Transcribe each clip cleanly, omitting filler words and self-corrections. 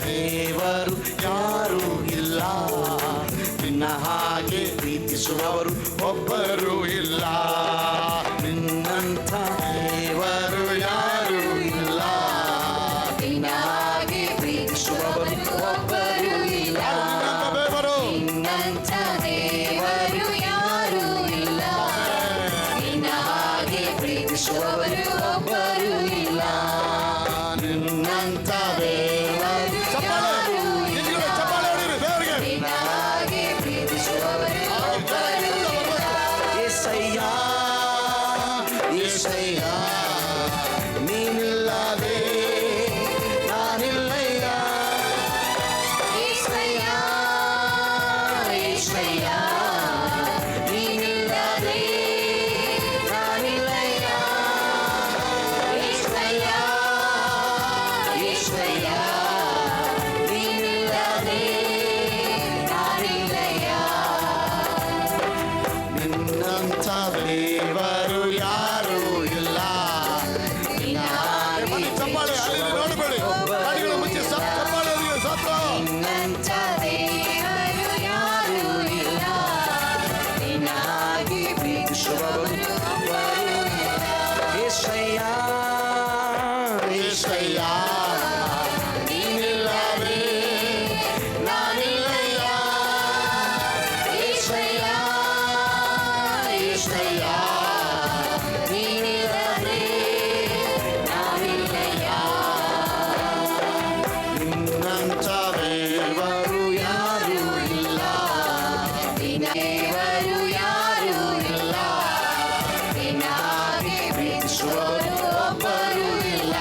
ದೇವರು ಯಾರೂ ಇಲ್ಲ, ನಿನ್ನ ಹಾಗೆ ಪ್ರೀತಿಸುವವರು ಒಬ್ಬರು ಇಲ್ಲ. ನಿನ್ನಂಥ ದೇವರು ಯಾರೂ ಇಲ್ಲ, ನಿನ್ನ ಹಾಗೆ ಪ್ರೀತಿಸುವವರು ಒಬ್ಬರು ಇಲ್ಲ. ನಿನ್ನಂಥ ದೇವರು ಯಾರೂ ಇಲ್ಲ, ನಿನ್ನ ಹಾಗೆ ಪ್ರೀತಿಸುವವರು ಒಬ್ಬರು ಇಲ್ಲ. ನಿನ್ನಂಥ ದೇವರು ಯಾರೂ ಇಲ್ಲ, ನಿನ್ನ ಹಾಗೆ ಪ್ರೀತಿಸುವವರು ಒಬ್ಬರು ಇಲ್ಲ. యేసయ్య యేసయ్య ನೀನಿಲ್ಲದೆ ನಾನಿಲ್ಲಯ್ಯ. యేసయ్య యేసయ్య ನೀನಿಲ್ಲದೆ ನಾನಿಲ್ಲಯ್ಯ. యేసయ్య యేసయ్య ನೀನಿಲ್ಲದೆ ನಾನಿಲ್ಲಯ್ಯ. ನಿನ್ನಂಥ ದೇವರು ಯಾರೂ ಇಲ್ಲ, ಚಪ್ಪಾಳೆ ನೋಡಬೇಡಿ, ಗಾಡಿಗಳ ಮುಂಚೆ ಚಪ್ಪಾಳೆ ಸಾತ್ರ. ನಿನ್ನಂಥ ದೇವರು ಯಾರೂ ಇಲ್ಲ, ನಿನ್ನ ಹಾಗೆ ಪ್ರೀತಿಸುವವರು ಒಬ್ಬರು ಇಲ್ಲ. యేసయ్య యేసయ్య ನೀನಿಲ್ಲದೆ ನಾನಿಲ್ಲಯ್ಯ. యేసయ్య యేసయ్య ನೀನಿಲ್ಲದೆ ನಾನಿಲ್ಲಯ್ಯ. ನಿನ್ನಂಥ ದೇವರು ಯಾರೂ ಇಲ್ಲ, ನಿನ್ನ ದೇವರು ಯಾರೂ ಇಲ್ಲ, ನಿನ್ನ ಹಾಗೆ ಪ್ರೀತಿಸುವವರು ಒಬ್ಬರು ಇಲ್ಲ.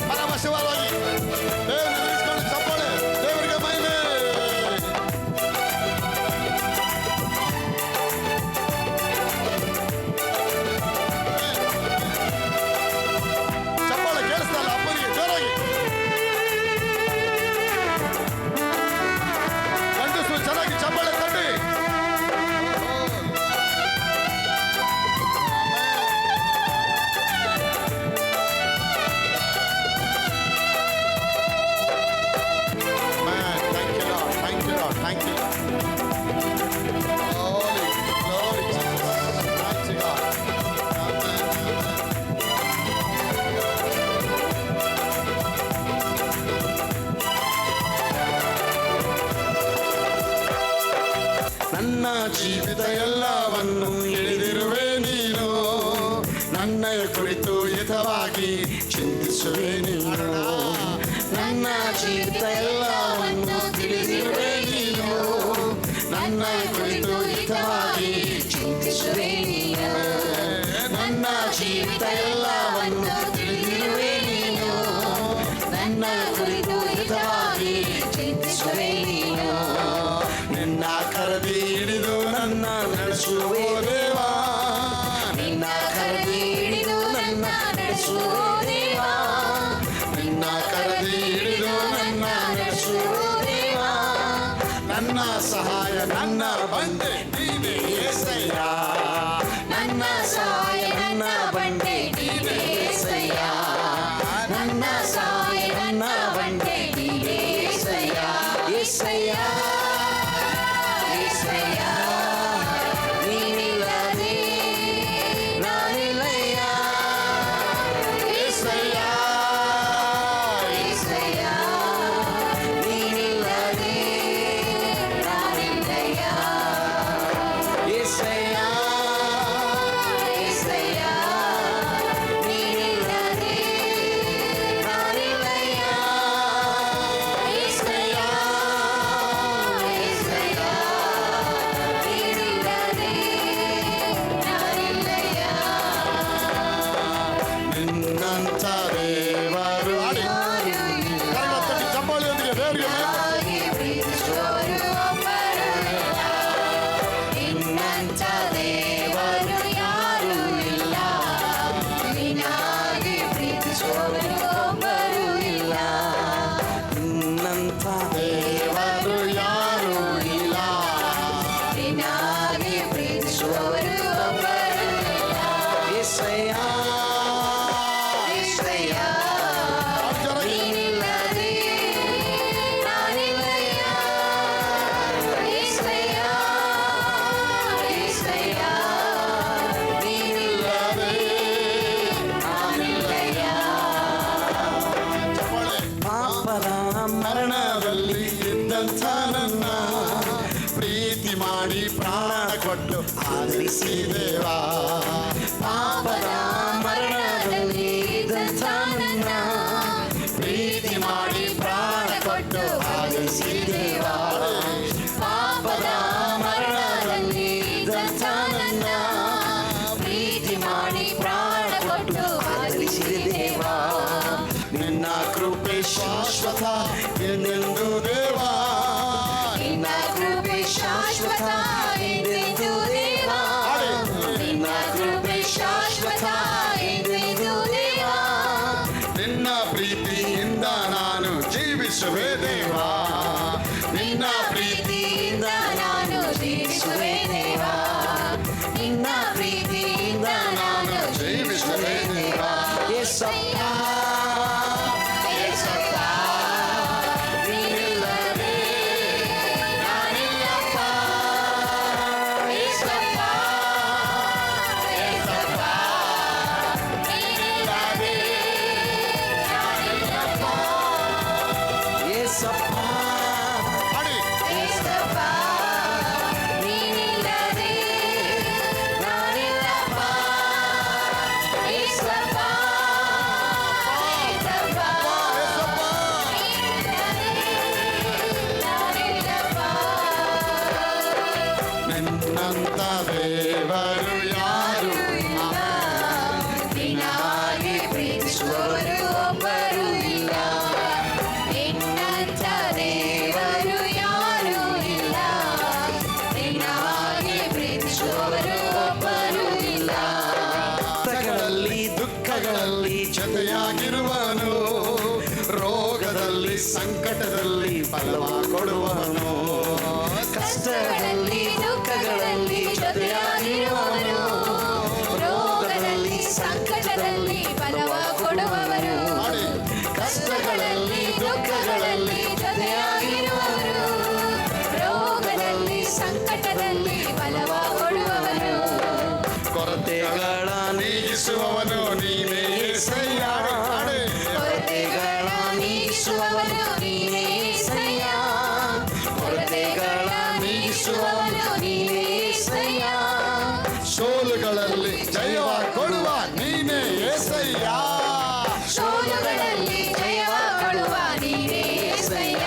ಪರವಶವಾಗಿ ದೇವರಿಗೆ ನಿಲ್ಲಿಸಿಕೊಂಡು ಚಪ್ಪಾಳೆ, ದೇವರಿಗೆ ಮಹಿಮೆ. ಚಪ್ಪಾಳೆ ಕೇಳಿಸ್ತಲ್ಲ ಅಪ್ಪನಿಗೆ ಜೋರಾಗಿ. ಗಂಡಸರು ಚೆನ್ನಾಗಿ ಚಪ್ಪಾಳೆ ತಟ್ಟಿ. Thank you, Lord. Thank you, Lord. Thank you, Lord. Glory, glory, Jesus. Thank you, God. ನನ್ನ ಜೀವಿತ ಎಲ್ಲವನ್ನು ತಿಳಿದಿರುವೆ ನೀನು, ನನ್ನ ಕುರಿತು ಹಿತವಾಗಿ ಚಿಂತಿಸುವೆ ನೀನು. ನನ್ನ ಜೀವಿತ ಎಲ್ಲವನ್ನು ತಿಳಿದಿರುವೆ ನೀನು, ನನ್ನ ಕುರಿತು ಹಿತವಾಗಿ ಚಿಂತಿಸುವೆ ನೀನು. ನನ್ನ ಜೀವಿತ ಎಲ್ಲವನ್ನು ತಿಳಿದಿರುವೆ ನೀನು, ನನ್ನ ಕುರಿತು ಹಿತವಾಗಿ ಚಿಂತಿಸುವೆ ನೀನು. ನಿನ್ನ ಕರದಿ ಹಿಡಿದು ನನ್ನ ನಡೆಸುವೋ ದೇವಾ, ನಿನ್ನ ಕರದಿ ಹಿಡಿದು ನನ್ನ ನಡೆಸುವೋ ದೇವಾ, ನಿನ್ನ ಕರದಿ ಹಿಡಿದು ನನ್ನ ನಡೆಸುವೋ ದೇವಾ. ನನ್ನ ಸಹಾಯ ನನ್ನ ಬಂಡೆ ನೀನೇ యేసయ్య, ನನ್ನ ಸಹಾಯ ನನ್ನ ಬಂಡೆ ನೀನೇ యేసయ్య, ನನ್ನ ಸಹಾಯ ನನ್ನ ಬಂಡೆ ನೀನೇ యేసయ్య. యేసయ్య యేసయ్య ನೀನಿಲ್ಲದೆ ನಾನಿಲ್ಲಯ್ಯ. యేసయ్య యేసయ్య ನೀನಿಲ್ಲದೆ ನಾನಿಲ್ಲಯ್ಯ. యేసయ్య యేసయ్య ನೀನಿಲ್ಲದೆ ನಾನಿಲ್ಲಯ್ಯ. యేసయ్య యేసయ్య ನೀನಿಲ್ಲದೆ ನಾನಿಲ್ಲಯ್ಯ. ನಿನ್ನಂಥ ದೇವರು ಚಪ್ಪಾಳೆಯೊಂದಿಗೆ ದೇವರಿಗೆ ಹಾಗೆ ಪ್ರೀತಿಸುವವರು ಒಬ್ಬರು ಇಲ್ಲ, ನಿನ್ನಂಥ ದೇವರು ಯಾರೂ ಇಲ್ಲ, ನಿನ್ನ ಹಾಗೆ ಪ್ರೀತಿಸುವವರು ಒಬ್ಬರು ಇಲ್ಲ. ನಿನ್ನಂಥ ದೇವರು ಯಾರೂ ಇಲ್ಲ, ನಿನ್ನ ಹಾಗೆ ಪ್ರೀತಿಸುವವರು ಒಬ್ಬರು ಇಲ್ಲ. యేసయ్య ಶಾಶ್ವತ ಎಂದೆಂದು ದೇವಾ. ನಿನ್ನ ಕೃಪೆ ಶಾಶ್ವತ ಎಂದೆಂದು ದೇವಾ. ನಿನ್ನ ಕೃಪೆ ಶಾಶ್ವತ ಎಂದೆಂದು ದೇವಾ. ನಿನ್ನ ಪ್ರೀತಿಯಿಂದ ನಾನು ಜೀವಿಸುವೆ ದೇವಾ. ನಿನ್ನ ಪ್ರೀತಿಯಿಂದ ನಾನು ಜೀವಿಸುವೆ ದೇವಾ. ನಿನ್ನ ಪ್ರೀತಿಯಿಂದ ನಾನು ಜೀವಿಸುವೆ ದೇವಾ. ಏಸಯ್ಯ, ಏಸಪ್ಪ, ನೀನಿಲ್ಲದೆ ನಾನಿಲ್ಲಪ್ಪ. ಏಸಪ್ಪ, ಏಸಪ್ಪ, ನೀನಿಲ್ಲದೆ ನಾನಿಲ್ಲಪ್ಪ. ಏಸಪ್ಪ ಮಾಡಿ. ಏಸಪ್ಪ, ನೀನಿಲ್ಲದೆ ನಾನಿಲ್ಲಪ್ಪ. ಏಸಪ್ಪ, ಏಸಪ್ಪ, ನೀನಿಲ್ಲದೆ ನಾನಿಲ್ಲಪ್ಪ. ನಿನ್ನಂತ ದೇವರು ಯಾರು ಇಲ್ಲ. ನಿನ್ನ ಹಾಗೆ ಪ್ರೀತಿಸುವವರು ಒಬ್ಬರು ಇಲ್ಲ. ನಿನ್ನಂಥ ದೇವರು ಯಾರೂ ಇಲ್ಲ. ನಿನ್ನ ಹಾಗೆ ಪ್ರೀತಿಸುವವರು ಒಬ್ಬರು ಇಲ್ಲ. ಕಷ್ಟಗಳಲ್ಲಿ ದುಃಖಗಳಲ್ಲಿ ಜೊತೆಯಾಗಿರುವನು. ರೋಗದಲ್ಲಿ ಸಂಕಟದಲ್ಲಿ ಫಲವ ಕೊಡುವನು. ಕಷ್ಟಗಳಲ್ಲಿ ದುಃಖಗಳಲ್ಲಿ ಜೊತೆಯಾಗಿರುವವರು. ರೋಗದಲ್ಲಿ ಸಂಕಟದಲ್ಲಿ ಫಲವ ಕೊಡುವವರು. ಮಾಡಿ. ಕಷ್ಟಗಳಲ್ಲಿ ದುಃಖಗಳಲ್ಲಿ ಜೊತೆಯಾಗಿರುವವರು. ರೋಗದಲ್ಲಿ ಸಂಕಟದಲ್ಲಿ ಫಲವ ಕೊಡುವವರು. ಕೊರತೆಗಳ ನೀಗಿಸುವವನು ನೀನೇ ಏಸಯ್ಯ. ಮಾಡಿ. ಕೊರತೆಗಳ ನೀಗಿಸುವವನು ನೀನೇ ಏಸಯ್ಯ. ಕೊರತೆಗಳ ನೀಗಿಸುವವನು ನೀನೇ ಏಸಯ್ಯ. ಸೋಲುಗಳಲ್ಲಿ ಜಯವ ಕೊಡುವ ನೀನೇ ಏಸಯ್ಯ. ಸೋಲುಗಳಲ್ಲಿ ಜಯವ ಕೊಡುವ ನೀನೇ ಏಸಯ್ಯ.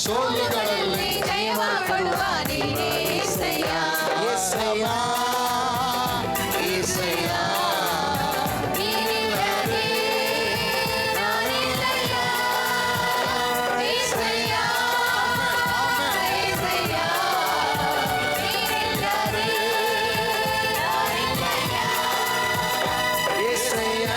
ಸೋಲುಗಳಲ್ಲಿ ಜಯವ ಕೊಡುವ ನೀನೇ ಏಸಯ್ಯ. ಏಸಯ್ಯ, ಏಸಯ್ಯ, ನೀನಿಲ್ಲದೆ ನಾನಿಲ್ಲಯ್ಯ. ಏಸಯ್ಯ, ಏಸಯ್ಯ, ನೀನಿಲ್ಲದೆ ನಾನಿಲ್ಲಯ್ಯ. ಏಸಯ್ಯ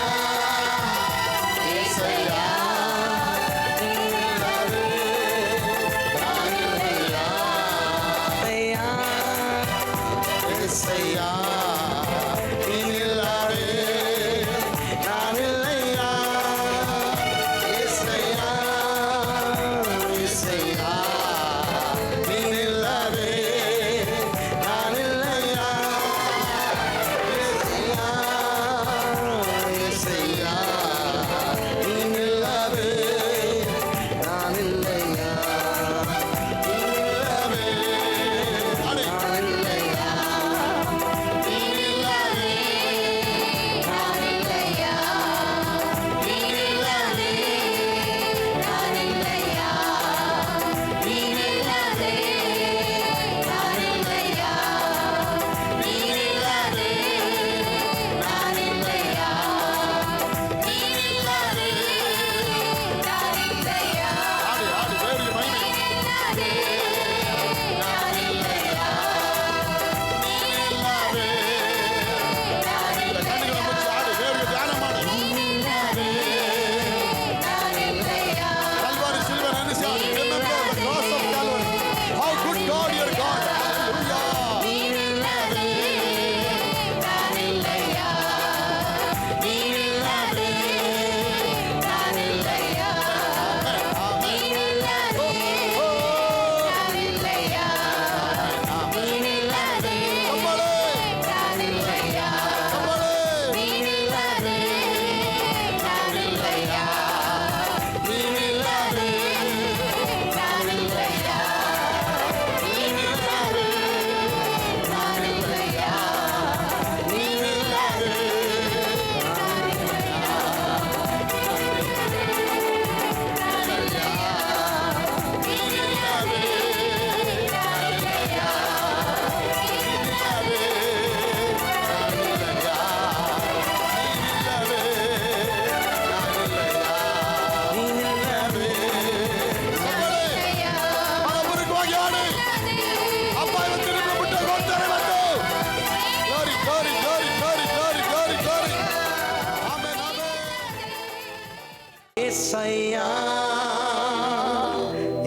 ಏಸಯ್ಯ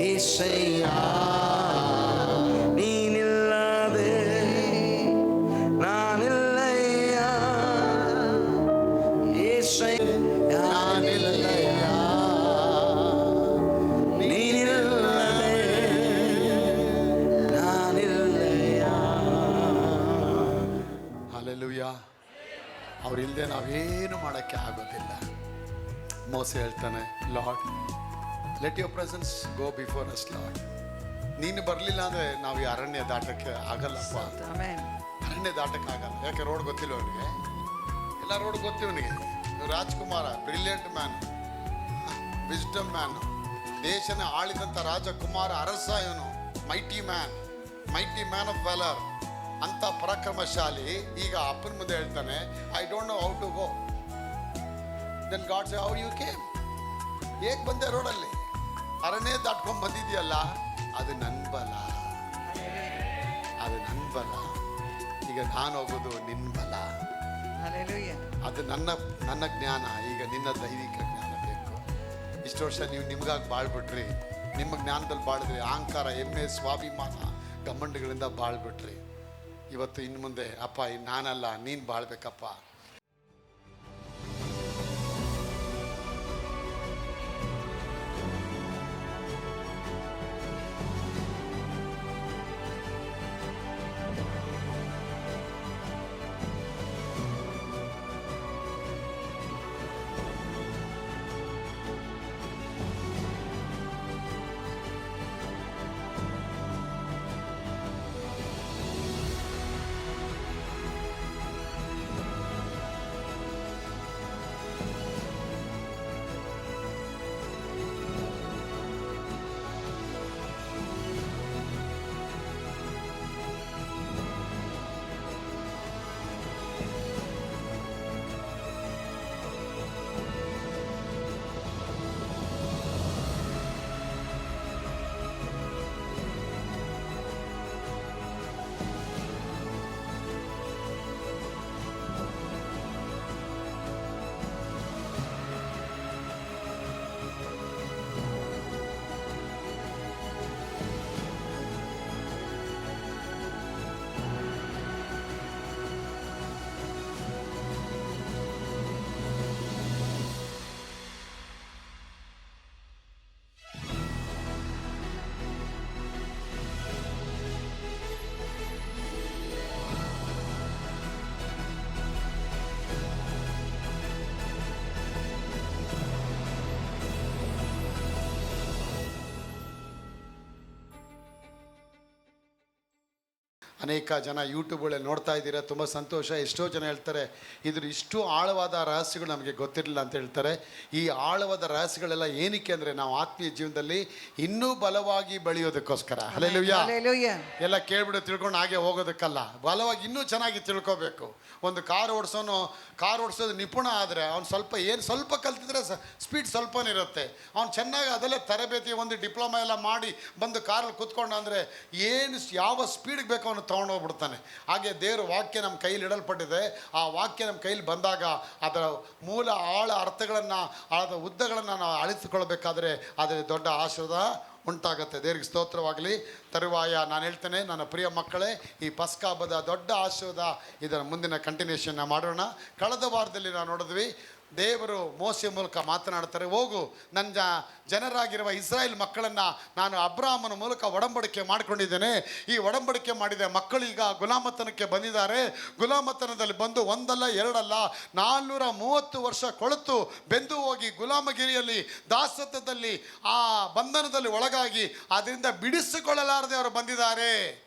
ಏಸಯ್ಯ ನೀನಿಲ್ಲದೆ ನಾನಿಲ್ಲಯ್ಯ ಏಸಯ್ಯ ನಾನಿಲ್ಲಯ್ಯ ನೀನಿಲ್ಲದೆ ನಾನಿಲ್ಲಯ್ಯ. ಹಲ್ಲೆಲೂಯಾ. ಅವರಿಲ್ಲದೆ ನಾವೇನು ಮಾಡೋಕ್ಕೆ ಆಗೋದಿಲ್ಲ. ಮೋಸೆ ಹೇಳ್ತಾನೆ, lord let your presence go before us lord. ನೀನು ಬರಲಿಲ್ಲ ಅಂದರೆ ನಾವು ಈ ಅರಣ್ಯ ದಾಟಕ್ಕೆ ಆಗಲ್ಲಪ್ಪ. ಅರಣ್ಯ ದಾಟಕ್ಕೆ ಆಗಲ್ಲ. ಯಾಕೆ ರೋಡ್ ಗೊತ್ತಿಲ್ಲ ಅವನಿಗೆ, ಎಲ್ಲ ರೋಡ್ ಗೊತ್ತು ಇವನಿಗೆ. Rajkumar, brilliant man, wisdom man, ದೇಶನ ಆಳಿದಂಥ ರಾಜಕುಮಾರ, ಅರಸ ಇವನು, ಮೈಟಿ ಮ್ಯಾನ್ ಆಫ್ ವ್ಯಾಲರ್ ಅಂತ ಪರಾಕ್ರಮಶಾಲಿ. ಈಗ ಅಪ್ಪನ ಮುಂದೆ ಹೇಳ್ತಾನೆ, I don't know how to go. Then God say, how you came? ಹೇಗೆ ಬಂದೆ ರೋಡಲ್ಲಿ? ಅರಣ್ಯ ದಾಟ್ಕೊಂಡ್ ಬಂದಿದೆಯಲ್ಲ, ಅದು ನನ್ನ ಬಲ, ಅದು ನನ್ನ ಬಲ. ಈಗ ನಾನು ಹೋಗೋದು ನಿನ್ನ ಬಲ, ಅದು ನನ್ನ ಜ್ಞಾನ. ಈಗ ನಿನ್ನ ದೈವಿಕ ಜ್ಞಾನ ಬೇಕು. ಇಷ್ಟು ವರ್ಷ ನೀವು ನಿಮ್ಗಾಗಿ ಬಾಳ್ಬಿಟ್ರಿ, ನಿಮ್ಮ ಜ್ಞಾನದಲ್ಲಿ ಬಾಳಿದ್ರಿ. ಅಹಂಕಾರ, ಹೆಮ್ಮೆ, ಸ್ವಾಭಿಮಾನ, ಗಮ್ಮಂಡುಗಳಿಂದ ಬಾಳ್ಬಿಟ್ರಿ. ಇವತ್ತು ಇನ್ನು ಮುಂದೆ ಅಪ್ಪ ನಾನಲ್ಲ, ನೀನು ಬಾಳ್ಬೇಕಪ್ಪ. ಅನೇಕ ಜನ ಯೂಟ್ಯೂಬ್ಗಳಲ್ಲಿ ನೋಡ್ತಾ ಇದ್ದೀರಾ, ತುಂಬ ಸಂತೋಷ. ಎಷ್ಟೋ ಜನ ಹೇಳ್ತಾರೆ ಇದ್ರ ಇಷ್ಟು ಆಳವಾದ ರಹಸ್ಯಗಳು ನಮಗೆ ಗೊತ್ತಿರಲಿಲ್ಲ ಅಂತ ಹೇಳ್ತಾರೆ. ಈ ಆಳವಾದ ರಹಸ್ಯಗಳೆಲ್ಲ ಏನಕ್ಕೆ ಅಂದರೆ ನಾವು ಆತ್ಮೀಯ ಜೀವನದಲ್ಲಿ ಇನ್ನೂ ಬಲವಾಗಿ ಬೆಳೆಯೋದಕ್ಕೋಸ್ಕರ. ಹಲ್ಲೆಲೂಯಾ. ಎಲ್ಲ ಕೇಳ್ಬಿಟ್ಟು ತಿಳ್ಕೊಂಡು ಹಾಗೆ ಹೋಗೋದಕ್ಕಲ್ಲ, ಬಲವಾಗಿ ಇನ್ನೂ ಚೆನ್ನಾಗಿ ತಿಳ್ಕೊಬೇಕು. ಒಂದು ಕಾರ್ ಓಡಿಸೋದು ನಿಪುಣ ಆದರೆ ಅವ್ನು ಸ್ವಲ್ಪ ಕಲ್ತಿದ್ರೆ ಸ್ಪೀಡ್ ಸ್ವಲ್ಪನೇ ಇರುತ್ತೆ. ಅವ್ನು ಚೆನ್ನಾಗಿ ಅದೆಲ್ಲ ತರಬೇತಿ, ಒಂದು ಡಿಪ್ಲೊಮಾ ಎಲ್ಲ ಮಾಡಿ ಬಂದು ಕಾರಲ್ಲಿ ಕೂತ್ಕೊಂಡು ಅಂದರೆ ಯಾವ ಸ್ಪೀಡ್ಗೆ ಬೇಕು ಅವನು ತೊಗೊಂಡೋಗ್ಬಿಡ್ತಾನೆ. ಹಾಗೆ ದೇವ್ರ ವಾಕ್ಯ ನಮ್ಮ ಕೈಲಿ ಇಡಲ್ಪಟ್ಟಿದೆ. ಆ ವಾಕ್ಯ ನಮ್ಮ ಕೈಲಿ ಬಂದಾಗ ಅದರ ಮೂಲ ಆಳ ಅರ್ಥಗಳನ್ನು, ಆಳದ ಉದ್ದಗಳನ್ನು ನಾವು ಅಳಿಸಿಕೊಳ್ಬೇಕಾದ್ರೆ ಅದರಲ್ಲಿ ದೊಡ್ಡ ಆಶೀರ್ವಾದ ಉಂಟಾಗುತ್ತೆ. ದೇವರಿಗೆ ಸ್ತೋತ್ರವಾಗಲಿ. ತರುವಾಯ ನಾನು ಹೇಳ್ತೇನೆ, ನನ್ನ ಪ್ರಿಯ ಮಕ್ಕಳೇ, ಈ ಪಸ್ಕ ಹಬ್ಬದ ದೊಡ್ಡ ಆಶೀರ್ವಾದ ಇದರ ಮುಂದಿನ ಕಂಟಿನ್ಯೂಷನ್ನ ಮಾಡೋಣ. ಕಳೆದ ವಾರದಲ್ಲಿ ನಾವು ನೋಡಿದ್ವಿ, ದೇವರು ಮೋಸೆ ಮೂಲಕ ಮಾತನಾಡ್ತಾರೆ. ಹೋಗು, ನನ್ನ ಜನರಾಗಿರುವ ಇಸ್ರಾಯೇಲ್ ಮಕ್ಕಳನ್ನು ನಾನು ಅಬ್ರಾಹ್ಮನ ಮೂಲಕ ಒಡಂಬಡಿಕೆ ಮಾಡಿಕೊಂಡಿದ್ದೇನೆ. ಈ ಒಡಂಬಡಿಕೆ ಮಾಡಿದ ಮಕ್ಕಳು ಈಗ ಗುಲಾಮತನಕ್ಕೆ ಬಂದಿದ್ದಾರೆ. ಗುಲಾಮತನದಲ್ಲಿ ಬಂದು ಒಂದಲ್ಲ ಎರಡಲ್ಲ 430 ವರ್ಷ ಕೊಳೆತು ಬೆಂದು ಹೋಗಿ ಗುಲಾಮಗಿರಿಯಲ್ಲಿ ದಾಸತ್ವದಲ್ಲಿ ಆ ಬಂಧನದಲ್ಲಿ ಒಳಗಾಗಿ ಅದರಿಂದ ಬಿಡಿಸಿಕೊಳ್ಳಲಾರದೆ ಅವರು ಬಂದಿದ್ದಾರೆ.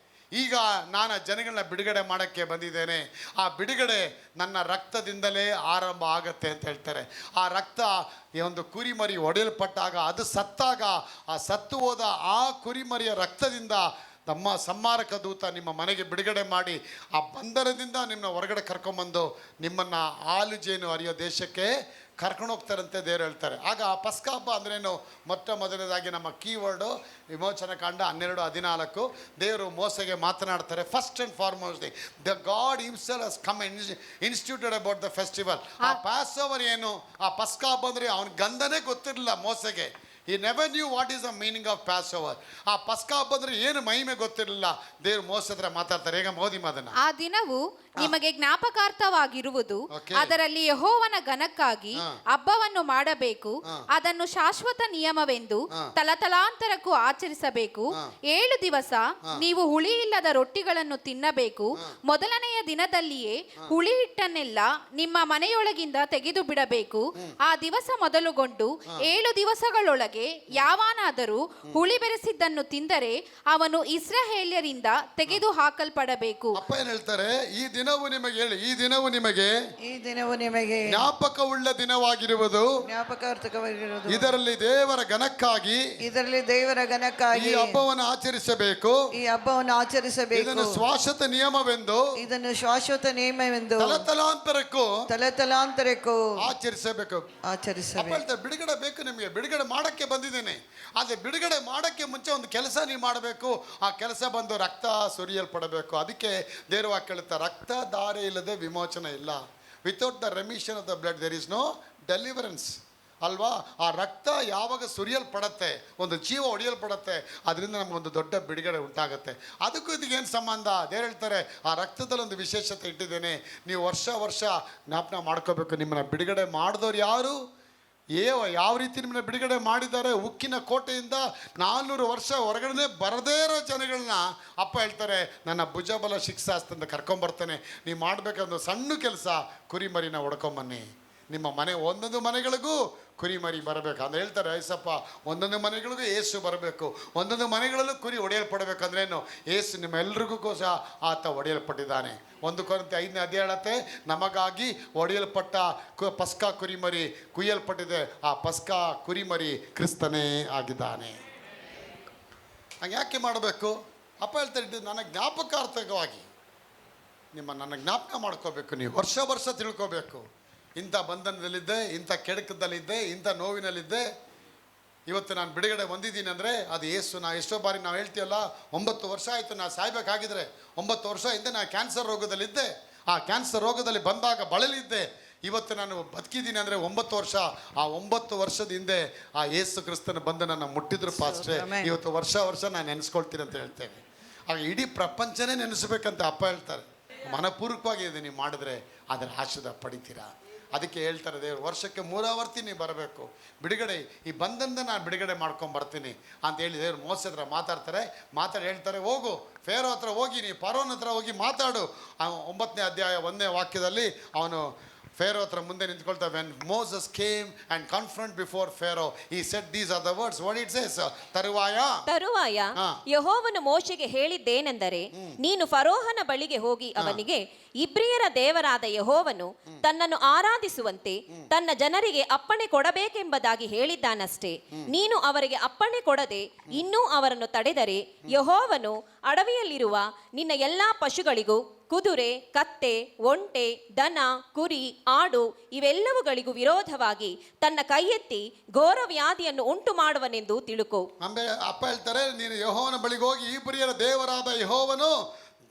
ಈಗ ನಾನು ಜನಗಳನ್ನ ಬಿಡುಗಡೆ ಮಾಡೋಕ್ಕೆ ಬಂದಿದ್ದೇನೆ. ಆ ಬಿಡುಗಡೆ ನನ್ನ ರಕ್ತದಿಂದಲೇ ಆರಂಭ ಆಗತ್ತೆ ಅಂತ ಹೇಳ್ತಾರೆ. ಆ ರಕ್ತ ಈ ಒಂದು ಕುರಿಮರಿ ಒಡೆಯಲ್ಪಟ್ಟಾಗ, ಅದು ಸತ್ತಾಗ, ಆ ಸತ್ತು ಹೋದ ಆ ಕುರಿಮರಿಯ ರಕ್ತದಿಂದ ತಮ್ಮ ಸಂಹಾರಕ ದೂತ ನಿಮ್ಮ ಮನೆಗೆ ಬಿಡುಗಡೆ ಮಾಡಿ ಆ ಬಂಧನದಿಂದ ನಿಮ್ಮನ್ನ ಹೊರಗಡೆ ಕರ್ಕೊಂಬಂದು ನಿಮ್ಮನ್ನು ಹಾಲು ಜೇನು ಹರಿಯೋ ದೇಶಕ್ಕೆ ಕರ್ಕೊಂಡು ಹೋಗ್ತಾರಂತೆ ದೇವ್ರು ಹೇಳ್ತಾರೆ. ಆಗ ಆ ಪಸ್ಕ ಹಬ್ಬ ಅಂದ್ರೇನು? ಮೊಟ್ಟ ಮೊದಲನೇದಾಗಿ ನಮ್ಮ ಕೀವರ್ಡು ವಿಮೋಚನ ಕಾಂಡ 12:14. ದೇವರು ಮೋಸೆಗೆ ಮಾತನಾಡ್ತಾರೆ. First and foremost the God himself has come instituted about the festival. ಆ ಪಾಸ್ ಓವರ್ ಏನು, ಆ ಪಸ್ಕ ಹಬ್ಬ ಅಂದರೆ ಅವನ ಗಂಧನೇ ಗೊತ್ತಿರಲಿಲ್ಲ ಮೋಸೆಗೆ. ಈ never knew what is the meaning of pass over. ಆ ಪಸ್ಕ ಹಬ್ಬ ಅಂದ್ರೆ ಏನು ಮಹಿಮೆ ಗೊತ್ತಿರಲಿಲ್ಲ. ದೇವ್ರು ಮೋಸ ಹತ್ರ ಮಾತಾಡ್ತಾರೆ. ಈಗ ಮೋದಿ ಮಾದನ ಆ ದಿನವು ನಿಮಗೆ ಜ್ಞಾಪಕಾರ್ಥವಾಗಿರುವುದು. ಅದರಲ್ಲಿ ಯೆಹೋವನ ಘನಕ್ಕಾಗಿ ಹಬ್ಬವನ್ನು ಮಾಡಬೇಕು. ಅದನ್ನು ಶಾಶ್ವತ ನಿಯಮವೆಂದು ತಲತಲಾಂತರಕ್ಕೂ ಆಚರಿಸಬೇಕು. 7 ದಿವಸ ನೀವು ಹುಳಿ ಇಲ್ಲದ ರೊಟ್ಟಿಗಳನ್ನು ತಿನ್ನಬೇಕು. ಮೊದಲನೆಯ ದಿನದಲ್ಲಿಯೇ ಹುಳಿ ಹಿಟ್ಟನ್ನೆಲ್ಲ ನಿಮ್ಮ ಮನೆಯೊಳಗಿಂದ ತೆಗೆದು ಬಿಡಬೇಕು. ಆ ದಿವಸ ಮೊದಲುಗೊಂಡು 7 ದಿವಸಗಳೊಳಗೆ ಯಾವನಾದರೂ ಹುಳಿ ಬೆರೆಸಿದ್ದನ್ನು ತಿಂದರೆ ಅವನು ಇಸ್ರಾಯೇಲ್ಯರಿಂದ ತೆಗೆದು ಹಾಕಲ್ಪಡಬೇಕು. ಅಪ್ಪ ಏನ್ ಹೇಳ್ತಾರೆ? ಈ ದಿನವು ನಿಮಗೆ ಹೇಳಿ, ಈ ದಿನವು ನಿಮಗೆ ಜ್ಞಾಪಕವುಳ್ಳ ದಿನವಾಗಿರುವುದು. ಜ್ಞಾಪಕಾರ್ಥಕವಾಗಿರುವುದು. ಇದರಲ್ಲಿ ದೇವರ ಘನಕ್ಕಾಗಿ ಈ ಹಬ್ಬವನ್ನು ಆಚರಿಸಬೇಕು. ಇದನ್ನು ಶಾಶ್ವತ ನಿಯಮವೆಂದು ತಲತಲಾಂತರಕ್ಕೂ ಆಚರಿಸಬೇಕು. ಬಿಡುಗಡೆ ಬೇಕು ನಿಮಗೆ. ಬಿಡುಗಡೆ ಮಾಡಕ್ಕೆ ಬಂದಿದ್ದೇನೆ. ಆದರೆ ಬಿಡುಗಡೆ ಮಾಡಕ್ಕೆ ಮುಂಚೆ ಒಂದು ಕೆಲಸ ನೀವು ಮಾಡಬೇಕು. ಆ ಕೆಲಸ ಬಂದು ರಕ್ತ ಸುರಿಯಲ್ಪಡಬೇಕು. ಅದಕ್ಕೆ ದೇವರು ವಾಕ್ಯ ಹೇಳುತ್ತಾ, ರಕ್ತ ಧಾರೆ ಇಲ್ಲದೆ ವಿಮೋಚನೆ ಇಲ್ಲ. Without the remission of the blood there is no deliverance ಅಲ್ವಾ? ಆ ರಕ್ತ ಯಾವಾಗ ಸುರಿಯಲ್ಪಡತ್ತೆ, ಒಂದು ಜೀವ ಹೊಡೆಯಲ್ಪಡತ್ತೆ, ಅದರಿಂದ ನಮಗೊಂದು ದೊಡ್ಡ ಬಿಡುಗಡೆ ಉಂಟಾಗುತ್ತೆ. ಅದಕ್ಕೂ ಇದಕ್ಕೇನು ಸಂಬಂಧ? ದೇವ್ರು ಹೇಳ್ತಾರೆ, ಆ ರಕ್ತದಲ್ಲಿ ಒಂದು ವಿಶೇಷತೆ ಇಟ್ಟಿದ್ದೇನೆ. ನೀವು ವರ್ಷ ವರ್ಷ ಜ್ಞಾಪನ ಮಾಡ್ಕೋಬೇಕು. ನಿಮ್ಮನ್ನ ಬಿಡುಗಡೆ ಮಾಡಿದವ್ರು ಯಾರು, ಯಾವ ರೀತಿ ನಿಮ್ಮನ್ನ ಬಿಡುಗಡೆ ಮಾಡಿದ್ದಾರೆ. ಉಕ್ಕಿನ ಕೋಟೆಯಿಂದ 400 ವರ್ಷ ಹೊರಗಡೆ ಬರದೇ ಇರೋ ಜನಗಳನ್ನ ಅಪ್ಪ ಹೇಳ್ತಾರೆ, ನನ್ನ ಭುಜಬಲ ಶಿಕ್ಷಾಸ್ತಿಂದ ಕರ್ಕೊಂಬರ್ತೇನೆ. ನೀವು ಮಾಡಬೇಕಂದ್ರೆ ಸಣ್ಣ ಕೆಲಸ, ಕುರಿಮರಿನ ಹೊಡ್ಕೊಂಬನ್ನಿ. ನಿಮ್ಮ ಮನೆ ಒಂದೊಂದು ಮನೆಗಳಿಗೂ ಕುರಿಮರಿ ಬರಬೇಕು ಅಂತ ಹೇಳ್ತಾರೆ ಐಸಪ್ಪ. ಒಂದೊಂದು ಮನೆಗಳಿಗೂ ಏಸು ಬರಬೇಕು. ಒಂದೊಂದು ಮನೆಗಳಲ್ಲೂ ಕುರಿ ಹೊಡೆಯಲ್ಪಡಬೇಕಂದ್ರೇನು? ಏಸು ನಿಮ್ಮೆಲ್ರಿಗೂ ಸಹ ಆತ ಹೊಡೆಯಲ್ಪಟ್ಟಿದ್ದಾನೆ. 1 ಕೊರಿಂಥಿ 5ನೇ ಅಧ್ಯಾಯ ಹೇಳುತ್ತೆ, ನಮಗಾಗಿ ಹೊಡೆಯಲ್ಪಟ್ಟ ಪಸ್ಕ ಕುರಿಮರಿ ಕುಯ್ಯಲ್ಪಟ್ಟಿದೆ. ಆ ಪಸ್ಕ ಕುರಿಮರಿ ಕ್ರಿಸ್ತನೇ ಆಗಿದ್ದಾನೆ. ಹಂಗೆ ಯಾಕೆ ಮಾಡಬೇಕು? ಅಪ್ಪ ಹೇಳ್ತಾರೆ, ನನ್ನ ಜ್ಞಾಪಕಾರ್ಥಕವಾಗಿ ನನ್ನ ಜ್ಞಾಪಕ ಮಾಡ್ಕೋಬೇಕು. ನೀವು ವರ್ಷ ವರ್ಷ ತಿಳ್ಕೋಬೇಕು. ಇಂಥ ಬಂಧನದಲ್ಲಿದ್ದೆ, ಇಂಥ ಕೆಡಕದಲ್ಲಿದ್ದೆ, ಇಂಥ ನೋವಿನಲ್ಲಿದ್ದೆ, ಇವತ್ತು ನಾನು ಬಿಡುಗಡೆ ಹೊಂದಿದ್ದೀನಿ ಅಂದರೆ ಅದು ಏಸು. ಎಷ್ಟೋ ಬಾರಿ ನಾವು ಹೇಳ್ತೀವಲ್ಲ, 9 ವರ್ಷ ಆಯಿತು ನಾನು ಸಾಯ್ಬೇಕಾಗಿದ್ರೆ, 9 ವರ್ಷ ಹಿಂದೆ ನಾನು ಕ್ಯಾನ್ಸರ್ ರೋಗದಲ್ಲಿದ್ದೆ. ಆ ಕ್ಯಾನ್ಸರ್ ರೋಗದಲ್ಲಿ ಬಂದಾಗ ಬಳಲಿದ್ದೆ. ಇವತ್ತು ನಾನು ಬದುಕಿದ್ದೀನಿ ಅಂದರೆ 9 ವರ್ಷ. ಆ 9 ವರ್ಷದ ಹಿಂದೆ ಆ ಯೇಸು ಕ್ರಿಸ್ತನ ಬಂದು ನನ್ನ ಮುಟ್ಟಿದ್ರು ಪಾಸ್ಟ್ರೆ. ಇವತ್ತು ವರ್ಷ ವರ್ಷ ನಾನು ನೆನೆಸ್ಕೊಳ್ತೀನಿ ಅಂತ ಹೇಳ್ತೇವೆ. ಆಗ ಇಡೀ ಪ್ರಪಂಚನೇ ನೆನೆಸ್ಬೇಕಂತ ಅಪ್ಪ ಹೇಳ್ತಾರೆ. ಮನಪೂರ್ವಕವಾಗಿ ಇದು ನೀವು ಮಾಡಿದ್ರೆ ಅದರ ಆಶೀರ್ವಾದ ಪಡಿತೀರಾ. ಅದಕ್ಕೆ ಹೇಳ್ತಾರೆ ದೇವರು, ವರ್ಷಕ್ಕೆ 3 ಆವರ್ತಿ ನೀವು ಬರಬೇಕು. ಬಿಡುಗಡೆ ಈ ಬಂಧನದ ನಾನು ಬಿಡುಗಡೆ ಮಾಡ್ಕೊಂಬರ್ತೀನಿ ಅಂತ ಹೇಳಿ ದೇವರು ಮೋಸ ಹತ್ರ ಮಾತಾಡಿ ಹೇಳ್ತಾರೆ, ಹೋಗು ಫೇರೋ ಹತ್ರ ಹೋಗಿ, ನೀ ಫರೋನ್ ಹತ್ರ ಹೋಗಿ ಮಾತಾಡು. 9ನೇ ಅಧ್ಯಾಯ 1ನೇ ವಾಕ್ಯದಲ್ಲಿ ಅವನು ಫೇರೋ ಹತ್ರ ಮುಂದೆ ನಿಂತ್ಕೊಳ್ತಾ, when Moses came and confront before Pharaoh, he said these are the words. What it says? ತರುವಾಯ ಯೆಹೋವನು ಮೋಶೆಗೆ ಹೇಳಿದ್ದೇನೆಂದರೆ, ನೀನು ಫರೋಹನ ಬಳಿಗೆ ಹೋಗಿ ಅವನಿಗೆ, ಇಬ್ರಿಯರ ದೇವರಾದ ಯೆಹೋವನು ತನ್ನನ್ನು ಆರಾಧಿಸುವಂತೆ ತನ್ನ ಜನರಿಗೆ ಅಪ್ಪಣೆ ಕೊಡಬೇಕೆಂಬುದಾಗಿ ಹೇಳಿದ್ದಾನಷ್ಟೇ. ನೀನು ಅವರಿಗೆ ಅಪ್ಪಣೆ ಕೊಡದೆ ಇನ್ನೂ ಅವರನ್ನು ತಡೆದರೆ, ಯೆಹೋವನು ಅಡವಿಯಲ್ಲಿರುವ ನಿನ್ನ ಎಲ್ಲಾ ಪಶುಗಳಿಗೂ, ಕುದುರೆ, ಕತ್ತೆ, ಒಂಟೆ, ದನ, ಕುರಿ, ಆಡು ಇವೆಲ್ಲವುಗಳಿಗೂ ವಿರೋಧವಾಗಿ ತನ್ನ ಕೈಯೆತ್ತಿ ಘೋರ ವ್ಯಾಧಿಯನ್ನು ಉಂಟು ಮಾಡುವನೆಂದು ತಿಳುಕೋ. ಅಂದ್ರೆ ಅಪ್ಪ ಹೇಳ್ತಾರೆ, ನೀನು ಯೆಹೋವನ ಬಳಿಗೆ ಹೋಗಿ, ಇಬ್ರಿಯರ ದೇವರಾದ ಯೆಹೋವನು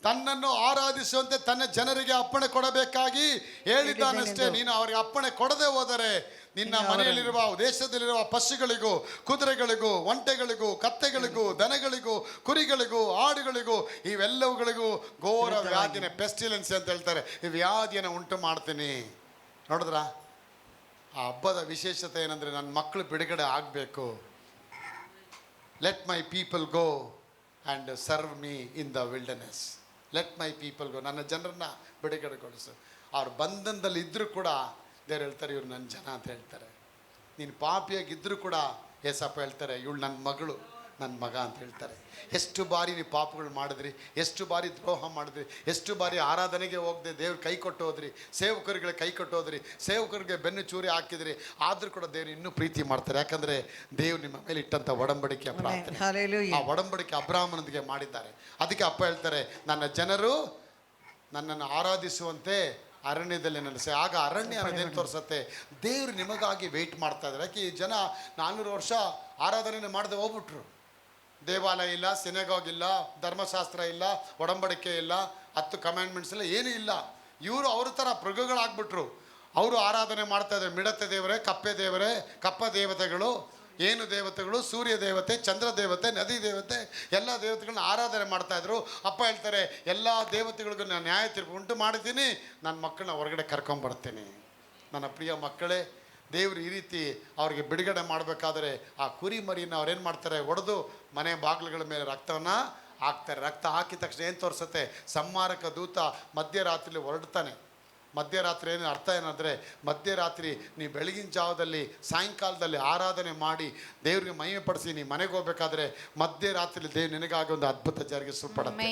ತನ್ನನ್ನು ಆರಾಧಿಸುವಂತೆ ತನ್ನ ಜನರಿಗೆ ಅಪ್ಪಣೆ ಕೊಡಬೇಕಾಗಿ ಹೇಳಿದ್ದಾನಷ್ಟೇ. ನೀನು ಅವರಿಗೆ ಅಪ್ಪಣೆ ಕೊಡದೆ ಹೋದರೆ ನಿನ್ನ ಮನೆಯಲ್ಲಿರುವ ದೇಶದಲ್ಲಿರುವ ಪಶುಗಳಿಗೂ, ಕುದುರೆಗಳಿಗೂ, ಒಂಟೆಗಳಿಗೂ, ಕತ್ತೆಗಳಿಗೂ, ದನಗಳಿಗೂ, ಕುರಿಗಳಿಗೂ, ಆಡುಗಳಿಗೂ ಇವೆಲ್ಲವುಗಳಿಗೂ ಘೋರ ವ್ಯಾಧಿನ, ಪೆಸ್ಟಿಲೆನ್ಸ್ ಅಂತ ಹೇಳ್ತಾರೆ, ಈ ವ್ಯಾಧಿಯನ್ನು ಉಂಟು ಮಾಡ್ತೀನಿ. ನೋಡಿದ್ರ ಆ ಹಬ್ಬದ ವಿಶೇಷತೆ ಏನಂದರೆ, ನನ್ನ ಮಕ್ಕಳು ಬಿಡುಗಡೆ ಆಗಬೇಕು. Let my people go and serve me in the wilderness. Let my people ಗೋ, ನನ್ನ ಜನರನ್ನ ಬಿಡುಗಡೆಗೊಳಿಸು. ಅವ್ರು ಬಂಧನದಲ್ಲಿ ಇದ್ದರೂ ಕೂಡ ದೇವ್ರು ಹೇಳ್ತಾರೆ, ಇವ್ರು ನನ್ನ ಜನ ಅಂತ ಹೇಳ್ತಾರೆ. ನೀನು ಪಾಪಿಯಾಗಿದ್ದರೂ ಕೂಡ ಏಸಪ್ಪ ಹೇಳ್ತಾರೆ, ಇವಳು ನನ್ನ ಮಗಳು, ನನ್ನ ಮಗ ಅಂತ ಹೇಳ್ತಾರೆ. ಎಷ್ಟು ಬಾರಿ ನೀವು ಪಾಪಗಳು ಮಾಡಿದ್ರಿ, ಎಷ್ಟು ಬಾರಿ ದ್ರೋಹ ಮಾಡಿದ್ರಿ, ಎಷ್ಟು ಬಾರಿ ಆರಾಧನೆಗೆ ಹೋಗದೆ ದೇವ್ರು ಕೈ ಕೊಟ್ಟು ಹೋದ್ರಿ, ಸೇವಕರುಗಳಿಗೆ ಕೈ ಕೊಟ್ಟು ಹೋದ್ರಿ, ಸೇವಕರಿಗೆ ಬೆನ್ನು ಚೂರಿ ಹಾಕಿದ್ರಿ. ಆದರೂ ಕೂಡ ದೇವ್ರು ಇನ್ನೂ ಪ್ರೀತಿ ಮಾಡ್ತಾರೆ. ಯಾಕಂದರೆ ದೇವ್ರು ನಿಮ್ಮ ಮೇಲೆ ಇಟ್ಟಂಥ ಒಡಂಬಡಿಕೆ ಪ್ರಾರ್ಥನೆ, ಆ ಒಡಂಬಡಿಕೆ ಅಬ್ರಾಹ್ಮನೊಂದಿಗೆ ಮಾಡಿದ್ದಾರೆ. ಅದಕ್ಕೆ ಅಪ್ಪ ಹೇಳ್ತಾರೆ, ನನ್ನ ಜನರು ನನ್ನನ್ನು ಆರಾಧಿಸುವಂತೆ ಅರಣ್ಯದಲ್ಲಿ ನೆಲೆಸಿ. ಆಗ ಅರಣ್ಯ ಅನ್ನೋದೇನು ತೋರಿಸುತ್ತೆ, ದೇವರು ನಿಮಗಾಗಿ ವೆಯ್ಟ್ ಮಾಡ್ತಾ ಇದ್ದಾರೆ. ಯಾಕೆ ಈ ಜನ 400 ವರ್ಷ ಆರಾಧನೆ ಮಾಡದೆ ಹೋಗ್ಬಿಟ್ರು. ದೇವಾಲಯ ಇಲ್ಲ, ಸಿನೆಗಾಗ್ ಇಲ್ಲ, ಧರ್ಮಶಾಸ್ತ್ರ ಇಲ್ಲ, ಒಡಂಬಡಿಕೆ ಇಲ್ಲ, 10 ಕಮ್ಯಾಂಡ್ಮೆಂಟ್ಸ್ ಇಲ್ಲ, ಏನೂ ಇಲ್ಲ. ಇವರು ಅವ್ರ ಥರ ಮೃಗಗಳಾಗ್ಬಿಟ್ರು. ಅವರು ಆರಾಧನೆ ಮಾಡ್ತಾ ಇದ್ದಾರೆ. ಮಿಡತೆ ದೇವರೇ, ಕಪ್ಪೆ ದೇವರೇ, ಕಪ್ಪ ದೇವತೆಗಳು, ಏನು ದೇವತೆಗಳು, ಸೂರ್ಯ ದೇವತೆ, ಚಂದ್ರ ದೇವತೆ, ನದಿ ದೇವತೆ, ಎಲ್ಲ ದೇವತೆಗಳನ್ನ ಆರಾಧನೆ ಮಾಡ್ತಾಯಿದ್ರು. ಅಪ್ಪ ಹೇಳ್ತಾರೆ, ಎಲ್ಲ ದೇವತೆಗಳಿಗೂ ನಾನು ನ್ಯಾಯ ತೀರ್ಪು ಉಂಟು ಮಾಡಿದ್ದೀನಿ, ನನ್ನ ಮಕ್ಕಳನ್ನ ಹೊರಗಡೆ ಕರ್ಕೊಂಬರ್ತೀನಿ. ನನ್ನ ಪ್ರಿಯ ಮಕ್ಕಳೇ, ದೇವರು ಈ ರೀತಿ ಅವ್ರಿಗೆ ಬಿಡುಗಡೆ ಮಾಡಬೇಕಾದ್ರೆ ಆ ಕುರಿ ಮರಿನ ಅವ್ರೇನು ಮಾಡ್ತಾರೆ, ಒಡೆದು ಮನೆ ಬಾಗಿಲುಗಳ ಮೇಲೆ ರಕ್ತವನ್ನು ಹಾಕ್ತಾರೆ. ರಕ್ತ ಹಾಕಿದ ತಕ್ಷಣ ಏನು ತೋರಿಸುತ್ತೆ, ಸಂಹಾರಕ ದೂತ ಮಧ್ಯರಾತ್ರಿಲಿ ಹೊರಡ್ತಾನೆ. ಮಧ್ಯರಾತ್ರಿ ಏನು ಅರ್ಥ ಏನಂದರೆ, ಮಧ್ಯರಾತ್ರಿ ನೀ ಬೆಳಗಿನ ಜಾವದಲ್ಲಿ ಸಾಯಂಕಾಲದಲ್ಲಿ ಆರಾಧನೆ ಮಾಡಿ ದೇವ್ರಿಗೆ ಮಹಿಮೆ ಪಡಿಸಿ ನೀ ಮನೆಗೆ ಹೋಗ್ಬೇಕಾದ್ರೆ ಮಧ್ಯರಾತ್ರಿ ದೇವ್ರು ನಿನಗಾಗಿ ಒಂದು ಅದ್ಭುತ ಜರುಗಿಸಲ್ಪಡುತ್ತೆ.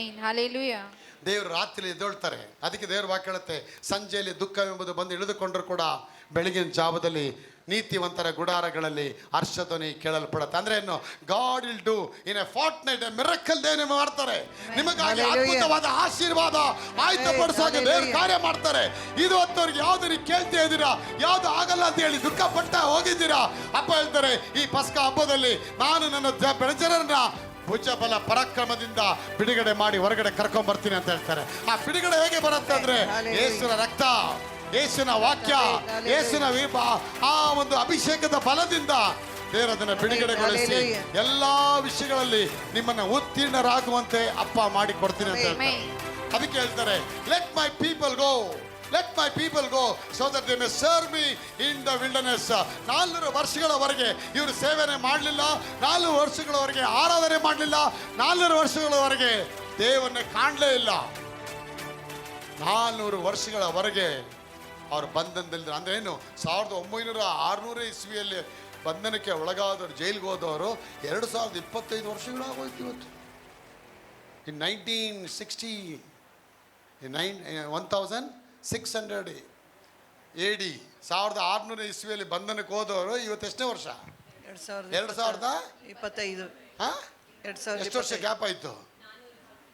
ದೇವರು ರಾತ್ರಿ ಎದ್ದೇಳ್ತಾರೆ. ಅದಕ್ಕೆ ದೇವ್ರ ವಾಕ್ಯ ಹೇಳುತ್ತೆ, ಸಂಜೆಯಲ್ಲಿ ದುಃಖ ಎಂಬುದು ಬಂದು ಇಳಿದುಕೊಂಡ್ರು ಕೂಡ ಬೆಳಗಿನ ಜಾವದಲ್ಲಿ ನೀತಿವಂತರ ಗುಡಾರಗಳಲ್ಲಿ ಹರ್ಷಧ್ವನಿ ಕೇಳಲ್ಪಡುತ್ತೆ. ಅಂದ್ರೆ ಏನು, God will do in a fortnight a miracle. ದೇವರು ಮಾಡ್ತಾರೆ ನಿಮಗಾಗಿ ಅದ್ಭುತವಾದ ಆಶೀರ್ವಾದ ಆಯ್ತುಪಡಿಸುವಾಗ ದೇವರು ಕಾರ್ಯ ಮಾಡ್ತಾರೆ. ಇದು ಹೊತ್ತವ್ರಿಗೆ ಯಾವ್ದು ನೀವು ಕೇಳ್ತಾ ಇದ್ದೀರಾ, ಯಾವ್ದು ಆಗಲ್ಲ ಅಂತ ಹೇಳಿ ದುಃಖ ಪಟ್ಟ ಹೋಗಿದ್ದೀರಾ, ಅಪ್ಪ ಹೇಳ್ತಾರೆ ಈ ಪಸ್ಕ ಹಬ್ಬದಲ್ಲಿ ನಾನು ನನ್ನ ಬೆಳಚರನ್ನ ಭುಜಬಲ ಪರಾಕ್ರಮದಿಂದ ಬಿಡುಗಡೆ ಮಾಡಿ ಹೊರಗಡೆ ಕರ್ಕೊಂಡ್ ಬರ್ತೀನಿ ಅಂತ ಹೇಳ್ತಾರೆ. ಆ ಬಿಡುಗಡೆ ಹೇಗೆ ಬರುತ್ತೆ ಅಂದ್ರೆ, ಯೇಸುವಿನ ರಕ್ತ, ಯೇಸುವಿನ ವಾಕ್ಯ, ಯೇಸುವಿನ ಆ ಒಂದು ಅಭಿಷೇಕದ ಬಲದಿಂದ ದೇವರು ಅದನ್ನು ಬಿಡುಗಡೆಗೊಳಿಸಿ ಎಲ್ಲಾ ವಿಷಯಗಳಲ್ಲಿ ನಿಮ್ಮನ್ನ ಉತ್ತೀರ್ಣರಾಗುವಂತೆ ಅಪ್ಪ ಮಾಡಿ ಕೊಡ್ತೀನಿ ಅಂತ ಹೇಳ್ತಾರೆ. ಅದಕ್ಕೆ ಹೇಳ್ತಾರೆ, let my people go, let my people go so that they may serve me in the wilderness. 400 ವರ್ಷಗಳವರೆಗೆ ಇವರು ಸೇವೆನೆ ಮಾಡಲಿಲ್ಲ, 400 ವರ್ಷಗಳವರೆಗೆ ಆರಾಧನೆ ಮಾಡಲಿಲ್ಲ, 400 ವರ್ಷಗಳವರೆಗೆ ದೇವರನ್ನೇ ಕಾಣಲೇ ಇಲ್ಲ. 400 ವರ್ಷಗಳವರೆಗೆ ಅವ್ರು ಬಂಧನದಲ್ಲಿ, ಅಂದ್ರೆ ಏನು, 1900 ಇಸ್ವಿಯಲ್ಲಿ ಬಂಧನಕ್ಕೆ ಒಳಗಾದವರು, ಜೈಲಿಗೆ ಹೋದವರು 2025 ವರ್ಷಗಳಾಗೋಯ್ತು ಇವತ್ತು. ಇನ್ 1960 1600 AD 1600 ಇಸ್ವಿಯಲ್ಲಿ ಬಂಧನಕ್ಕೆ ಹೋದವರು ಇವತ್ತು ಎಷ್ಟನೇ ವರ್ಷ? 2025. ಎಷ್ಟು ವರ್ಷ ಗ್ಯಾಪ್ ಆಯಿತು?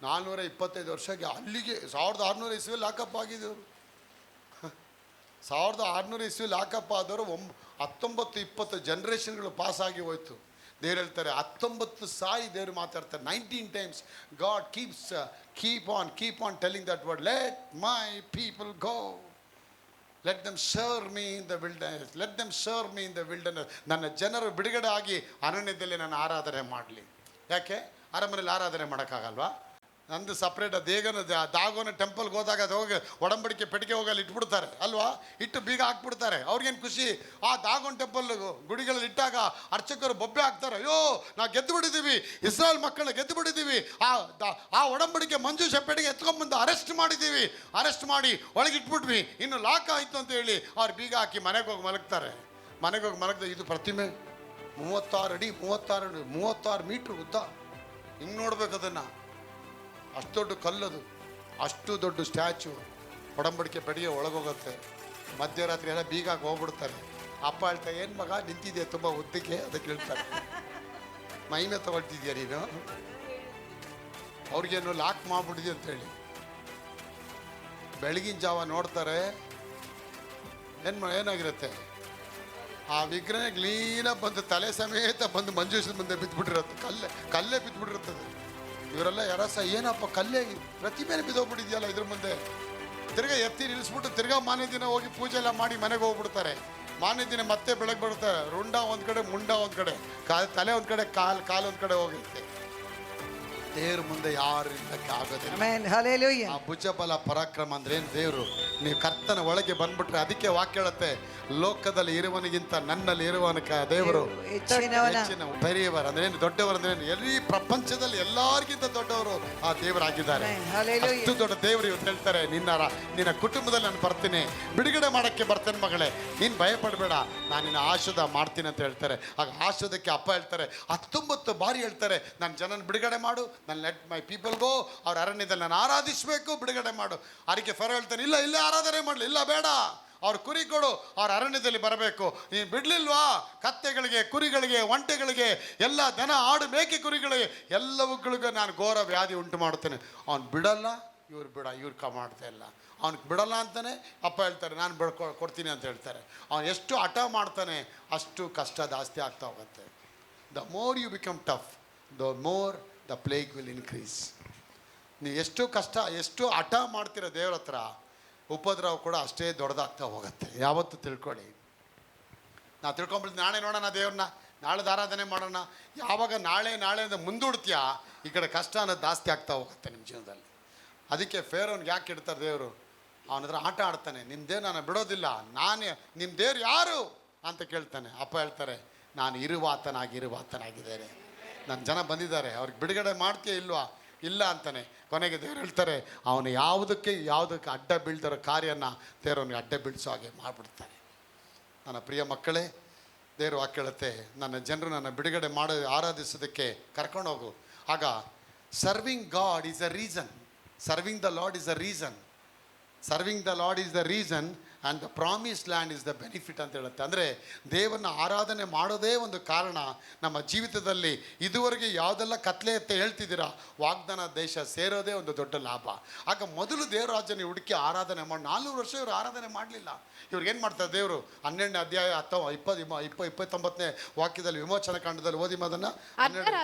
425 ವರ್ಷಕ್ಕೆ ಅಲ್ಲಿಗೆ 1600 ಇಸ್ವಿಯಲ್ಲಿ ಲಾಕಪ್ ಆಗಿದ್ದವರು. 1600 ಇಸ್ವಿ ಲಾಕಪ್ ಆದವರು 19-20 ಜನ್ರೇಷನ್ಗಳು ಪಾಸ್ ಆಗಿ ಹೋಯ್ತು. ದೇವ್ರು ಹೇಳ್ತಾರೆ 19 ಸಾರಿ ದೇವರು ಮಾತಾಡ್ತಾರೆ. 19 times god keep on telling that word, let my people go, let them serve me in the wilderness, let them serve me in the wilderness. ನನ್ನ ಜನರು ಬಿಡುಗಡೆ ಆಗಿ ಅರಣ್ಯದಲ್ಲಿ ನಾನು ಆರಾಧನೆ ಮಾಡಲಿ. ಯಾಕೆ ಅರಮನೆಯಲ್ಲಿ ಆರಾಧನೆ ಮಾಡೋಕ್ಕಾಗಲ್ವಾ? ನಂದು ಸಪ್ರೇಟ್ ದಾಗೋನ ಟೆಂಪಲ್ಗೆ ಹೋದಾಗ ಅದು ಹೋಗಿ ಒಡಂಬಡಿಕೆ ಪೆಟ್ಟಿಗೆ ಹೋಗಲ್ಲಿ ಇಟ್ಬಿಡ್ತಾರೆ ಅಲ್ವಾ, ಇಟ್ಟು ಬೀಗ ಹಾಕ್ಬಿಡ್ತಾರೆ. ಅವ್ರಿಗೇನು ಖುಷಿ, ಆ ದಾಗೋನ್ ಟೆಂಪಲ್ ಗುಡಿಗಳಲ್ಲಿ ಇಟ್ಟಾಗ ಅರ್ಚಕರು ಬೊಬ್ಬೆ ಹಾಕ್ತಾರೆ, ಅಯ್ಯೋ ನಾವು ಗೆದ್ದು ಬಿಟ್ಟಿದ್ದೀವಿ, ಇಸ್ರಾಯೇಲ್ ಮಕ್ಕಳನ್ನ ಗೆದ್ದು ಬಿಟ್ಟಿದ್ದೀವಿ, ಆ ಒಡಂಬಡಿಕೆ ಮಂಜೂಷ ಪೆಟ್ಟಿಗೆ ಎತ್ಕೊಂಡ್ಬಂದು ಅರೆಸ್ಟ್ ಮಾಡಿ ಒಳಗೆ ಇಟ್ಬಿಟ್ವಿ, ಇನ್ನು ಲಾಕ್ ಆಯಿತು ಅಂತ ಹೇಳಿ ಅವ್ರು ಬೀಗ ಹಾಕಿ ಮನೆಗೆ ಹೋಗಿ ಮಲಗ್ತಾರೆ. ಇದು ಪ್ರತಿಮೆ 36 ಅಡಿ 36 ಮೀಟ್ರ್ ಉದ್ದ. ಹಿಂಗೆ ನೋಡ್ಬೇಕು ಅದನ್ನು, ಅಷ್ಟು ದೊಡ್ಡ ಕಲ್ಲದು, ಅಷ್ಟು ದೊಡ್ಡ ಸ್ಟ್ಯಾಚು. ಒಡಂಬಡಿಕೆ ಪೆಟ್ಟಿಗೆ ಒಳಗೋಗುತ್ತೆ. ಮಧ್ಯರಾತ್ರಿ ಎಲ್ಲ ಬೀಗಾಗಿ ಹೋಗ್ಬಿಡ್ತಾರೆ. ಅಪ್ಪ ಹೇಳ್ತಾರೆ, ಏನು ಮಗ ನಿಂತಿದ್ಯಾ ತುಂಬ ಉದ್ದಕ್ಕೆ? ಅದಕ್ಕೆ ಹೇಳ್ತಾರೆ, ಮೈಮೆ ತಗೊಳ್ತಿದ್ಯಾ ನೀನು, ಅವ್ರಿಗೇನು ಲಾಕ್ ಮಾಡ್ಬಿಟ್ಟಿದ್ಯ ಅಂತೇಳಿ. ಬೆಳಗಿನ ಜಾವ ನೋಡ್ತಾರೆ, ಏನಾಗಿರುತ್ತೆ, ಆ ವಿಗ್ರಹ ಕ್ಲೀನಾಗಿ ಬಂದು ತಲೆ ಸಮೇತ ಬಂದು ಮಂಜೂಷದ ಮುಂದೆ ಬಿದ್ದುಬಿಟ್ಟಿರುತ್ತೆ, ಕಲ್ಲೇ ಬಿದ್ದುಬಿಟ್ಟಿರ್ತದೆ. ಇವರೆಲ್ಲ ಯಾರಸ ಏನಪ್ಪ ಕಲ್ಲೇ ಪ್ರತಿಮೆನೆ ಬಿದ್ದೋಗ್ಬಿಟ್ಟಿದ್ಯಲ್ಲ ಇದ್ರ ಮುಂದೆ. ತಿರ್ಗಾ ಎತ್ತಿ ನಿಲ್ಲಿಸ್ಬಿಟ್ಟು ತಿರ್ಗಾ ಮಾನ್ಯ ದಿನ ಹೋಗಿ ಪೂಜೆ ಎಲ್ಲ ಮಾಡಿ ಮನೆಗೆ ಹೋಗ್ಬಿಡ್ತಾರೆ. ಮಾನ್ಯ ದಿನ ಮತ್ತೆ ಬೆಳಗ್ಗೆ ಬರ್ತಾರೆ, ರುಂಡ ಒಂದು ಕಡೆ, ಮುಂಡ ಒಂದು ಕಡೆ, ತಲೆ ಒಂದು ಕಡೆ, ಕಾಲು ಒಂದು ಕಡೆ ಹೋಗಿರುತ್ತೆ. ದೇವ್ರ ಮುಂದೆ ಯಾರು ಇಲ್ಲಕ್ಕೆ ಆಗೋದಿಲ್ಲ. ಆ ಭುಜಬಲ ಪರಾಕ್ರಮ ಅಂದ್ರೆ ಏನು? ದೇವರು ನೀವು ಕರ್ತನ ಒಳಗೆ ಬಂದ್ಬಿಟ್ರೆ, ಅದಕ್ಕೆ ವಾಕ್ಯ ಹೇಳುತ್ತೆ, ಲೋಕದಲ್ಲಿ ಇರುವನಿಗಿಂತ ನನ್ನಲ್ಲಿ ಇರುವನಕ ದೇವರು ಹೆಚ್ಚಿನ ಬೆರೆಯವರು. ಅಂದ್ರೆ ಏನು? ದೊಡ್ಡವರು ಅಂದ್ರೆ ಏನು? ಎಲ್ಲಿ ಪ್ರಪಂಚದಲ್ಲಿ ಎಲ್ಲರಿಗಿಂತ ದೊಡ್ಡವರು ಆ ದೇವರಾಗಿದ್ದಾರೆ. ಅಷ್ಟು ದೊಡ್ಡ ದೇವರು ಇವತ್ತು ಹೇಳ್ತಾರೆ, ನಿನ್ನ ಕುಟುಂಬದಲ್ಲಿ ನಾನು ಬರ್ತೀನಿ, ಬಿಡುಗಡೆ ಮಾಡಕ್ಕೆ ಬರ್ತೇನೆ ಮಗಳೇ, ನೀನು ಭಯಪಡಬೇಡ, ನಾನು ನಿನ್ನ ಆಶೀರ್ವಾದ ಮಾಡ್ತೀನಿ ಅಂತ ಹೇಳ್ತಾರೆ. ಆಗ ಆಶೀರ್ವಾದಕ್ಕೆ ಅಪ್ಪ ಹೇಳ್ತಾರೆ 19 ಬಾರಿ ಹೇಳ್ತಾರೆ, ನನ್ನ ಜನನ ಬಿಡುಗಡೆ ಮಾಡು, ನಾನು ಲೆಟ್ ಮೈ ಪೀಪಲ್ ಗೋ, ಅವ್ರ ಅರಣ್ಯದಲ್ಲಿ ನಾನು ಆರಾಧಿಸಬೇಕು, ಬಿಡುಗಡೆ ಮಾಡು. ಅದಕ್ಕೆ ಫರೋ ಹೇಳ್ತಾನೆ, ಇಲ್ಲೇ ಆರಾಧನೆ ಮಾಡಲಿ, ಇಲ್ಲ ಬೇಡ, ಅವ್ರ ಕುರಿ ಕೊಡು, ಅವ್ರ ಅರಣ್ಯದಲ್ಲಿ ಬರಬೇಕು. ನೀನು ಬಿಡ್ಲಿಲ್ವಾ? ಕತ್ತೆಗಳಿಗೆ, ಕುರಿಗಳಿಗೆ, ಒಂಟೆಗಳಿಗೆ, ಎಲ್ಲ ದನ, ಆಡು, ಮೇಕೆ, ಕುರಿಗಳಿಗೆ ಎಲ್ಲವುಗಳಿಗೂ ನಾನು ಘೋರ ವ್ಯಾಧಿ ಉಂಟು ಮಾಡುತ್ತೇನೆ. ಅವ್ನು ಬಿಡಲ್ಲ, ಇವ್ರು ಮಾಡ್ತಾ ಇಲ್ಲ. ಅವ್ನಿಗೆ ಬಿಡಲ್ಲ ಅಂತಾನೆ ಅಪ್ಪ ಹೇಳ್ತಾರೆ ನಾನು ಕೊಡ್ತೀನಿ ಅಂತ ಹೇಳ್ತಾರೆ. ಅವನು ಎಷ್ಟು ಹಠ ಮಾಡ್ತಾನೆ ಅಷ್ಟು ಕಷ್ಟ ಜಾಸ್ತಿ ಆಗ್ತಾ ಹೋಗುತ್ತೆ. The more you become tough, the more the plague will increase. ನೀವು ಎಷ್ಟು ಹಠ ಮಾಡ್ತೀರ ದೇವ್ರ ಹತ್ರ, ಉಪದ್ರವ ಕೂಡ ಅಷ್ಟೇ ದೊಡ್ಡದಾಗ್ತಾ ಹೋಗುತ್ತೆ. ಯಾವತ್ತೂ ತಿಳ್ಕೊಳ್ಳಿ. ನಾವು ತಿಳ್ಕೊಂಬಿಡ್ತೀವಿ ನಾಳೆ ನೋಡೋಣ ದೇವ್ರನ್ನ, ನಾಳೆದ ಆರಾಧನೆ ಮಾಡೋಣ. ಯಾವಾಗ ನಾಳೆ ಅಂತ ಮುಂದೂಡ್ತೀಯಾ ಈ ಕಡೆ ಕಷ್ಟ ಅನ್ನೋದು ಜಾಸ್ತಿ ಆಗ್ತಾ ಹೋಗುತ್ತೆ ನಿಮ್ಮ ಜೀವನದಲ್ಲಿ. ಅದಕ್ಕೆ ಫೇರೋನ್ಗೆ ಯಾಕೆ ಇಡ್ತಾರೆ ದೇವರು? ಅವನ ಹತ್ರ ಆಟ ಆಡ್ತಾನೆ. ನಿಮ್ಮ ದೇವ್ರು ನಾನು ಬಿಡೋದಿಲ್ಲ, ನಿಮ್ಮ ದೇವ್ರು ಯಾರು ಅಂತ ಕೇಳ್ತಾನೆ. ಅಪ್ಪ ಹೇಳ್ತಾರೆ ನಾನು ಇರುವಾತನಾಗಿದ್ದೇನೆ. ನನ್ನ ಜನ ಬಂದಿದ್ದಾರೆ, ಅವ್ರಿಗೆ ಬಿಡುಗಡೆ ಮಾಡ್ತೀಯ ಇಲ್ವಾ? ಇಲ್ಲ ಅಂತಾನೆ. ಕೊನೆಗೆ ದೇವ್ರು ಹೇಳ್ತಾರೆ ಅವನು ಯಾವುದಕ್ಕೆ ಅಡ್ಡ ಬೀಳ್ದಿರೋ ಕಾರ್ಯನ ದೇವರವನಿಗೆ ಅಡ್ಡ ಬೀಳಿಸೋ ಹಾಗೆ ಮಾಡಿಬಿಡ್ತಾನೆ. ನನ್ನ ಪ್ರಿಯ ಮಕ್ಕಳೇ, ದೇವರು ವಾಕ್ಯ ಹೇಳುತ್ತೆ ನನ್ನ ಜನರು ನನ್ನ ಬಿಡುಗಡೆ ಆರಾಧಿಸೋದಕ್ಕೆ ಕರ್ಕೊಂಡು ಹೋಗು. ಆಗ serving god is a reason, serving the lord is a reason, serving the lord is the reason and the promise land is the benefit ಅಂತ ಹೇಳುತ್ತೆ. ಅಂದರೆ ದೇವರನ್ನ ಆರಾಧನೆ ಮಾಡೋದೇ ಒಂದು ಕಾರಣ. ನಮ್ಮ ಜೀವಿತದಲ್ಲಿ ಇದುವರೆಗೆ ಯಾವುದೆಲ್ಲ ಕತ್ಲೆ ಅಂತ ಹೇಳ್ತಿದ್ದೀರಾ, ವಾಗ್ದಾನ ದೇಶ ಸೇರೋದೇ ಒಂದು ದೊಡ್ಡ ಲಾಭ. ಆಗ ಮೊದಲು ದೇವರ ರಾಜ್ಯನ ಹುಡುಕಿ ಆರಾಧನೆ ಮಾಡಿ 400 ವರ್ಷ ಇವರು ಆರಾಧನೆ ಮಾಡಲಿಲ್ಲ. ಇವ್ರಿಗೇನು ಮಾಡ್ತಾರೆ ದೇವರು? 12ನೇ ಅಧ್ಯಾಯ ಅಥವಾ 29ನೇ ವಾಕ್ಯದಲ್ಲಿ ವಿಮೋಚನ ಕಾಂಡದಲ್ಲಿ ಓದಿ ಅದನ್ನು.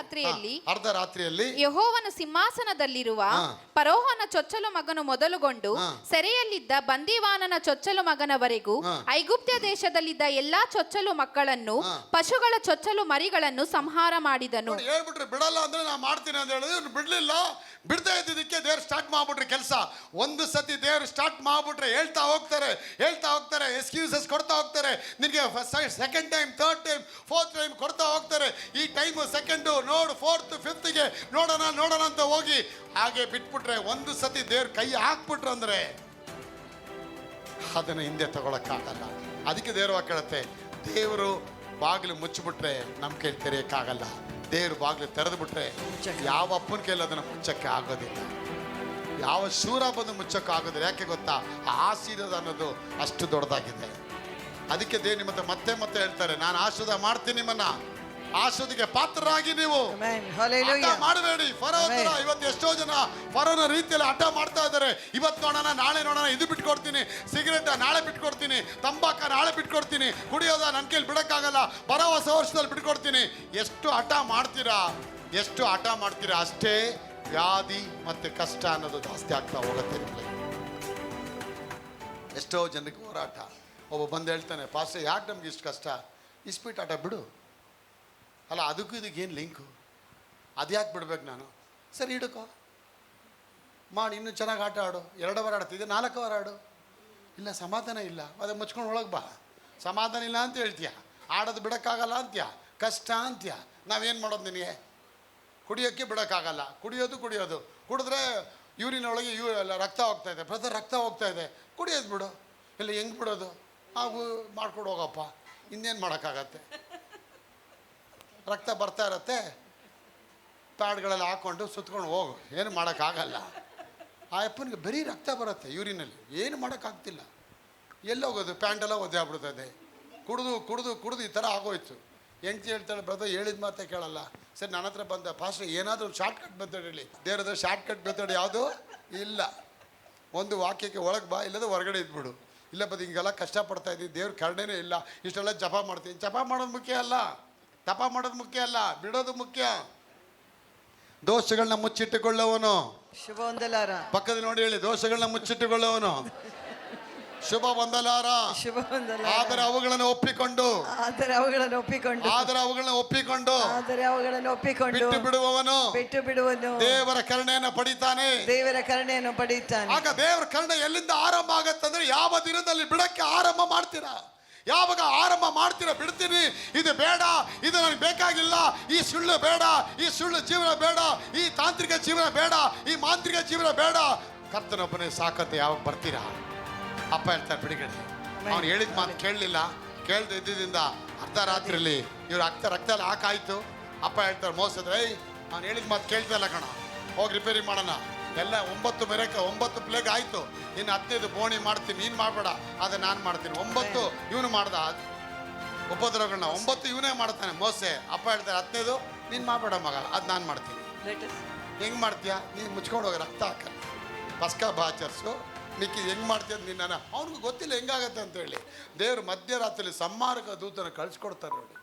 ಅರ್ಧ ರಾತ್ರಿಯಲ್ಲಿ ಯೆಹೋವನ ಸಿಂಹಾಸನದಲ್ಲಿರುವ ಫರೋಹನ ಚೊಚ್ಚಲು ಮಗನು ಮೊದಲುಗೊಂಡು ಸೆರೆಯಲ್ಲಿದ್ದ ಬಂದಿವಾನನ ಚೊಚ್ಚಲು ಮಗನವರೆಗೂ ಐಗುಪ್ತ ದೇಶದಲ್ಲಿದ್ದ ಎಲ್ಲಾ ಚೊಚ್ಚಲು ಮಕ್ಕಳನ್ನು ಪಶುಗಳ ಚೊಚ್ಚಲು ಮರಿಗಳನ್ನು ಸಂಹಾರ ಮಾಡಿದನು. ಹೇಳ್ಬಿಟ್ರೆ ಬಿಡಲ್ಲ ಅಂದ್ರೆ ನಾ ಮಾಡ್ತೀನಿ ಅಂತ ಹೇಳಿದ್ರೆ ಬಿಡ್ಲಿಲ್ಲ. ಬಿಡ್ತಾ ಇದ್ದಿದ್ದಕ್ಕೆ ದೇವ್ರು ಸ್ಟಾರ್ಟ್ ಮಾಡ್ಬಿಟ್ರೆ ಕೆಲಸ. ಒಂದು ಸತಿ ದೇವ್ರು ಸ್ಟಾರ್ಟ್ ಮಾಡ್ಬಿಟ್ರೆ ಹೇಳ್ತಾ ಹೋಗ್ತಾರೆ, ಎಕ್ಸ್ಕ್ಯೂಸಸ್ ಕೊಡ್ತಾ ಹೋಗ್ತಾರೆ. ನಿನಗೆ second time, third time, fourth time ಕೊಡ್ತಾ ಹೋಗ್ತಾರೆ. ಈ ಟೈಮು ಸೆಕೆಂಡು ನೋಡು, ಫೋರ್ತ್, ಫಿಫ್ತ್ಗೆ ನೋಡೋಣ ಅಂತ ಹೋಗಿ ಹಾಗೆ ಬಿಟ್ಬಿಟ್ರೆ, ಒಂದು ಸತಿ ದೇವ್ರ ಕೈ ಹಾಕ್ಬಿಟ್ರು ಅಂದ್ರೆ ಅದನ್ನು ಹಿಂದೆ ತಗೊಳಕ್ಕಾಗಲ್ಲ. ಅದಕ್ಕೆ ದೇವ್ರ ವಾಕ್ಯ ಹೇಳುತ್ತೆ ದೇವರು ಬಾಗಿಲು ಮುಚ್ಚಿಬಿಟ್ರೆ ನಮ್ಮ ಕೈ ತೆರೆಯೋಕ್ಕಾಗಲ್ಲ. ದೇವ್ರು ಬಾಗಿಲು ತೆರೆದು ಬಿಟ್ರೆ ಯಾವ ಅಪ್ಪನ ಕೈಲಿ ಅದನ್ನು ಮುಚ್ಚಕ್ಕೆ ಆಗೋದಿಲ್ಲ, ಯಾವ ಶೂರ ಬಂದು ಮುಚ್ಚಕ್ಕೆ ಆಗೋದಿಲ್ಲ. ಯಾಕೆ ಗೊತ್ತಾ? ಆಶೀರ್ವಾದ ಅನ್ನೋದು ಅಷ್ಟು ದೊಡ್ಡದಾಗಿದೆ. ಅದಕ್ಕೆ ದೇವ್ರು ನಿಮ್ಮ ಮತ್ತೆ ಹೇಳ್ತಾರೆ ನಾನು ಆಶೀರ್ವಾದ ಮಾಡ್ತೀನಿ, ನಿಮ್ಮನ್ನ ಆಶೀರ್ವಾದಕ್ಕೆ ಪಾತ್ರರಾಗಿ ನೀವು ಮಾಡಬೇಡಿ. ಫರೋ ತರ ಇವತ್ತು ಎಷ್ಟೋ ಜನ ಫರೋನ ರೀತಿಯಲ್ಲಿ ಹಠ ಮಾಡ್ತಾ ಇದ್ದಾರೆ. ಇವತ್ತು ನೋಡೋಣ, ನಾಳೆ ನೋಡೋಣ, ಇದು ಬಿಟ್ಕೊಡ್ತೀನಿ, ಸಿಗರೇಟ್ ನಾಳೆ ಬಿಟ್ಕೊಡ್ತೀನಿ, ತಂಬಾಕ ನಾಳೆ ಬಿಟ್ಕೊಡ್ತೀನಿ, ಕುಡಿಯೋದ ನನ್ನ ಕೈಲಿ ಬಿಡಕ್ಕಾಗಲ್ಲ, ಬರೋ ಹೊಸ ವರ್ಷದಲ್ಲಿ ಬಿಟ್ಕೊಡ್ತೀನಿ. ಎಷ್ಟು ಹಠ ಮಾಡ್ತೀರಾ ಅಷ್ಟೇ ವ್ಯಾಧಿ ಮತ್ತೆ ಕಷ್ಟ ಅನ್ನೋದು ಜಾಸ್ತಿ ಆಗ್ತಾ ಹೋಗುತ್ತೆ ನಿಮಗೆ. ಎಷ್ಟೋ ಜನಕ್ಕೆ ಹೋರಾಟ. ಒಬ್ಬ ಬಂದು ಹೇಳ್ತಾನೆ ಪಾಸ್ಟರ್ ಯಾಕೆ ನಮ್ಗೆ ಇಷ್ಟು ಕಷ್ಟ? ಇಸ್ಪೀಟ್ ಆಟ ಬಿಡು. ಅಲ್ಲ ಅದಕ್ಕೂ ಇದಕ್ಕೆ ಏನು ಲಿಂಕು? ಅದು ಯಾಕೆ ಬಿಡ್ಬೇಕು ನಾನು? ಸರಿ ಹಿಡ್ಕೋ ಮಾಡಿ, ಇನ್ನೂ ಚೆನ್ನಾಗಿ ಆಟ ಆಡು. 2 ಅವರ್ ಆಡ್ತಿದ್ದೆ, 4 ಅವರ್ ಆಡು. ಇಲ್ಲ ಸಮಾಧಾನ ಇಲ್ಲ, ಅದು ಮುಚ್ಕೊಂಡು ಒಳಗೆ ಬಾ. ಸಮಾಧಾನ ಇಲ್ಲ ಅಂತ ಹೇಳ್ತೀಯ, ಆಡೋದು ಬಿಡೋಕ್ಕಾಗಲ್ಲ ಅಂತ್ಯ, ಕಷ್ಟ ಅಂತ್ಯ. ನಾವೇನು ಮಾಡೋದು? ನಿನಗೆ ಕುಡಿಯೋಕ್ಕೆ ಬಿಡೋಕ್ಕಾಗಲ್ಲ. ಕುಡಿಯೋದು ಕುಡಿದ್ರೆ ಯೂರಿನೊಳಗೆ ರಕ್ತ ಹೋಗ್ತಾ ಇದೆ. ಬ್ರದರ್ ರಕ್ತ ಹೋಗ್ತಾ ಇದೆ, ಕುಡಿಯೋದು ಬಿಡು. ಇಲ್ಲ ಹೆಂಗೆ ಬಿಡೋದು? ಹಾಗೂ ಮಾಡ್ಕೊಂಡು ಹೋಗಪ್ಪ, ಇನ್ನೇನು ಮಾಡೋಕ್ಕಾಗತ್ತೆ? ರಕ್ತ ಬರ್ತಾ ಇರತ್ತೆ, ಪ್ಯಾಡ್ಗಳೆಲ್ಲ ಹಾಕ್ಕೊಂಡು ಸುತ್ಕೊಂಡು ಹೋಗು, ಏನು ಮಾಡೋಕ್ಕಾಗಲ್ಲ. ಆ ಅಪ್ಪನಿಗೆ ಬರೀ ರಕ್ತ ಬರುತ್ತೆ ಯೂರಿನಲ್ಲಿ, ಏನು ಮಾಡೋಕ್ಕಾಗ್ತಿಲ್ಲ. ಎಲ್ಲೋಗೋದು? ಪ್ಯಾಂಟೆಲ್ಲ ಒದ್ದೆ ಆಗ್ಬಿಡ್ತದೆ. ಕುಡಿದು ಈ ಥರ ಆಗೋಯ್ತು. ಹೆಂಡ್ತಿ ಹೇಳ್ತಾಳೆ ಬ್ರದರ್ ಹೇಳಿದ ಮಾತೇ ಕೇಳಲ್ಲ. ಸರಿ ನನ್ನ ಹತ್ರ ಬಂದ ಪಾಸ್ಟರ್ ಏನಾದರೂ ಶಾರ್ಟ್ ಕಟ್ ಮೆಥಡ್ ಹೇಳಿ. ದೇವ್ರದ ಶಾರ್ಟ್ ಕಟ್ ಮೆಥಡ್ ಯಾವುದು ಇಲ್ಲ. ಒಂದು ವಾಕ್ಯಕ್ಕೆ ಒಳಗೆ ಬಾ, ಇಲ್ಲದ ಹೊರಗಡೆ ಇದ್ಬಿಡು. ಇಲ್ಲ ಬದು ಹಿಂಗೆಲ್ಲ ಕಷ್ಟಪಡ್ತಾ ಇದ್ದೀವಿ, ದೇವ್ರ ಕರುಣೆನೇ ಇಲ್ಲ, ಇಷ್ಟೆಲ್ಲ ಜಪ ಮಾಡ್ತೀನಿ. ಜಪ ಮಾಡೋದು ಮುಖ್ಯ ಅಲ್ಲ, ತಪ ಮಾಡೋದು ಮುಖ್ಯ ಅಲ್ಲ, ಬಿಡೋದು ಮುಖ್ಯ. ದೋಷಗಳನ್ನ ಮುಚ್ಚಿಟ್ಟುಕೊಳ್ಳುವವನು ಶುಭ ಹೊಂದಲಾರ. ಪಕ್ಕದಲ್ಲಿ ನೋಡಿ ಹೇಳಿ, ದೋಷಗಳನ್ನ ಮುಚ್ಚಿಟ್ಟುಕೊಳ್ಳುವವನು ಶುಭ ಹೊಂದಲಾರ. ಆದರೆ ಅವುಗಳನ್ನು ಒಪ್ಪಿಕೊಂಡು ಬಿಟ್ಟು ಬಿಡುವವನು ದೇವರ ಕರುಣೆಯನ್ನು ಪಡಿತಾನೆ. ಆಗ ದೇವರ ಕರುಣೆ ಎಲ್ಲಿಂದ ಆರಂಭ ಆಗತ್ತಂದ್ರೆ, ಯಾವ ದಿನದಲ್ಲಿ ಬಿಡಕ್ಕೆ ಆರಂಭ ಮಾಡ್ತೀರಾ, ಯಾವಾಗ ಆರಂಭ ಮಾಡ್ತೀರಾ, ಬಿಡ್ತೀನಿ, ಇದು ಬೇಡ, ಇದು ನನಗೆ ಬೇಕಾಗಿಲ್ಲ, ಈ ಸುಳ್ಳು ಬೇಡ, ಈ ಸುಳ್ಳು ಜೀವನ ಬೇಡ, ಈ ತಾಂತ್ರಿಕ ಜೀವನ ಬೇಡ, ಈ ಮಾಂತ್ರಿಕ ಜೀವನ ಬೇಡ, ಕರ್ತನೊಬ್ಬನೇ ಸಾಕತ್ತೆ ಯಾವಾಗ ಬರ್ತೀರಾ? ಅಪ್ಪ ಹೇಳ್ತಾರೆ ಬಿಡುಗಡೆ. ಅವ್ನು ಹೇಳಿದ ಮಾತು ಕೇಳಲಿಲ್ಲ, ಕೇಳ್ದೆ ಇದ್ದಿದ್ದರಿಂದ ಅರ್ಧ ರಾತ್ರಿಯಲ್ಲಿ ಇವ್ರು ರಕ್ತ ಎಲ್ಲ ಹಾಕಾಯ್ತು. ಅಪ್ಪ ಹೇಳ್ತಾರೆ ಮೋಸದ್ರೆ, ಅವ್ನು ಹೇಳಿದ ಮಾತು ಕೇಳ್ತಾ ಇಲ್ಲ ಕಣ, ಹೋಗಿ ರಿಪೇರಿ ಮಾಡೋಣ. ಎಲ್ಲ 9 ಪ್ಲೇಗ್ ಆಯಿತು, ಇನ್ನು 15 ಬೋಣಿ ಮಾಡ್ತೀನಿ, ನೀನು ಮಾಡಬೇಡ, ಅದು ನಾನು ಮಾಡ್ತೀನಿ. 9 ಇವನು ಮಾಡ್ದ ಉಪದ್ರವಗಳನ್ನ, 9 ಇವನೇ ಮಾಡ್ತಾನೆ ಮೋಸೆ. ಅಪ್ಪ ಹೇಳ್ತಾರೆ 15 ನೀನು ಮಾಡಬೇಡ ಮಗ, ಅದು ನಾನು ಮಾಡ್ತೀನಿ. ಹೆಂಗೆ ಮಾಡ್ತೀಯಾ? ನೀನು ಮುಚ್ಕೊಂಡು ಹೋಗಿ ರಕ್ತ ಹಾಕಲ್ಲ. ಪಸ್ಕ ಆಚರಿಸು, ಮಿಕ್ಕಿ ಹೆಂಗೆ ಮಾಡ್ತೀಯ ನಿನ್ನ ಅವ್ನಿಗೆ ಗೊತ್ತಿಲ್ಲ ಹೆಂಗಾಗತ್ತೆ ಅಂತೇಳಿ. ದೇವರು ಮಧ್ಯರಾತ್ರಿಯಲ್ಲಿ ಸಂಹಾರಕ ದೂತನ ಕಳಿಸ್ಕೊಡ್ತಾರೆ ನೋಡಿ.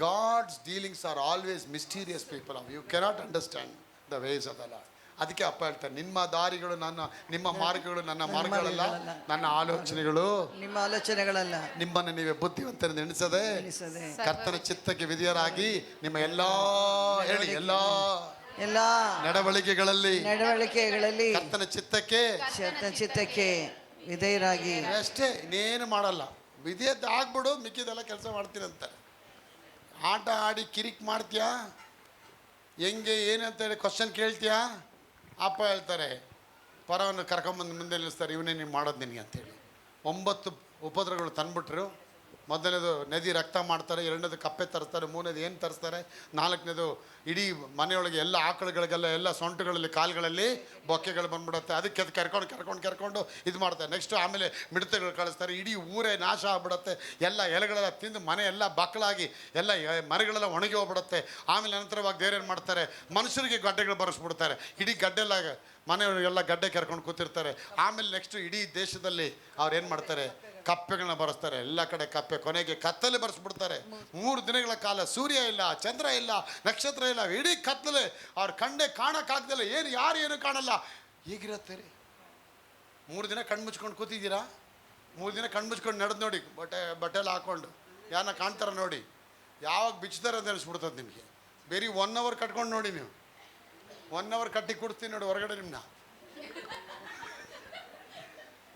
God's dealings are always mysterious people. You cannot understand the ways of the Lord. ಅದಕ್ಕೆ ಅಪ್ಪ ಹೇಳ್ತಾರೆ, ನಿಮ್ಮ ದಾರಿಗಳು ನಿಮ್ಮ ಮಾರ್ಗಗಳು ನನ್ನ ಮಾರ್ಗಗಳಲ್ಲ, ನನ್ನ ಆಲೋಚನೆಗಳು ನಿಮ್ಮ ಆಲೋಚನೆಗಳಲ್ಲ, ನಿಮ್ಮನ್ನು ನೀವೇ ಬುದ್ಧಿವಂತರಿಂದ ಎಣಿಸದೆ ಕರ್ತನ ಚಿತ್ತಕ್ಕೆ ವಿಧಿಯರಾಗಿ ನಿಮ್ಮ ಎಲ್ಲ ನಡವಳಿಕೆಗಳಲ್ಲಿ ಕರ್ತನ ಚಿತ್ತಕ್ಕೆ ವಿಧೇಯರಾಗಿ. ಅಷ್ಟೇ, ಇನ್ನೇನು ಮಾಡಲ್ಲ. ವಿಧೇಯತೆ ಆಗ್ಬಿಡು, ಮಿಕ್ಕಿದೆಲ್ಲ ಕೆಲಸ ಮಾಡ್ತೀನಿ ಅಂತಾರೆ. ಆಟ ಆಡಿ ಕಿರಿಕ್ ಮಾಡ್ತೀಯಾ, ಹೆಂಗೆ ಏನಂತೇಳಿ ಕ್ವಶನ್ ಕೇಳ್ತೀಯಾ, ಅಪ್ಪ ಹೇಳ್ತಾರೆ ಪರವನ್ನು ಕರ್ಕೊಂಬಂದು ಮುಂದೆ ನಿಲ್ಲಿಸ್ತಾರೆ, ಇವನೇ ನೀವು ಮಾಡೋದು ನಿನಗೆ ಅಂತೇಳಿ. 9 ಉಪದ್ರವಗಳು ತಂದ್ಬಿಟ್ರು. ಮೊದಲನೇದು ನದಿ ರಕ್ತ ಮಾಡ್ತಾರೆ, 2ನೇದು ಕಪ್ಪೆ ತರಿಸ್ತಾರೆ, 3ನೇದು ಏನು ತರಿಸ್ತಾರೆ, 4ನೇದು ಇಡೀ ಮನೆಯೊಳಗೆ ಎಲ್ಲ ಆಕಳುಗಳಿಗೆಲ್ಲ ಎಲ್ಲ ಸೊಂಟುಗಳಲ್ಲಿ ಕಾಲುಗಳಲ್ಲಿ ಬೊಕ್ಕೆಗಳು ಬಂದ್ಬಿಡುತ್ತೆ. ಅದಕ್ಕೆ ಅದು ಕರ್ಕೊಂಡು ಇದು ಮಾಡ್ತಾರೆ. ನೆಕ್ಸ್ಟು ಆಮೇಲೆ ಮಿಡತೆಗಳು ಕಳಿಸ್ತಾರೆ, ಇಡೀ ಊರೇ ನಾಶ ಆಗ್ಬಿಡುತ್ತೆ. ಎಲ್ಲ ಎಲೆಗಳೆಲ್ಲ ತಿಂದು ಮನೆ ಎಲ್ಲ ಬಕ್ಕಳಾಗಿ ಎಲ್ಲ ಮರಗಳೆಲ್ಲ ಒಣಗಿ ಹೋಗ್ಬಿಡುತ್ತೆ. ಆಮೇಲೆ ನಂತರವಾಗಿ ಬೇರೆ ಏನು ಮಾಡ್ತಾರೆ, ಮನುಷ್ಯರಿಗೆ ಗಡ್ಡೆಗಳು ಬರೆಸ್ಬಿಡ್ತಾರೆ. ಇಡೀ ಗಡ್ಡೆಲ್ಲ ಮನೆಯವರಿಗೆಲ್ಲ ಗಡ್ಡೆ ಕರ್ಕೊಂಡು ಕೂತಿರ್ತಾರೆ. ಆಮೇಲೆ ನೆಕ್ಸ್ಟು ಇಡೀ ದೇಶದಲ್ಲಿ ಅವ್ರು ಏನು ಮಾಡ್ತಾರೆ, ಕಪ್ಪೆಗಳನ್ನ ಬರೆಸ್ತಾರೆ. ಎಲ್ಲ ಕಡೆ ಕಪ್ಪೆ, ಕೊನೆಗೆ ಕತ್ತಲೆ ಬರೆಸ್ಬಿಡ್ತಾರೆ. 3 ದಿನಗಳ ಕಾಲ ಸೂರ್ಯ ಇಲ್ಲ, ಚಂದ್ರ ಇಲ್ಲ, ನಕ್ಷತ್ರ ಇಲ್ಲ, ಇಡೀ ಕತ್ತಲೆ. ಅವ್ರ ಕಣ್ಣೆ ಕಾಣಕ್ಕಾಗ್ದಲ್ಲ, ಯಾರು ಕಾಣಲ್ಲ. ಹೇಗಿರುತ್ತೆ ರೀ? 3 ದಿನ ಕಣ್ಣು ಮುಚ್ಕೊಂಡು ಕೂತಿದ್ದೀರಾ? 3 ದಿನ ಕಣ್ಣು ಮುಚ್ಕೊಂಡು ನಡೆದು ನೋಡಿ, ಬಟ್ಟೆ ಎಲ್ಲ ಹಾಕ್ಕೊಂಡು ಯಾರನ್ನ ಕಾಣ್ತಾರ ನೋಡಿ. ಯಾವಾಗ ಬಿಚ್ತಾರೆ ಅಂತ ಅನಿಸ್ಬಿಡ್ತದೆ ನಿಮಗೆ. ಬೇರೆ 1 ಅವರ್ ಕಟ್ಕೊಂಡು ನೋಡಿ, ನೀವು 1 ಅವರ್ ಕಟ್ಟಿ ಕೊಡ್ತೀನಿ ನೋಡಿ ಹೊರಗಡೆ.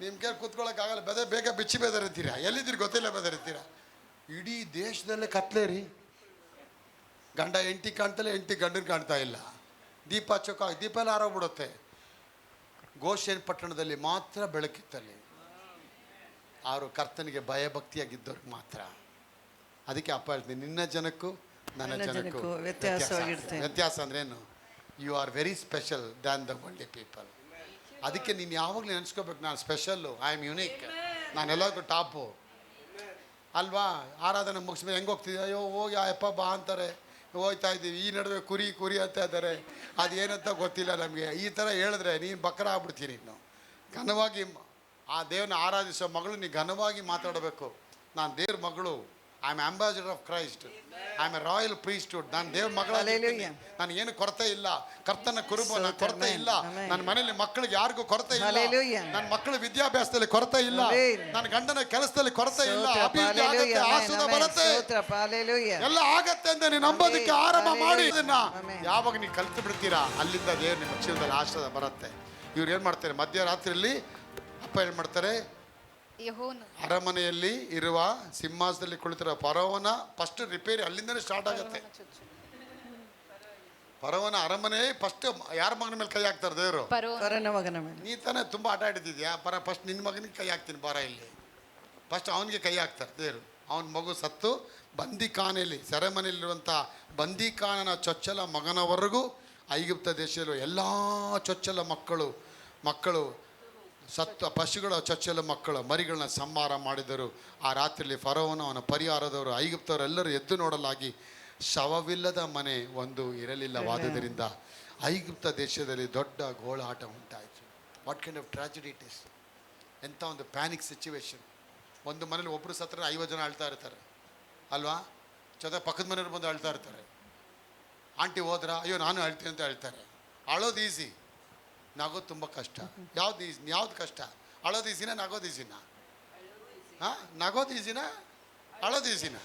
ನಿಮ್ಮ ಕೈ ಕೂತ್ಕೊಳ್ಳೋಕ್ಕಾಗಲ್ಲ, ಬೇಗ ಬಿಚ್ಚಿ ಬೆದರಿತೀರಾ. ಎಲ್ಲಿದ್ದೀರಿ ಗೊತ್ತಿಲ್ಲ, ಬೆದರಿತೀರಾ. ಇಡೀ ದೇಶದಲ್ಲೇ ಕತ್ಲೆ ರೀ. ಗಂಡ ಹೆಂಡತಿ ಕಾಣ್ತಲ್ಲ, ಹೆಂಡತಿ ಗಂಡನ ಕಾಣ್ತಾ ಇಲ್ಲ. ದೀಪ ದೀಪ ಎಲ್ಲ ಆರೋಗ್ಬಿಡುತ್ತೆ. ಗೋಷೇನ್ ಪಟ್ಟಣದಲ್ಲಿ ಮಾತ್ರ ಬೆಳಕಿತ್ತಲ್ಲಿ. ಅವರು ಕರ್ತನಿಗೆ ಭಯಭಕ್ತಿಯಾಗಿದ್ದವ್ರಿಗೆ ಮಾತ್ರ. ಅದಕ್ಕೆ ಅಪ್ಪ ಹೇಳ್ತೀನಿ, ನಿನ್ನ ಜನಕ್ಕೂ ನನ್ನ ಜನಕ್ಕೂ ವ್ಯತ್ಯಾಸ ಅಂದ್ರೆ ಏನು? You are very special than the worldly people. ಅದಕ್ಕೆ ನೀನು ಯಾವಾಗಲೂ ನೆನೆಸ್ಕೋಬೇಕು, ನಾನು ಸ್ಪೆಷಲ್ಲು, ಐ ಆಮ್ ಯುನೀಕ್, ನಾನೆಲ್ಲರಿಗೂ ಟಾಪು ಅಲ್ವಾ. ಆರಾಧನೆ ಮುಗಿಸ್ಮೇಲೆ ಹೆಂಗೆ ಹೋಗ್ತಿದ್ದೆ, ಅಯ್ಯೋ ಹೋಗಿ ಅಪ್ಪ ಬಾ ಅಂತಾರೆ, ಹೋಗ್ತಾ ಇದ್ದೀವಿ. ಈ ನಡುವೆ ಕುರಿ ಅಂತ ಇದ್ದಾರೆ, ಅದೇನಂತ ಗೊತ್ತಿಲ್ಲ ನಮಗೆ. ಈ ಥರ ಹೇಳಿದ್ರೆ ನೀನು ಬಕ್ರ ಆಗ್ಬಿಡ್ತೀನಿ. ನೀನು ಘನವಾಗಿ ಆ ದೇವನ ಆರಾಧಿಸೋ ಮಗಳು, ನೀನು ಘನವಾಗಿ ಮಾತಾಡಬೇಕು. ನಾನು ದೇವ್ರ ಮಗಳು, I am ambassador of Christ, I am a royal priesthood. ನಾನು ದೇವ್ರ ಮಗಳ, ನನಗೇನು ಕೊರತೆ ಇಲ್ಲ. ಕರ್ತನ ಕುರುಬ, ನಾನು ಕೊರತೆ ಇಲ್ಲ. ನನ್ನ ಮನೆಯಲ್ಲಿ ಮಕ್ಕಳಿಗೆ ಯಾರಿಗೂ ಕೊರತೆ ಇಲ್ಲ. ನನ್ನ ಮಕ್ಕಳ ವಿದ್ಯಾಭ್ಯಾಸದಲ್ಲಿ ಕೊರತೆ ಇಲ್ಲ. ನನ್ನ ಗಂಡನ ಕೆಲಸದಲ್ಲಿ ಕೊರತೆ ಇಲ್ಲ. ಅಭಿವೃದ್ಧಿ ಆಗುತ್ತೆ, ಆಶೀರ್ವಾದ ಬರುತ್ತೆ, ಎಲ್ಲ ಆಗತ್ತೆ ಅಂತ ನೀನು ನಂಬೋದಕ್ಕೆ ಆರಂಭ ಮಾಡಿ. ಇದನ್ನ ಯಾವಾಗ ನೀವು ಕಲ್ತು ಬಿಡ್ತೀರಾ, ಅಲ್ಲಿಂದ ದೇವ್ರ ನಿಮ್ಮ ಜೀವನದಲ್ಲಿ ಆಶೀರ್ವಾದ ಬರುತ್ತೆ. ಇವ್ರು ಏನು ಮಾಡ್ತಾರೆ, ಮಧ್ಯರಾತ್ರಿಯಲ್ಲಿ ಅಪ್ಪ ಏನು ಮಾಡ್ತಾರೆ, ಅರಮನೆಯಲ್ಲಿ ಇರುವ ಸಿಂಹಾಸನದಲ್ಲಿ ಕುಳಿತಿರೋ ಫರೋವನ ಫಸ್ಟ್ ರಿಪೇರಿ ಅಲ್ಲಿಂದನೇ ಸ್ಟಾರ್ಟ್ ಆಗುತ್ತೆ. ಫರೋವನ ಅರಮನೆ ಫಸ್ಟ್ ಯಾರ ಮಗನ ಮೇಲೆ ಕೈ ಹಾಕ್ತಾರೆ ದೇವರು? ಮಗನ ಮೇಲೆ. ನೀ ತಾನೇ ತುಂಬ ಆಟ ಆಡಿದ್ಯಾ, ಫಸ್ಟ್ ನಿನ್ನ ಮಗನಿಗೆ ಕೈ ಹಾಕ್ತೀನಿ ಬಾರ ಇಲ್ಲಿ. ಫಸ್ಟ್ ಅವನಿಗೆ ಕೈ ಹಾಕ್ತಾರೆ ದೇವರು. ಅವನ ಮಗು ಸತ್ತು ಬಂದಿಖಾನೆಯಲ್ಲಿ, ಸೆರೆಮನೆಯಲ್ಲಿರುವಂಥ ಬಂದಿಖಾನನ ಚೊಚ್ಚಲ ಮಗನವರೆಗೂ ಐಗುಪ್ತ ದೇಶದಲ್ಲೂ ಎಲ್ಲ ಚೊಚ್ಚಲ ಮಕ್ಕಳು ಸತ್ತ ಪಶುಗಳ ಚೊಚ್ಚಲ ಮಕ್ಕಳ ಮರಿಗಳನ್ನ ಸಂಹಾರ ಮಾಡಿದರು. ಆ ರಾತ್ರಿಯಲ್ಲಿ ಫರೋವನ ಅವನ ಪರಿಹಾರದವರು ಐಗುಪ್ತವರೆಲ್ಲರೂ ಎದ್ದು ನೋಡಲಾಗಿ ಶವವಿಲ್ಲದ ಮನೆ ಒಂದು ಇರಲಿಲ್ಲವಾದುದರಿಂದ ಐಗುಪ್ತ ದೇಶದಲ್ಲಿ ದೊಡ್ಡ ಗೋಳಾಟ ಉಂಟಾಯಿತು. What kind of tragedy it is. ಎಂಥ ಒಂದು ಪ್ಯಾನಿಕ್ ಸಿಚುವೇಶನ್. ಒಂದು ಮನೇಲಿ ಒಬ್ಬರು ಸತ್ರ 50 ಜನ ಅಳ್ತಾ ಇರ್ತಾರೆ ಅಲ್ವಾ. ಜೊತೆ ಪಕ್ಕದ ಮನೆಯವ್ರು ಬಂದು ಅಳ್ತಾ ಇರ್ತಾರೆ. ಆಂಟಿ ಹೋದ್ರ, ಅಯ್ಯೋ ನಾನು ಅಳ್ತೀನಿ ಅಂತ ಹೇಳ್ತಾರೆ. ಅಳೋದು ಈಸಿ, ನಗೋದು ತುಂಬ ಕಷ್ಟ. ಯಾವ್ದು ಕಷ್ಟ? ಅಳೋದು ಈಸಿನ, ನಗೋದು ಈಸಿನ? ನಗೋದು ಈಸಿನ, ಅಳೋದು ಈಸಿನ?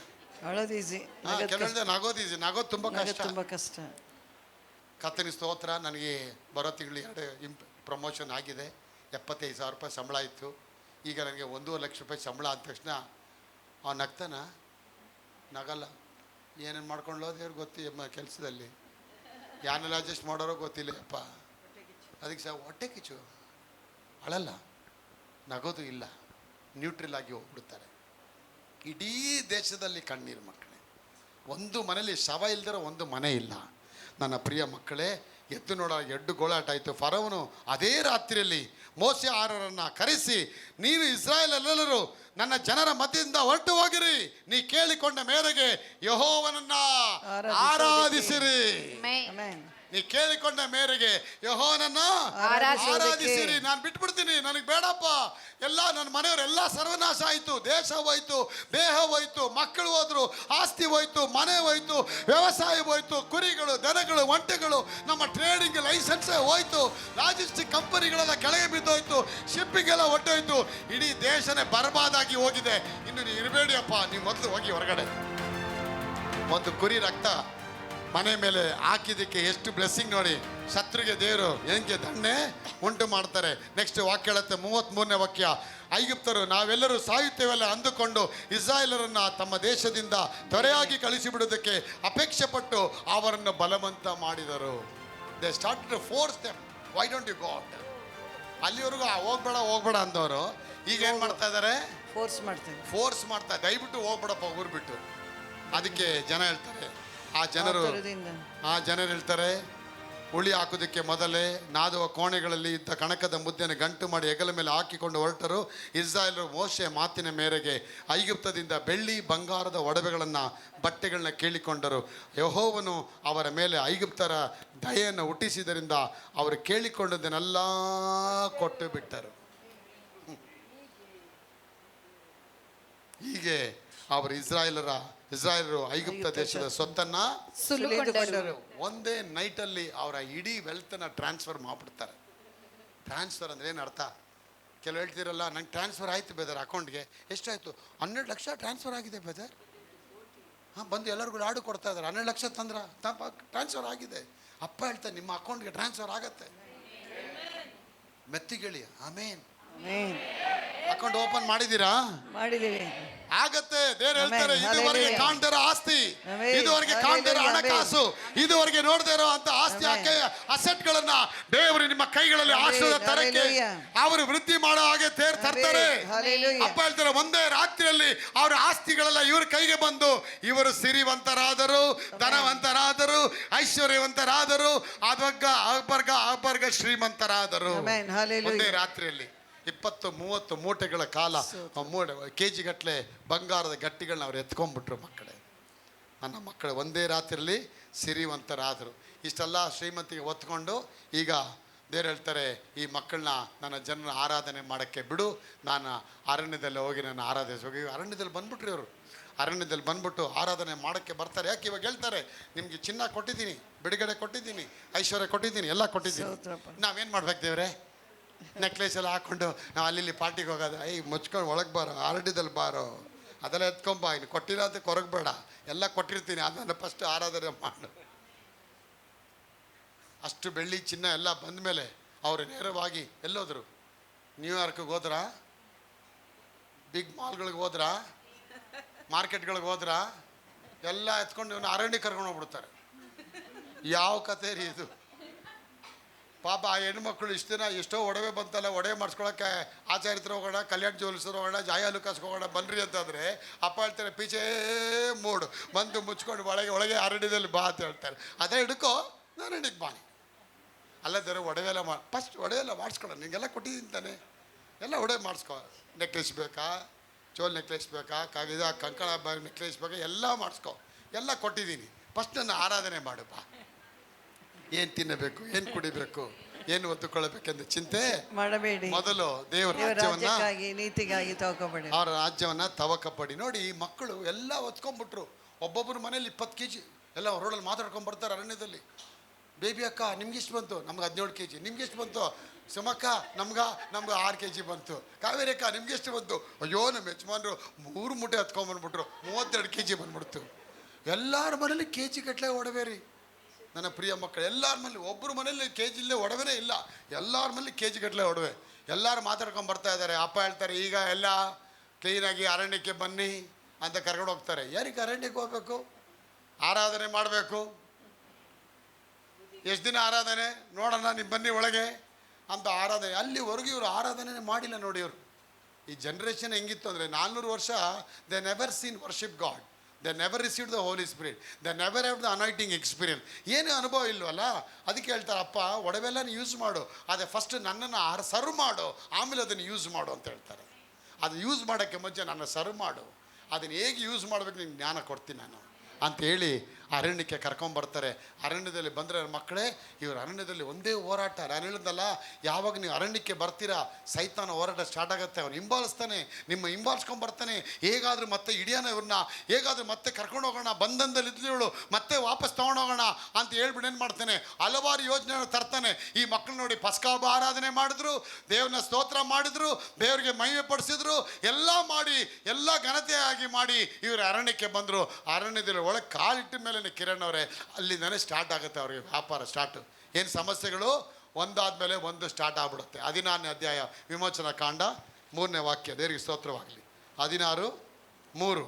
ಕೆಲವೊಂದು ನಗೋದು ಈಸಿ, ನಗೋದು ತುಂಬ ಕಷ್ಟ. ಕರ್ತನಿಗೆ ಸ್ತೋತ್ರ. ನನಗೆ ಬರೋ ತಿಂಗಳು 2 ಪ್ರಮೋಷನ್ ಆಗಿದೆ. 75,000 ರೂಪಾಯಿ ಸಂಬಳ ಇತ್ತು. ಈಗ ನನಗೆ 1.5 ಲಕ್ಷ ರೂಪಾಯಿ ಸಂಬಳ ಅಂದ ತಕ್ಷಣ ಅವ್ನು ನಗ್ತಾನ? ನಗಲ್ಲ. ಏನೇನು ಮಾಡ್ಕೊಂಡು ಹೋದೇವ್ರು ಗೊತ್ತಿ ಕೆಲಸದಲ್ಲಿ, ಯಾನೆಲ್ಲ ಅಡ್ಜಸ್ಟ್ ಮಾಡೋರೋ ಗೊತ್ತಿಲ್ಲ ಅಪ್ಪ. ಅದಕ್ಕೆ ಹೊಟ್ಟೆ ಕಿಚ್ಚು. ಅಳಲ್ಲ, ನಗೋದು ಇಲ್ಲ, ನ್ಯೂಟ್ರಲ್ ಆಗಿ ಹೋಗ್ಬಿಡ್ತಾರೆ. ಇಡೀ ದೇಶದಲ್ಲಿ ಕಣ್ಣೀರು ಮಕ್ಕಳೇ. ಒಂದು ಮನೇಲಿ ಶವ ಇಲ್ದಿರೋ ಒಂದು ಮನೆ ಇಲ್ಲ. ನನ್ನ ಪ್ರಿಯ ಮಕ್ಕಳೇ, ಎದ್ದು ನೋಡ, ಎಡ್ಡು ಗೋಳಾಟ ಆಯಿತು. ಫರೋವನು ಅದೇ ರಾತ್ರಿಯಲ್ಲಿ ಮೋಶೆ ಆರರನ್ನು ಕರೆಸಿ, ನೀನು ಇಸ್ರಾಯೇಲ್ ನನ್ನ ಜನರ ಮಧ್ಯದಿಂದ ಹೊರಟು ಹೋಗಿರಿ, ನೀ ಕೇಳಿಕೊಂಡ ಮೇರೆಗೆ ಯೆಹೋವನನ್ನ ಆರಾಧಿಸಿರಿ. ನೀ ಕೇಳಿಕೊಂಡ ಮೇರೆಗೆ ಯೆಹೋವನನ್ನು ಆರಾಧಿಸಿರಿ. ನಾನು ಬಿಟ್ಬಿಡ್ತೀನಿ, ನನಗೆ ಬೇಡಪ್ಪ. ಎಲ್ಲ ನನ್ನ ಮನೆಯವರೆಲ್ಲ ಸರ್ವನಾಶ ಆಯಿತು, ದೇಶ ಹೋಯ್ತು, ದೇಹ ಹೋಯ್ತು, ಮಕ್ಕಳು ಹೋದ್ರು, ಆಸ್ತಿ ಹೋಯ್ತು, ಮನೆ ಹೋಯ್ತು, ವ್ಯವಸಾಯ ಹೋಯ್ತು, ಕುರಿಗಳು, ದನಗಳು, ಒಂಟೆಗಳು, ನಮ್ಮ ಟ್ರೇಡಿಂಗ್ ಲೈಸೆನ್ಸೇ ಹೋಯ್ತು, ಲಾಜಿಸ್ಟಿಕ್ ಕಂಪನಿಗಳೆಲ್ಲ ಕೆಳಗೆ ಬಿದ್ದೋಯ್ತು, ಶಿಪ್ಪಿಂಗ್ ಎಲ್ಲ ಹೊಟ್ಟೋಯ್ತು, ಇಡೀ ದೇಶನೇ ಬರ್ಬಾದಾಗಿ ಹೋಗಿದೆ. ಇನ್ನು ನೀವು ಇರಬೇಡಿಯಪ್ಪ, ನೀವು ಮೊದಲು ಹೋಗಿ ಹೊರಗಡೆ. ಒಂದು ಕುರಿ ರಕ್ತ ಮನೆ ಮೇಲೆ ಹಾಕಿದ್ದಕ್ಕೆ ಎಷ್ಟು ಬ್ಲೆಸ್ಸಿಂಗ್ ನೋಡಿ. ಶತ್ರುಗೆ ದೇವರು ಹೆಂಗೆ ದಂಡೆ ಉಂಟು ಮಾಡ್ತಾರೆ. ನೆಕ್ಸ್ಟ್ ವಾಕ್ಯ ಹೇಳುತ್ತೆ, 33ನೇ ವಾಕ್ಯ, ಐಗುಪ್ತರು ನಾವೆಲ್ಲರೂ ಸಾಯುತ್ತೇವಲ್ಲ ಅಂದುಕೊಂಡು ಇಸ್ರಾಯೇಲರನ್ನು ತಮ್ಮ ದೇಶದಿಂದ ತ್ವರೆಯಾಗಿ ಕಳಿಸಿಬಿಡುವುದಕ್ಕೆ ಅಪೇಕ್ಷೆ ಪಟ್ಟು ಅವರನ್ನು ಬಲವಂತ ಮಾಡಿದರು. They start to force them, why don't you God. ಅಲ್ಲಿವರೆಗೂ ಹೋಗ್ಬೇಡ ಅಂದವರು ಈಗ ಏನು ಮಾಡ್ತಾ ಇದ್ದಾರೆ? ಫೋರ್ಸ್ ಮಾಡ್ತಾ, ದಯವಿಟ್ಟು ಹೋಗ್ಬೇಡಪ್ಪ ಊರು ಬಿಟ್ಟು. ಅದಕ್ಕೆ ಜನ ಹೇಳ್ತಾರೆ, ಆ ಜನರು ಹೇಳ್ತಾರೆ, ಉಳಿ ಹಾಕೋದಕ್ಕೆ ಮೊದಲೇ ನಾದುವ ಕೋಣೆಗಳಲ್ಲಿ ಇದ್ದ ಕಣಕದ ಮುದ್ದೆಯನ್ನು ಗಂಟು ಮಾಡಿ ಹೆಗಲ ಮೇಲೆ ಹಾಕಿಕೊಂಡು ಹೊರಟರು. ಇಸ್ರಾಯೇಲರು ಮೋಶೆಯ ಮಾತಿನ ಮೇರೆಗೆ ಐಗುಪ್ತದಿಂದ ಬೆಳ್ಳಿ ಬಂಗಾರದ ಒಡವೆಗಳನ್ನು ಬಟ್ಟೆಗಳನ್ನ ಕೇಳಿಕೊಂಡರು. ಯೆಹೋವನು ಅವರ ಮೇಲೆ ಐಗುಪ್ತರ ದಯೆಯನ್ನು ಹುಟ್ಟಿಸಿದ್ದರಿಂದ ಅವರು ಕೇಳಿಕೊಂಡದ್ದನ್ನೆಲ್ಲ ಕೊಟ್ಟು ಬಿಟ್ಟರು. ಹೀಗೆ ಅವರು ಇಸ್ರಾಯೇಲರು ಐಗುಪ್ತ ದೇಶದ ಸ್ವತ್ತನ್ನ ಸುಲುಕೊಂಡರು. ಒಂದೇ ನೈಟಲ್ಲಿ ಅವರ ಇಡೀ ವೆಲ್ತನ್ನ ಟ್ರಾನ್ಸ್ಫರ್ ಮಾಡಿಬಿಡ್ತಾರೆ. ಟ್ರಾನ್ಸ್ಫರ್ ಅಂದ್ರೆ ಏನು ಅರ್ಥ? ಕೆಲವು ಹೇಳ್ತಿರಲ್ಲ, ನಂಗೆ ಟ್ರಾನ್ಸ್ಫರ್ ಆಯ್ತು ಬೇದರ್ ಅಕೌಂಟ್ಗೆ. ಎಷ್ಟಾಯ್ತು? 12 ಲಕ್ಷ ಟ್ರಾನ್ಸ್ಫರ್ ಆಗಿದೆ ಬೇದರ್. ಬಂದು ಎಲ್ಲರಿಗೂ ಲಾಡು ಕೊಡ್ತಾ ಇದ್ದಾರೆ. 12 ಲಕ್ಷ ಟ್ರಾನ್ಸ್ಫರ್ ಆಗಿದೆ. ಅಪ್ಪ ಹೇಳ್ತಾರೆ, ನಿಮ್ಮ ಅಕೌಂಟ್ಗೆ ಟ್ರಾನ್ಸ್ಫರ್ ಆಗತ್ತೆ. ಮೆತ್ತಿಗೇಳಿ ಆಮೇನ್. ಅಕೌಂಟ್ ಓಪನ್ ಮಾಡಿದ್ದೀರಾ? ಮಾಡಿದ್ದೀವಿ. ಆಗತ್ತೆ. ದೇವ್ರು ಹೇಳ್ತಾರೆ, ಇದುವರೆಗೆ ಕಾಣ್ದಿರೋ ಆಸ್ತಿ, ಇದುವರೆಗೆ ಕಾಣ್ದಿರೋ ಹಣಕಾಸು, ಇದುವರೆಗೆ ನೋಡದೇ ಇರೋ ಅಂತ ಆಸ್ತಿ ಅಸೆಟ್ ಗಳನ್ನ ದೇವರು ನಿಮ್ಮ ಕೈಗಳಲ್ಲಿ ಆಶ್ರಯ ತರಕ್ಕೆ ಅವರು ವೃದ್ಧಿ ಮಾಡೋ ಹಾಗೆ ತರ್ತಾರೆ. ಅಪ್ಪ ಹೇಳ್ತಾರೆ, ಒಂದೇ ರಾತ್ರಿಯಲ್ಲಿ ಅವರ ಆಸ್ತಿಗಳೆಲ್ಲ ಇವ್ರ ಕೈಗೆ ಬಂದು ಇವರು ಸಿರಿವಂತರಾದರು, ಧನವಂತರಾದರು, ಐಶ್ವರ್ಯವಂತರಾದರು, ಅಪರ್ಗ ಶ್ರೀಮಂತರಾದರು. ಒಂದೇ ರಾತ್ರಿಯಲ್ಲಿ 20-30 ಮೂಟೆಗಳ ಕಾಲ KG ಗಟ್ಟಲೆ ಬಂಗಾರದ ಗಟ್ಟಿಗಳನ್ನ ಅವ್ರು ಎತ್ಕೊಂಡ್ಬಿಟ್ರು. ನನ್ನ ಮಕ್ಕಳು ಒಂದೇ ರಾತ್ರಿಯಲ್ಲಿ ಸಿರಿವಂತರಾದರು. ಇಷ್ಟೆಲ್ಲ ಶ್ರೀಮಂತಿಗೆ ಒತ್ಕೊಂಡು ಈಗ ದೇವ್ರು ಹೇಳ್ತಾರೆ, ಈ ಮಕ್ಕಳನ್ನ ನನ್ನ ಜನನ ಆರಾಧನೆ ಮಾಡೋಕ್ಕೆ ಬಿಡು, ನಾನು ಅರಣ್ಯದಲ್ಲಿ ಹೋಗಿ ನನ್ನ ಆರಾಧಿಸಿ. ಅರಣ್ಯದಲ್ಲಿ ಬಂದ್ಬಿಟ್ರಿ ಅವರು. ಅರಣ್ಯದಲ್ಲಿ ಬಂದ್ಬಿಟ್ಟು ಆರಾಧನೆ ಮಾಡೋಕ್ಕೆ ಬರ್ತಾರೆ. ಯಾಕೆ? ಇವಾಗ ಹೇಳ್ತಾರೆ, ನಿಮಗೆ ಚಿನ್ನ ಕೊಟ್ಟಿದ್ದೀನಿ, ಬಿಡುಗಡೆ ಕೊಟ್ಟಿದ್ದೀನಿ, ಐಶ್ವರ್ಯ ಕೊಟ್ಟಿದ್ದೀನಿ, ಎಲ್ಲ ಕೊಟ್ಟಿದ್ದೀನಿ, ನಾವೇನು ಮಾಡ್ಬೇಕು ದೇವ್ರೆ? ನೆಕ್ಲೇಸ್ ಎಲ್ಲ ಹಾಕ್ಕೊಂಡು ನಾವು ಅಲ್ಲಿ ಪಾರ್ಟಿಗೆ ಹೋಗೋದು. ಮುಚ್ಕೊಂಡು ಒಳಗೆ ಬಾರೋ, ಅರಣ್ಯದಲ್ಲಿ ಬಾರೋ, ಅದೆಲ್ಲ ಎತ್ಕೊಂಬ, ಇನ್ನು ಕೊಟ್ಟಿಲ್ಲ ಅಂತ ಕೊರಗಬೇಡ, ಎಲ್ಲ ಕೊಟ್ಟಿರ್ತೀನಿ, ಅದನ್ನು ಫಸ್ಟ್ ಆರಾಧನೆ ಮಾಡು. ಅಷ್ಟು ಬೆಳ್ಳಿ ಚಿನ್ನ ಎಲ್ಲ ಬಂದ ಮೇಲೆ ಅವರು ನೇರವಾಗಿ ಎಲ್ಲೋದ್ರು? ನ್ಯೂಯಾರ್ಕ್ಗೆ ಹೋದ್ರಾ? ಬಿಗ್ ಮಾಲ್ಗಳಿಗೆ ಹೋದ್ರಾ? ಮಾರ್ಕೆಟ್ಗಳಿಗೆ ಹೋದ್ರಾ? ಎಲ್ಲ ಎತ್ಕೊಂಡು ಇವನು ಅರಣ್ಯ ಕರ್ಕೊಂಡು ಹೋಗ್ಬಿಡ್ತಾರೆ. ಯಾವ ಕತೆ ರೀ ಇದು? ಪಾಪ ಆ ಹೆಣ್ಮಕ್ಳು ಇಷ್ಟು ದಿನ ಎಷ್ಟೋ ಒಡವೆ ಬಂತಲ್ಲ, ಒಡವೆ ಮಾಡಿಸ್ಕೊಳಕ್ಕೆ ಆಚಾರ್ಯತ್ರ ಹೋಗೋಣ, ಕಲ್ಯಾಣ ಜ್ಯುವೆಲ್ಸರ್ ಹೋಗೋಣ, ಜಾಯ ಲುಕಾಸ್ಗೆ ಹೋಗೋಣ ಬನ್ನಿರಿ ಅಂತಂದರೆ ಅಪ್ಪ ಹೇಳ್ತಾರೆ, ಪೀಚೆ ಮೂಡು ಬಂದು ಮುಚ್ಕೊಂಡು ಒಳಗೆ ಅರಣ್ಯದಲ್ಲಿ ಬಾ ಅಂತ ಹೇಳ್ತಾರೆ. ಅದೇ ಹಿಡ್ಕೋ, ನಾನು ಹಿಡಿಗೆ ಬಾನಿ ಅಲ್ಲದರೆ ಒಡವೆಲ್ಲ ಫಸ್ಟ್ ಒಡವೆಲ್ಲ ಮಾಡಿಸ್ಕೊಳ್ಳೋ, ನಿಂಗೆಲ್ಲ ಕೊಟ್ಟಿದ್ದೀನಿ ತಾನೆ, ಎಲ್ಲ ಒಡವೆ ಮಾಡಿಸ್ಕೊ. ನೆಕ್ಲೆಸ್ ಬೇಕಾ, ಚೋಲ್ ನೆಕ್ಲೆಸ್ ಬೇಕಾ, ಕಂಕಣ ನೆಕ್ಲೆಸ್ ಬೇಕಾ, ಎಲ್ಲ ಮಾಡಿಸ್ಕೊ, ಎಲ್ಲ ಕೊಟ್ಟಿದ್ದೀನಿ, ಫಸ್ಟ್ ನನ್ನ ಆರಾಧನೆ ಮಾಡು ಬಾ. ಏನು ತಿನ್ನಬೇಕು, ಏನು ಕುಡಿಬೇಕು, ಏನು ಒತ್ತುಕೊಳ್ಳಬೇಕೆಂದು ಚಿಂತೆ ಮಾಡಬೇಡಿ. ಮೊದಲು ದೇವರ ರಾಜ್ಯವನ್ನ, ನೀತಿಗಾಗಿ ತಗೋಬೇಡಿ, ಅವರ ರಾಜ್ಯವನ್ನ ತವಕಪಡಿ. ನೋಡಿ, ಈ ಮಕ್ಕಳು ಎಲ್ಲ ಒತ್ಕೊಂಡ್ಬಿಟ್ರು. ಒಬ್ಬೊಬ್ಬರು ಮನೇಲಿ 20 kg ಎಲ್ಲ ಹೊರಡಲ್ಲಿ ಮಾತಾಡ್ಕೊಂಡು ಬರ್ತಾರೆ ಅರಣ್ಯದಲ್ಲಿ. ಬೇಬಿ ಅಕ್ಕ ನಿಮ್ಗೆ ಎಷ್ಟು ಬಂತು? ನಮ್ಗೆ 17 kg. ನಿಮ್ಗೆ ಎಷ್ಟು ಬಂತು? ಸುಮಕ್ಕ ನಮ್ಗೆ 6 kg ಬಂತು. ಕಾವೇರಿ ಅಕ್ಕ ನಿಮ್ಗೆ ಎಷ್ಟು ಬಂತು? ಅಯ್ಯೋ ನಮ್ಮ ಯಜಮಾನ್ರು 3 ಮೂಟೆ ಹತ್ಕೊಂಡ್ಬಂದ್ಬಿಟ್ರು, 32 kg ಬಂದ್ಬಿಡ್ತು. ಎಲ್ಲರ ಮನೇಲಿ KG ಗಟ್ಟಲೆ ಒಡವೆ ರೀ ನನ್ನ ಪ್ರಿಯ ಮಕ್ಕಳು. ಎಲ್ಲರ ಮನೇಲಿ, ಒಬ್ಬರು ಮನೇಲಿ KG ಇಲ್ಲದೆ ಒಡವೆನೇ ಇಲ್ಲ, ಎಲ್ಲರ ಮನೇಲಿ KG ಗಟ್ಟಲೆ ಒಡವೆ. ಎಲ್ಲರೂ ಮಾತಾಡ್ಕೊಂಡು ಬರ್ತಾ ಇದ್ದಾರೆ. ಅಪ್ಪ ಹೇಳ್ತಾರೆ, ಈಗ ಎಲ್ಲ ಕ್ಲೀನಾಗಿ ಅರಣ್ಯಕ್ಕೆ ಬನ್ನಿ ಅಂತ ಕರ್ಕೊಂಡು ಹೋಗ್ತಾರೆ. ಯಾರಿಗೆ ಅರಣ್ಯಕ್ಕೆ ಹೋಗ್ಬೇಕು? ಆರಾಧನೆ ಮಾಡಬೇಕು. ಎಷ್ಟು ದಿನ ಆರಾಧನೆ ನೋಡೋಣ, ನೀವು ಬನ್ನಿ ಒಳಗೆ ಅಂತ ಆರಾಧನೆ. ಅಲ್ಲಿವರೆಗೂ ಇವರು ಆರಾಧನೆ ಮಾಡಿಲ್ಲ ನೋಡಿ. ಇವರು ಈ ಜನ್ರೇಷನ್ ಹೆಂಗಿತ್ತು ಅಂದರೆ, 400 ವರ್ಷ they never seen worship God, they never received the Holi Spirit, they never have the anointing experience. ಏನು ಅನುಭವ ಇಲ್ವಲ್ಲ, ಅದಕ್ಕೆ ಹೇಳ್ತಾರೆ, ಅಪ್ಪ ಒಡವೆಲ್ಲ ಯೂಸ್ ಮಾಡು, ಅದೇ ಫಸ್ಟ್ ನನ್ನನ್ನು ಸರ್ವ್ ಮಾಡು, ಆಮೇಲೆ ಅದನ್ನು ಯೂಸ್ ಮಾಡು ಅಂತ ಹೇಳ್ತಾರೆ. ಅದು ಯೂಸ್ ಮಾಡೋಕ್ಕೆ ಮುಂಚೆ ನನ್ನ ಸರ್ವ್ ಮಾಡು, ಅದನ್ನು ಹೇಗೆ ಯೂಸ್ ಮಾಡಬೇಕು ನಿಮ್ಗೆ ಜ್ಞಾನ ಕೊಡ್ತೀನಿ ನಾನು ಅಂತ ಹೇಳಿ ಅರಣ್ಯಕ್ಕೆ ಕರ್ಕೊಂಬರ್ತಾರೆ. ಅರಣ್ಯದಲ್ಲಿ ಬಂದರೆ ಮಕ್ಕಳೇ, ಇವರು ಅರಣ್ಯದಲ್ಲಿ ಒಂದೇ ಹೋರಾಟ. ನಾನು ಹೇಳಿದ್ನಲ್ಲ, ಯಾವಾಗ ನೀವು ಅರಣ್ಯಕ್ಕೆ ಬರ್ತೀರಾ ಸೈತಾನ ಹೋರಾಟ ಸ್ಟಾರ್ಟ್ ಆಗುತ್ತೆ. ಅವ್ನು ಹಿಂಬಾಲಿಸ್ತಾನೆ, ಹಿಂಬಾಲಿಸ್ಕೊಂಬರ್ತಾನೆ. ಹೇಗಾದರೂ ಮತ್ತೆ ಹಿಡಿಯೋಣ ಇವ್ರನ್ನ, ಹೇಗಾದರೂ ಮತ್ತೆ ಕರ್ಕೊಂಡು ಹೋಗೋಣ, ಬಂಧನದಲ್ಲಿ ಇದ್ಲು ಮತ್ತೆ ವಾಪಸ್ ತೊಗೊಂಡೋಗೋಣ ಅಂತ ಹೇಳ್ಬಿಟ್ಟು ಏನು ಮಾಡ್ತಾನೆ, ಹಲವಾರು ಯೋಜನೆಯನ್ನು ತರ್ತಾನೆ. ಈ ಮಕ್ಕಳು ನೋಡಿ ಪಸ್ಕಾ ಹಬ್ಬ ಆರಾಧನೆ ಮಾಡಿದ್ರು, ದೇವ್ರನ್ನ ಸ್ತೋತ್ರ ಮಾಡಿದ್ರು, ದೇವರಿಗೆ ಮಹಿಮೆ ಪಡಿಸಿದ್ರು, ಎಲ್ಲ ಮಾಡಿ ಎಲ್ಲ ಘನತೆಯಾಗಿ ಮಾಡಿ ಇವರು ಅರಣ್ಯಕ್ಕೆ ಬಂದರು. ಅರಣ್ಯದಲ್ಲಿ ಒಳಗೆ ಕಾಲಿಟ್ಟ ಮೇಲೆ ಕಿರಣ್ ಅವರೇ ಅಲ್ಲಿಂದನೇ ಸ್ಟಾರ್ಟ್ ಆಗುತ್ತೆ ಅವ್ರಿಗೆ ವ್ಯಾಪಾರ ಸ್ಟಾರ್ಟು. ಏನು ಸಮಸ್ಯೆಗಳು ಒಂದಾದ್ಮೇಲೆ ಒಂದು ಸ್ಟಾರ್ಟ್ ಆಗ್ಬಿಡುತ್ತೆ. 16ನೇ ಅಧ್ಯಾಯ ವಿಮೋಚನಾ ಕಾಂಡ 3ನೇ ವಾಕ್ಯ, ದೇವರಿಗೆ ಸ್ತೋತ್ರವಾಗಲಿ. 16:3.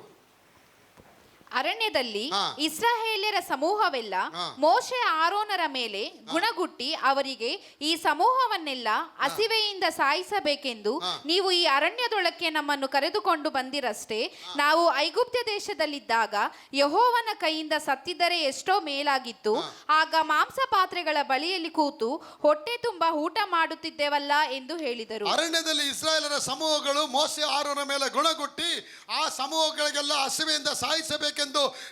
ಅರಣ್ಯದಲ್ಲಿ ಹಾ. ಇಸ್ರಾಯೇಲ್ಯರ ಸಮೂಹವೆಲ್ಲ ಹಾ. ಮೋಶೆ ಆರೋನರ ಮೇಲೆ ಗುಣಗುಟ್ಟಿ ಅವರಿಗೆ, ಈ ಸಮೂಹವನ್ನೆಲ್ಲ ಹಸಿವೆಯಿಂದ ಸಾಯಿಸಬೇಕೆಂದು ಹಾ. ನೀವು ಈ ಅರಣ್ಯದೊಳಕ್ಕೆ ನಮ್ಮನ್ನು ಕರೆದುಕೊಂಡು ಬಂದಿರಷ್ಟೇ. ನಾವು ಐಗುಪ್ತ ದೇಶದಲ್ಲಿದ್ದಾಗ ಯೆಹೋವನ ಕೈಯಿಂದ ಸತ್ತಿದ್ದರೆ ಎಷ್ಟೋ ಮೇಲಾಗಿತ್ತು. ಆಗ ಮಾಂಸ ಪಾತ್ರೆಗಳ ಬಳಿಯಲ್ಲಿ ಕೂತು ಹೊಟ್ಟೆ ತುಂಬ ಊಟ ಮಾಡುತ್ತಿದ್ದೆವಲ್ಲ ಎಂದು ಹೇಳಿದರು. ಅರಣ್ಯದಲ್ಲಿ ಇಸ್ರಾಯೇಲರ ಸಮೂಹಗಳು ಮೋಶೆ ಆರೋನ ಮೇಲೆ ಗುಣಗುಟ್ಟಿ ಆ ಸಮೂಹಗಳಿಗೆಲ್ಲ ಹಸಿವೆಯಿಂದ ಸಾಯಿಸಬೇಕೆಂದು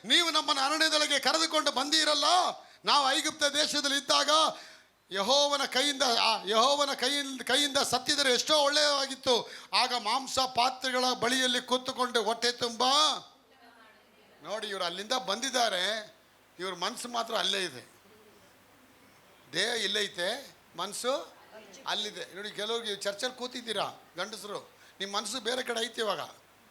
ನೀವು ನಮ್ಮನ್ನು ಅರಣ್ಯದೊಳಗೆ ಕರೆದುಕೊಂಡು ಬಂದಿರಲ್ಲ. ನಾವು ಐಗುಪ್ತ ದೇಶದಲ್ಲಿ ಇದ್ದಾಗ ಯೆಹೋವನ ಕೈಯಿಂದ ಸತ್ತಿದರೆ ಎಷ್ಟೋ ಒಳ್ಳೆಯದಾಗಿತ್ತು. ಆಗ ಮಾಂಸ ಪಾತ್ರೆಗಳ ಬಳಿಯಲ್ಲಿ ಕೂತುಕೊಂಡು ಹೊಟ್ಟೆ ತುಂಬ. ನೋಡಿ, ಇವರು ಅಲ್ಲಿಂದ ಬಂದಿದ್ದಾರೆ, ಇವ್ರ ಮನಸ್ಸು ಮಾತ್ರ ಅಲ್ಲೇ ಇದೆ. ದೇಹ ಇಲ್ಲೇ ಐತೆ, ಮನಸ್ಸು ಅಲ್ಲಿದೆ. ನೋಡಿ, ಕೆಲವ್ರಿಗೆ ಚರ್ಚಲ್ಲಿ ಕೂತಿದ್ದೀರಾ ಗಂಡಸರು, ನಿಮ್ಮ ಮನಸ್ಸು ಬೇರೆ ಕಡೆ ಐತಿ. ಇವಾಗ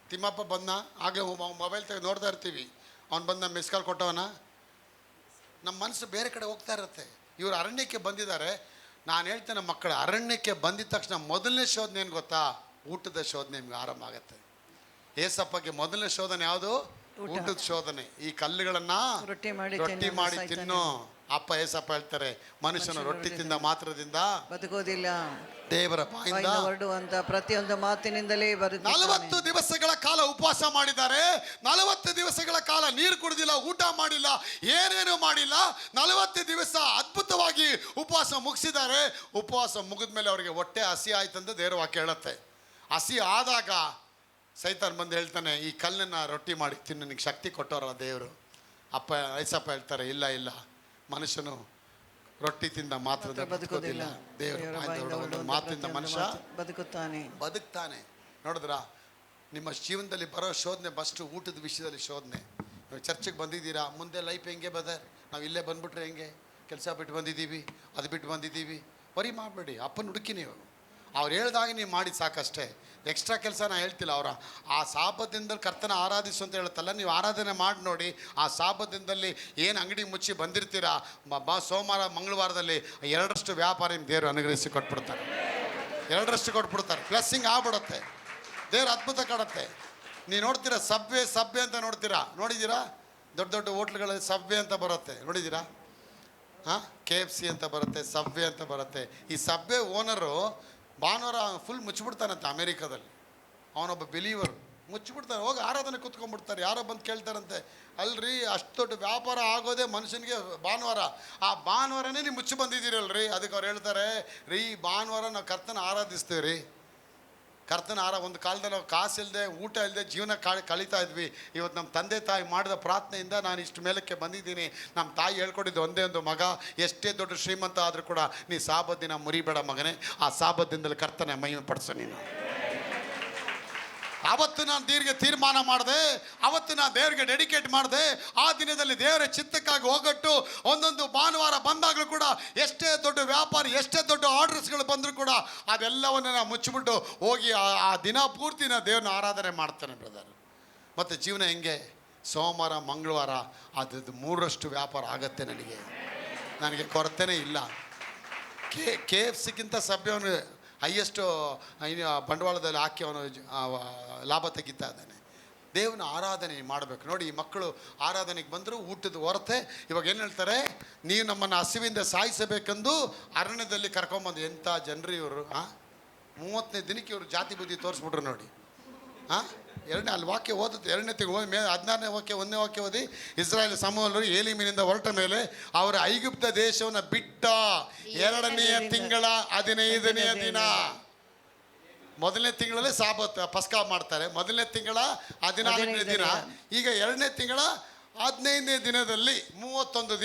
ತಿಮ್ಮಪ್ಪ ಬಂದ, ಆಗಲೇ ಮೊಬೈಲ್ ತೆಗೆದು ನೋಡ್ತಾ ಇರ್ತೀವಿ, ಅವ್ನು ಬಂದ ಮಿಸ್ ಕಾಲ್ ಕೊಟ್ಟವನ, ನಮ್ಮ ಮನಸ್ಸು ಬೇರೆ ಕಡೆ ಹೋಗ್ತಾ ಇರುತ್ತೆ. ಇವರು ಅರಣ್ಯಕ್ಕೆ ಬಂದಿದ್ದಾರೆ. ನಾನು ಹೇಳ್ತೇನೆ ಮಕ್ಕಳು, ಅರಣ್ಯಕ್ಕೆ ಬಂದಿದ ತಕ್ಷಣ ಮೊದಲನೇ ಶೋಧನೆ ಏನು ಗೊತ್ತಾ? ಊಟದ ಶೋಧನೆ ನಿಮ್ಗೆ ಆರಂಭ ಆಗುತ್ತೆ. ಏಸಪ್ಪಗೆ ಮೊದಲನೇ ಶೋಧನೆ ಯಾವುದು? ಊಟದ ಶೋಧನೆ. ಈ ಕಲ್ಲುಗಳನ್ನು ರೊಟ್ಟಿ ರೊಟ್ಟಿ ಮಾಡಿ ತಿನ್ನು. ಅಪ್ಪ ಏಸಪ್ಪ ಹೇಳ್ತಾರೆ, ಮನುಷ್ಯನು ರೊಟ್ಟಿ ತಿಂದ ಮಾತ್ರದಿಂದ ಬದುಕೋದಿಲ್ಲ, ದೇವರ ಬಾಯಿಂದ ಹೊರಡುವಂತ ಪ್ರತಿಯೊಂದು ಮಾತಿನಿಂದಲೇ ಬರುತ್ತೆ. 40 ದಿವಸಗಳ ಕಾಲ ಉಪವಾಸ ಮಾಡಿದ್ದಾರೆ. 40 ದಿವಸಗಳ ಕಾಲ ನೀರು ಕುಡಿದಿಲ್ಲ, ಊಟ ಮಾಡಿಲ್ಲ, ಏನೇನು ಮಾಡಿಲ್ಲ. 40 ದಿವಸ ಅದ್ಭುತವಾಗಿ ಉಪವಾಸ ಮುಗಿಸಿದ್ದಾರೆ. ಉಪವಾಸ ಮುಗಿದ ಮೇಲೆ ಅವರಿಗೆ ಹೊಟ್ಟೆ ಹಸಿ ಆಯ್ತಂತ ದೇವರ ವಾಕ್ಯ ಹೇಳುತ್ತೆ. ಹಸಿ ಆದಾಗ ಸೈತಾನ್ ಬಂದು ಹೇಳ್ತಾನೆ, ಈ ಕಲ್ಲನ್ನು ರೊಟ್ಟಿ ಮಾಡಿ ತಿನ್ನು, ನಿನಗೆ ಶಕ್ತಿ ಕೊಟ್ಟವರಲ್ಲ ದೇವರು. ಅಪ್ಪ ಐಸಪ್ಪ ಹೇಳ್ತಾರೆ, ಇಲ್ಲ ಇಲ್ಲ, ಮನುಷ್ಯನು ರೊಟ್ಟಿ ತಿಂದ ಮಾತ್ರ ಬದುಕೋದಿಲ್ಲ, ದೇವರ ಮಾತಿಂದ ಮನುಷ್ಯ ಬದುಕ್ತಾನೆ. ನೋಡಿದ್ರ, ನಿಮ್ಮ ಜೀವನದಲ್ಲಿ ಬರೋ ಶೋಧನೆ ಫಸ್ಟು ಊಟದ ವಿಷಯದಲ್ಲಿ ಶೋಧನೆ. ನೀವು ಚರ್ಚಿಗೆ ಬಂದಿದ್ದೀರಾ, ಮುಂದೆ ಲೈಫ್ ಹೆಂಗೆ ಬದರ್? ನಾವು ಇಲ್ಲೇ ಬಂದ್ಬಿಟ್ರೆ ಹೆಂಗೆ? ಕೆಲಸ ಬಿಟ್ಟು ಬಂದಿದ್ದೀವಿ, ಅದು ಬಿಟ್ಟು ಬಂದಿದ್ದೀವಿ, ವರಿ ಮಾಡಬೇಡಿ. ಅಪ್ಪನ ಹುಡುಕಿ ನೀವು, ಅವ್ರು ಹೇಳ್ದಾಗ ನೀವು ಮಾಡಿ ಸಾಕಷ್ಟೇ. ಎಕ್ಸ್ಟ್ರಾ ಕೆಲಸ ನಾನು ಹೇಳ್ತಿಲ್ಲ. ಅವರ ಆ ಸಾಬದಿಂದಲ್ಲಿ ಕರ್ತನ ಆರಾಧಿಸು ಅಂತ ಹೇಳುತ್ತಲ್ಲ, ನೀವು ಆರಾಧನೆ ಮಾಡಿ ನೋಡಿ. ಆ ಸಾಬದಿಂದಲ್ಲಿ ಏನು ಅಂಗಡಿ ಮುಚ್ಚಿ ಬಂದಿರ್ತೀರಾ, ಸೋಮವಾರ ಮಂಗಳವಾರದಲ್ಲಿ 2ರಷ್ಟು ವ್ಯಾಪಾರ ನಿಮ್ಮ ದೇವರು ಅನುಗ್ರಹಿಸಿ ಕೊಟ್ಬಿಡ್ತಾರೆ. 2ರಷ್ಟು ಕೊಟ್ಬಿಡ್ತಾರೆ. ಬ್ಲೆಸ್ಸಿಂಗ್ ಆಗ್ಬಿಡುತ್ತೆ, ದೇವ್ರು ಅದ್ಭುತ ಕಾಡುತ್ತೆ. ನೀವು ನೋಡ್ತೀರಾ, ಸಬ್ವೆ ಅಂತ ನೋಡಿದ್ದೀರಾ? ದೊಡ್ಡ ದೊಡ್ಡ ಹೋಟ್ಲುಗಳಲ್ಲಿ ಸಬ್ವೆ ಅಂತ ಬರುತ್ತೆ, ನೋಡಿದ್ದೀರಾ? KFC ಅಂತ ಬರುತ್ತೆ, ಸಬ್ವೆ ಅಂತ ಬರುತ್ತೆ. ಈ ಸಬ್ವೆ ಓನರು ಭಾನುವಾರ ಫುಲ್ ಮುಚ್ಚಿಬಿಡ್ತಾನಂತೆ ಅಮೇರಿಕಾದಲ್ಲಿ. ಅವನೊಬ್ಬ ಬಿಲೀವರು ಮುಚ್ಚಿಬಿಡ್ತಾನೆ, ಹೋಗಿ ಆರಾಧನೆ ಕೂತ್ಕೊಂಡ್ಬಿಡ್ತಾರೆ. ಯಾರೋ ಬಂದು ಕೇಳ್ತಾರಂತೆ, ಅಲ್ರಿ ಅಷ್ಟು ದೊಡ್ಡ ವ್ಯಾಪಾರ ಆಗೋದೇ ಮನುಷ್ಯನಿಗೆ ಭಾನುವಾರ, ಆ ಭಾನುವಾರನೇ ನೀವು ಮುಚ್ಚಿ ಬಂದಿದ್ದೀರಲ್ರಿ. ಅದಕ್ಕೆ ಅವ್ರು ಹೇಳ್ತಾರೆ, ರೀ ಭಾನುವಾರ ನಾವು ಕರ್ತನ ಆರಾಧಿಸ್ತೀವಿ ರೀ. ಕರ್ತನ ಒಂದು ಕಾಲದಲ್ಲಿ ನಾವು ಕಾಸು ಇಲ್ಲದೆ, ಊಟ ಇಲ್ಲದೆ ಜೀವನ ಕಳೀತಾ ಇದ್ವಿ. ಇವತ್ತು ನಮ್ಮ ತಂದೆ ತಾಯಿ ಮಾಡಿದ ಪ್ರಾರ್ಥನೆಯಿಂದ ನಾನು ಇಷ್ಟು ಮೇಲಕ್ಕೆ ಬಂದಿದ್ದೀನಿ. ನಮ್ಮ ತಾಯಿ ಹೇಳ್ಕೊಟ್ಟಿದ್ದು ಒಂದೇ ಒಂದು ಮಗ, ಎಷ್ಟೇ ದೊಡ್ಡ ಶ್ರೀಮಂತ ಆದರೂ ಕೂಡ ನೀ ಸಾಬತ್ ದಿನ ಮುರಿಬೇಡ ಮಗನೇ. ಆ ಸಾಬತ್ ದಿನದಲ್ಲಿ ಕರ್ತನ ಮಹಿಮೆ ಪಡಿಸು ನೀನು. ಅವತ್ತು ನಾನು ತೀರ್ಮಾನ ಮಾಡಿದೆ, ಅವತ್ತು ನಾನು ದೇವರಿಗೆ ಡೆಡಿಕೇಟ್ ಮಾಡಿದೆ. ಆ ದಿನದಲ್ಲಿ ದೇವರ ಚಿತ್ತಕ್ಕಾಗಿ ಹೋಗಟ್ಟು ಒಂದೊಂದು ಭಾನುವಾರ ಬಂದಾಗಲೂ ಕೂಡ ಎಷ್ಟೇ ದೊಡ್ಡ ವ್ಯಾಪಾರ, ಎಷ್ಟೇ ದೊಡ್ಡ ಆರ್ಡರ್ಸ್ಗಳು ಬಂದರೂ ಕೂಡ ಅದೆಲ್ಲವನ್ನು ನಾನು ಮುಚ್ಚಿಬಿಟ್ಟು ಹೋಗಿ ಆ ದಿನ ಪೂರ್ತಿ ನಾನು ದೇವ್ರನ್ನ ಆರಾಧನೆ ಮಾಡ್ತೇನೆ ಬ್ರದರ್. ಮತ್ತು ಜೀವನ ಹೆಂಗೆ? ಸೋಮವಾರ ಮಂಗಳವಾರ ಅದು 3ರಷ್ಟು ವ್ಯಾಪಾರ ಆಗತ್ತೆ. ನನಗೆ ಕೊರತೆನೇ ಇಲ್ಲ. KFCಗಿಂತ ಸಭ್ಯವನು ಹೈಯೆಸ್ಟು ಬಂಡವಾಳದಲ್ಲಿ ಹಾಕಿ ಅವನು ಲಾಭ ತೆಗಿತಾ ಇದ್ದಾನೆ. ದೇವನ ಆರಾಧನೆ ಮಾಡಬೇಕು. ನೋಡಿ, ಈ ಮಕ್ಕಳು ಆರಾಧನೆಗೆ ಬಂದರು, ಊಟದ ಹೊರತೆ. ಇವಾಗ ಏನು ಹೇಳ್ತಾರೆ? ನೀವು ನಮ್ಮನ್ನು ಹಸಿವಿಂದ ಸಾಯಿಸಬೇಕೆಂದು ಅರಣ್ಯದಲ್ಲಿ ಕರ್ಕೊಂಬಂದು. ಎಂಥ ಜನರು ಇವರು! 30ನೇ ದಿನಕ್ಕೆ ಇವರು ಜಾತಿ ಬುದ್ಧಿ ತೋರಿಸ್ಬಿಟ್ರು ನೋಡಿ. ಅಲ್ಲಿ ವಾಕ್ಯ ಓದುತ್ತೆ, 2ನೇ ತಿಂಗಳು 16ನೇ ವಾಕ್ಯ 1ನೇ ವಾಕ್ಯ ಓದಿ. ಇಸ್ರಾಯೇಲ್ ಸಮೂಹರು ಏಲಿಮಿನಿಂದ ಹೊರಟ ಮೇಲೆ ಅವರ ಐಗುಪ್ತ ದೇಶವನ್ನು ಬಿಟ್ಟ 2ನೆಯ ತಿಂಗಳ 15ನೆಯ ದಿನ. ಮೊದಲನೇ ತಿಂಗಳಲ್ಲಿ ಸಾಬತ್ ಪಸ್ಕಾ ಮಾಡ್ತಾರೆ, ಮೊದಲನೇ ತಿಂಗಳ 14ನೇ ದಿನ. ಈಗ 2ನೇ ತಿಂಗಳ 15ನೇ ದಿನದಲ್ಲಿ 31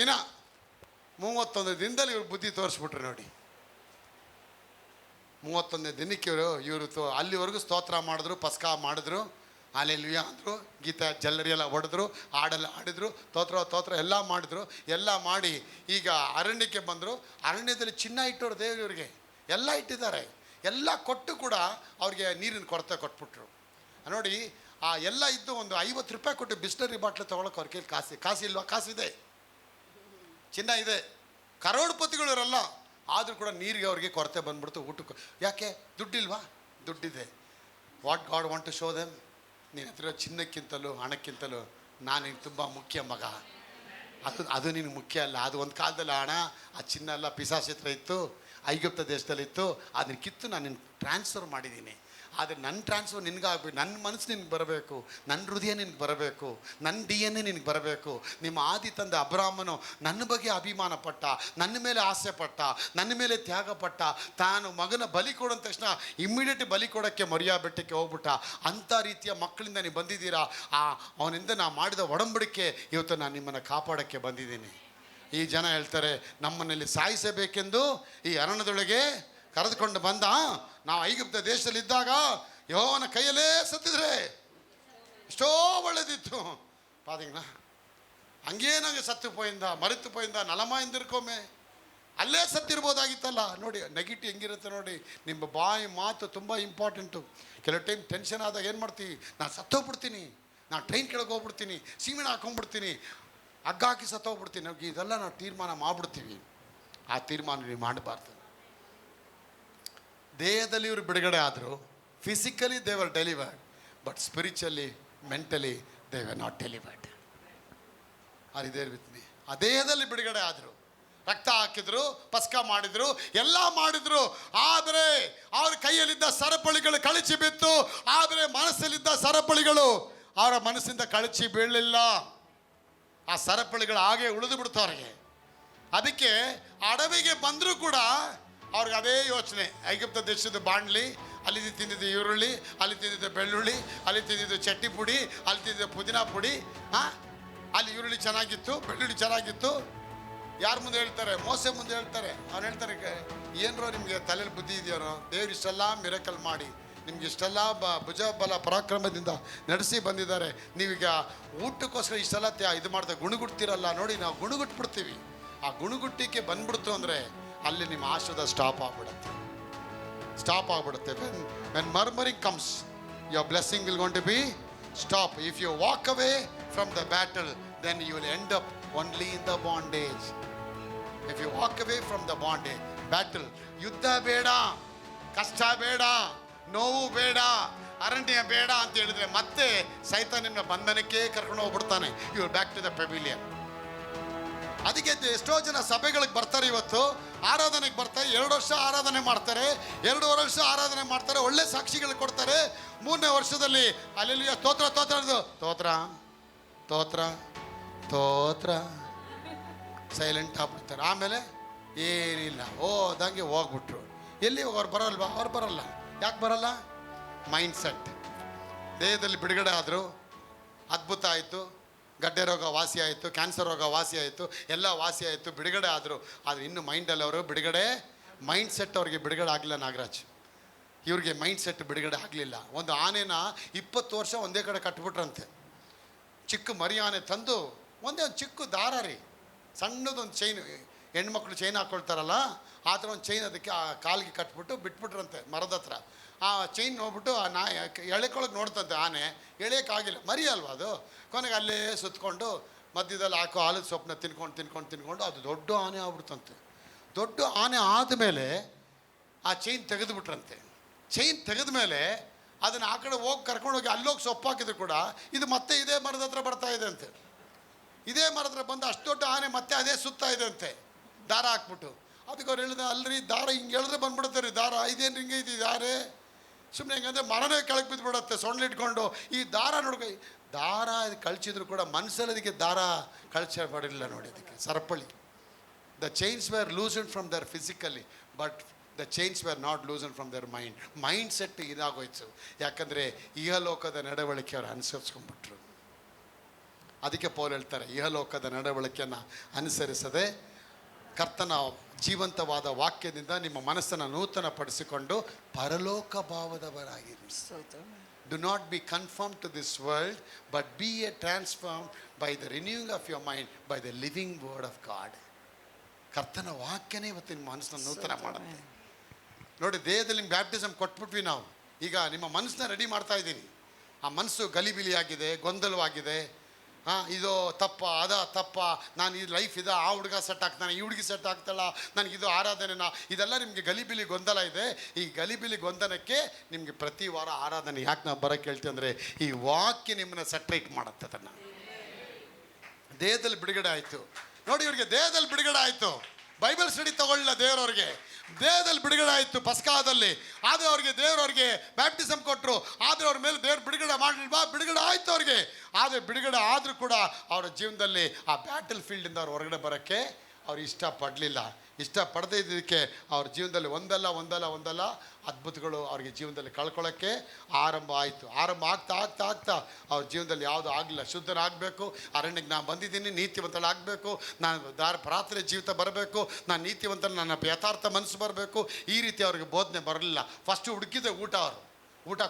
ದಿನದಲ್ಲಿ ಇವ್ರು ಬುದ್ಧಿ ತೋರಿಸ್ಬಿಟ್ರು ನೋಡಿ. 31ನೇ ದಿನಕ್ಕೆ ಇವರು ಅಲ್ಲಿವರೆಗೂ ಸ್ತೋತ್ರ ಮಾಡಿದ್ರು, ಪಸ್ಕ ಮಾಡಿದ್ರು, ಅಲ್ಲೆಲ್ಲೂಯಾ ಅಂದರು, ಗೀತಾ ಜಲ್ಲರಿ ಎಲ್ಲ ಹೊಡೆದ್ರು, ಹಾಡೆಲ್ಲ ಆಡಿದ್ರು, ತೋತ್ರ ಎಲ್ಲ ಮಾಡಿದ್ರು. ಎಲ್ಲ ಮಾಡಿ ಈಗ ಅರಣ್ಯಕ್ಕೆ ಬಂದರು. ಅರಣ್ಯದಲ್ಲಿ ಚಿನ್ನ ಇಟ್ಟವ್ರು ದೇವರಿಗೆ ಎಲ್ಲ ಇಟ್ಟಿದ್ದಾರೆ. ಎಲ್ಲ ಕೊಟ್ಟು ಕೂಡ ಅವ್ರಿಗೆ ನೀರಿನ ಕೊರತೆ ಕೊಟ್ಬಿಟ್ರು ನೋಡಿ. ಆ ಎಲ್ಲ ಇದ್ದು ಒಂದು 50 ರೂಪಾಯಿ ಕೊಟ್ಟು ಬಿಸ್ಲರಿ ಬಾಟ್ಲು ತೊಗೊಳಕ್ಕೆ ಅವ್ರ ಕೈಲಿ ಕಾಸಿಲ್ವಾ? ಕಾಸಿದೆ, ಚಿನ್ನ ಇದೆ, ಕರೋಡ್ಪತಿಗಳು ಇರಲ್ಲ. ಆದರೂ ಕೂಡ ನೀರಿಗೆ ಅವ್ರಿಗೆ ಕೊರತೆ ಬಂದ್ಬಿಡ್ತು. ಊಟಕ್ಕೆ ಯಾಕೆ? ದುಡ್ಡಿಲ್ವಾ? ದುಡ್ಡಿದೆ. What God want to show them, ನೀನು ಹತ್ರ ಚಿನ್ನಕ್ಕಿಂತಲೂ ಹಣಕ್ಕಿಂತಲೂ ನಾನು ನಿನಗೆ ತುಂಬ ಮುಖ್ಯ ಮಗ. ಅದು ನಿನಗೆ ಮುಖ್ಯ ಅಲ್ಲ. ಅದು ಒಂದು ಕಾಲದಲ್ಲಿ ಹಣ, ಆ ಚಿನ್ನ ಎಲ್ಲ ಪಿಸಾಚಿತ್ರ ಇತ್ತು, ಐಗುಪ್ತ ದೇಶದಲ್ಲಿತ್ತು. ಅದನ್ನ ಕಿತ್ತು ನಾನು ನಿನ್ಗೆ ಟ್ರಾನ್ಸ್ಫರ್ ಮಾಡಿದ್ದೀನಿ. ಆದರೆ ನನ್ನ ಟ್ರಾನ್ಸ್ಫರ್ ನಿನಗಾಗಬೇಕು. ನನ್ನ ಮನಸ್ಸು ನಿನಗೆ ಬರಬೇಕು, ನನ್ನ ಹೃದಯ ನಿನಗೆ ಬರಬೇಕು, ನನ್ನ DNA ನಿನಗೆ ಬರಬೇಕು. ನಿಮ್ಮ ಆದಿ ತಂದೆ ಅಬ್ರಾಹ್ಮನು ನನ್ನ ಬಗ್ಗೆ ಅಭಿಮಾನ ಪಟ್ಟ, ನನ್ನ ಮೇಲೆ ಆಸೆ ಪಟ್ಟ, ನನ್ನ ಮೇಲೆ ತ್ಯಾಗ ಪಟ್ಟ. ತಾನು ಮಗನ ಬಲಿ ಕೊಡೋ ತಕ್ಷಣ ಇಮ್ಮಿಡಿಯೇಟ್ ಬಲಿ ಕೊಡೋಕ್ಕೆ ಮೊರಿಯಾ ಬೆಟ್ಟಕ್ಕೆ ಹೋಗ್ಬಿಟ್ಟ. ಅಂಥ ರೀತಿಯ ಮಕ್ಕಳಿಂದ ನೀವು ಬಂದಿದ್ದೀರಾ. ಅವನಿಂದ ನಾ ಮಾಡಿದ ಒಡಂಬಡಿಕೆ ಇವತ್ತು ನಾನು ನಿಮ್ಮನ್ನು ಕಾಪಾಡೋಕ್ಕೆ ಬಂದಿದ್ದೀನಿ. ಈ ಜನ ಹೇಳ್ತಾರೆ ನಮ್ಮನ್ನಲ್ಲಿ ಸಾಯಿಸಬೇಕೆಂದು ಈ ಅರಣ್ಯದೊಳಗೆ ಕರೆದುಕೊಂಡು ಬಂದ. ನಾವು ಐಗುಪ್ತ ದೇಶದಲ್ಲಿದ್ದಾಗ ಯೆಹೋವನ ಕೈಯಲ್ಲೇ ಸತ್ತಿದ್ರೆ ಎಷ್ಟೋ ಒಳ್ಳೇದಿತ್ತು ಪಾದಿಂಗ್ನ. ಹಂಗೇನಾಗೆ ಸತ್ತು ಪೋಯಿಂದ ಮರೆತು ಪೋಯಿಂದ ನಲಮಾಯಿಂದಿರ್ಕೊಮ್ಮೆ ಅಲ್ಲೇ ಸತ್ತಿರ್ಬೋದಾಗಿತ್ತಲ್ಲ. ನೋಡಿ ನೆಗೆಟಿವ್ ಹೆಂಗಿರುತ್ತೆ ನೋಡಿ. ನಿಮ್ಮ ಬಾಯಿ ಮಾತು ತುಂಬ ಇಂಪಾರ್ಟೆಂಟು. ಕೆಲವು ಟೈಮ್ ಟೆನ್ಷನ್ ಆದಾಗ ಏನು ಮಾಡ್ತೀವಿ? ನಾನು ಸತ್ತೋಗ್ಬಿಡ್ತೀನಿ, ನಾನು ಟ್ರೈನ್ ಕೆಳಗೆ ಹೋಗ್ಬಿಡ್ತೀನಿ, ಸೀಮೆಣ್ಣೆ ಹಾಕೊಂಡ್ಬಿಡ್ತೀನಿ, ಹಗ್ಗ ಹಾಕಿ ಸತ್ತೋಗ್ಬಿಡ್ತೀನಿ. ನಾವು ಇದೆಲ್ಲ ನಾವು ತೀರ್ಮಾನ ಮಾಡಿಬಿಡ್ತೀವಿ. ಆ ತೀರ್ಮಾನ ನೀವು ಮಾಡಬಾರ್ದು. ದೇಹದಲ್ಲಿ ಇವರು ಬಿಡುಗಡೆ ಆದರು. Physically they were delivered, but spiritually mentally they were not delivered. Are ಇದೇ ವಿತ್ ಮೀ. ಆ ದೇಹದಲ್ಲಿ ಬಿಡುಗಡೆ ಆದರು, ರಕ್ತ ಹಾಕಿದ್ರು, ಪಸ್ಕ ಮಾಡಿದ್ರು, ಎಲ್ಲ ಮಾಡಿದ್ರು. ಆದರೆ ಅವ್ರ ಕೈಯಲ್ಲಿದ್ದ ಸರಪಳಿಗಳು ಕಳಚಿ ಬಿತ್ತು. ಆದರೆ ಮನಸ್ಸಲ್ಲಿದ್ದ ಸರಪಳಿಗಳು ಅವರ ಮನಸ್ಸಿಂದ ಕಳಚಿ ಬೀಳಲಿಲ್ಲ. ಆ ಸರಪಳಿಗಳು ಹಾಗೆ ಉಳಿದು ಬಿಡ್ತವ್ರಿಗೆ. ಅದಕ್ಕೆ ಅಡವಿಗೆ ಬಂದರೂ ಕೂಡ ಅವ್ರಿಗೆ ಅದೇ ಯೋಚನೆ. ಐಗುಪ್ತ ದೇಶದ ಬಾಣಲಿ, ಅಲ್ಲಿ ತಿಂದಿದ್ದು ಈರುಳ್ಳಿ, ಅಲ್ಲಿ ತಿಂದಿದ್ದು ಬೆಳ್ಳುಳ್ಳಿ, ಅಲ್ಲಿ ತಿಂದಿದ್ದು ಚಟ್ನಿ ಪುಡಿ, ಅಲ್ಲಿ ತಿಂದಿದ್ದು ಪುದೀನ ಪುಡಿ. ಅಲ್ಲಿ ಈರುಳ್ಳಿ ಚೆನ್ನಾಗಿತ್ತು, ಬೆಳ್ಳುಳ್ಳಿ ಚೆನ್ನಾಗಿತ್ತು. ಯಾರ ಮುಂದೆ ಹೇಳ್ತಾರೆ? ಮೋಸೆ ಮುಂದೆ ಹೇಳ್ತಾರೆ. ಅವ್ರು ಹೇಳ್ತಾರೆ, ಏನರೋ ನಿಮಗೆ ತಲೆಯಲ್ಲಿ ಬುದ್ಧಿ ಇದೆಯೋ? ದೇವ್ರು ಇಷ್ಟೆಲ್ಲ ಮಿರಕಲ್ ಮಾಡಿ ನಿಮ್ಗೆ ಇಷ್ಟೆಲ್ಲ ಭುಜ ಬಲ ಪರಾಕ್ರಮದಿಂದ ನಡೆಸಿ ಬಂದಿದ್ದಾರೆ. ನೀವೀಗ ಊಟಕ್ಕೋಸ್ಕರ ಇಷ್ಟೆಲ್ಲ ಇದು ಮಾಡ್ತಾ ಗುಣಗುಡ್ತೀರಲ್ಲ ನೋಡಿ. ನಾವು ಗುಣಗುಟ್ಬಿಡ್ತೀವಿ. ಆ ಗುಣಗುಟ್ಟಿಗೆ ಬಂದ್ಬಿಡ್ತು ಅಂದರೆ ಅಲ್ಲಿ ನಿಮ್ಮ ಆಶೀರ್ವಾದ ಸ್ಟಾಪ್ ಆಗ್ಬಿಡುತ್ತೆ. When murmuring comes, your blessing will gone to be stop. If you walk away from the battle, then you will end up only in the bondage. If you walk away from the bondage, battle, ಯುದ್ಧ ಬೇಡ, ಕಷ್ಟ ಬೇಡ, ನೋವು ಬೇಡ, ಅರಣ್ಯ ಬೇಡ ಅಂತ ಹೇಳಿದ್ರೆ ಮತ್ತೆ ಸೈತಾನನ ಬಂಧನಕ್ಕೆ ಕರ್ಕೊಂಡು ಹೋಗ್ಬಿಡ್ತಾನೆ. You back to the pavilion. ಅದಕ್ಕೆ ಎಷ್ಟೋ ಜನ ಸಭೆಗಳಿಗೆ ಬರ್ತಾರೆ, ಇವತ್ತು ಆರಾಧನೆಗೆ ಬರ್ತಾರೆ, 2 ವರ್ಷ ಆರಾಧನೆ ಮಾಡ್ತಾರೆ, 2.5 ವರ್ಷ ಆರಾಧನೆ ಮಾಡ್ತಾರೆ, ಒಳ್ಳೆ ಸಾಕ್ಷಿಗಳು ಕೊಡ್ತಾರೆ. 3ನೇ ವರ್ಷದಲ್ಲಿ ಅಲ್ಲಿ ಸ್ತೋತ್ರ ತೋತ್ರ ಸೈಲೆಂಟ್ ಆಗ್ಬಿಡ್ತಾರೆ. ಆಮೇಲೆ ಏನಿಲ್ಲ, ಓದಂಗೆ ಹೋಗ್ಬಿಟ್ರು. ಎಲ್ಲಿ ಅವ್ರು ಬರಲ್ವಾ? ಅವ್ರು ಬರಲ್ಲ. ಯಾಕೆ ಬರಲ್ಲ? Mind set. ದೇಹದಲ್ಲಿ ಬಿಡುಗಡೆ ಆದರು, ಅದ್ಭುತ ಆಯಿತು, ಗಡ್ಡೆ ರೋಗ ವಾಸಿ ಆಯಿತು, ಕ್ಯಾನ್ಸರ್ ರೋಗ ವಾಸಿ ಆಯಿತು, ಎಲ್ಲ ವಾಸಿ ಆಯಿತು, ಬಿಡುಗಡೆ ಆದರು. ಆದರೆ ಇನ್ನು ಮೈಂಡಲ್ಲಿ ಅವರು ಬಿಡುಗಡೆ, ಮೈಂಡ್ ಸೆಟ್ ಅವ್ರಿಗೆ ಬಿಡುಗಡೆ ಆಗಲಿಲ್ಲ. ನಾಗರಾಜ್ ಇವ್ರಿಗೆ ಮೈಂಡ್ ಸೆಟ್ ಬಿಡುಗಡೆ ಆಗಲಿಲ್ಲ. ಒಂದು ಆನೆನ 20 ವರ್ಷ ಒಂದೇ ಕಡೆ ಕಟ್ಬಿಟ್ರಂತೆ. ಚಿಕ್ಕ ಮರಿ ಆನೆ ತಂದು ಒಂದೇ ಒಂದು ಚಿಕ್ಕ ದಾರ ರೀ, ಸಣ್ಣದೊಂದು ಚೈನ್, ಹೆಣ್ಮಕ್ಳು ಚೈನ್ ಹಾಕ್ಕೊಳ್ತಾರಲ್ಲ ಆ ಥರ ಒಂದು ಚೈನ್ ಅದಕ್ಕೆ ಆ ಕಾಲಿಗೆ ಕಟ್ಬಿಟ್ಟು ಬಿಟ್ಬಿಟ್ರಂತೆ ಮರದ ಹತ್ರ. ಆ ಚೈನ್ ನೋಡ್ಬಿಟ್ಟು ಆ ಎಳೆಕೊಳಗೆ ನೋಡ್ತಂತೆ ಆನೆ, ಎಳೆಯೋಕ್ಕಾಗಿಲ್ಲ, ಮರಿ ಅಲ್ವಾ ಅದು. ಕೊನೆಗೆ ಅಲ್ಲೇ ಸುತ್ತಕೊಂಡು ಮಧ್ಯದಲ್ಲಿ ಹಾಕೋ ಆಲದ ಸೊಪ್ಪನ್ನ ತಿನ್ಕೊಂಡು ಅದು ದೊಡ್ಡ ಆನೆ ಆಗ್ಬಿಡ್ತಂತೆ. ದೊಡ್ಡ ಆನೆ ಆದಮೇಲೆ ಆ ಚೈನ್ ತೆಗೆದುಬಿಟ್ರಂತೆ. ಚೈನ್ ತೆಗೆದ ಮೇಲೆ ಅದನ್ನು ಆ ಕಡೆ ಹೋಗಿ ಕರ್ಕೊಂಡೋಗಿ ಅಲ್ಲೋಗಿ ಸೊಪ್ಪು ಹಾಕಿದ್ರು ಕೂಡ ಇದು ಮತ್ತೆ ಇದೇ ಮರದ ಹತ್ರ ಬರ್ತಾ ಇದೆ ಅಂತೆ. ಇದೇ ಮರದ ಹತ್ರ ಬಂದು ಅಷ್ಟು ದೊಡ್ಡ ಆನೆ ಮತ್ತೆ ಅದೇ ಸುತ್ತಾ ಇದೆ ಅಂತೆ, ದಾರ ಹಾಕ್ಬಿಟ್ಟು. ಅದಕ್ಕೆ ಅವ್ರು ಹೇಳಿದ್ರೆ, ಅಲ್ರಿ ದಾರ ಹಿಂಗೆ ಹೇಳಿದ್ರೆ ಬಂದ್ಬಿಡುತ್ತೆ ರೀ ದಾರ, ಇದೇನು ಹಿಂಗೆ ಇದು ದಾರೆ ಸುಮ್ಮನೆ ಹೆಂಗಂದ್ರೆ ಮರನೇ ಕೆಳಗೆ ಬಿದ್ದುಬಿಡುತ್ತೆ ಸೊಳ್ಳಿಟ್ಕೊಂಡು. ಈ ದಾರ ನೋಡ್ಕೊ, ದಾರ ಇದು ಕಳ್ಚಿದ್ರು ಕೂಡ ಮನಸ್ಸಲ್ಲಿ ಅದಕ್ಕೆ ದಾರ ಕಳ್ಸಬಡಿಲ್ಲ ನೋಡಿ. ಅದಕ್ಕೆ ಸರಪಳಿ. The chains were loosen from their physically, but the chains were not loosen from their mind set ಇದಾಗೋಯ್ತು. ಯಾಕಂದರೆ ಇಹಲೋಕದ ನಡವಳಿಕೆ ಅವ್ರು ಅನುಸರಿಸ್ಕೊಂಡ್ಬಿಟ್ರು. ಅದಕ್ಕೆ ಪೌಲ್ ಹೇಳ್ತಾರೆ, ಇಹಲೋಕದ ನಡವಳಿಕೆಯನ್ನು ಅನುಸರಿಸದೆ ಕರ್ತನ ಜೀವಂತವಾದ ವಾಕ್ಯದಿಂದ ನಿಮ್ಮ ಮನಸ್ಸನ್ನು ನೂತನಪಡಿಸಿಕೊಂಡು ಪರಲೋಕ ಭಾವದವರಾಗಿರಿ. Do not be conformed to this world, but be ye transformed by the renewing of your mind, by the living word of God. ಕರ್ತನ ವಾಕ್ಯನೇ ಇವತ್ತು ನಿಮ್ಮ ಮನಸ್ಸನ್ನು ನೂತನ ಮಾಡುತ್ತೆ. ನೋಡಿ, ದೇಹದಲ್ಲಿ ನಿಮ್ಗೆ ಬ್ಯಾಪ್ಟಿಸಮ್ ಕೊಟ್ಬಿಟ್ವಿ ನಾವು. ಈಗ ನಿಮ್ಮ ಮನಸ್ಸನ್ನ ರೆಡಿ ಮಾಡ್ತಾ ಇದ್ದೀನಿ. ಆ ಮನಸ್ಸು ಗಲಿಬಿಲಿಯಾಗಿದೆ, ಗೊಂದಲವಾಗಿದೆ. ಇದು ತಪ್ಪ, ತಪ್ಪ, ನಾನು ಈ ಲೈಫ್ ಇದೆ, ಆ ಹುಡುಗ ಸೆಟ್ ಆಗ್ತಾನೆ, ಈ ಹುಡುಗಿ ಸೆಟ್ ಆಗ್ತಾಳ, ನನಗಿದು ಆರಾಧನೆನಾ, ಇದೆಲ್ಲ ನಿಮಗೆ ಗಲಿಬಿಲಿ ಗೊಂದಲ ಇದೆ. ಈ ಗಲಿಬಿಲಿ ಗೊಂದಲಕ್ಕೆ ನಿಮಗೆ ಪ್ರತಿ ವಾರ ಆರಾಧನೆ ಯಾಕೆ ನಾವು ಬರೋಕ್ಕೆ ಹೇಳ್ತೀವಿ ಅಂದರೆ, ಈ ವಾಕ್ಯ ನಿಮ್ಮನ್ನು ಸೆಟ್ರೇಟ್ ಮಾಡುತ್ತೆ. ಅದನ್ನು ದೇಹದಲ್ಲಿ ಬಿಡುಗಡೆ ಆಯಿತು. ನೋಡಿ, ಇವ್ರಿಗೆ ದೇಹದಲ್ಲಿ ಬಿಡುಗಡೆ ಆಯಿತು. ಬೈಬಲ್ ಸ್ಟಡಿ ತಗೊಳ್ಳ ದೇವರವ್ರಿಗೆ ದೇಹದಲ್ಲಿ ಬಿಡುಗಡೆ ಆಯಿತು ಪಸ್ಕಾದಲ್ಲಿ. ಆದರೆ ಅವ್ರಿಗೆ ದೇವರವ್ರಿಗೆ ಬ್ಯಾಪ್ಟಿಸಮ್ ಕೊಟ್ಟರು. ಆದರೆ ಅವ್ರ ಮೇಲೆ ದೇವ್ರು ಬಿಡುಗಡೆ ಮಾಡಲಿಲ್ವಾ? ಬಿಡುಗಡೆ ಆಯಿತು ಅವ್ರಿಗೆ. ಆದರೆ ಬಿಡುಗಡೆ ಆದರೂ ಕೂಡ ಅವರ ಜೀವನದಲ್ಲಿ ಆ ಬ್ಯಾಟಲ್ ಫೀಲ್ಡಿಂದ ಅವ್ರು ಹೊರಗಡೆ ಬರೋಕ್ಕೆ ಅವ್ರು ಇಷ್ಟಪಡಲಿಲ್ಲ. ಇಷ್ಟಪಡದೇ ಇದ್ದಕ್ಕೆ ಅವ್ರ ಜೀವನದಲ್ಲಿ ಒಂದಲ್ಲ ಅದ್ಭುತಗಳು ಅವ್ರಿಗೆ ಜೀವನದಲ್ಲಿ ಕಳ್ಕೊಳ್ಳೋಕ್ಕೆ ಆರಂಭ ಆಯಿತು. ಆರಂಭ ಆಗ್ತಾ ಅವ್ರ ಜೀವನದಲ್ಲಿ ಯಾವುದೂ ಆಗಲಿಲ್ಲ. ಶುದ್ಧರಾಗಬೇಕು, ಅರಣ್ಯಕ್ಕೆ ನಾನು ಬಂದಿದ್ದೀನಿ, ನೀತಿವಂತಳಾಗಬೇಕು, ನಾನು ಪ್ರಾರ್ಥನೆ ಜೀವಿತ ಬರಬೇಕು, ನಾನು ನೀತಿವಂತನ, ನನ್ನ ಯಥಾರ್ಥ ಮನಸ್ಸು ಬರಬೇಕು, ಈ ರೀತಿ ಅವ್ರಿಗೆ ಬೋಧನೆ ಬರಲಿಲ್ಲ. ಫಸ್ಟು ಹುಡುಕಿದೆ ಅವರು ಊಟ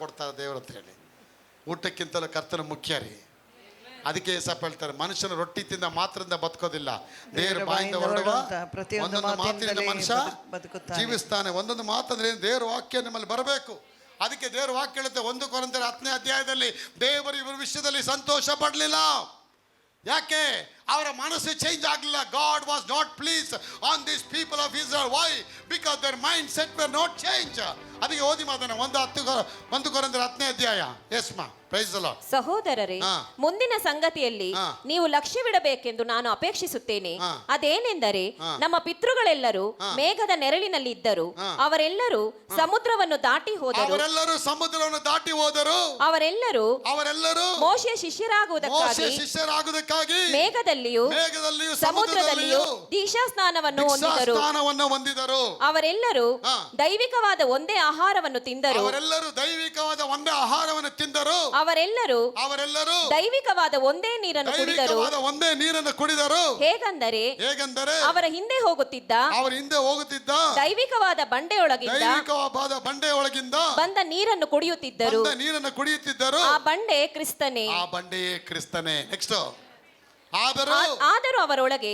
ಕೊಡ್ತಾರೆ ದೇವ್ರ ಅಂತ ಹೇಳಿ. ಊಟಕ್ಕಿಂತಲೂ ಕರ್ತನ ಮುಖ್ಯ ರೀ. ಅದಕ್ಕೆ ಏಸಪ್ಪ ಹೇಳ್ತಾರೆ, ಮನುಷ್ಯನ ರೊಟ್ಟಿ ತಿಂದ ಮಾತ್ರದಿಂದ ಬದುಕೋದಿಲ್ಲ, ದೇವರ ಬಾಯಿಂದ ಹೊರಡುವ ಒಂದೊಂದು ಮಾತಿನಿಂದ ಮನುಷ್ಯ ಜೀವಿಸ್ತಾನೆ. ಒಂದೊಂದು ಮಾತಂದ್ರೆ ದೇವರ ವಾಕ್ಯ ನಮ್ಮಲ್ಲಿ ಬರಬೇಕು. ಅದಕ್ಕೆ ದೇವರ ವಾಕ್ಯ ಹೇಳುತ್ತೆ 1 ಕೊರಿಂಥರ 10ನೇ ಅಧ್ಯಾಯದಲ್ಲಿ, ದೇವರು ಇವರ ವಿಷಯದಲ್ಲಿ ಸಂತೋಷ ಪಡಲಿಲ್ಲ. ಯಾಕೆ? ಅವರ ಮನಸ್ಸು ಚೇಂಜ್ ಆಗಲಿಲ್ಲ. God was not please on this people of Israel. Why? Because their mind set were not change. ಅದಕ್ಕೆ ಓದಿ ಮಾತಾಡ 1 ಕೊರಿಂಥರ 10ನೇ ಅಧ್ಯಾಯ. ಎಸ್ ಮಾ, ಪ್ರೈಸ್ ದಿ ಲಾರ್ಡ್. ಸಹೋದರರೇ, ಮುಂದಿನ ಸಂಗತಿಯಲ್ಲಿ ನೀವು ಲಕ್ಷ್ಯವಿಡಬೇಕೆಂದು ನಾನು ಅಪೇಕ್ಷಿಸುತ್ತೇನೆ. ಅದೇನೆಂದರೆ, ನಮ್ಮ ಪಿತೃಗಳೆಲ್ಲರೂ ಮೇಘದ ನೆರಳಿನಲ್ಲಿ ಇದ್ದರು, ಅವರೆಲ್ಲರೂ ಸಮುದ್ರವನ್ನು ದಾಟಿ ಹೋದರು. ಅವರೆಲ್ಲರೂ ಮೋಶೆಯ ಶಿಷ್ಯರಾಗುವುದಕ್ಕಾಗಿ ಮೇಘದಲ್ಲಿಯೂ ಸಮುದ್ರದಲ್ಲಿಯೂ ದೀಕ್ಷಾಸ್ನಾನವನ್ನು ಹೊಂದಿದರು. ಅವರೆಲ್ಲರೂ ದೈವಿಕವಾದ ಒಂದೇ ಆಹಾರವನ್ನು ತಿಂದರು. ಅವರೆಲ್ಲರೂ ದೈವಿಕವಾದ ಒಂದೇ ನೀರನ್ನು ಕುಡಿದರು. ಹೇಗೆಂದರೆ ಅವರ ಹಿಂದೆ ಹೋಗುತ್ತಿದ್ದ ದೈವಿಕವಾದ ಬಂಡೆಯೊಳಗಿಂದ ಬಂದ ನೀರನ್ನು ಕುಡಿಯುತ್ತಿದ್ದರು. ಆ ಬಂಡೆಯೇ ಕ್ರಿಸ್ತನೇ. ನೆಕ್ಸ್ಟ್. ಆದರೂ ಅವರೊಳಗೆ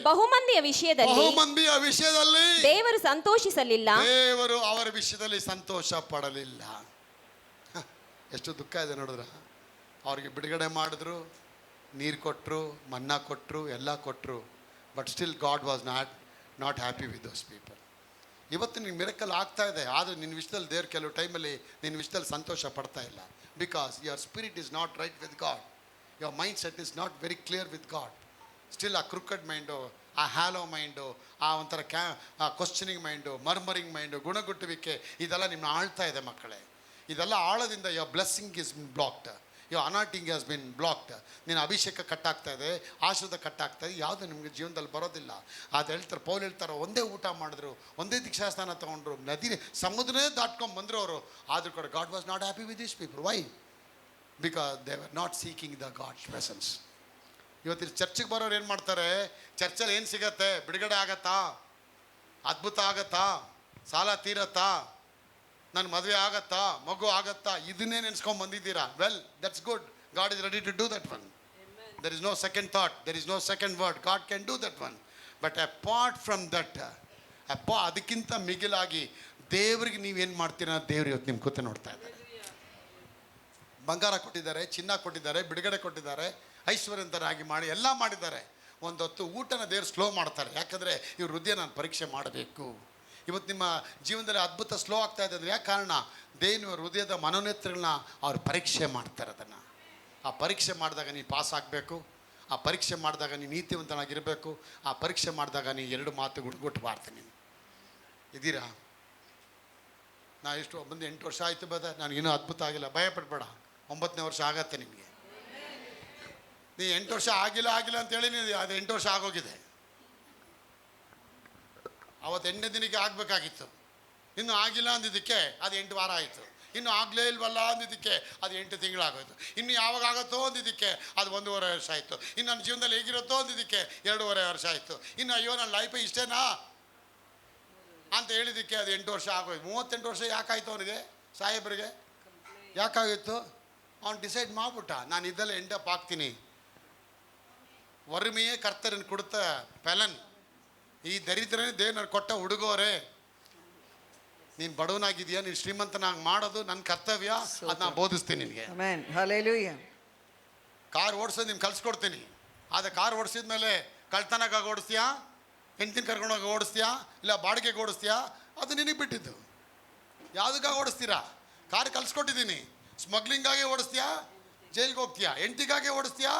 ಬಹುಮಂದಿಯ ವಿಷಯದಲ್ಲಿ ದೇವರು ಸಂತೋಷಿಸಲಿಲ್ಲ. ದೇವರು ಅವರ ವಿಷಯದಲ್ಲಿ ಸಂತೋಷ ಪಡಲಿಲ್ಲ. ಎಷ್ಟು ದುಃಖ ಇದೆ ನೋಡಿದ್ರ. ಅವ್ರಿಗೆ ಬಿಡುಗಡೆ ಮಾಡಿದ್ರು, ನೀರು ಕೊಟ್ಟರು, ಮನ್ನಾ ಕೊಟ್ಟರು, ಎಲ್ಲ ಕೊಟ್ಟರು. But still god was not happy with those people. ಇವತ್ತು ನಿನ್ನ ಮಿರಕಲ್ ಆಗ್ತಾ ಇದೆ, ಆದರೆ ನಿನ್ನ ವಿಷಯದಲ್ಲಿ ದೇವ್ರು ಕೆಲವು ಟೈಮಲ್ಲಿ ನಿನ್ನ ವಿಷಯದಲ್ಲಿ ಸಂತೋಷ ಪಡ್ತಾ ಇಲ್ಲ. Because your spirit is not right with god. Your mind set is not very clear with god. Still ಆ ಕ್ರಿಕೆಟ್ ಮೈಂಡು, ಆ ಹ್ಯಾಲೋ ಮೈಂಡು, ಆ ಒಂಥರ ಕ್ವಶ್ಚನಿಂಗ್ ಮೈಂಡು, ಮರ್ಮರಿಂಗ್ ಮೈಂಡು, ಗುಣಗುಟ್ಟುವಿಕೆ, ಇದೆಲ್ಲ ನಿಮ್ಮನ್ನ ಆಳ್ತಾ ಇದೆ ಮಕ್ಕಳೇ. ಇದೆಲ್ಲ ಆಳದಿಂದ your blessing is blocked, your anointing has been blocked. ನಿನ್ನ ಅಭಿಷೇಕ ಕಟ್ಟಾಗ್ತಾ ಇದೆ, ಆಶೀರ್ವಾದ ಕಟ್ಟಾಗ್ತಾ ಇದೆ, ಯಾವುದು ನಿಮಗೆ ಜೀವನದಲ್ಲಿ ಬರೋದಿಲ್ಲ. ಅದು ಹೇಳ್ತಾರೆ, ಪೌಲ್ ಹೇಳ್ತಾರೆ, ಒಂದೇ ಊಟ ಮಾಡಿದ್ರು, ಒಂದೇ ದೀಕ್ಷಾಸ್ನಾನ ತೊಗೊಂಡ್ರು, ಸಮುದ್ರನೇ ದಾಟ್ಕೊಂಡು ಬಂದರು ಅವರು. ಆದರೂ ಕೂಡ God was not happy with these people. Why? Because they were not seeking the God's presence. ಇವತ್ತು ಚರ್ಚಿಗೆ ಬರೋರು ಏನು ಮಾಡ್ತಾರೆ? ಚರ್ಚಲ್ಲಿ ಏನು ಸಿಗತ್ತೆ? ಬಿಡುಗಡೆ ಆಗತ್ತಾ? ಅದ್ಭುತ ಆಗತ್ತಾ? ಸಾಲ ತೀರತ್ತಾ? ನನ್ನ ಮದುವೆ ಆಗತ್ತಾ? ಮಗು ಆಗತ್ತಾ? ಇದನ್ನೇ ನೆನೆಸ್ಕೊಂಡು ಬಂದಿದ್ದೀರಾ? Well, that's good. God is ready to do that one. There is no second thought, there is no second word. God can do that one. But apart from that, ಅದಕ್ಕಿಂತ ಮಿಗಿಲಾಗಿ ದೇವರಿಗೆ ನೀವೇನು ಮಾಡ್ತೀರಾ? ದೇವ್ರು ಇವತ್ತು ನಿಮ್ಮ ಕೂತೆ ನೋಡ್ತಾ ಇದ್ದಾರೆ. ಬಂಗಾರ ಕೊಟ್ಟಿದ್ದಾರೆ, ಚಿನ್ನ ಕೊಟ್ಟಿದ್ದಾರೆ, ಬಿಡುಗಡೆ ಕೊಟ್ಟಿದ್ದಾರೆ, ಐಶ್ವರ್ಯಂತರಾಗಿ ಮಾಡಿ ಎಲ್ಲ ಮಾಡಿದ್ದಾರೆ. ಒಂದು ಹೊತ್ತು ಊಟನ ದೇವ್ರು ಸ್ಲೋ ಮಾಡ್ತಾರೆ. ಯಾಕಂದರೆ ಇವ್ರ ಹೃದಯ ನಾನು ಪರೀಕ್ಷೆ ಮಾಡಬೇಕು. ಇವತ್ತು ನಿಮ್ಮ ಜೀವನದಲ್ಲಿ ಅದ್ಭುತ ಸ್ಲೋ ಆಗ್ತಾ ಇದೆ ಅಂದರೆ ಯಾಕೆ ಕಾರಣ? ದೇವ್ರ ಹೃದಯದ ಮನೋನೇತ್ರಗಳನ್ನ ಅವ್ರು ಪರೀಕ್ಷೆ ಮಾಡ್ತಾರೆ. ಅದನ್ನು ಆ ಪರೀಕ್ಷೆ ಮಾಡಿದಾಗ ನೀನು ಪಾಸ್ ಆಗಬೇಕು. ಆ ಪರೀಕ್ಷೆ ಮಾಡಿದಾಗ ನೀನು ನೀತಿವಂತನಾಗಿರಬೇಕು. ಆ ಪರೀಕ್ಷೆ ಮಾಡಿದಾಗ ನೀನು 2 ಮಾತು ಗುಟ್ಬಾರ್ದು. ನೀನು ಇದ್ದೀರಾ? ನಾ ಎಷ್ಟು ಬಂದು 8 ವರ್ಷ ಆಯಿತು ಬದ, ನನಗೇನೂ ಅದ್ಭುತ ಆಗಿಲ್ಲ. ಭಯಪಡಬೇಡ, 9ನೇ ವರ್ಷ ಆಗತ್ತೆ ನಿಮಗೆ. ನೀ 8 ವರ್ಷ ಆಗಿಲ್ಲ ಅಂತೇಳಿ ನೀವು ಅದು 8 ವರ್ಷ ಆಗೋಗಿದೆ. ಅವತ್ತು 8ನೇ ದಿನಕ್ಕೆ ಆಗಬೇಕಾಗಿತ್ತು, ಇನ್ನೂ ಆಗಿಲ್ಲ ಅಂದಿದ್ದಕ್ಕೆ ಅದು 8 ವಾರ ಆಯಿತು. ಇನ್ನು ಆಗಲೇ ಇಲ್ವಲ್ಲ ಅಂದಿದ್ದಕ್ಕೆ ಅದು 8 ತಿಂಗಳಾಗೋಯ್ತು. ಇನ್ನು ಯಾವಾಗ ಆಗುತ್ತೋ ಅಂದಿದ್ದಕ್ಕೆ ಅದು 1.5 ವರ್ಷ ಆಯಿತು. ಇನ್ನು ನನ್ನ ಜೀವನದಲ್ಲಿ ಹೇಗಿರುತ್ತೋ ಅಂದಿದ್ದಕ್ಕೆ 2.5 ವರ್ಷ ಆಯಿತು. ಇನ್ನು ಅಯ್ಯೋ ನನ್ನ ಲೈಫ್ ಇಷ್ಟೇನಾ ಅಂತ ಹೇಳಿದ್ದಕ್ಕೆ ಅದು 8 ವರ್ಷ ಆಗೋಯ್ತು. 38 ವರ್ಷ ಯಾಕಾಯಿತು ಅವನಿಗೆ, ಸಾಹೇಬ್ರಿಗೆ ಯಾಕಾಗಿತ್ತು? ಅವ್ನು ಡಿಸೈಡ್ ಮಾಡಿಬಿಟ್ಟ, ನಾನು ಇದ್ದಲ್ಲೇ ಎಂಡಪ್ ಆಗ್ತೀನಿ. ವರುಮೆಯೇ ಕರ್ತರನ್ನು ಕೊಡುತ್ತ ಫೆಲನ್. ಈ ದರಿದ್ರನೇ ದೇವ್ರು ಕೊಟ್ಟ ಹುಡುಗೋರೆ. ನೀನು ಬಡವನಾಗಿದೆಯಾ, ನೀನು ಶ್ರೀಮಂತನಾಗಿ ಮಾಡೋದು ನನ್ನ ಕರ್ತವ್ಯ, ಅದು ನಾನು ಬೋಧಿಸ್ತೀನಿ ನಿನಗೆ. ಆಮೆನ್. ಹಲ್ಲೆಲೂಯಾ. ಕಾರ್ ಓಡಿಸೋದು ನೀನು ಕಲಿಸ್ಕೊಡ್ತೀನಿ. ಆದರೆ ಕಾರ್ ಓಡಿಸಿದ ಮೇಲೆ ಕಳ್ತನಕ್ಕಾಗಿ ಓಡಿಸ್ತೀಯಾ, ಹೆಂಡ್ತಿನ ಕರ್ಕೊಂಡೋಗಿ ಓಡಿಸ್ತೀಯಾ, ಇಲ್ಲ ಬಾಡಿಗೆಗೆ ಓಡಿಸ್ತೀಯಾ, ಅದು ನಿನಗೆ ಬಿಟ್ಟಿದ್ದು. ಯಾವುದಕ್ಕಾಗಿ ಓಡಿಸ್ತೀರಾ? ಕಾರ್ ಕಲಿಸ್ಕೊಟ್ಟಿದ್ದೀನಿ. ಸ್ಮಗ್ಲಿಂಗಾಗಿ ಓಡಿಸ್ತೀಯಾ, ಜೈಲಿಗೆ ಹೋಗ್ತೀಯಾ? ಹೆಂಡ್ತಿಗಾಗಿ ಓಡಿಸ್ತೀಯಾ,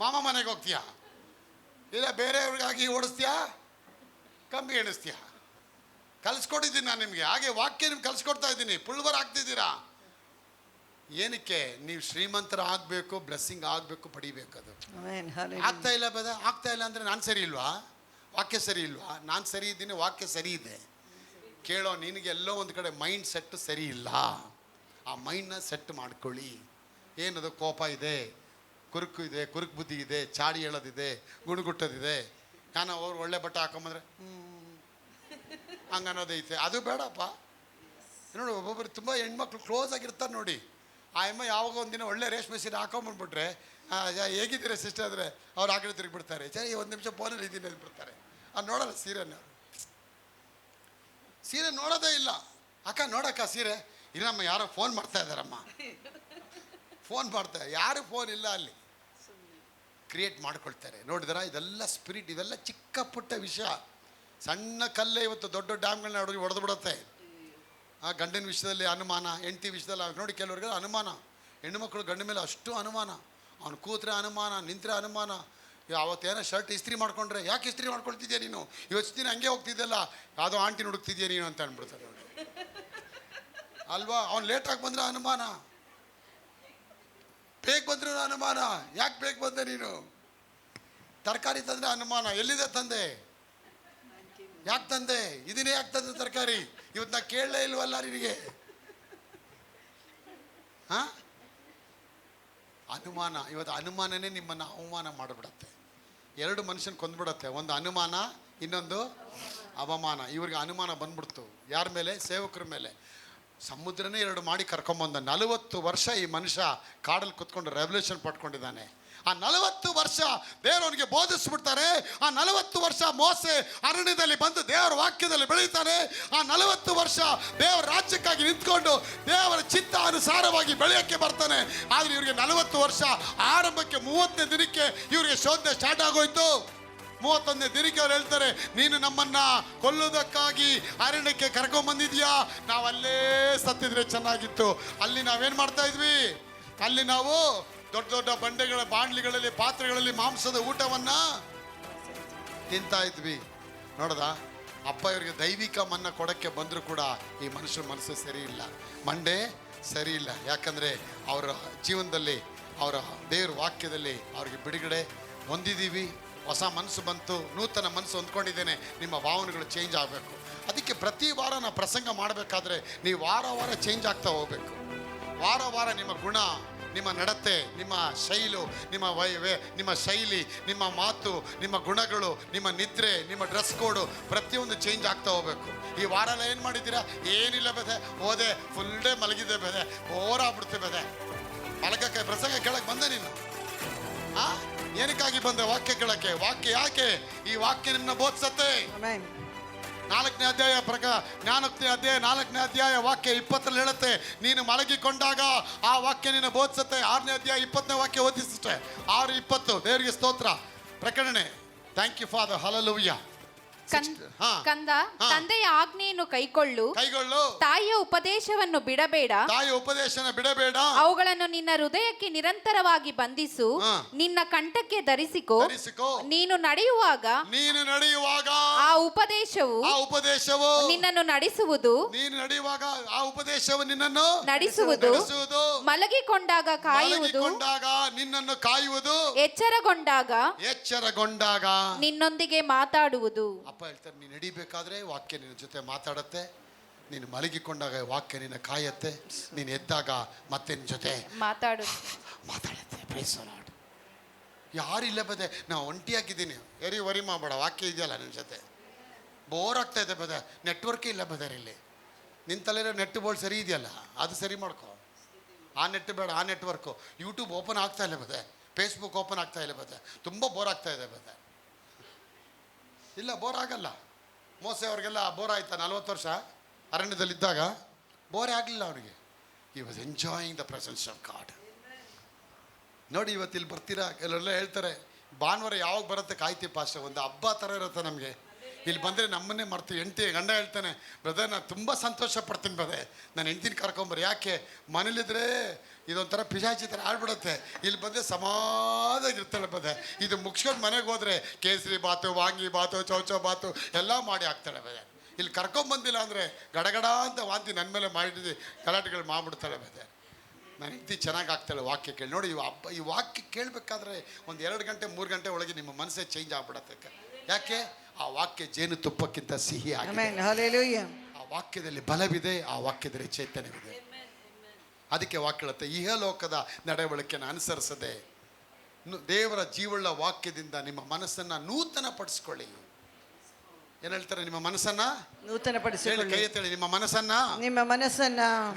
ಮಾಮ ಮನೆಗೆ ಹೋಗ್ತೀಯಾ, ಇಲ್ಲ ಬೇರೆಯವ್ರಿಗಾಗಿ ಓಡಿಸ್ತೀಯಾ, ಕಮ್ಮಿ ಎಣಿಸ್ತೀಯಾ? ಕಲಿಸ್ಕೊಟ್ಟಿದ್ದೀನಿ ನಾನು ನಿಮಗೆ. ಹಾಗೆ ವಾಕ್ಯ ನಿಮ್ಗೆ ಕಲಿಸ್ಕೊಡ್ತಾ ಇದ್ದೀನಿ. ಪುಳ್ವರ್ ಆಗ್ತಿದ್ದೀರಾ. ಏನಕ್ಕೆ? ನೀವು ಶ್ರೀಮಂತರ ಆಗಬೇಕು, ಬ್ಲೆಸ್ಸಿಂಗ್ ಆಗಬೇಕು, ಪಡಿಬೇಕು. ಅದು ಆಮೆನ್. ಹಲ್ಲೆಲೂಯಾ. ಆಗ್ತಾ ಇಲ್ಲ ಬೇದ, ಆಗ್ತಾ ಇಲ್ಲ ಅಂದರೆ ನಾನು ಸರಿ ಇಲ್ವಾ? ವಾಕ್ಯ ಸರಿ ಇಲ್ವಾ? ನಾನು ಸರಿ ಇದ್ದೀನಿ, ವಾಕ್ಯ ಸರಿ ಇದೆ. ಕೇಳೋ, ನಿನಗೆ ಎಲ್ಲೋ ಒಂದು ಕಡೆ ಮೈಂಡ್ ಸೆಟ್ ಸರಿ ಇಲ್ಲ. ಆ ಮೈಂಡ್ನ ಸೆಟ್ ಮಾಡ್ಕೊಳ್ಳಿ. ಏನದು? ಕೋಪ ಇದೆ, ಕುರುಕು ಇದೆ, ಕುರುಕು ಬುದ್ಧಿ ಇದೆ, ಚಾಡಿ ಹೇಳೋದಿದೆ, ಗುಣಗುಟ್ಟೋದಿದೆ. ನಾನು ಅವ್ರು ಒಳ್ಳೆ ಬಟ್ಟೆ ಹಾಕೊಂಬಂದ್ರೆ ಹಂಗೆ ಅನ್ನೋದೈತೆ. ಅದು ಬೇಡಪ್ಪ. ನೋಡಿ, ಒಬ್ಬೊಬ್ಬರು ತುಂಬ ಹೆಣ್ಮಕ್ಳು ಕ್ಲೋಸ್ ಆಗಿರ್ತಾರೆ ನೋಡಿ. ಆ ಅಮ್ಮ ಯಾವಾಗ ಒಂದಿನ ಒಳ್ಳೆ ರೇಷ್ಮೆ ಸೀರೆ ಹಾಕೊಂಬಂದ್ಬಿಟ್ರೆ, ಹೇಗಿದ್ದೀರಾ ಸಿಸ್ಟರ್ ಅಂದರೆ ಅವ್ರು ಆ ಕಡೆ ತಿರುಗಿಬಿಡ್ತಾರೆ. ಸರಿ, 1 ನಿಮಿಷ ಫೋನಲ್ಲಿ ಇದ್ದೀನಿ ಅಂದ್ಬಿಡ್ತಾರೆ. ಅದು ನೋಡಲ್ಲ ಸೀರೆನ. ಸೀರೆ ನೋಡೋದೇ ಇಲ್ಲ. ಅಕ್ಕ ನೋಡಕ್ಕ ಸೀರೆ ಇರಮ್ಮ, ಯಾರೋ ಫೋನ್ ಮಾಡ್ತಾ ಇದ್ದಾರಮ್ಮ, ಫೋನ್ ಮಾಡ್ತಾರೆ. ಯಾರು ಫೋನ್ ಇಲ್ಲ ಅಲ್ಲಿ. ಕ್ರಿಯೇಟ್ ಮಾಡ್ಕೊಳ್ತಾರೆ. ನೋಡಿದಾರ? ಇದೆಲ್ಲ ಸ್ಪಿರಿಟ್, ಇವೆಲ್ಲ ಚಿಕ್ಕ ಪುಟ್ಟ ವಿಷಯ. ಸಣ್ಣ ಕಲ್ಲೇ ಇವತ್ತು ದೊಡ್ಡ ಡ್ಯಾಮ್ಗಳನ್ನ ಹುಡುಗಿ ಹೊಡೆದು ಬಿಡುತ್ತೆ. ಆ ಗಂಡಿನ ವಿಷಯದಲ್ಲಿ ಅನುಮಾನ, ಹೆಂಡತಿ ವಿಷಯದಲ್ಲಿ ನೋಡಿ ಕೆಲವ್ರಿಗೆ ಅನುಮಾನ. ಹೆಣ್ಣು ಮಕ್ಕಳು ಗಂಡ ಮೇಲೆ ಅಷ್ಟು ಅನುಮಾನ. ಅವ್ನು ಕೂತ್ರೆ ಅನುಮಾನ, ನಿಂತರೆ ಅನುಮಾನ. ಅವತ್ತೇನೋ ಶರ್ಟ್ ಇಸ್ತ್ರಿ ಮಾಡ್ಕೊಂಡ್ರೆ, ಯಾಕೆ ಇಸ್ತ್ರಿ ಮಾಡ್ಕೊಳ್ತಿದ್ಯಾ ನೀನು, ಇವತ್ತು ದಿನ ಹಂಗೆ ಹೋಗ್ತಿದ್ದಲ್ಲ, ಯಾವುದೋ ಆಂಟಿನ ಹುಡುಕ್ತಿದ್ಯಾ ನೀನು ಅಂತ ಅಂದ್ಬಿಡ್ತಾರೆ ನೋಡಿ. ಅಲ್ವಾ? ಅವ್ನು ಲೇಟಾಗಿ ಬಂದರೆ ಅನುಮಾನ, ಬೇಗ ಬಂದ್ರೂ ಅನುಮಾನ. ಯಾಕೆ ಬೇಗ ಬಂದೆ ನೀನು? ತರಕಾರಿ ತಂದರೆ ಅನುಮಾನ, ಎಲ್ಲಿದೆ ತಂದೆ, ಯಾಕೆ ತಂದೆ, ಇದನ್ನೇ ಯಾಕೆ ತಂದೆ ತರಕಾರಿ, ಇವತ್ತು ನಾ ಕೇಳಲೇ ಇಲ್ವಲ್ಲ ನಿನಗೆ. ಹಾಂ, ಅನುಮಾನ. ಇವತ್ತು ಅನುಮಾನನೇ ನಿಮ್ಮನ್ನು ಅವಮಾನ ಮಾಡಿಬಿಡತ್ತೆ. 2 ಮನುಷ್ಯನ ಕೊಂದ್ಬಿಡತ್ತೆ. ಒಂದು ಅನುಮಾನ, ಇನ್ನೊಂದು ಅವಮಾನ. ಇವ್ರಿಗೆ ಅನುಮಾನ ಬಂದ್ಬಿಡ್ತು. ಯಾರ ಮೇಲೆ? ಸೇವಕರ ಮೇಲೆ. ಸಮುದ್ರನೇ 2 ಮಾಡಿ ಕರ್ಕೊಂಬಂದ. 40 ವರ್ಷ ಈ ಮನುಷ್ಯ ಕಾಡಲ್ಲಿ ಕುತ್ಕೊಂಡು ರೆವಲ್ಯೂಷನ್ ಪಡ್ಕೊಂಡಿದ್ದಾನೆ. ಆ 40 ವರ್ಷ ದೇವರವನಿಗೆ ಬೋಧಿಸ್ಬಿಡ್ತಾರೆ. ಆ 40 ವರ್ಷ ಮೋಸೆ ಅರಣ್ಯದಲ್ಲಿ ಬಂದು ದೇವರ ವಾಕ್ಯದಲ್ಲಿ ಬೆಳೀತಾನೆ. ಆ 40 ವರ್ಷ ದೇವರ ರಾಜ್ಯಕ್ಕಾಗಿ ನಿಂತ್ಕೊಂಡು ದೇವರ ಚಿತ್ತ ಅನುಸಾರವಾಗಿ ಬೆಳೆಯೋಕ್ಕೆ ಬರ್ತಾನೆ. ಆದರೆ ಇವರಿಗೆ 40 ವರ್ಷ ಆರಂಭಕ್ಕೆ 30ನೇ ದಿನಕ್ಕೆ ಇವರಿಗೆ ಶೋಧನೆ ಸ್ಟಾರ್ಟ್ ಆಗೋಯ್ತು. 31ನೇ ದಿನಕ್ಕೆ ಅವ್ರು ಹೇಳ್ತಾರೆ, ನೀನು ನಮ್ಮನ್ನ ಕೊಲ್ಲೋದಕ್ಕಾಗಿ ಅರಣ್ಯಕ್ಕೆ ಕರ್ಕೊಂಡ್ಬಂದಿದ್ಯಾ, ನಾವು ಅಲ್ಲೇ ಸತ್ತಿದ್ರೆ ಚೆನ್ನಾಗಿತ್ತು. ಅಲ್ಲಿ ನಾವೇನು ಮಾಡ್ತಾ ಇದ್ವಿ? ಅಲ್ಲಿ ನಾವು ದೊಡ್ಡ ದೊಡ್ಡ ಬಾಂಡ್ಲಿಗಳಲ್ಲಿ ಪಾತ್ರೆಗಳಲ್ಲಿ ಮಾಂಸದ ಊಟವನ್ನ ತಿಂತಾ ಇದ್ವಿ. ನೋಡದ? ಅಪ್ಪ ಇವರಿಗೆ ದೈವಿಕ ಮನ್ನ ಕೊಡಕ್ಕೆ ಬಂದರೂ ಕೂಡ ಈ ಮನುಷ್ಯನ ಮನಸ್ಸು ಸರಿ ಇಲ್ಲ, ಮಂಡೆ ಸರಿ ಇಲ್ಲ. ಯಾಕಂದರೆ ಅವರ ಜೀವನದಲ್ಲಿ, ಅವರ ದೇವ್ರ ವಾಕ್ಯದಲ್ಲಿ ಅವ್ರಿಗೆ ಬಿಡುಗಡೆ ಹೊಂದಿದ್ದೀವಿ. ಹೊಸ ಮನಸ್ಸು ಬಂತು, ನೂತನ ಮನಸ್ಸು ಹೊಂದ್ಕೊಂಡಿದ್ದೇನೆ. ನಿಮ್ಮ ಭಾವನೆಗಳು ಚೇಂಜ್ ಆಗಬೇಕು. ಅದಕ್ಕೆ ಪ್ರತಿ ವಾರ ನಾವು ಪ್ರಸಂಗ ಮಾಡಬೇಕಾದ್ರೆ ನೀವು ವಾರ ವಾರ ಚೇಂಜ್ ಆಗ್ತಾ ಹೋಗಬೇಕು. ವಾರ ವಾರ ನಿಮ್ಮ ಗುಣ, ನಿಮ್ಮ ನಡತೆ, ನಿಮ್ಮ ಶೈಲು, ನಿಮ್ಮ ಶೈಲಿ, ನಿಮ್ಮ ಮಾತು, ನಿಮ್ಮ ಗುಣಗಳು, ನಿಮ್ಮ ನಿದ್ರೆ, ನಿಮ್ಮ ಡ್ರೆಸ್ ಕೋಡು ಪ್ರತಿಯೊಂದು ಚೇಂಜ್ ಆಗ್ತಾ ಹೋಗಬೇಕು. ಈ ವಾರ ಎಲ್ಲ ಏನು ಮಾಡಿದ್ದೀರಾ? ಏನಿಲ್ಲ ಬೆದೆ, ಹೋದೆ ಫುಲ್ ಡೇ ಮಲಗಿದ್ದೆ ಬೆದೆ, ಓರಾಗ್ಬಿಡ್ತೆ ಬೆದೆ. ಮಲಗಕ್ಕೆ ಪ್ರಸಂಗ ಕೇಳಕ್ಕೆ ಬಂದೆ ನೀನು? ಏನಕ್ಕಾಗಿ ಬಂದೆ? ವಾಕ್ಯ ಕೇಳಕ್ಕೆ. ವಾಕ್ಯ ಯಾಕೆ? ಈ ವಾಕ್ಯ ನಿಮ್ಮನ್ನ ಬೋಧಿಸತ್ತೆ. 4ನೇ ಅಧ್ಯಾಯ ಜ್ಞಾನೋಕ್ತಿ ಅಧ್ಯಾಯ 4ನೇ ಅಧ್ಯಾಯ ವಾಕ್ಯ 20ರಲ್ಲಿ ಹೇಳುತ್ತೆ, ನೀನು ಮಲಗಿಕೊಂಡಾಗ ಆ ವಾಕ್ಯ ನಿನ್ನ ಬೋಧಿಸುತ್ತೆ. 6ನೇ ಅಧ್ಯಾಯ 20ನೇ ವಾಕ್ಯ ಓದಿಸುತ್ತೆ. 6:20. ದೇವರಿಗೆ ಸ್ತೋತ್ರ. ಪ್ರಕಟಣೆ. Thank you father. ಹಲ್ಲೆಲೂಯಾ. ಕಂದ, ತಂದೆಯ ಆಜ್ಞೆಯನ್ನು ಕೈಗೊಳ್ಳು, ತಾಯಿಯ ಉಪದೇಶವನ್ನು ಬಿಡಬೇಡ, ಅವುಗಳನ್ನು ನಿನ್ನ ಹೃದಯಕ್ಕೆ ನಿರಂತರವಾಗಿ ಬಂಧಿಸು, ನಿನ್ನ ಕಂಠಕ್ಕೆ ಧರಿಸಿಕೋ. ನೀನು ನಡೆಯುವಾಗ ಆ ಉಪದೇಶವು ನಿನ್ನನ್ನು ನಡೆಸುವುದು, ಮಲಗಿಕೊಂಡಾಗ ನಿನ್ನನ್ನು ಕಾಯುವುದು, ಎಚ್ಚರಗೊಂಡಾಗ ನಿನ್ನೊಂದಿಗೆ ಮಾತಾಡುವುದು. ಅಪ್ಪ ಹೇಳ್ತಾರೆ, ನೀನು ನಡಿಬೇಕಾದ್ರೆ ವಾಕ್ಯ ನಿನ್ನ ಜೊತೆ ಮಾತಾಡತ್ತೆ. ನೀನು ಮಲಗಿಕೊಂಡಾಗ ವಾಕ್ಯ ನಿನ್ನ ಕಾಯತ್ತೆ, ನೀನು ಎದ್ದಾಗ ಮತ್ತೆ ನಿನ್ನ ಜೊತೆ ಮಾತಾಡುತ್ತೆ. Price the lord. ಯಾರಿಲ್ಲ ಬದೆ, ನಾವು ಒಂಟಿಯಾಗಿದ್ದೀನಿ, ವರಿ ಮಾಡಬೇಡ, ವಾಕ್ಯ ಇದೆಯಲ್ಲ ನಿನ್ನ ಜೊತೆ. ಬೋರ್ ಆಗ್ತಾ ಇದೆ ಬದ, ನೆಟ್ವರ್ಕೇ ಇಲ್ಲ ಬದರ್ ಇಲ್ಲಿ. ನಿನ್ನ ತಲೆಯೋ ನೆಟ್ ಬೋರ್ಡ್ ಸರಿ ಇದೆಯಲ್ಲ, ಅದು ಸರಿ ಮಾಡ್ಕೊ. ಆ ನೆಟ್ ಬೇಡ, ಆ ನೆಟ್ವರ್ಕು. ಯೂಟ್ಯೂಬ್ ಓಪನ್ ಆಗ್ತಾ ಇಲ್ಲ ಬದೆ, ಫೇಸ್ಬುಕ್ ಓಪನ್ ಆಗ್ತಾ ಇಲ್ಲ ಬದೆ, ತುಂಬ ಬೋರ್ ಆಗ್ತಾ ಇದೆ ಬದೆ. ಇಲ್ಲ, ಬೋರ್ ಆಗಲ್ಲ. ಮೋಸೆ ಅವ್ರಿಗೆಲ್ಲ ಬೋರ್ ಆಯ್ತಾ 40 ವರ್ಷ ಅರಣ್ಯದಲ್ಲಿದ್ದಾಗ? ಬೋರೇ ಆಗಲಿಲ್ಲ ಅವನಿಗೆ. He was enjoying the presence of god. ನೋಡಿ, ಇವತ್ತು ಇಲ್ಲಿ ಬರ್ತೀರಾ, ಕೆಲವೆಲ್ಲ ಹೇಳ್ತಾರೆ ಭಾನುವಾರ ಯಾವಾಗ ಬರುತ್ತೆ ಕಾಯ್ತೀವಿ ಪಾಸ್ಟರ್, ಒಂದು ಹಬ್ಬ ಥರ ಇರುತ್ತೆ ನಮಗೆ. ಇಲ್ಲಿ ಬಂದರೆ ನಮ್ಮನ್ನೇ ಮರ್ತೀವಿ. ಗಂಡ ಹೇಳ್ತಾನೆ, ಬ್ರದರ್ ನಾನು ತುಂಬ ಸಂತೋಷ ಪಡ್ತೀನಿ ಬದೆ, ನಾನು ಹೆಂಡ್ತಿನ ಕರ್ಕೊಂಬರ್ರಿ. ಯಾಕೆ? ಮನೇಲಿದ್ರೆ ಇದೊಂಥರ ಪಿಶಾಚಿ ಥರ ಆಡ್ಬಿಡುತ್ತೆ, ಇಲ್ಲಿ ಬಂದರೆ ಸಮಾಧಾಗಿರ್ತಾಳೆ ಬದೆ. ಇದು ಮುಗಿಸ್ಕೊಂಡು ಮನೆಗೆ ಹೋದರೆ ಕೇಸರಿ ಬಾತು, ವಾಂಗಿ ಬಾತು, ಚೌಚೌ ಬಾತು ಎಲ್ಲ ಮಾಡಿ ಹಾಕ್ತಾಳೆ ಬದೆ. ಇಲ್ಲಿ ಕರ್ಕೊಂಬಂದಿಲ್ಲ ಅಂದರೆ ಗಡಗಡ ಅಂತ ವಾಂತಿ ನನ್ನ ಮೇಲೆ ಮಾಡಿದ್ದು ಗಲಾಟೆಗಳು ಮಾಡಿಬಿಡ್ತಾಳೆ ಬದೆ. ನಾನು ಹೆಂಡ್ತಿ ಚೆನ್ನಾಗಿ ಆಗ್ತಾಳೆ ವಾಕ್ಯ ಕೇಳಿ. ನೋಡಿ, ಈ ವಾಕ್ಯ ಕೇಳಬೇಕಾದ್ರೆ ಒಂದು 2 ಗಂಟೆ 3 ಗಂಟೆ ಒಳಗೆ ನಿಮ್ಮ ಮನಸ್ಸೇ ಚೇಂಜ್ ಆಗ್ಬಿಡತ್ತೆ. ಯಾಕೆ? ಆ ವಾಕ್ಯ ಜೇನು ತುಪ್ಪಕ್ಕಿಂತ ಸಿಹಿ ಆಗಿದೆ. ಆ ವಾಕ್ಯದಲ್ಲಿ ಬಲವಿದೆ, ಆ ವಾಕ್ಯದಲ್ಲಿ ಚೈತನ್ಯವಿದೆ. ಅದಕ್ಕೆ ವಾಕ್ಯ ಹೇಳುತ್ತೆ, ಇಹಲೋಕದ ನಡವಳಿಕೆಯನ್ನು ಅನುಸರಿಸದೆ ದೇವರ ಜೀವಳ ವಾಕ್ಯದಿಂದ ನಿಮ್ಮ ಮನಸ್ಸನ್ನು ನೂತನ ಪಡಿಸ್ಕೊಳ್ಳಿ. ಏನ್ ಹೇಳ್ತಾರೆ? ನಿಮ್ಮ ಮನಸ್ಸನ್ನ ನೂತನ ಪಡಿಸಿಕೊಳ್ಳಿ. ಕೈ ಎತ್ತೇಳಿ, ನಿಮ್ಮ ಮನಸ್ಸನ್ನ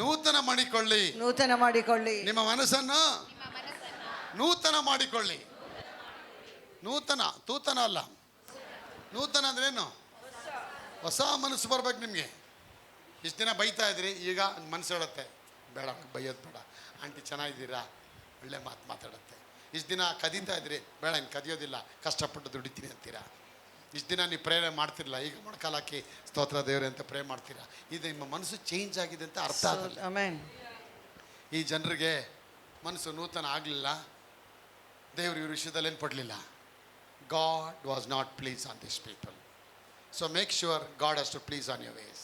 ನೂತನ ಮಾಡಿಕೊಳ್ಳಿ. ನಿಮ್ಮ ಮನಸ್ಸನ್ನು ನೂತನ ಮಾಡಿಕೊಳ್ಳಿ. ನೂತನ, ತೂತನ ಅಲ್ಲ. ನೂತನ ಅಂದ್ರೆ ಏನು? ಹೊಸ ಮನಸ್ಸು ಬರ್ಬೇಕು ನಿಮಗೆ. ಇಷ್ಟು ದಿನ ಬೈತಾ ಇದ್ರಿ, ಈಗ ಮನಸ್ಸು ಹೇಳುತ್ತೆ ಬೇಡ, ಬೈಯೋದು ಬೇಡ. ಆಂಟಿ ಚೆನ್ನಾಗಿದ್ದೀರಾ, ಒಳ್ಳೆ ಮಾತು ಮಾತಾಡುತ್ತೆ. ಇಷ್ಟು ದಿನ ಕದೀತಾ ಇದ್ರಿ, ಬೇಡ ಇನ್ನು ಕದಿಯೋದಿಲ್ಲ, ಕಷ್ಟಪಟ್ಟು ದುಡಿತೀನಿ ಅಂತೀರಾ. ಇಷ್ಟು ದಿನ ನೀವು ಪ್ರೇರಣೆ ಮಾಡ್ತಿರಲ್ಲ, ಈಗ ಮೊಣಕಾಲು ಹಾಕಿ ಸ್ತೋತ್ರ ದೇವ್ರೆ ಅಂತ ಪ್ರೇ ಮಾಡ್ತೀರಾ. ಇದು ನಿಮ್ಮ ಮನಸ್ಸು ಚೇಂಜ್ ಆಗಿದೆ ಅಂತ ಅರ್ಥ ಆಗಲ್ಲ. ಈ ಜನರಿಗೆ ಮನಸ್ಸು ನೂತನ ಆಗಲಿಲ್ಲ, ದೇವ್ರು ಇವ್ರ ವಿಷಯದಲ್ಲಿ ಏನು ಪಡಲಿಲ್ಲ. God was not pleased on these people. So make sure God has to please on your ways.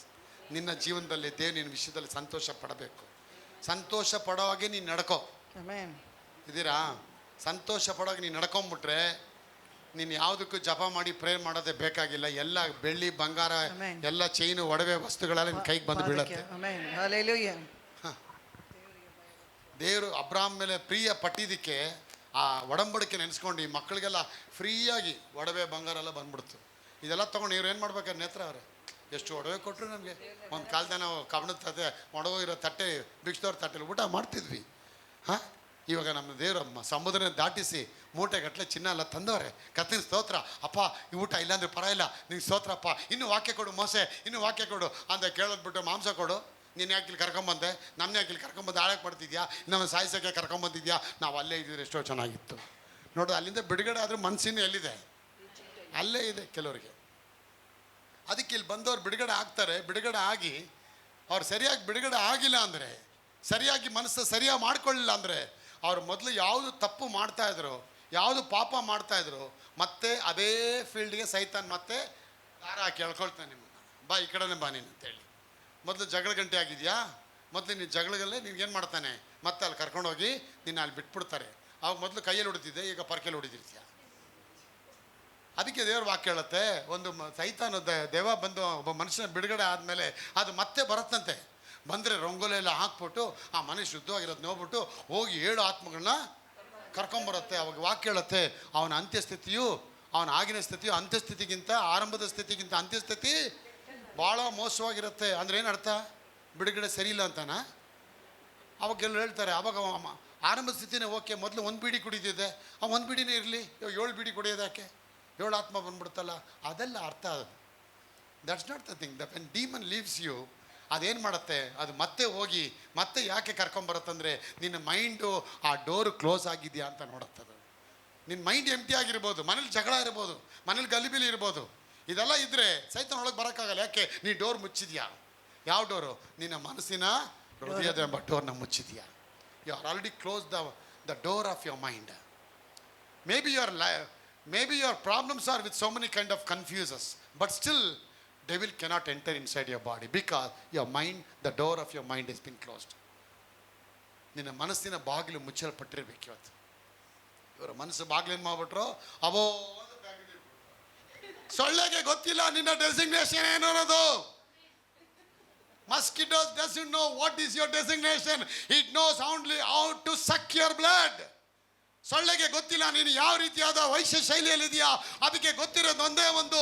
ನಿನ್ನ ಜೀವನದಲ್ಲಿ ದೇವ್ರು ನಿನ್ನ ವಿಷಯದಲ್ಲಿ ಸಂತೋಷ ಪಡಬೇಕು. ಸಂತೋಷ ಪಡೋ ಹಾಗೆ ನೀನು ನಡ್ಕೋ. ಇದ್ದೀರಾ? ಸಂತೋಷ ಪಡೋಕೆ ನೀನು ನಡ್ಕೊಂಬಿಟ್ರೆ ನೀನು ಯಾವುದಕ್ಕೂ ಜಪ ಮಾಡಿ ಪ್ರೇರ್ ಮಾಡೋದೇ ಬೇಕಾಗಿಲ್ಲ. ಎಲ್ಲ ಬೆಳ್ಳಿ ಬಂಗಾರ ಎಲ್ಲ ಚೈನು ಒಡವೆ ವಸ್ತುಗಳೆಲ್ಲ ನಿನ್ನ ಕೈಗೆ ಬಂದು ಬೀಳುತ್ತೆ. ದೇವರು ಅಬ್ರಾಹಂ ಮೇಲೆ ಪ್ರಿಯ ಪಟ್ಟಿದ್ದಕ್ಕೆ ಆ ಒಡಂಬಡಿಕೆ ನೆನೆಸ್ಕೊಂಡು ಈ ಮಕ್ಕಳಿಗೆಲ್ಲ ಫ್ರೀಯಾಗಿ ಒಡವೆ ಬಂಗಾರ ಎಲ್ಲ ಬಂದ್ಬಿಡ್ತು. ಇದೆಲ್ಲ ತೊಗೊಂಡು ಇವ್ರು ಏನು ಮಾಡ್ಬೇಕಾದ್ರೆ ನೇತ್ರ ಅವರೇ ಎಷ್ಟು ಒಡವೆ ಕೊಟ್ಟರು ನಮಗೆ. ಒಂದು ಕಾಲದ ನಾವು ಕಬ್ಬಣದ ತಟ್ಟೆ, ಒಣಗೋಗಿರೋ ತಟ್ಟೆ, ಬಿಕ್ಸ್ದವ್ರ ತಟ್ಟೆಲಿ ಊಟ ಮಾಡ್ತಿದ್ವಿ. ಹಾಂ, ಇವಾಗ ನಮ್ಮ ದೇವರು ಸಮುದ್ರನ ದಾಟಿಸಿ ಮೂಟೆಗಟ್ಟಲೆ ಚಿನ್ನ ಎಲ್ಲ ತಂದವ್ರೆ. ಕತ್ತಿನ ಸ್ತೋತ್ರ ಅಪ್ಪ, ಈ ಊಟ ಇಲ್ಲಾಂದ್ರೆ ಪರವಾಗಿಲ್ಲ, ನಿಂಗೆ ಸ್ತೋತ್ರಪ್ಪ, ಇನ್ನೂ ವಾಕ್ಯ ಕೊಡು ಮೋಸೆ, ಇನ್ನೂ ವಾಕ್ಯ ಕೊಡು ಅಂತ ಕೇಳೋದ್ಬಿಟ್ಟು ಮಾಂಸ ಕೊಡು. ನೀನು ಯಾಕೆ ಇಲ್ಲಿ ಕರ್ಕೊಂಬಂದೆ, ನಮ್ಮನ್ನ ಯಾಕೆ ಇಲ್ಲಿ ಕರ್ಕೊಂಬಂದು ಆಳಕ್ಕೆ ಮಾಡ್ತಿದ್ಯಾ, ನಮ್ಮ ಸಾಯಿಸೋಕ್ಕೆ ಕರ್ಕೊಂಬಂದಿದ್ಯಾ, ನಾವು ಅಲ್ಲೇ ಇದ್ದಿದ್ರೆ ಎಷ್ಟೋ ಚೆನ್ನಾಗಿತ್ತು. ನೋಡು, ಅಲ್ಲಿಂದ ಬಿಡುಗಡೆ ಆದರೂ ಮನಸ್ಸಿನ ಎಲ್ಲಿದೆ? ಅಲ್ಲೇ ಇದೆ ಕೆಲವರಿಗೆ. ಅದಕ್ಕೆ ಇಲ್ಲಿ ಬಂದವ್ರು ಬಿಡುಗಡೆ ಆಗ್ತಾರೆ. ಬಿಡುಗಡೆ ಆಗಿ ಅವ್ರು ಸರಿಯಾಗಿ ಬಿಡುಗಡೆ ಆಗಿಲ್ಲ ಅಂದರೆ, ಸರಿಯಾಗಿ ಮನಸ್ಸು ಸರಿಯಾಗಿ ಮಾಡ್ಕೊಳ್ಳಿಲ್ಲ ಅಂದರೆ, ಅವ್ರು ಮೊದಲು ಯಾವುದು ತಪ್ಪು ಮಾಡ್ತಾಯಿದ್ರು, ಯಾವುದು ಪಾಪ ಮಾಡ್ತಾಯಿದ್ರು, ಮತ್ತೆ ಅದೇ ಫೀಲ್ಡ್ಗೆ ಸೈತಾನ್ ಮತ್ತೆ ದಾರ ಹಾಕಿ ಎಳ್ಕೊಳ್ತಾನೆ ನಿಮ್ಮನ್ನು. ಬಾ ಈ ಕಡೆನೇ ಬಾ ನೀನು ಅಂತೇಳಿ. ಮೊದಲು ಜಗಳ ಗಂಟೆ ಆಗಿದೆಯಾ, ಮೊದಲು ನೀನು ಜಗಳಗಲ್ಲೇ ನಿನ್ಗೇನು ಮಾಡ್ತಾನೆ, ಮತ್ತೆ ಅಲ್ಲಿ ಕರ್ಕೊಂಡೋಗಿ ನಿನ್ನ ಅಲ್ಲಿ ಬಿಟ್ಬಿಡ್ತಾರೆ. ಅವಾಗ ಮೊದಲು ಕೈಯಲ್ಲಿ ಹೊಡಿತಿದ್ದೆ, ಈಗ ಪರ್ಕೆಯಲ್ಲಿ ಹೊಡಿತಿರ್ತೀಯ. ಅದಕ್ಕೆ ದೇವ್ರ ವಾಕ್ಯ ಹೇಳುತ್ತೆ, ಒಂದು ಸೈತಾನ ದೇವ ಬಂದು ಒಬ್ಬ ಮನುಷ್ಯನ ಬಿಡುಗಡೆ ಆದಮೇಲೆ ಅದು ಮತ್ತೆ ಬರುತ್ತಂತೆ. ಬಂದರೆ ರಂಗೋಲಿ ಎಲ್ಲ ಹಾಕ್ಬಿಟ್ಟು ಆ ಮನೆ ಶುದ್ಧವಾಗಿರೋದು ನೋಡ್ಬಿಟ್ಟು ಹೋಗಿ 7 ಆತ್ಮಗಳನ್ನ ಕರ್ಕೊಂಬರುತ್ತೆ. ಅವಾಗ ವಾಕ್ಯ ಹೇಳುತ್ತೆ, ಅವನ ಅಂತ್ಯಸ್ಥಿತಿಯು, ಅವನ ಆಗಿನ ಸ್ಥಿತಿಯು ಅಂತ್ಯಸ್ಥಿತಿಗಿಂತ, ಆರಂಭದ ಸ್ಥಿತಿಗಿಂತ ಅಂತ್ಯಸ್ಥಿತಿ ಭಾಳ ಮೋಸವಾಗಿರುತ್ತೆ. ಅಂದರೆ ಏನು ಅರ್ಥ? ಬಿಡುಗಡೆ ಸರಿ ಇಲ್ಲ ಅಂತಾನ? ಅವಾಗೆಲ್ಲ ಹೇಳ್ತಾರೆ, ಅವಾಗ ಆರಂಭದ ಸ್ಥಿತಿನೇ ಓಕೆ, ಮೊದಲು 1 ಬೀಡಿ ಕುಡಿದಿದೆ, ಆ 1 ಬೀಡಿನೇ ಇರಲಿ, 7 ಬೀಡಿ ಕುಡಿಯೋದಕ್ಕೆ 7 ಆತ್ಮ ಬಂದ್ಬಿಡ್ತಲ್ಲ, ಅದೆಲ್ಲ ಅರ್ಥ. ಅದು that's not the thing. When demon leaves you, ಅದೇನು ಮಾಡುತ್ತೆ, ಅದು ಮತ್ತೆ ಹೋಗಿ ಮತ್ತೆ ಯಾಕೆ ಕರ್ಕೊಂಬರುತ್ತಂದರೆ ನಿನ್ನ ಮೈಂಡು ಆ ಡೋರು ಕ್ಲೋಸ್ ಆಗಿದೆಯಾ ಅಂತ ನೋಡುತ್ತದು. ನಿನ್ನ ಮೈಂಡ್ ಎಂಟಿ ಆಗಿರ್ಬೋದು, ಮನೇಲಿ ಜಗಳ ಇರ್ಬೋದು, ಮನೇಲಿ ಗಲಿಬಿಲಿ ಇರ್ಬೋದು, ಇದೆಲ್ಲ ಇದ್ದರೆ ಸೈತಾನ ಒಳಗೆ ಬರೋಕ್ಕಾಗಲ್ಲ. ಯಾಕೆ? ನೀ ಡೋರ್ ಮುಚ್ಚಿದ್ಯಾ. ಯಾವ ಡೋರು? ನಿನ್ನ ಮನಸ್ಸಿನ ಹೃದಯದ ಎಂಬ ಡೋರ್ನ ಮುಚ್ಚಿದ್ಯಾ. You are already close the door of your mind. Maybe your problems are with so many kind of confuses, but still devil cannot enter inside your body because your mind, the door of your mind has been closed. ನಿನ್ನ ಮನಸ್ಸಿನ ಬಾಗಿಲು ಮುಚ್ಚಲ್ಪಟ್ಟಿರ್ಬೇಕು. ಇವತ್ತು ಇವರ ಮನಸ್ಸು ಬಾಗಿಲೇನು ಮಾಡ್ಬಿಟ್ರು, ಅವೋ ಸೊಳ್ಳೆಗೆ ಗೊತ್ತಿಲ್ಲ ನಿನ್ನ designation ಏನು ಅನ್ನೋದು. Mosquitoes doesn't know what is your designation. It knows only how to suck your blood. ಸೊಳ್ಳೆಗೆ ಗೊತ್ತಿಲ್ಲ ನೀನು ಯಾವ ರೀತಿಯಾದ ವೈಶ್ಯ ಶೈಲಿಯಲ್ಲಿದೆಯಾ, ಅದಕ್ಕೆ ಗೊತ್ತಿರೋದು ಒಂದೇ ಒಂದು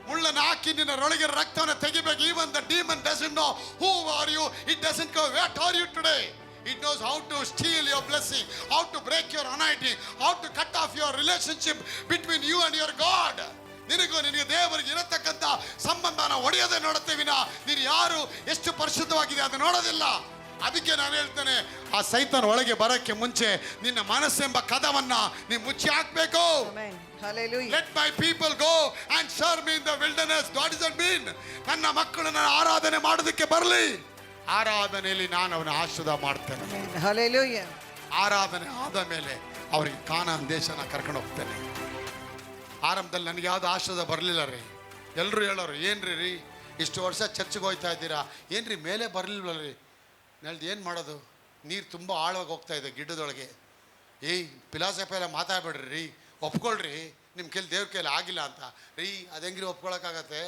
ಮುಳ್ಳನ್ನು ಹಾಕಿ ನಿನ್ನ ಒಳಗೆ ರಕ್ತವನ್ನು ತೆಗಿಬೇಕು. Even the demon doesn't know who are you. It doesn't go what are you today. It knows how to steal your blessing, how to break your anointing, how to cut off your relationship between you and your God. ನಿನಗೆ ದೇವರಿಗೆ ಇರತಕ್ಕಂಥ ಸಂಬಂಧನ ಒಡೆಯದೆ ನೋಡುತ್ತೆ ವಿನ ನೀನು ಯಾರು ಎಷ್ಟು ಪರಿಶುದ್ಧವಾಗಿದೆ ಅದು ನೋಡೋದಿಲ್ಲ. ಅದಕ್ಕೆ ನಾನು ಹೇಳ್ತೇನೆ, ಆ ಸೈತಾನ ಒಳಗೆ ಬರೋಕ್ಕೆ ಮುಂಚೆ ನಿನ್ನ ಮನಸ್ಸೆಂಬ ಕದವನ್ನ ನೀನು ಮುಚ್ಚಿ ಹಾಕ್ಬೇಕು. Amen. Hallelujah. Let my people go and serve me in the wilderness. What does that mean? ನನ್ನ ಮಕ್ಕಳನ್ನ ಆರಾಧನೆ ಮಾಡೋದಕ್ಕೆ ಬರಲಿ. ಆರಾಧನೆಯಲ್ಲಿ ನಾನು ಅವನ ಆಶೀರ್ವಾದ ಮಾಡ್ತೇನೆ. Amen. Hallelujah. ಆರಾಧನೆ ಆದ ಮೇಲೆ ಅವರಿಗೆ ಕಾನಾನ್ ದೇಶನ ಕರ್ಕೊಂಡು ಹೋಗ್ತೇನೆ. ಆರಂಭದಲ್ಲಿ ನನಗೆ ಯಾವ್ದು ಆಶೀರ್ವಾದ ಬರಲಿಲ್ಲ ರೀ. ಎಲ್ಲರೂ ಹೇಳೋರು, ಏನ್ರಿ ರೀ ಇಷ್ಟು ವರ್ಷ ಚರ್ಚ್ಗೆ ಹೋಗ್ತಾ ಇದ್ದೀರಾ, ಏನ್ರಿ ಮೇಲೆ ಬರಲಿಲ್ವಲ್ಲ ರೀ. ನಲ್ದು ಏನು ಮಾಡೋದು, ನೀರು ತುಂಬ ಆಳವಾಗಿ ಹೋಗ್ತಾ ಇದೆ ಗಿಡದೊಳಗೆ. ಫಿಲಾಸಫಿ ಎಲ್ಲ ಮಾತಾಡ್ಬೇಡ್ರಿ ರೀ, ಒಪ್ಕೊಳ್ರಿ ನಿಮ್ಮ ಕೈಲಿ ದೇವ್ರ ಕೈಲಿ ಆಗಿಲ್ಲ ಅಂತ. ರೀ ಅದು ಹೆಂಗ್ರಿ ಒಪ್ಕೊಳಕ್ಕಾಗತ್ತೆ?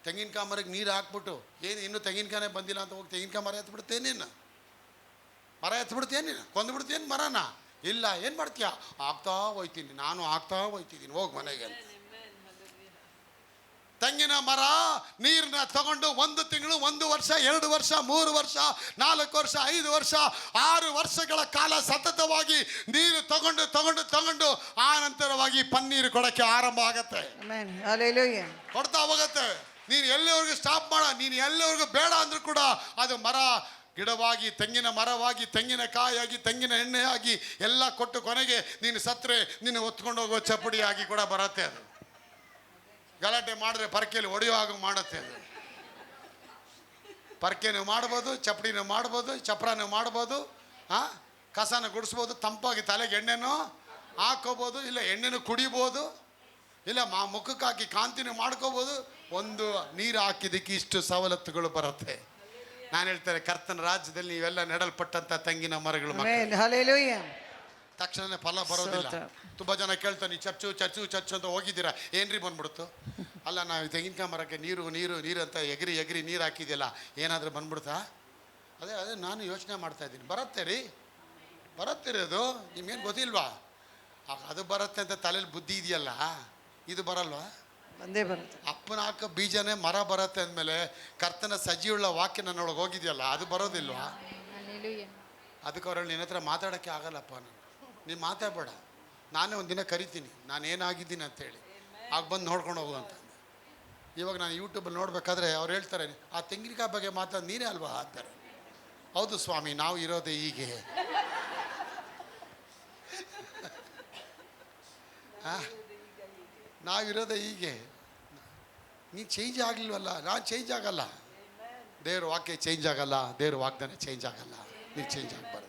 ತೆಂಗಿನಕಾಯಿ ಮರಕ್ಕೆ ನೀರು ಹಾಕ್ಬಿಟ್ಟು ಏನು ಇನ್ನೂ ತೆಂಗಿನಕಾಯೇ ಬಂದಿಲ್ಲ ಅಂತ ಹೋಗಿ ತೆಂಗಿನಕಾಯಿ ಮರ ಎತ್ಬಿಡ್ತೇನೇನು? ಮರ ಎತ್ಬಿಡ್ತೇನೇನು? ಕೊಂದುಬಿಡ್ತೇನು ಮರನ? ಇಲ್ಲ, ಏನು ಮಾಡ್ತೀಯ? ಆಗ್ತಾ ಹೋಯ್ತೀನಿ, ನಾನು ಆಗ್ತಾ ಹೋಯ್ತಿದ್ದೀನಿ, ಹೋಗಿ ಮನೆಗೆ ಅಂತ. ತೆಂಗಿನ ಮರ ನೀರನ್ನ ತಗೊಂಡು 1 ತಿಂಗಳು, 1 ವರ್ಷ, 2 ವರ್ಷ, 3 ವರ್ಷ, 4 ವರ್ಷ, 5 ವರ್ಷ, 6 ವರ್ಷಗಳ ಕಾಲ ಸತತವಾಗಿ ನೀರು ತಗೊಂಡು ಆ ನಂತರವಾಗಿ ಪನ್ನೀರು ಕೊಡಕ್ಕೆ ಆರಂಭ ಆಗತ್ತೆ. Amen. Hallelujah. ಕೊಡ್ತಾ ಹೋಗತ್ತೆ. ನೀನು ಎಲ್ಲಿವರೆಗೂ ಸ್ಟಾಪ್ ಮಾಡ, ನೀನು ಎಲ್ಲಿವರೆಗೂ ಬೇಡ ಅಂದ್ರೂ ಕೂಡ ಅದು ಮರ ಗಿಡವಾಗಿ, ತೆಂಗಿನ ಮರವಾಗಿ, ತೆಂಗಿನ ಕಾಯಾಗಿ, ತೆಂಗಿನ ಎಣ್ಣೆಯಾಗಿ ಎಲ್ಲ ಕೊಟ್ಟು ಕೊನೆಗೆ ನೀನು ಸತ್ರೆ ನಿನ್ನ ಹೊತ್ಕೊಂಡು ಹೋಗೋ ಚಪ್ಪಡಿಯಾಗಿ ಕೂಡ ಬರತ್ತೆ. ಅದು ಗಲಾಟೆ ಮಾಡಿದ್ರೆ ಪರ್ಕೆಯಲ್ಲಿ ಹೊಡೆಯೋ ಹಾಗೆ ಮಾಡುತ್ತೆ. ಅದು ಪರ್ಕೆನೂ ಮಾಡ್ಬೋದು, ಚಪ್ಪಡಿನೂ ಮಾಡ್ಬೋದು, ಚಪ್ರನೂ ಮಾಡ್ಬೋದು, ಕಸನ ಗುಡಿಸ್ಬೋದು, ತಂಪಾಗಿ ತಲೆಗೆ ಎಣ್ಣೆನೂ ಹಾಕೋಬೋದು, ಇಲ್ಲ ಎಣ್ಣೆನೂ ಕುಡಿಬೋದು, ಇಲ್ಲ ಮುಖಕ್ಕೆ ಹಾಕಿ ಕಾಂತಿನೂ ಮಾಡ್ಕೋಬೋದು. ಒಂದು ನೀರು ಹಾಕಿದ್ದಕ್ಕೆ ಇಷ್ಟು ಸವಲತ್ತುಗಳು ಬರುತ್ತೆ. ನಾನು ಹೇಳ್ತಾರೆ, ಕರ್ತನ ರಾಜ್ಯದಲ್ಲಿ ನೀವೆಲ್ಲ ನೆಡಲ್ಪಟ್ಟಂಥ ತೆಂಗಿನ ಮರಗಳು. Amen. Hallelujah. ತಕ್ಷಣನೇ ಫಲ ಬರೋದಿಲ್ಲ. ತುಂಬ ಜನ ಕೇಳ್ತಾರೆ, ನೀವು ಚರ್ಚು ಅಂತ ಹೋಗಿದ್ದೀರಾ, ಏನ್ರಿ ಬಂದ್ಬಿಡ್ತು? ಅಲ್ಲ, ನಾವು ತೆಂಗಿನಕಾಯಿ ಮರಕ್ಕೆ ನೀರು ಅಂತ ಎಗರಿ ನೀರು ಹಾಕಿದೆಯಲ್ಲ, ಏನಾದರೂ ಬಂದ್ಬಿಡ್ತಾ? ಅದೇ ನಾನು ಯೋಚನೆ ಮಾಡ್ತಾ ಇದ್ದೀನಿ. ಬರುತ್ತೆ ರೀ ಅದು, ನಿಮ್ಗೇನು ಗೊತ್ತಿಲ್ವಾ? ಅದು ಬರುತ್ತೆ ಅಂತ ತಲೆಯಲ್ಲಿ ಬುದ್ಧಿ ಇದೆಯಲ್ಲ, ಇದು ಬರಲ್ವಾ? ಬಂದೇ ಬರುತ್ತೆ. ಅಪ್ಪನ ಹಾಕೋ ಬೀಜನೇ ಮರ ಬರುತ್ತೆ ಅಂದಮೇಲೆ ಕರ್ತನ ಸಜಿಯುಳ್ಳ ವಾಕ್ಯ ನನ್ನೊಳಗೆ ಹೋಗಿದೆಯಲ್ಲ, ಅದು ಬರೋದಿಲ್ವಾ? ಅದಕ್ಕೆ ಅವ್ರಲ್ಲಿ ನಿನ್ನ ಹತ್ರ ಮಾತಾಡೋಕ್ಕೆ ಆಗಲ್ಲಪ್ಪ, ನೀನು ಮಾತಾಡಬೇಡ, ನಾನೇ ಒಂದಿನ ಕರಿತೀನಿ, ನಾನು ಏನಾಗಿದ್ದೀನಿ ಅಂತೇಳಿ, ಆಗ ಬಂದು ನೋಡ್ಕೊಂಡು ಹೋಗು ಅಂತ. ಇವಾಗ ನಾನು ಯೂಟ್ಯೂಬಲ್ಲಿ ನೋಡಬೇಕಾದ್ರೆ ಅವ್ರು ಹೇಳ್ತಾರೆ, ಆ ತೆಂಗಿನಕಾಯಿ ಬಗ್ಗೆ ಮಾತಾಡಿ ನೀನೇ ಅಲ್ವಾ ಅಂತಾರೆ. ಹೌದು ಸ್ವಾಮಿ, ನಾವು ಇರೋದೇ ಹೀಗೆ. ನಾವಿರೋದೇ ಹೀಗೆ. ನೀನು ಚೇಂಜ್ ಆಗಲಿಲ್ವಲ್ಲ, ನಾನು ಚೇಂಜ್ ಆಗಲ್ಲ. ದೇವ್ರ ವಾಕ್ಯ ಚೇಂಜ್ ಆಗಲ್ಲ, ದೇವ್ರ ವಾಗ್ದಾನ ಚೇಂಜ್ ಆಗಲ್ಲ. ನೀವು ಚೇಂಜ್ ಆಗಬಾರ್ದು.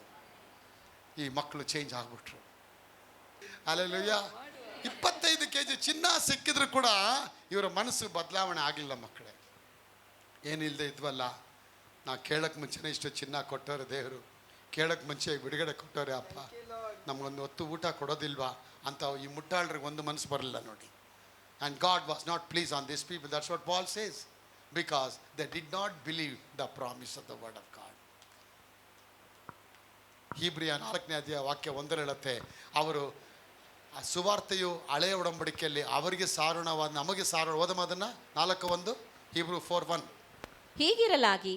ಈ ಮಕ್ಕಳು ಚೇಂಜ್ ಆಗಿಬಿಟ್ರು. ಅಲ್ಲೆಲ್ಲೂಯ್ಯ. 25 kg ಚಿನ್ನ ಸಿಕ್ಕಿದ್ರು ಕೂಡ ಇವರ ಮನಸ್ಸು ಬದಲಾವಣೆ ಆಗಲಿಲ್ಲ. ಮಕ್ಕಳೇ, ಏನಿಲ್ಲದೆ ಇದ್ವಲ್ಲ, ನಾವು ಕೇಳೋಕ್ಕೆ ಮುಂಚೆನೇ ಇಷ್ಟು ಚಿನ್ನ ಕೊಟ್ಟವ್ರೆ ದೇವರು, ಕೇಳೋಕ್ಕೆ ಮುಂಚೆ ಬಿಡುಗಡೆ ಕೊಟ್ಟವ್ರೆ ಅಪ್ಪ, ನಮಗೊಂದು ಹೊತ್ತು ಊಟ ಕೊಡೋದಿಲ್ವಾ ಅಂತ ಈ ಮುಟ್ಟಾಳ್ರಿಗೆ ಒಂದು ಮನಸ್ಸು ಬರಲಿಲ್ಲ ನೋಡಿ. And God was not pleased on these people. That's what Paul says. Because they did not believe the promise of the word of God. ಹೀಬ್ರಿಯ 4ನೇ ಅಧ್ಯಾಯ ವಾಕ್ಯ 1 ಹೇಳುತ್ತೆ, ಅವರು ಆ ಸುವಾರ್ತೆಯು ಹಳೆಯ ಒಡಂಬಡಿಕೆಯಲ್ಲಿ ಅವರಿಗೆ ಸಾರೋಣವಾದ ನಮಗೆ ಸಾರೋಣ. ಓದಮ್ಮ ಅದನ್ನು 4:1, ಹೀಬ್ರೂ 4:1. ಹೀಗಿರಲಾಗಿ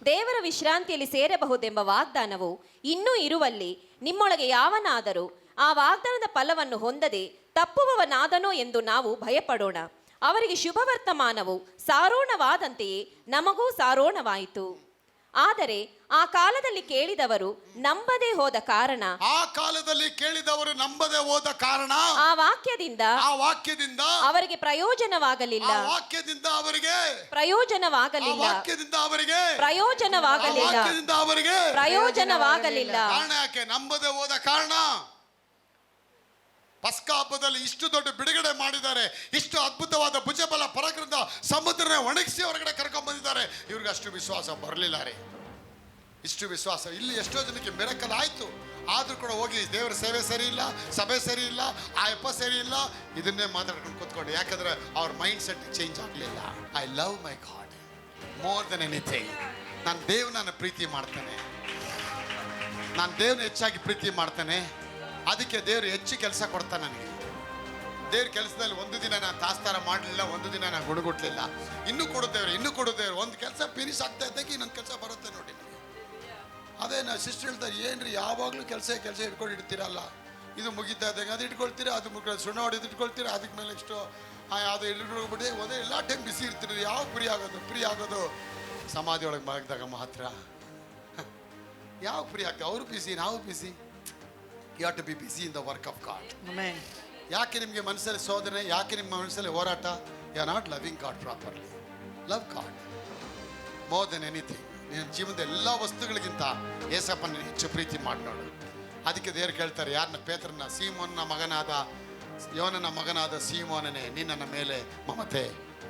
ದೇವರ ವಿಶ್ರಾಂತಿಯಲ್ಲಿ ಸೇರಬಹುದೆಂಬ ವಾಗ್ದಾನವು ಇನ್ನೂ ಇರುವಲ್ಲಿ ನಿಮ್ಮೊಳಗೆ ಯಾವನಾದರೂ ಆ ವಾಗ್ದಾನದ ಫಲವನ್ನು ಹೊಂದದೆ ತಪ್ಪುವವನಾದನೋ ಎಂದು ನಾವು ಭಯಪಡೋಣ. ಅವರಿಗೆ ಶುಭವರ್ತಮಾನವು ಸಾರೋಣವಾದಂತೆಯೇ ನಮಗೂ ಸಾರೋಣವಾಯಿತು. ಆದರೆ ಆ ಕಾಲದಲ್ಲಿ ಕೇಳಿದವರು ನಂಬದೆ ಹೋದ ಕಾರಣ ಆ ವಾಕ್ಯದಿಂದ ಅವರಿಗೆ ಪ್ರಯೋಜನವಾಗಲಿಲ್ಲ. ಕಾರಣ ಯಾಕೆ? ನಂಬದೆ ಹೋದ ಕಾರಣ. ಪಸ್ಕ ಹಬ್ಬದಲ್ಲಿ ಇಷ್ಟು ದೊಡ್ಡ ಬಿಡುಗಡೆ ಮಾಡಿದ್ದಾರೆ, ಇಷ್ಟು ಅದ್ಭುತವಾದ ಭುಜಬಲ ಪರಾಕ್ರಮದ ಸಮುದ್ರನ ಒಣಗಿಸಿ ಹೊರಗಡೆ ಕರ್ಕೊಂಡ್ ಬಂದಿದ್ದಾರೆ. ಇವ್ರಿಗೆ ಅಷ್ಟು ವಿಶ್ವಾಸ ಬರಲಿಲ್ಲ ರೀ. ಇಷ್ಟು ವಿಶ್ವಾಸ ಇಲ್ಲಿ ಎಷ್ಟೋ ಜನಕ್ಕೆ ಮಿರಕಲ್ ಆಯ್ತು, ಆದ್ರೂ ಕೂಡ ಹೋಗಿ ದೇವರ ಸೇವೆ ಸರಿ ಇಲ್ಲ, ಸಭೆ ಸರಿ ಇಲ್ಲ, ಆ ಅಪ್ಪ ಸರಿ ಇಲ್ಲ, ಇದನ್ನೇ ಮಾತಾಡ್ಕೊಂಡು ಕೂತ್ಕೊಂಡು. ಯಾಕಂದ್ರೆ ಅವ್ರ ಮೈಂಡ್ ಸೆಟ್ ಚೇಂಜ್ ಆಗಲಿಲ್ಲ. I love my god, more than anything. ನಾನು ದೇವ್ರನ್ನ ಪ್ರೀತಿ ಮಾಡ್ತೇನೆ, ನಾನು ದೇವ್ರನ್ನ ಹೆಚ್ಚಾಗಿ ಪ್ರೀತಿ ಮಾಡ್ತೇನೆ. ಅದಕ್ಕೆ ದೇವ್ರು ಹೆಚ್ಚು ಕೆಲಸ ಕೊಡ್ತಾನೆ ನನಗೆ. ದೇವ್ರ ಕೆಲಸದಲ್ಲಿ ಒಂದು ದಿನ ನಾನು ತಾಸ್ತಾರ ಮಾಡಲಿಲ್ಲ, ಒಂದು ದಿನ ನಾನು ಗುಣಗುಟ್ಲಿಲ್ಲ. ಇನ್ನೂ ಕೊಡುತ್ತೇವ್ರು, ಇನ್ನೂ ಕೊಡುತ್ತೇವ್ರು. ಒಂದು ಕೆಲಸ ಫಿನಿಶ್ ಆಗ್ತಾ ಇದ್ದಾಗೆ ಇನ್ನೊಂದು ಕೆಲಸ ಬರುತ್ತೆ ನೋಡಿ ನನಗೆ. ಅದೇ ನಾ ಸಿಸ್ಟರ್ ಹೇಳ್ತಾರೆ, ಏನ್ರಿ ಯಾವಾಗಲೂ ಕೆಲಸ ಇಟ್ಕೊಂಡು ಇಡ್ತೀರಲ್ಲ, ಇದು ಮುಗಿತಾ ಇದ್ದಂಗೆ ಅದು ಇಟ್ಕೊಳ್ತೀರಾ, ಅದು ಸುಣ್ಣ ಹೊಡೆದು ಇಟ್ಕೊಳ್ತೀರಾ, ಅದಕ್ಕೆ ಮೇಲೆ ಇಷ್ಟು ಯಾವುದು ಇಟ್ಕೊಳ್ಬಿಟ್ಟು ಒಂದೇ ಎಲ್ಲ ಟೈಮ್ ಬಿಸಿ ಇರ್ತೀರಿ. ಯಾವ ಫ್ರೀ ಆಗೋದು ಸಮಾಧಿ ಒಳಗೆ ಮಲಗಿದಾಗ ಮಾತ್ರ. ಯಾವ ಫ್ರೀ ಆಗ್ತದೆ? ಅವರು ಬಿಸಿ, ನಾವು busy. You have to be busy in the work of God. Amen. ಯಾಕೆ ನಿಮಗೆ ಮನಸ್ಸಲ್ಲಿ ಶೋಧನೆ, ಯಾಕೆ ನಿಮ್ಮ ಮನಸ್ಸಲ್ಲಿ ಹೋರಾಟ? You are not loving God properly. Love God more than anything. ನಿನ್ನ ಜೀವನದ ಎಲ್ಲ ವಸ್ತುಗಳಿಗಿಂತ ಏಸಪ್ಪನ ಹೆಚ್ಚು ಪ್ರೀತಿ ಮಾಡಿ ನೋಡು. ಅದಕ್ಕೆ ದೇವ್ರು ಕೇಳ್ತಾರೆ, ಯಾರನ್ನ? ಪೇತ್ರನ, ಯೋನನ ಮಗನಾದ ಸೀಮೋನನೇ, ನೀನು ನನ್ನ ಮೇಲೆ ಮಮತೆ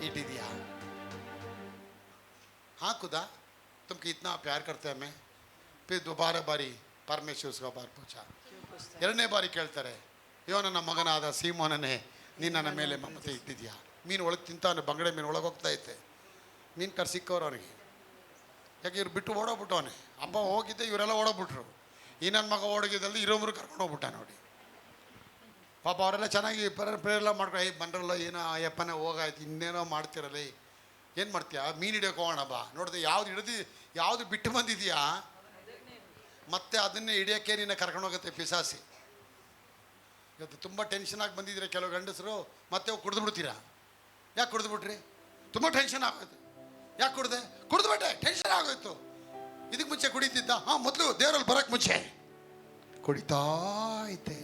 ಇಟ್ಟಿದೀಯಾ? हाँ खुदा, तुमको इतना प्यार करते हैं मैं. फिर दोबारा बारी परमेश्वर उसका बार पूछा. ಎರಡನೇ ಬಾರಿ ಕೇಳ್ತಾರೆ, ಯೋನನ ಮಗನಾದ ಸೀಮೋನನೇ, ನೀನು ನನ್ನ ಮೇಲೆ ಮಮತೆ ಇಟ್ಟಿದ್ಯಾ? ಮೀನು ಒಳಗೆ ತಿಂತಾನೆ, ಬಂಗಡೆ ಮೀನು ಒಳಗೆ ಹೋಗ್ತಾ ಐತೆ. ಮೀನು ಕರ್ ಸಿಕ್ಕವ್ರು ಅವನಿಗೆ. ಯಾಕೆ ಇವ್ರು ಬಿಟ್ಟು ಓಡೋಗ್ಬಿಟ್ಟವನೆ. ಅಪ್ಪ ಹೋಗಿದ್ದೆ, ಇವರೆಲ್ಲ ಓಡೋಗ್ಬಿಟ್ರು. ಈ ನನ್ನ ಮಗ ಓಡೋಗಿದ್ದಲ್ಲಿ ಇರೋಬ್ರು ಕರ್ಕೊಂಡು ಹೋಗ್ಬಿಟ್ಟ ನೋಡಿ. ಪಾಪ ಅವರೆಲ್ಲ ಚೆನ್ನಾಗಿ ಪ್ರೇರೆಲ್ಲ ಮಾಡ್ಕೊಂಡು, ಬಂದ್ರಲ್ಲ ಏನೋ ಅಯ್ಯಪ್ಪನೇ ಹೋಗಾಯ್ತು, ಇನ್ನೇನೋ ಮಾಡ್ತಿರಲ್ಲ, ಏನು ಮಾಡ್ತೀಯಾ? ಮೀನು ಹಿಡಿಯೋಕೆ ಹೋಗೋಣ ಬಾ. ನೋಡಿದೆ ಯಾವುದು ಬಿಟ್ಟು ಬಂದಿದೆಯಾ, ಮತ್ತೆ ಅದನ್ನೇ ಹಿಡಿಯೋಕ್ಕೆ ನಿನ್ನ ಕರ್ಕೊಂಡು ಹೋಗುತ್ತೆ ಪಿಸಾಸಿ. ಇವತ್ತು ತುಂಬ ಟೆನ್ಷನ್ ಆಗಿ ಬಂದಿದ್ದೀರಾ ಕೆಲವು ಗಂಡಸರು, ಮತ್ತೆ ಹೋಗಿ ಕುಡಿದು ಬಿಡ್ತೀರಾ. ಯಾಕೆ ಕುಡಿದು ಬಿಟ್ರಿ? ತುಂಬ ಟೆನ್ಷನ್ ಆಗೋಯ್ತು. ಯಾಕೆ ಕುಡಿದ್ಬಿಟ್ಟೆ, ಟೆನ್ಷನ್ ಆಗೋಯ್ತು. ಇದಕ್ಕೆ ಮುಂಚೆ ಕುಡಿತಿದ್ದ? ಮೊದಲು ದೇವರಲ್ಲಿ ಬರೋಕ್ಕೆ ಮುಂಚೆ ಕುಡಿತಾ ಐತೆ.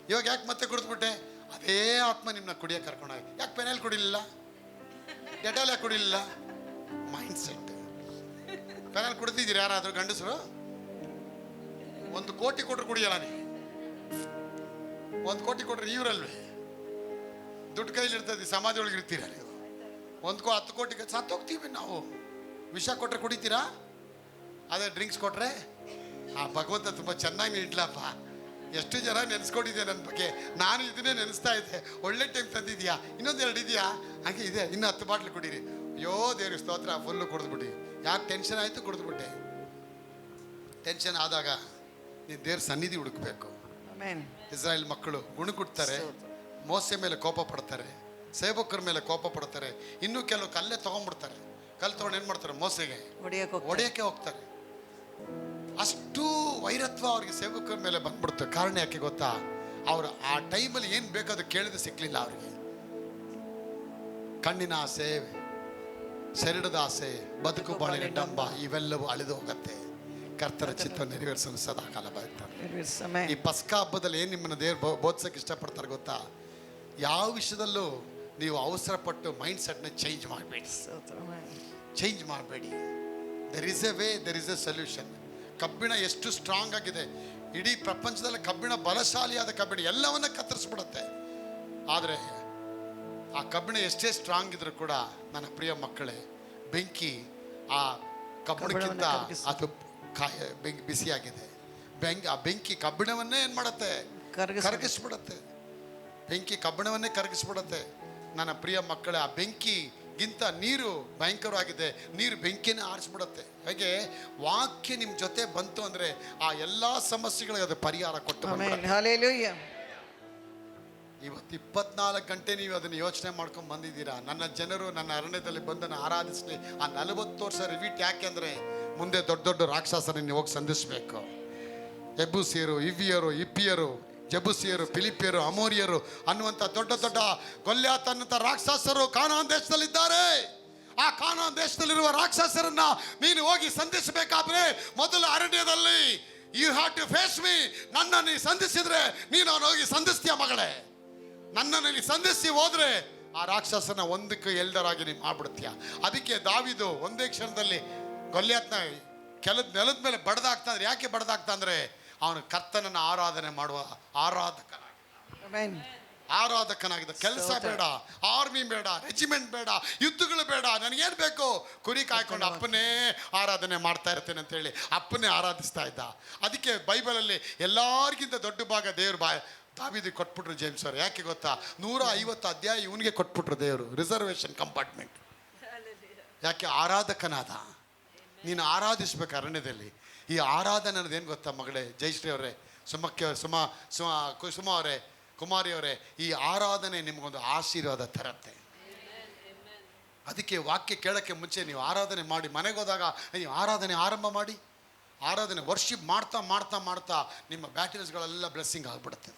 ಇವಾಗ ಯಾಕೆ ಮತ್ತೆ ಕುಡಿದ್ಬಿಟ್ಟೆ? ಅದೇ ಆತ್ಮ ನಿಮ್ಮನ್ನ ಕುಡಿಯೋಕೆ ಕರ್ಕೊಂಡೋಗಿ. ಯಾಕೆ ಪೆನಲ್ ಕುಡಿಲಿಲ್ಲ? ಡೆಟಾಲ್ ಯಾಕೆ ಕುಡಿಲಿಲ್ಲ? Mind set. ಪೆನಲ್ ಕುಡಿದಿದ್ದೀರಿ ಯಾರಾದರೂ ಗಂಡಸರು? 1 ಕೋಟಿ ಕೊಟ್ಟರು ಕುಡಿಯಲ್ಲ ನೀವು. 1 ಕೋಟಿ ಕೊಟ್ಟರೆ ಇವರಲ್ವೇ? ದುಡ್ಡು ಕೈಲಿ ಇರ್ತದೆ, ಸಮಾಧಿ ಒಳಗೆ ಇರ್ತೀರ ನೀವು. 10 ಕೋಟಿ ಸತ್ತೋಗ್ತೀವಿ ನಾವು. ವಿಷ ಕೊಟ್ಟರೆ ಕುಡಿತೀರಾ? ಅದೇ ಡ್ರಿಂಕ್ಸ್ ಕೊಟ್ಟರೆ ಆ ಭಗವಂತ ತುಂಬ ಚೆನ್ನಾಗಿ ಇಡ್ಲಪ್ಪ. ಎಷ್ಟು ಜನ ನೆನೆಸ್ಕೊಂಡಿದ್ದೆ ನನ್ನ ಬಗ್ಗೆ. ನಾನು ಇದನ್ನೇ ನೆನೆಸ್ತಾ ಇದ್ದೆ. ಒಳ್ಳೆ ಟೈಮ್ ತಂದಿದ್ಯಾ, ಇನ್ನೊಂದು 2 ಇದೆಯಾ, ಹಾಗೆ ಇದೆ, ಇನ್ನೂ 10 ಬಾಟ್ಲು ಕುಡೀರಿ. ಅಯ್ಯೋ ದೇವ್ರಿಗೆ ಸ್ತೋತ್ರ, ಫುಲ್ಲು ಕುಡಿದ್ಬಿಟ್ಟು. ಯಾಕೆ ಟೆನ್ಷನ್ ಆಯಿತು? ಕುಡಿದ್ಬಿಟ್ಟೆ. ಟೆನ್ಷನ್ ಆದಾಗ ನೀನು ದೇವ್ರ ಸನ್ನಿಧಿ ಹುಡುಕಬೇಕು. ಆಮೆನ್. ಇಸ್ರಾಯೇಲ್ ಮಕ್ಕಳು ಗುಣಗುಡ್ತಾರೆ, ಮೋಸೆ ಮೇಲೆ ಕೋಪ ಪಡ್ತಾರೆ, ಸೇವಕರ ಮೇಲೆ ಕೋಪ ಪಡ್ತಾರೆ. ಇನ್ನೂ ಕೆಲವು ಕಲ್ಲೇ ತೊಗೊಂಡ್ಬಿಡ್ತಾರೆ. ಕಲ್ಲು ತೊಗೊಂಡು ಏನು ಮಾಡ್ತಾರೆ? ಮೋಸೆಗೆ ಹೊಡೆಯೋಕ್ಕೆ ಹೋಗ್ತಾರೆ. ಅಷ್ಟು ವೈರತ್ವ ಅವ್ರಿಗೆ ಸೇವಕರ ಮೇಲೆ ಬಂದ್ಬಿಡುತ್ತೆ. ಕಾರಣ ಯಾಕೆ ಗೊತ್ತಾ? ಅವರು ಆ ಟೈಮಲ್ಲಿ ಏನು ಬೇಕಾದ್ರೂ ಕೇಳಿದ್ರೆ ಸಿಕ್ಕಲಿಲ್ಲ ಅವರಿಗೆ. ಕಣ್ಣಿನ ಆಸೆ, ಶರೀರದ ಆಸೆ, ಬದುಕು ಬಾಳಿನ ಡಂಬ, ಇವೆಲ್ಲವೂ ಅಳಿದು ಹೋಗುತ್ತೆ. ಕರ್ತರ ಚಿತ್ತ ನೆರವೇರಿಸಲು ಸದಾಕಾಲ ಬರ್ತಾರೆ. ಈ ಪಸ್ಕ ಹಬ್ಬದಲ್ಲಿ ಏನು ನಿಮ್ಮನ್ನು ದೇವ್ರು ಬೋಧಿಸೋಕೆ ಇಷ್ಟಪಡ್ತಾರೆ ಗೊತ್ತಾ? ಯಾವ ವಿಷಯದಲ್ಲೂ ನೀವು ಅವಸರಪಟ್ಟು ಮೈಂಡ್ ಸೆಟ್ನ ಚೇಂಜ್ ಮಾಡಬೇಡಿ. There is A way, there is A solution. ಕಬ್ಬಿಣ ಎಷ್ಟು ಸ್ಟ್ರಾಂಗ್ ಆಗಿದೆ, ಇಡೀ ಪ್ರಪಂಚದಲ್ಲಿ ಕಬ್ಬಿಣ ಬಲಶಾಲಿಯಾದ ಕಬ್ಬಿಣ ಎಲ್ಲವನ್ನ ಕತ್ತರಿಸ್ಬಿಡುತ್ತೆ. ಆದರೆ ಆ ಕಬ್ಬಿಣ ಎಷ್ಟೇ ಸ್ಟ್ರಾಂಗ್ ಇದ್ರೂ ಕೂಡ ನನ್ನ ಪ್ರಿಯ ಮಕ್ಕಳೇ, ಬೆಂಕಿ ಆ ಕಬ್ಬಿಣಕ್ಕಿಂತ ಅದು ಬಿಸಿಯಾಗಿದೆ. ಆ ಬೆಂಕಿ ಕಬ್ಬಿಣವನ್ನೇ ಏನು ಮಾಡುತ್ತೆ? ಕರಗಿಸ್ಬಿಡುತ್ತೆ. ಬೆಂಕಿ ಕಬ್ಬಿಣವನ್ನೇ ಕರಗಿಸ್ಬಿಡುತ್ತೆ. ನನ್ನ ಪ್ರಿಯ ಮಕ್ಕಳೇ, ಆ ಬೆಂಕಿಗಿಂತ ನೀರು ಭಯಂಕರವಾಗಿದೆ. ನೀರು ಬೆಂಕಿನೇ ಆರಿಸ್ಬಿಡುತ್ತೆ. ಹಾಗೆ ವಾಕ್ಯ ನಿಮ್ಮ ಜೊತೆ ಬಂತು ಅಂದರೆ ಆ ಎಲ್ಲ ಸಮಸ್ಯೆಗಳಿಗೆ ಅದು ಪರಿಹಾರ ಕೊಟ್ಟು. ಇವತ್ತು 24 ಗಂಟೆ ನೀವು ಅದನ್ನು ಯೋಚನೆ ಮಾಡ್ಕೊಂಡು ಬಂದಿದ್ದೀರಾ. ನನ್ನ ಜನರು ನನ್ನ ಅರಣ್ಯದಲ್ಲಿ ಬಂದನ್ನು ಆರಾಧಿಸಲಿ. ಆ 40 ವರ್ಷ ರಿವೀಟ್ ಯಾಕೆ ಅಂದರೆ ಮುಂದೆ ದೊಡ್ಡ ದೊಡ್ಡ ರಾಕ್ಷಸರನ್ನು ಹೋಗಿ ಸಂಧಿಸಬೇಕು. ಎಬೂಸಿಯರು, ಇವ್ವಿಯರು, ಇಪ್ಪಿಯರು, ಜಬುಸಿಯರು, ಫಿಲಿಪಿಯರು, ಅಮೋರಿಯರು ಅನ್ನುವಂಥ ದೊಡ್ಡ ದೊಡ್ಡ ಗೊಲ್ಯಾತ್ ಅನ್ನುವಂಥ ರಾಕ್ಷಸರು ಕಾನಾನ್ ದೇಶದಲ್ಲಿದ್ದಾರೆ. ಆ ಕಾನಾನ್ ದೇಶದಲ್ಲಿರುವ ರಾಕ್ಷಸರನ್ನ ನೀನು ಹೋಗಿ ಸಂಧಿಸಬೇಕಾದ್ರೆ ಮೊದಲು ಅರಣ್ಯದಲ್ಲಿ you have to face me. ನನ್ನನ್ನು ಸಂಧಿಸಿದ್ರೆ ನೀನು ಅವನು ಹೋಗಿ ಸಂಧಿಸ್ತೀಯ ಮಗಳೇ. ನನ್ನನ್ನು ನೀ ಸಂಧಿಸಿ ಹೋದ್ರೆ ಆ ರಾಕ್ಷಸನ ಒಂದಕ್ಕೆ ಎಲ್ಡರಾಗಿ ನೀನು ಮಾಡ್ಬಿಡ್ತೀಯ. ಅದಕ್ಕೆ ದಾವೀದು ಒಂದೇ ಕ್ಷಣದಲ್ಲಿ ಗೊಲ್ಯಾತ್ನ ನೆಲದ ಮೇಲೆ ಬಡ್ದಾಗ್ತಾದ್ರೆ. ಯಾಕೆ ಬಡ್ದಾಗ್ತಾ ಅಂದರೆ ಅವನು ಕರ್ತನನ್ನು ಆರಾಧನೆ ಮಾಡುವ ಆರಾಧಕನಾಗಿದ್ದ. ಕೆಲಸ ಬೇಡ, ಆರ್ಮಿ ಬೇಡ, ರೆಜಿಮೆಂಟ್ ಬೇಡ, ಯುದ್ಧಗಳು ಬೇಡ, ನನಗೇನು ಬೇಕು? ಕುರಿ ಕಾಯ್ಕೊಂಡು ಅಪ್ಪನೇ ಆರಾಧನೆ ಮಾಡ್ತಾ ಇರ್ತೇನೆ ಅಂತೇಳಿ ಅಪ್ಪನೇ ಆರಾಧಿಸ್ತಾ ಇದ್ದ. ಅದಕ್ಕೆ ಬೈಬಲಲ್ಲಿ ಎಲ್ಲರಿಗಿಂತ ದೊಡ್ಡ ಭಾಗ ದೇವ್ರ ದಾವೀದಿಗೆ ಕೊಟ್ಬಿಟ್ರು ಜೇಮ್ಸ್ ಅವರು. ಯಾಕೆ ಗೊತ್ತಾ? 150 ಅಧ್ಯಾಯ ಇವನಿಗೆ ಕೊಟ್ಬಿಟ್ರು ದೇವರು. Reservation compartment. ಯಾಕೆ? ಆರಾಧಕನಾದ. ನೀನು ಆರಾಧಿಸ್ಬೇಕು ಅರಣ್ಯದಲ್ಲಿ. ಈ ಆರಾಧನೆ ಅನ್ನೋದು ಏನು ಗೊತ್ತಾ ಮಗಳೇ, ಜಯಶ್ರೀ ಅವರೇ, ಸುಮಾ ಅವರೇ, ಕುಮಾರಿ ಅವರೇ, ಈ ಆರಾಧನೆ ನಿಮಗೊಂದು ಆಶೀರ್ವಾದ ತರತ್ತೆ. ಅದಕ್ಕೆ ವಾಕ್ಯ ಕೇಳೋಕ್ಕೆ ಮುಂಚೆ ನೀವು ಆರಾಧನೆ ಮಾಡಿ, ಮನೆಗೆ ಹೋದಾಗ ನೀವು ಆರಾಧನೆ ಆರಂಭ ಮಾಡಿ. ಆರಾಧನೆ ವರ್ಷಿಪ್ ಮಾಡ್ತಾ ಮಾಡ್ತಾ ಮಾಡ್ತಾ ನಿಮ್ಮ ಬ್ಯಾಟರೀಸ್ಗಳೆಲ್ಲ ಬ್ಲೆಸ್ಸಿಂಗ್ ಆಗಿಬಿಡುತ್ತೆ.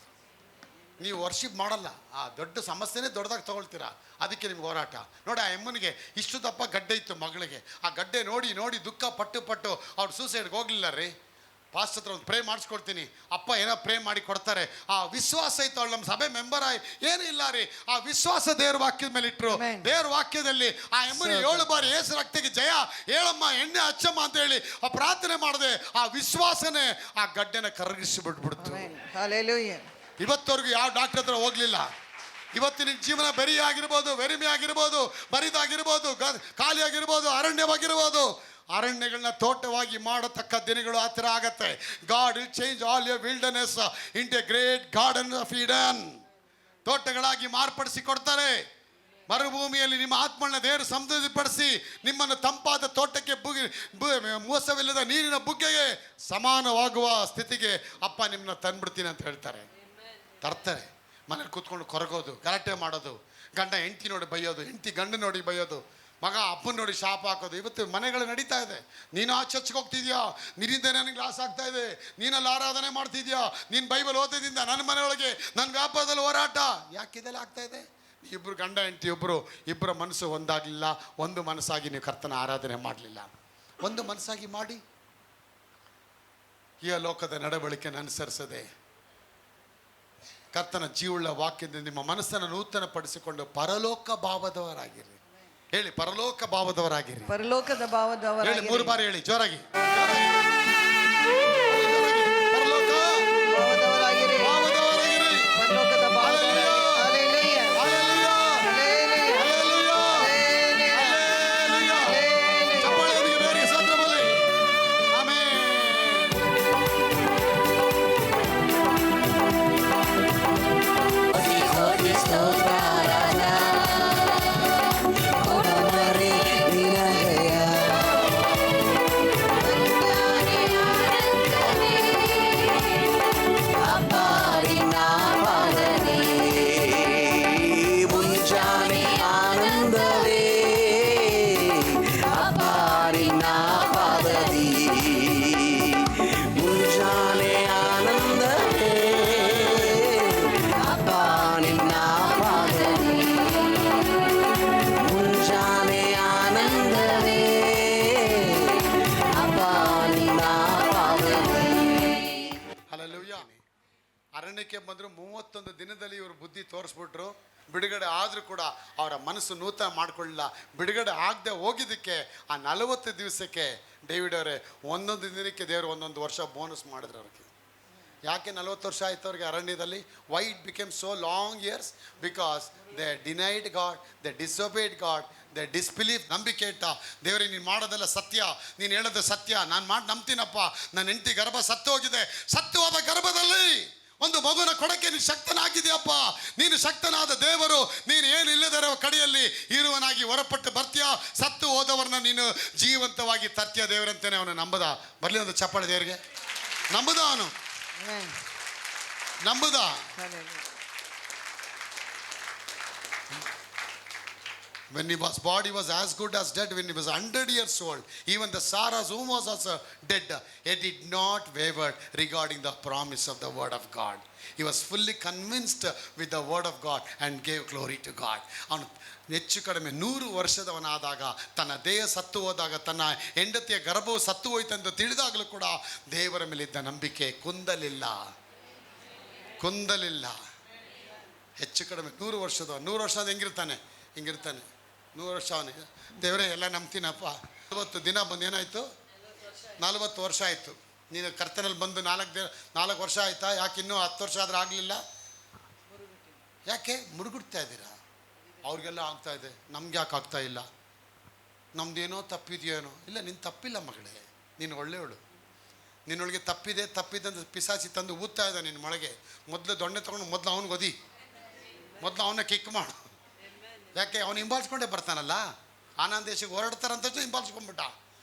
ನೀವು ವರ್ಷಿಪ್ ಮಾಡಲ್ಲ, ಆ ದೊಡ್ಡ ಸಮಸ್ಯೆನೇ ದೊಡ್ಡದಾಗಿ ತೊಗೊಳ್ತೀರಾ. ಅದಕ್ಕೆ ನಿಮ್ಗೆ ಹೋರಾಟ ನೋಡಿ. ಆ ಎಮ್ಮನಿಗೆ ಇಷ್ಟು ದಪ್ಪ ಗಡ್ಡೆ ಇತ್ತು ಮಗಳಿಗೆ. ಆ ಗಡ್ಡೆ ನೋಡಿ ನೋಡಿ ದುಃಖ ಪಟ್ಟು ಅವ್ರು ಸೂಸೈಡ್ಗೆ ಹೋಗಲಿಲ್ಲ ರೀ. ಪಾಸ್ಟ್ ಹತ್ರ ಒಂದು ಪ್ರೇ ಮಾಡಿಸ್ಕೊಡ್ತೀನಿ, ಅಪ್ಪ ಏನೋ ಪ್ರೇ ಮಾಡಿ ಕೊಡ್ತಾರೆ. ಆ ವಿಶ್ವಾಸ ಇತ್ತು. ಅವಳು ನಮ್ಮ ಸಭೆ ಮೆಂಬರ್ ಆಗಿ ಏನೂ ಇಲ್ಲ ರೀ, ಆ ವಿಶ್ವಾಸ ದೇವ್ರ ವಾಕ್ಯದ ಮೇಲೆ ಇಟ್ಟರು. ದೇವ್ರ ವಾಕ್ಯದಲ್ಲಿ ಆ ಎಮ್ಮನಿ 7 ಬಾರಿ ಏಸು ರಕ್ತಕ್ಕೆ ಜಯ, ಹೇಳಮ್ಮ ಎಣ್ಣೆ ಹಚ್ಚಮ್ಮ ಅಂತ ಹೇಳಿ ಆ ಪ್ರಾರ್ಥನೆ ಮಾಡಿದೆ. ಆ ವಿಶ್ವಾಸನೇ ಆ ಗಡ್ಡೆನ ಕರಗಿಸಿ ಬಿಟ್ಬಿಡ್ತು. Hallelujah. ಇವತ್ತವರೆಗೂ ಯಾವ ಡಾಕ್ಟರ್ ಹತ್ರ ಹೋಗ್ಲಿಲ್ಲ. ಇವತ್ತಿನ ಜೀವನ ಬೆರಿ ಆಗಿರ್ಬೋದು, ವೆರಿಮೆ ಆಗಿರ್ಬೋದು, ಬರಿದಾಗಿರ್ಬೋದು, ಖಾಲಿ ಆಗಿರ್ಬೋದು, ಅರಣ್ಯವಾಗಿರ್ಬೋದು, ಅರಣ್ಯಗಳನ್ನ ತೋಟವಾಗಿ ಮಾಡತಕ್ಕ ದಿನಗಳು ಆ ಥರ ಆಗತ್ತೆ. God will change all your wilderness into a great garden of Eden. ತೋಟಗಳಾಗಿ ಮಾರ್ಪಡಿಸಿ ಕೊಡ್ತಾರೆ. ಮರುಭೂಮಿಯಲ್ಲಿ ನಿಮ್ಮ ಆತ್ಮನ ದೇವರು ಸಮೃದ್ಧಿಪಡಿಸಿ ನಿಮ್ಮನ್ನು ತಂಪಾದ ತೋಟಕ್ಕೆ ಮೋಸವಿಲ್ಲದ ನೀರಿನ ಬುಗ್ಗೆಗೆ ಸಮಾನವಾಗುವ ಸ್ಥಿತಿಗೆ ಅಪ್ಪ ನಿಮ್ಮನ್ನ ತಂದ್ಬಿಡ್ತೀನಿ ಅಂತ ಹೇಳ್ತಾರೆ. ತರ್ತಾರೆ. ಮನೇಲಿ ಕೂತ್ಕೊಂಡು ಕೊರಗೋದು, ಗಲಾಟೆ ಮಾಡೋದು, ಗಂಡ ಹೆಂಡತಿ ನೋಡಿ ಬೈಯೋದು, ಹೆಂಡತಿ ಗಂಡು ನೋಡಿ ಬೈಯೋದು, ಮಗ ಅಪ್ಪನ ನೋಡಿ ಶಾಪ ಹಾಕೋದು. ಇವತ್ತು ಮನೆಗಳು ನಡೀತಾ ಇದೆ. ನೀನು ಆ ಚರ್ಚ್ಗೆ ಹೋಗ್ತಿದ್ಯಾ, ನಿನ್ನಿಂದ ನನಗೆ ಲಾಸ್ ಆಗ್ತಾ ಇದೆ, ನೀನಲ್ಲಿ ಆರಾಧನೆ ಮಾಡ್ತಿದ್ಯಾ, ನೀನು ಬೈಬಲ್ ಓದೋದ್ರಿಂದ ನನ್ನ ಮನೆಯೊಳಗೆ ನನ್ನ ವ್ಯಾಪಾರದಲ್ಲಿ ಹೋರಾಟ. ಯಾಕೆ ಇದೆಲ್ಲ ಆಗ್ತಾ ಇದೆ? ಇಬ್ಬರು ಗಂಡ ಹೆಂಡತಿ ಇಬ್ಬರ ಮನಸ್ಸು ಒಂದಾಗಲಿಲ್ಲ. ಒಂದು ಮನಸ್ಸಾಗಿ ನೀವು ಕರ್ತನ ಆರಾಧನೆ ಮಾಡಲಿಲ್ಲ. ಒಂದು ಮನಸ್ಸಾಗಿ ಮಾಡಿ ಈ ಲೋಕದ ನಡವಳಿಕೆಯನ್ನು ಅನುಸರಿಸದೆ ಕರ್ತನ ಜೀವುಳ್ಳ ವಾಕ್ಯದಿಂದ ನಿಮ್ಮ ಮನಸ್ಸನ್ನು ನೂತನ ಪಡಿಸಿಕೊಂಡು ಪರಲೋಕ ಭಾವದವರಾಗಿರಿ. ಹೇಳಿ, ಪರಲೋಕ ಭಾವದವರಾಗಿರಿ. ಪರಲೋಕದ ಭಾವದವರಾಗಿರಿ. ಹೇಳಿ 3 ಬಾರಿ ಹೇಳಿ, ಜೋರಾಗಿ. ಪರಲೋಕ ಭಾವದವರಾಗಿರಿ. ಭಾವದವರಾಗಿರಿ. ಪರಲೋಕದ ಭಾವದವರಾಗಿರಿ. Hallelujah. Hallelujah. Hallelujah. Hallelujah. Hallelujah. Hallelujah. ಚಪ್ಪಾಳೆಯೊಂದಿಗೆ ದೇವರಿಗೆ ಸ್ತೋತ್ರ ಬರಲಿ. ಆಮೆನ್. ಕೋಟಿ ಸ್ತೋತ್ರ ರಾಜಾ, ಕೊಡುವರೆ ನಿನಗೆಯ ಮುಂಜಾನೆ ಆನಂದವೇ, ಅಪಾರಿನ ಪಾದನೆ. ಮುಂಜಾನೆ ಆನಂದವೇ, ಅಪಾರಿನ ಪಾದದಿ. ಮುಂಜಾನೆ ಆನಂದವೇ, ಅಪ್ಪ ನಿನ್ನ ಪಾದದಿ. ಮುಂಜಾನೆ ಆನಂದವೇ, ಅಪ್ಪ ನಿನ್ನ ಪಾದದಿ. ಹಲ್ಲೆಲೂಯಾ. ಅರಣ್ಯಕ್ಕೆ ಬಂದರು. 31 ದಿನದಲ್ಲಿ ಇವರು ಬುದ್ಧಿ ತೋರಿಸ್ಬಿಟ್ರು. ಬಿಡುಗಡೆ ಆದರೂ ಕೂಡ ಅವರ ಮನಸ್ಸು ನೂತನ ಮಾಡ್ಕೊಳ್ಳಿಲ್ಲ. ಬಿಡುಗಡೆ ಆಗದೆ ಹೋಗಿದ್ದಕ್ಕೆ ಆ 40 ದಿವಸಕ್ಕೆ ಡೇವಿಡ್ ಅವರೇ ಒಂದೊಂದು ದಿನಕ್ಕೆ ದೇವರು ಒಂದೊಂದು ವರ್ಷ ಬೋನಸ್ ಮಾಡಿದ್ರು ಅವ್ರಿಗೆ. ಯಾಕೆ 40 ವರ್ಷ ಆಯ್ತು ಅವ್ರಿಗೆ ಅರಣ್ಯದಲ್ಲಿ? Why it became so long years? Because they denied God, they disobeyed God, they disbelieve. ನಂಬಿಕೆ ಇಟ್ಟ. ದೇವರೇ ನೀನು ಮಾಡೋದೆಲ್ಲ ಸತ್ಯ, ನೀನು ಹೇಳೋದು ಸತ್ಯ, ನಾನು ಮಾಡಿ ನಂಬ್ತೀನಪ್ಪ. ನನ್ನ ಹೆಂಡತಿ ಗರ್ಭ ಸತ್ತು ಹೋಗಿದೆ, ಸತ್ತು ಹೋದ ಗರ್ಭದಲ್ಲಿ ಒಂದು ಮಗುನ ಕೊಡಕ್ಕೆ ನೀನು ಶಕ್ತನಾಗಿದೆಯಪ್ಪ. ನೀನು ಶಕ್ತನಾದ ದೇವರು. ನೀನು ಏನು ಇಲ್ಲದರ ಕಡೆಯಲ್ಲಿ ಇರುವನಾಗಿ ಹೊರಪಟ್ಟು ಬರ್ತೀಯ. ಸತ್ತು ಹೋದವರನ್ನ ನೀನು ಜೀವಂತವಾಗಿ ತರ್ತೀಯ ದೇವರಂತೇನೆ ಅವನು ನಂಬದ. ಬರಲಿ ಒಂದು ಚಪ್ಪಾಳೆ ದೇವರಿಗೆ. ನಂಬುದ ಅವನು, Amen. ನಂಬುದ. Hallelujah. When his body was as good as dead, when he was 100 years old, even the Sarah's womb was also dead, yet did not waver regarding the promise of the word of God. He was fully convinced with the word of God and gave glory to God. ಅವನು ಹೆಚ್ಚು ಕಡಿಮೆ 100 ವರ್ಷದವನಾದಾಗ, ತನ್ನ ದೇಹ ಸತ್ತು ಹೋದಾಗ, ತನ್ನ ಹೆಂಡತಿಯ ಗರ್ಭವು ಸತ್ತು ಹೋಯ್ತೆಂದು ತಿಳಿದಾಗಲೂ ಕೂಡ ದೇವರ ಮೇಲಿದ್ದ ನಂಬಿಕೆ ಕುಂದಲಿಲ್ಲ. ಹೆಚ್ಚು ಕಡಿಮೆ 100 ವರ್ಷದ 100 ವರ್ಷದ ಹೆಂಗಿರ್ತಾನೆ 100 ವರ್ಷ ಅವನಿಗೆ. ದೇವರೇ ಎಲ್ಲ ನಂಬ್ತೀನಪ್ಪ. 40 ದಿನ ಬಂದು ಏನಾಯಿತು? 40 ವರ್ಷ ಆಯಿತು. ನೀನು ಕರ್ತನಲ್ಲಿ ಬಂದು 4 ವರ್ಷ ಆಯಿತಾ? ಯಾಕೆ ಇನ್ನೂ 10 ವರ್ಷ ಆದರೂ ಆಗಲಿಲ್ಲ? ಯಾಕೆ ಮುರುಗುಡ್ತಾ ಇದ್ದೀರಾ? ಅವ್ರಿಗೆಲ್ಲ ಆಗ್ತಾ ಇದೆ, ನಮ್ಗೆ ಯಾಕೆ ಆಗ್ತಾ ಇಲ್ಲ? ನಮ್ದೇನೋ ತಪ್ಪಿದೆಯೇನೋ? ಇಲ್ಲ, ನಿನ್ನ ತಪ್ಪಿಲ್ಲ ಮಗಳೇ, ನೀನು ಒಳ್ಳೆಯವಳು. ನಿನ್ನೊಳಗೆ ತಪ್ಪಿದೆ ಅಂತ ಪಿಸಾಚಿ ತಂದು ಊದ್ತಾ ಇದ್ದ ನಿನ್ನ ಮೊಳಗೆ. ಮೊದಲು ದೊಣ್ಣೆ ತೊಗೊಂಡು ಮೊದಲು ಅವನಿಗೆ ಒದಿ, ಮೊದಲು ಅವನ್ನ ಕಿಕ್ ಮಾಡು. ಯಾಕೆ? ಅವನು ಹಿಂಬಾಲಿಸ್ಕೊಂಡೇ ಬರ್ತಾನಲ್ಲ. ಕಾನಾನ್ ದೇಶಕ್ಕೆ ಹೊರಡ್ತಾರಂತ ಹಿಂಬಾಲಿಸ್ಕೊಂಡ್ಬಿಟ್ಟ.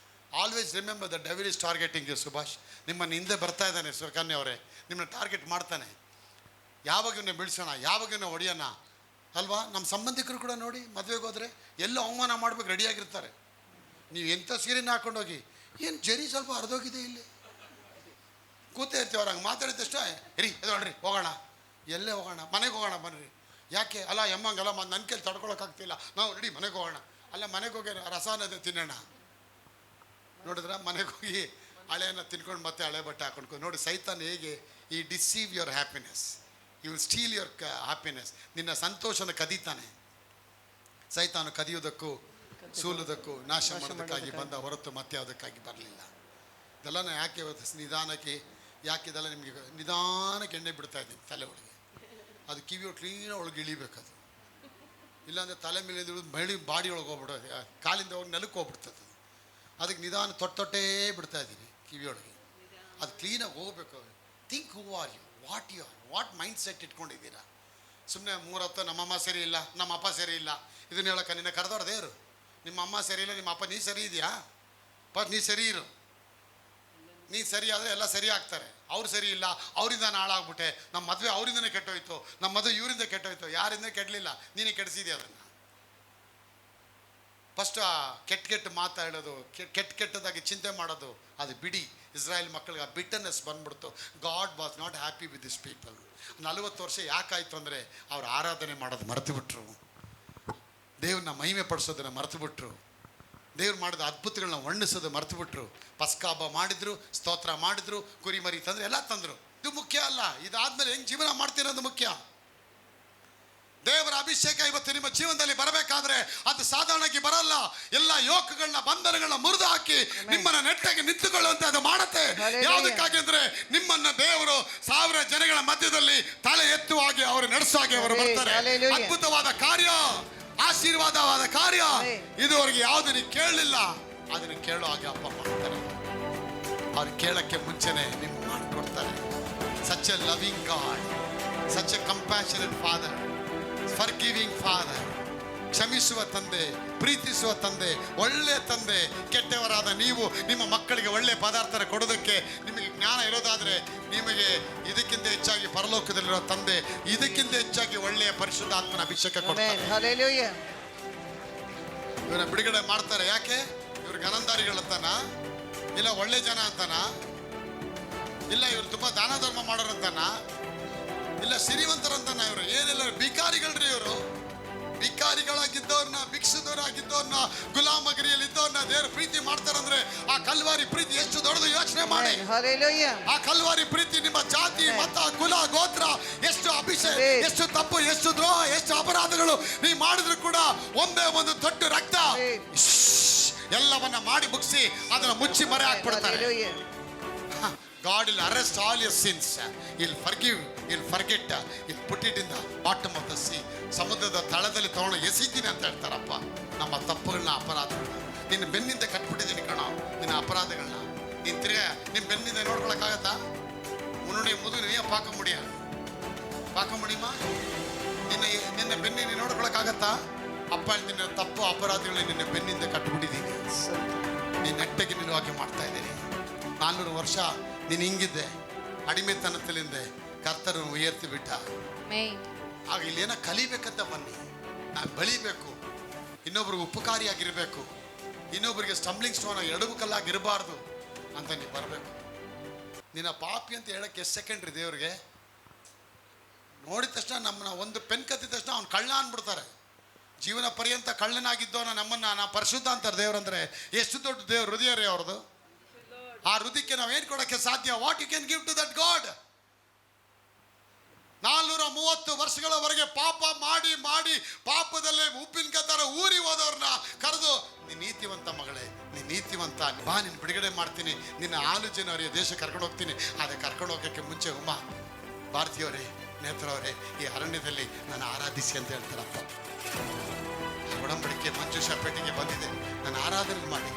Always remember the devil is targeting you Subhash. ನಿಮ್ಮನ್ನು ಹಿಂದೆ ಬರ್ತಾ ಇದ್ದಾನೆ ಸುಕನ್ಯಾ ಅವರೇ, ನಿಮ್ಮನ್ನ ಟಾರ್ಗೆಟ್ ಮಾಡ್ತಾನೆ. ಯಾವಾಗ ಇವನ್ನ ಬಿಡಿಸೋಣ, ಯಾವಾಗ ಇವನ್ನ ಹೊಡೆಯೋಣ ಅಲ್ವಾ? ನಮ್ಮ ಸಂಬಂಧಿಕರು ಕೂಡ ನೋಡಿ, ಮದುವೆಗೆ ಹೋದರೆ ಎಲ್ಲೋ ಅವಮಾನ ಮಾಡ್ಬೇಕು ರೆಡಿಯಾಗಿರ್ತಾರೆ. ನೀವು ಎಂಥ ಸೀರೆನ ಹಾಕೊಂಡೋಗಿ, ಏನು ಜರಿ ಸ್ವಲ್ಪ ಹರಿದೋಗಿದೆ ಇಲ್ಲಿ ಕೂತೇ ಇರ್ತೀವಿ. ಅವ್ರು ಹಂಗೆ ಮಾತಾಡಿದಷ್ಟೇ ರೀ ಎದೋಳ್ರಿ ಹೋಗೋಣ, ಎಲ್ಲೇ ಹೋಗೋಣ, ಮನೆಗೆ ಹೋಗೋಣ ಬನ್ನಿರಿ. ಯಾಕೆ ಅಲ್ಲ ಎಮ್ಮಂಗಲ್ಲ ನನ್ನ ಕೈಲಿ ತಡ್ಕೊಳಕ್ಕಾಗ್ತಿಲ್ಲ, ನಾವು ರೆಡಿ ಮನೆಗೆ ಹೋಗೋಣ. ಅಲ್ಲ ಮನೆಗೆ ಹೋಗಿ ರಸಾನದ ತಿನ್ನೋಣ. ನೋಡಿದ್ರ ಮನೆಗೆ ಹೋಗಿ ಹಳೆಯನ್ನು ತಿನ್ಕೊಂಡು ಮತ್ತೆ ಹಳೆ ಬಟ್ಟೆ ಹಾಕೊಂಡು ನೋಡಿ. ಸೈತಾನ್ ಹೇಗೆ ಈ deceive your happiness, you will steal your happiness. ನಿನ್ನ ಸಂತೋಷನ ಕದೀತಾನೆ ಸೈತಾನು. ಕದಿಯೋದಕ್ಕೂ ಸೂಲುವುದಕ್ಕೂ ನಾಶ ಮಾಡೋದಕ್ಕಾಗಿ ಬಂದ ಹೊರತು ಮತ್ತೆ ಯಾವುದಕ್ಕಾಗಿ ಬರಲಿಲ್ಲ. ಇದೆಲ್ಲ ನಾನು ಯಾಕೆ ನಿಧಾನಕ್ಕೆ ಯಾಕೆ ಇದೆಲ್ಲ ನಿಮಗೆ ನಿಧಾನಕ್ಕೆ ಎಣ್ಣೆ ಬಿಡ್ತಾ ಇದ್ದೀನಿ ತಲೆ ಒಳಗೆ. ಅದು ಕಿವಿಯೊಳಗೆ ಕ್ಲೀನಾಗಿ ಒಳಗೆ ಇಳಿಬೇಕದು. ಇಲ್ಲಾಂದರೆ ತಲೆ ಮೇಲೆ ಮಳಿ ಬಾಡಿ ಒಳಗೆ ಹೋಗ್ಬಿಡೋದು, ಕಾಲಿಂದ ಹೋಗಿ ನೆಲಕ್ಕೆ ಹೋಗ್ಬಿಡ್ತದೆ. ಅದಕ್ಕೆ ನಿಧಾನ ತೊಟ್ಟೇ ಬಿಡ್ತಾ ಇದ್ದೀನಿ ಕಿವಿಯೊಳಗೆ. ಅದು ಕ್ಲೀನಾಗಿ ಹೋಗ್ಬೇಕು. Think who are you, what you are, what mind set ಇಟ್ಕೊಂಡಿದ್ದೀರಾ. ಸುಮ್ಮನೆ 3 ಹೊತ್ತು ನಮ್ಮಮ್ಮ ಸರಿ ಇಲ್ಲ, ನಮ್ಮ ಅಪ್ಪ ಸರಿ ಇಲ್ಲ ಇದನ್ನ ಹೇಳೋಕೆ ನಿನ್ನ ಕರೆದವ್ರು ದೇವರು. ನಿಮ್ಮ ಅಮ್ಮ ಸರಿ ಇಲ್ಲ, ನಿಮ್ಮ ಅಪ್ಪ ನೀ ಸರಿ ಇದೆಯಾ? ನೀ ಸರಿ ಇರು. ನೀನು ಸರಿ ಆದರೆ ಎಲ್ಲ ಸರಿ ಆಗ್ತಾರೆ. ಅವ್ರು ಸರಿ ಇಲ್ಲ, ಅವರಿಂದ ನಾನು ಹಾಳಾಗ್ಬಿಟ್ಟೆ, ನಮ್ಮ ಮದುವೆ ಅವರಿಂದನೇ ಕೆಟ್ಟೋಯ್ತು, ನಮ್ಮ ಮದುವೆ ಇವರಿಂದ ಕೆಟ್ಟೋಯ್ತು. ಯಾರಿಂದ ಕೆಡಲಿಲ್ಲ, ನೀನೇ ಕೆಡಿಸಿದ್ಯಾ ಅದನ್ನು. ಫಸ್ಟ್ ಆ ಕೆಟ್ಟ ಮಾತಾಡೋದು, ಕೆಟ್ಟದಾಗಿ ಚಿಂತೆ ಮಾಡೋದು ಅದು ಬಿಡಿ. ಇಸ್ರಾಯೇಲ್ ಮಕ್ಕಳಿಗೆ ಆ ಬಿಟ್ಟರ್ನೆಸ್ ಬಂದ್ಬಿಡ್ತು. God was not happy with this people. 40 ವರ್ಷ ಯಾಕಾಯಿತು ಅಂದರೆ ಅವ್ರು ಆರಾಧನೆ ಮಾಡೋದು ಮರೆತು ಬಿಟ್ರು, ದೇವ್ರನ್ನ ಮಹಿಮೆ ಪಡಿಸೋದನ್ನು ಮರೆತು ಬಿಟ್ರು, ದೇವ್ರು ಮಾಡಿದ ಅದ್ಭುತಗಳನ್ನ ವರ್ಣಿಸೋದು ಮರೆತು ಬಿಟ್ರು. ಪಸ್ಕಾಬ ಮಾಡಿದ್ರು, ಸ್ತೋತ್ರ ಮಾಡಿದ್ರು, ಕುರಿಮರಿ ತಂದರು, ಎಲ್ಲ ತಂದರು. ಇದು ಮುಖ್ಯ ಅಲ್ಲ. ಇದಾದ್ಮೇಲೆ ಹೆಂಗೆ ಜೀವನ ಮಾಡ್ತೀರೋದು ಮುಖ್ಯ. ದೇವರ ಅಭಿಷೇಕ ಇವತ್ತು ನಿಮ್ಮ ಜೀವನದಲ್ಲಿ ಬರಬೇಕಾದ್ರೆ ಅದು ಸಾಧಾರಣವಾಗಿ ಬರಲ್ಲ. ಎಲ್ಲ ಯೋಗಗಳನ್ನ ಬಂಧನಗಳನ್ನ ಮುರಿದು ಹಾಕಿ ನಿಮ್ಮನ್ನ ನೆಟ್ಟಾಗಿ ನಿಂತುಕೊಳ್ಳುವಂತೆ ಅದು ಮಾಡುತ್ತೆ. ಯಾವುದಕ್ಕಾಗಿ ಅಂದ್ರೆ ನಿಮ್ಮನ್ನ ದೇವರು 1000 ಜನಗಳ ಮಧ್ಯದಲ್ಲಿ ತಲೆ ಎತ್ತುವಾಗಿ ಅವರು ನಡೆಸಾಗಿ ಅವರು ಬರ್ತಾರೆ. ಅದ್ಭುತವಾದ ಕಾರ್ಯ, ಆಶೀರ್ವಾದವಾದ ಕಾರ್ಯ ಇದುವರೆಗೆ ಯಾವುದು ನೀವು ಕೇಳಲಿಲ್ಲ ಅದನ್ನು ಕೇಳೋ ಹಾಗೆ ಅಪ್ಪ ಮಾಡ್ತಾರೆ. ಅವ್ರು ಕೇಳಕ್ಕೆ ಮುಂಚೆನೆ ನಿಮ್ಗೆ ಮಾಡಿಕೊಡ್ತಾರೆ. Such A loving god, such A compassionate father, forgiving father, ಕ್ಷಮಿಸುವ ತಂದೆ, ಪ್ರೀತಿಸುವ ತಂದೆ, ಒಳ್ಳೆ ತಂದೆ. ಕೆಟ್ಟವರಾದ ನೀವು ನಿಮ್ಮ ಮಕ್ಕಳಿಗೆ ಒಳ್ಳೆ ಪದಾರ್ಥ ಕೊಡೋದಕ್ಕೆ ನಿಮಗೆ ಜ್ಞಾನ ಇರೋದಾದರೆ ನಿಮಗೆ ಇದಕ್ಕಿಂತ ಹೆಚ್ಚಾಗಿ ಪರಲೋಕದಲ್ಲಿರೋ ತಂದೆ ಇದಕ್ಕಿಂತ ಹೆಚ್ಚಾಗಿ ಒಳ್ಳೆಯ ಪರಿಶುದ್ಧ ಆತ್ಮನ ಅಭಿಷೇಕ ಕೊಡ್ತಾರೆ. ಇವರ ಬಿಡುಗಡೆ ಮಾಡ್ತಾರೆ. ಯಾಕೆ? ಇವ್ರು ಗನಂದಾರಿಗಳಂತಾನ, ಇಲ್ಲ ಒಳ್ಳೆ ಜನ ಅಂತಾನ, ಇಲ್ಲ ಇವ್ರು ತುಂಬಾ ದಾನ ಧರ್ಮ ಮಾಡೋರಂತಾನ, ಇಲ್ಲ ಸಿರಿವಂತರಂತಾನ. ಇವರು ಏನೆಲ್ಲ ಭಿಕಾರಿಗಳ್ರಿ. ಇವರು ಭಿಕಾರಿಗಳಾಗಿದ್ದವ್ರನ್ನ, ಭಿಕ್ಷುದವರಾಗಿದ್ದವ್ರನ್ನ, ಗುಲಾಮಗಿರಿಯಲ್ಲಿದ್ದವ್ರನ್ನ ದೇವರು ಪ್ರೀತಿ ಮಾಡ್ತಾರಂದ್ರೆ ಆ ಕಲ್ವಾರಿ ಪ್ರೀತಿ ಎಷ್ಟು ದೊಡ್ಡದು ಯೋಚನೆ ಮಾಡಿ. ಆ ಕಲ್ವಾರಿ ಪ್ರೀತಿ ನಿಮ್ಮ ಜಾತಿ, ಮತ, ಕುಲ, ಗೋತ್ರ ಎಷ್ಟು ಅಭಿಷೇಕ, ಎಷ್ಟು ತಪ್ಪು, ಎಷ್ಟು ದ್ರೋಹ, ಎಷ್ಟು ಅಪರಾಧಗಳು ನೀವು ಮಾಡಿದ್ರು ಕೂಡ ಒಂದೇ ಒಂದು ದೊಡ್ಡ ರಕ್ತ ಎಲ್ಲವನ್ನ ಮಾಡಿ ಮುಗಿಸಿ ಅದನ್ನ ಮುಚ್ಚಿ ಮರೆ ಹಾಕ್ಬಿಡ್ತಾರೆ. God will arrest all your sins. He'll forgive, he'll forget, he'll put it in the bottom of the sea. ಸಮುದ್ರದ ತಳದಲ್ಲಿ ತಗೊಂಡು ಎಸಿತೀನಿ ಅಂತ ಹೇಳ್ತಾರಪ್ಪ ನಮ್ಮ ತಪ್ಪುಗಳನ್ನ, ಅಪರಾಧಗಳನ್ನ. ನಿನ್ನ ಬೆನ್ನಿಂದ ಕಟ್ಬಿಟ್ಟಿದ್ದೀನಿ ಕಣ ನಿನ್ನ ಅಪರಾಧಗಳನ್ನ. ನೀನು ತಿರ್ಗ ನಿನ್ನ ಬೆನ್ನಿಂದ ನೋಡ್ಕೊಳಕ್ಕಾಗತ್ತಾ? ಮುನ್ನುಡಿ ಮುದುಗು ನೀ ಪಾಕ ಮುಡಿಯಮ್ಮ ನಿನ್ನ ಬೆನ್ನಿನ ನೋಡ್ಕೊಳಕ್ಕಾಗತ್ತಾ? ಅಪ್ಪ ನಿನ್ನ ತಪ್ಪು ಅಪರಾಧಗಳನ್ನ ನಿನ್ನ ಬೆನ್ನಿಂದ ಕಟ್ಬಿಟ್ಟಿದ್ದೀನಿ. ನೀನು ನೆಟ್ಟಗೆ ನಿಲುವಾಗಿ ಮಾಡ್ತಾ ಇದ್ದೀನಿ. 400 ವರ್ಷ ನೀನು ಹಿಂಗಿದ್ದೆ, ಅಡಿಮೆತನದಲ್ಲಿಂದ ಕರ್ತರನ್ನು ಉಯರ್ತಿ ಬಿಟ್ಟ. ಆಗ ಇಲ್ಲೇನೋ ಕಲಿಬೇಕಂತ ಬನ್ನಿ. ನಾನು ಬೆಳಿಬೇಕು, ಇನ್ನೊಬ್ರಿಗೆ ಉಪಕಾರಿಯಾಗಿರ್ಬೇಕು, ಇನ್ನೊಬ್ರಿಗೆ ಸ್ಟಂಬ್ಲಿಂಗ್ ಸ್ಟೋನ್ ಎಡವುಕಲ್ಲಾಗಿರಬಾರ್ದು ಅಂತ ನೀವು ಬರಬೇಕು. ನಿನ್ನ ಪಾಪಿ ಅಂತ ಹೇಳಕ್ಕೆ ಎಷ್ಟು ಸೆಕೆಂಡ್ರಿ ದೇವ್ರಿಗೆ? ನೋಡಿದ ತಕ್ಷಣ ನಮ್ಮನ್ನ ಒಂದು ಪೆನ್ ಕತ್ತಿದ ತಕ್ಷಣ ಅವ್ನು ಕಳ್ಳ ಅಂದ್ಬಿಡ್ತಾರೆ. ಜೀವನ ಪರ್ಯಂತ ಕಳ್ಳನಾಗಿದ್ದವನ ನಮ್ಮನ್ನ ಪರಿಶುದ್ಧ ಅಂತಾರೆ ದೇವ್ರಂದ್ರೆ. ಎಷ್ಟು ದೊಡ್ಡ ದೇವ್ರ ಹೃದಯ ರೀ ಅವ್ರದ್ದು. ಆ ಹೃದಯಕ್ಕೆ ನಾವೇನು ಕೊಡೋಕ್ಕೆ ಸಾಧ್ಯ? What you can give to that God? 430 ವರ್ಷಗಳವರೆಗೆ ಪಾಪ ಮಾಡಿ ಮಾಡಿ ಪಾಪದಲ್ಲೇ ಉಪ್ಪಿನಕಾಯಿ ಥರ ಊರಿ ಹೋದವ್ರನ್ನ ಕರೆದು ನೀನು ನೀತಿವಂತ ಮಗಳೇ, ನೀನು ನೀತಿವಂತ, ಬಾ ನಿನ್ನ ಬಿಡುಗಡೆ ಮಾಡ್ತೀನಿ, ನಿನ್ನ 6 ಜನವರಿಗೆ ದೇಶ ಕರ್ಕೊಂಡು ಹೋಗ್ತೀನಿ. ಆದರೆ ಕರ್ಕೊಂಡು ಹೋಗೋಕ್ಕೆ ಮುಂಚೆ ಉಮ್ಮ ಭಾರತೀಯವರೇ, ನೇತ್ರವರೇ, ಈ ಅರಣ್ಯದಲ್ಲಿ ನಾನು ಆರಾಧಿಸಿ ಅಂತ ಹೇಳ್ತಾರಪ್ಪ. ಒಡಂಬಡಿಕೆ ಮಂಜುಷ ಪೇಟೆಗೆ ಬಂದಿದೆ, ನಾನು ಆರಾಧನೆ ಮಾಡಿ.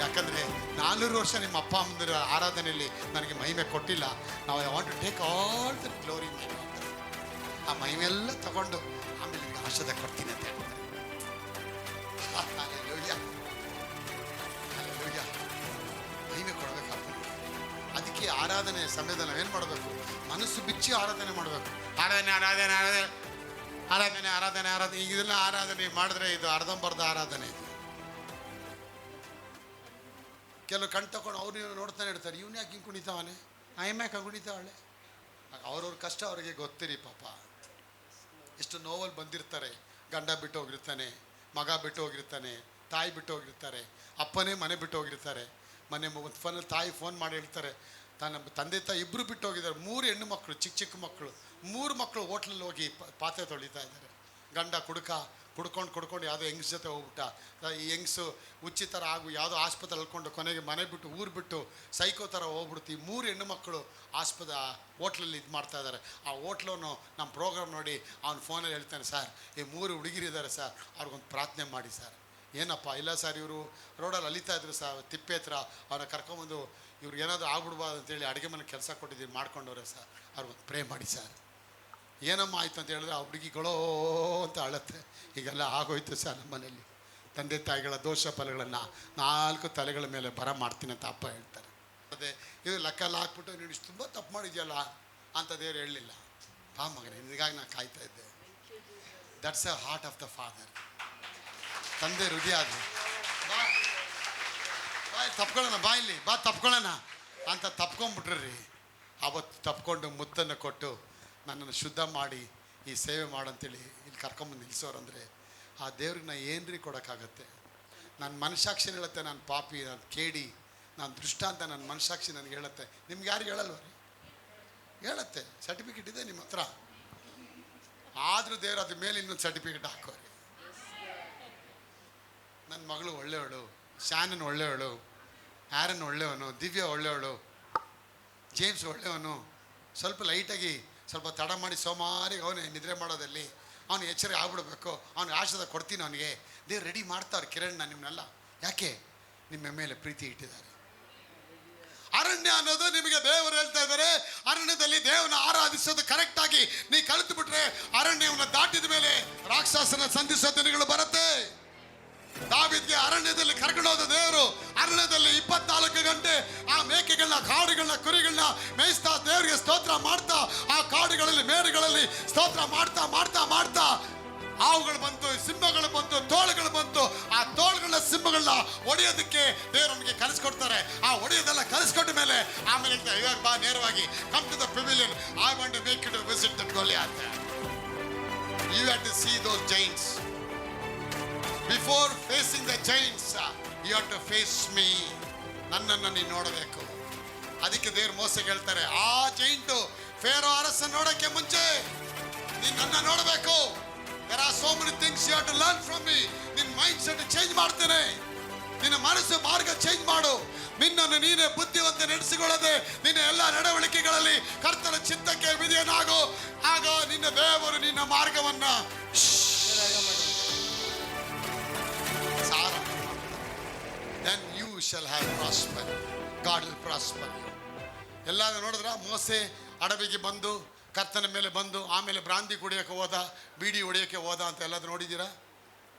ಯಾಕಂದರೆ 400 ವರ್ಷ ನಿಮ್ಮ ಅಪ್ಪ ಅಮ್ಮಂದಿರ ಆರಾಧನೆಯಲ್ಲಿ ನನಗೆ ಮಹಿಮೆ ಕೊಟ್ಟಿಲ್ಲ. ನಾವು I want to take all the glory. ಆ ಮಹಿಮೆಲ್ಲ ತಗೊಂಡು ಆಮೇಲೆ ನಿಮಗೆ ಆಶೀರ್ವಾದ ಕೊಡ್ತೀನಿ ಅಂತ ಹೇಳ್ತಾರೆ. Hallelujah. Hallelujah. ಮಹಿಮೆ ಕೊಡಬೇಕು ಅಪ್ಪನಿಗೆ. ಅದಕ್ಕೆ ಆರಾಧನೆ ಸಮಯದಲ್ಲಿ ನಾವೇನು ಮಾಡಬೇಕು? ಮನಸ್ಸು ಬಿಚ್ಚಿ ಆರಾಧನೆ ಮಾಡಬೇಕು. ಆರಾಧನೆ ಆರಾಧನೆ ಆರಾಧನೆ ಆರಾಧನೆ ಆರಾಧನೆ ಆರಾಧನೆ ಈಗ ಇದೆಲ್ಲ ಆರಾಧನೆ ಮಾಡಿದ್ರೆ ಇದು ಅರ್ಧಂಬರ್ಧ ಆರಾಧನೆ. ಕೆಲವು ಕಣ್ ತಗೊಂಡು ಅವ್ರು ನೋಡ್ತಾನೆ ಇರ್ತಾರೆ, ಇವನು ಯಾಕೆ ಹಿಂಗೆ ಕುಣಿತಾವನೆ, ಯಾಕೆ ಕುಣಿತಾವಳೆ. ಅವ್ರವ್ರ ಕಷ್ಟ ಅವ್ರಿಗೆ ಗೊತ್ತಿರಿ ಪಾಪ. ಎಷ್ಟು ನೋವಲ್ಲಿ ಬಂದಿರ್ತಾರೆ. ಗಂಡ ಬಿಟ್ಟು ಹೋಗಿರ್ತಾನೆ, ಮಗ ಬಿಟ್ಟು ಹೋಗಿರ್ತಾನೆ, ತಾಯಿ ಬಿಟ್ಟು ಹೋಗಿರ್ತಾರೆ, ಅಪ್ಪನೇ ಮನೆ ಬಿಟ್ಟು ಹೋಗಿರ್ತಾರೆ. ಮನೆ ಫೋನಲ್ಲಿ ತಾಯಿ ಫೋನ್ ಮಾಡಿ ಹೇಳ್ತಾರೆ, ತನ್ನ ತಂದೆ ತಾಯಿ ಇಬ್ಬರು ಬಿಟ್ಟು ಹೋಗಿದ್ದಾರೆ. 3 ಹೆಣ್ಣು ಮಕ್ಕಳು, ಚಿಕ್ಕ ಚಿಕ್ಕ ಮಕ್ಕಳು, 3 ಮಕ್ಕಳು ಹೋಟ್ಲಲ್ಲಿ ಹೋಗಿ ಪಾತ್ರೆ ತೊಳಿತಾ ಇದ್ದಾರೆ. ಗಂಡ ಕುಡ್ಕೊಂಡು ಯಾವುದೋ ಹೆಂಗ್ಸ್ ಜೊತೆ ಹೋಗ್ಬಿಟ್ಟ. ಈ ಹೆಂಗ್ಸು ಹುಚ್ಚಿ ಥರ ಯಾವುದೋ ಆಸ್ಪತ್ರೆ ಅಲ್ಕೊಂಡು ಕೊನೆಗೆ ಮನೆ ಬಿಟ್ಟು ಊರು ಬಿಟ್ಟು ಸೈಕೋ ಥರ ಹೋಗ್ಬಿಡ್ತು. ಈ 3 ಹೆಣ್ಣು ಮಕ್ಕಳು ಹೋಟ್ಲಲ್ಲಿ ಇದು ಮಾಡ್ತಾ ಇದ್ದಾರೆ. ಆ ಹೋಟ್ಲವನು ನಮ್ಮ ಪ್ರೋಗ್ರಾಮ್ ನೋಡಿ ಅವ್ನು ಫೋನಲ್ಲಿ ಹೇಳ್ತಾನೆ, ಸರ್ ಈ 3 ಹುಡುಗಿರಿದ್ದಾರೆ ಸರ್, ಅವ್ರಿಗೊಂದು ಪ್ರಾರ್ಥನೆ ಮಾಡಿ ಸರ್. ಏನಪ್ಪ? ಇಲ್ಲ ಸರ್, ಇವರು ರೋಡಲ್ಲಿ ಅಲಿತಾ ಇದ್ರು ಸರ್, ತಿಪ್ಪೆ ಹತ್ರ. ಅವ್ರನ್ನ ಕರ್ಕೊಂಬಂದು ಇವ್ರಿಗೆ ಏನಾದರೂ ಆಗ್ಬಿಡ್ಬಾರ್ದು ಅಂತೇಳಿ ಅಡುಗೆ ಮನೆ ಕೆಲಸ ಕೊಟ್ಟಿದ್ದೀವಿ, ಮಾಡ್ಕೊಂಡವ್ರೆ ಸರ್, ಅವ್ರಿಗೊಂದು ಪ್ರೇ ಮಾಡಿ ಸರ್. ಏನಮ್ಮ ಆಯ್ತು ಅಂತ ಹೇಳಿದ್ರೆ ಆ ಹುಡುಗಿಗಳೋ ಅಂತ ಅಳತ್ತೆ. ಹೀಗೆಲ್ಲ ಆಗೋಯ್ತು ಸರ್ ನಮ್ಮ ಮನೇಲಿ. ತಂದೆ ತಾಯಿಗಳ ದೋಷ ಫಲಗಳನ್ನು 4 ತಲೆಗಳ ಮೇಲೆ ಬರ ಮಾಡ್ತೀನಿ ಅಂತ ಅಪ್ಪ ಹೇಳ್ತಾರೆ. ಅದೇ ಇದು ಲೆಕ್ಕ ಹಾಕ್ಬಿಟ್ಟು ನೀನು ಇಷ್ಟು ತುಂಬ ತಪ್ಪು ಮಾಡಿದ್ಯಲ್ಲ ಅಂತ ದೇವ್ರು ಹೇಳಲಿಲ್ಲ. ಬಾ ಮಗನೇ, ನಿನಗಾಗಿ ನಾನು ಕಾಯ್ತಾ ಇದ್ದೆ. That's a heart of the father. ತಂದೆ ಹೃದಯ ಅದು. ಬಾ ತಪ್ಕೊಳ್ಳೋಣ, ಬಾ ಇಲ್ಲಿ ಬಾ ತಪ್ಕೊಳ್ಳೋಣ ಅಂತ ತಪ್ಕೊಂಡ್ಬಿಟ್ರಿ. ಅವತ್ತು ತಪ್ಕೊಂಡು ಮುತ್ತನ್ನು ಕೊಟ್ಟು ನನ್ನನ್ನು ಶುದ್ಧ ಮಾಡಿ ಈ ಸೇವೆ ಮಾಡಂತೇಳಿ ಇಲ್ಲಿ ಕರ್ಕೊಂಬಂದು ನಿಲ್ಲಿಸೋರಂದರೆ ಆ ದೇವ್ರಿಗೆ ನಾನು ಏನ್ರಿ ಕೊಡೋಕ್ಕಾಗತ್ತೆ? ನನ್ನ ಮನಸ್ಸಾಕ್ಷಿ ಹೇಳುತ್ತೆ ನಾನು ಪಾಪಿ, ನಾನು ಕೇಡಿ, ನಾನು ದುಷ್ಟ ಅಂತ ನನ್ನ ಮನಸ್ಸಾಕ್ಷಿ ನನಗೆ ಹೇಳುತ್ತೆ. ನಿಮ್ಗೆ ಯಾರು ಹೇಳಲ್ವ ರೀ? ಹೇಳುತ್ತೆ. ಸರ್ಟಿಫಿಕೇಟ್ ಇದೆ ನಿಮ್ಮ ಹತ್ರ. ಆದರೂ ದೇವ್ರು ಅದ್ರ ಮೇಲೆ ಇನ್ನೊಂದು ಸರ್ಟಿಫಿಕೇಟ್ ಹಾಕೋರಿ. ನನ್ನ ಮಗಳು ಒಳ್ಳೆಯವಳು, ಶಾನನ್ ಒಳ್ಳೆಯವಳು, ಆ್ಯರನ್ ಒಳ್ಳೆಯವನು, ದಿವ್ಯ ಒಳ್ಳೆಯವಳು, ಜೇಮ್ಸ್ ಒಳ್ಳೆಯವನು. ಸ್ವಲ್ಪ ಲೈಟಾಗಿ ಸ್ವಲ್ಪ ತಡ ಮಾಡಿ ಸೋಮಾರಿಗೆ ಅವನೇ ನಿದ್ರೆ ಮಾಡೋದಲ್ಲಿ ಅವನು ಎಚ್ಚರ ಆಗ್ಬಿಡ್ಬೇಕು. ಅವನಿಗೆ ಆಶೀರ್ವಾದ ಕೊಡ್ತೀನಿ ಅವನಿಗೆ. ದೇವ್ರು ರೆಡಿ ಮಾಡ್ತಾರೆ. ಕಿರಣ್ ನಿಮ್ಮನ್ನೆಲ್ಲ ಯಾಕೆ? ನಿಮ್ಮ ಮೇಲೆ ಪ್ರೀತಿ ಇಟ್ಟಿದ್ದಾರೆ. ಅರಣ್ಯ ಅನ್ನೋದು ನಿಮಗೆ ದೇವರು ಹೇಳ್ತಾ ಇದ್ದಾರೆ, ಅರಣ್ಯದಲ್ಲಿ ದೇವನ ಆರಾಧಿಸೋದು ಕರೆಕ್ಟಾಗಿ ನೀ ಕಲಿತು ಬಿಟ್ರೆ ಅರಣ್ಯವನ್ನು ದಾಟಿದ ಮೇಲೆ ರಾಕ್ಷಸನ ಸಂಧಿಸೋ ದಿನಗಳು ಬರುತ್ತೆ. ದಾವೀದಗೆ ಅರಣ್ಯದಲ್ಲಿ ಕರ್ಕೊಂಡೋದ ದೇವರು ಅರಣ್ಯದಲ್ಲಿ 24 ಗಂಟೆ ಆ ಮೇಕೆಗಳನ್ನ, ಕಾಡುಗಳನ್ನ, ಕುರಿಗಳನ್ನ ಮೇಯಿಸ್ತಾ ದೇವರಿಗೆ ಸ್ತೋತ್ರ ಮಾಡ್ತಾ, ಆ ಕಾಡುಗಳಲ್ಲಿ ಮೇಡುಗಳಲ್ಲಿ ಸ್ತೋತ್ರ ಮಾಡ್ತಾ ಮಾಡ್ತಾ ಮಾಡ್ತಾ ಹಾವುಗಳು ಬಂತು, ಸಿಂಹಗಳು ಬಂತು, ತೋಳುಗಳು ಬಂತು. ಆ ತೋಳುಗಳನ್ನ, ಸಿಂಹಗಳನ್ನ ಹೊಡೆಯೋದಕ್ಕೆ ದೇವರು ನಮಗೆ ಕಲಿಸ್ಕೊಡ್ತಾರೆ. ಆ ಹೊಡೆಯೋದೆಲ್ಲ ಕಲಿಸ್ಕೊಟ್ಟ ಮೇಲೆ ಆಮೇಲೆ ಹೇಳ್ತಾರೆ, ಇವಾಗ ಬಾ ನೇರವಾಗಿ come to the pavilion, I want to make you to visit that Goliath. You have to see those giants. Before facing the giants, you have to face me. ನನ್ನನ್ನು ನೀನು ನೋಡಬೇಕು. ಅದಕ್ಕೆ ದೇವ್ರು ಮೋಸೆಗೆ ಹೇಳ್ತಾರೆ, ಆ ಜೈಂಟು ಫೇರೋ ಅರಸ ನೋಡೋಕ್ಕೆ ಮುಂಚೆ ನೀನು ನನ್ನ ನೋಡಬೇಕು. There are so many things you have to learn from me. ನಿನ್ನ ಮೈಂಡ್ ಸೆಟ್ ಚೇಂಜ್ ಮಾಡ್ತೇನೆ. ನಿನ್ನ ಮನಸ್ಸು ಮಾರ್ಗ ಚೇಂಜ್ ಮಾಡು. ನಿನ್ನನ್ನು ನೀನೇ ಬುದ್ಧಿವಂತ ನಡೆಸಿಕೊಳ್ಳದೆ ನಿನ್ನ ಎಲ್ಲ ನಡವಳಿಕೆಗಳಲ್ಲಿ ಕರ್ತನ ಚಿತ್ತಕ್ಕೆ ವಿಧೇಯನಾಗು. ಆಗ ನಿನ್ನ ದೇವರು ನಿನ್ನ ಮಾರ್ಗವನ್ನ then you shall have prosper. God will prosper you. ಎಲ್ಲ ನೋಡಿದ್ರ? ಮೋಸೆ ಅಡವಿಗೆ ಬಂದು ಕರ್ತನ ಮೇಲೆ ಬಂದು ಆಮೇಲೆ ಬ್ರಾಂದಿ ಕುಡಿಯೋಕೆ ಹೋದ, ಬೀಡಿ ಹೊಡಿಯೋಕ್ಕೆ ಹೋದ ಅಂತ ಎಲ್ಲದು ನೋಡಿದ್ದೀರಾ?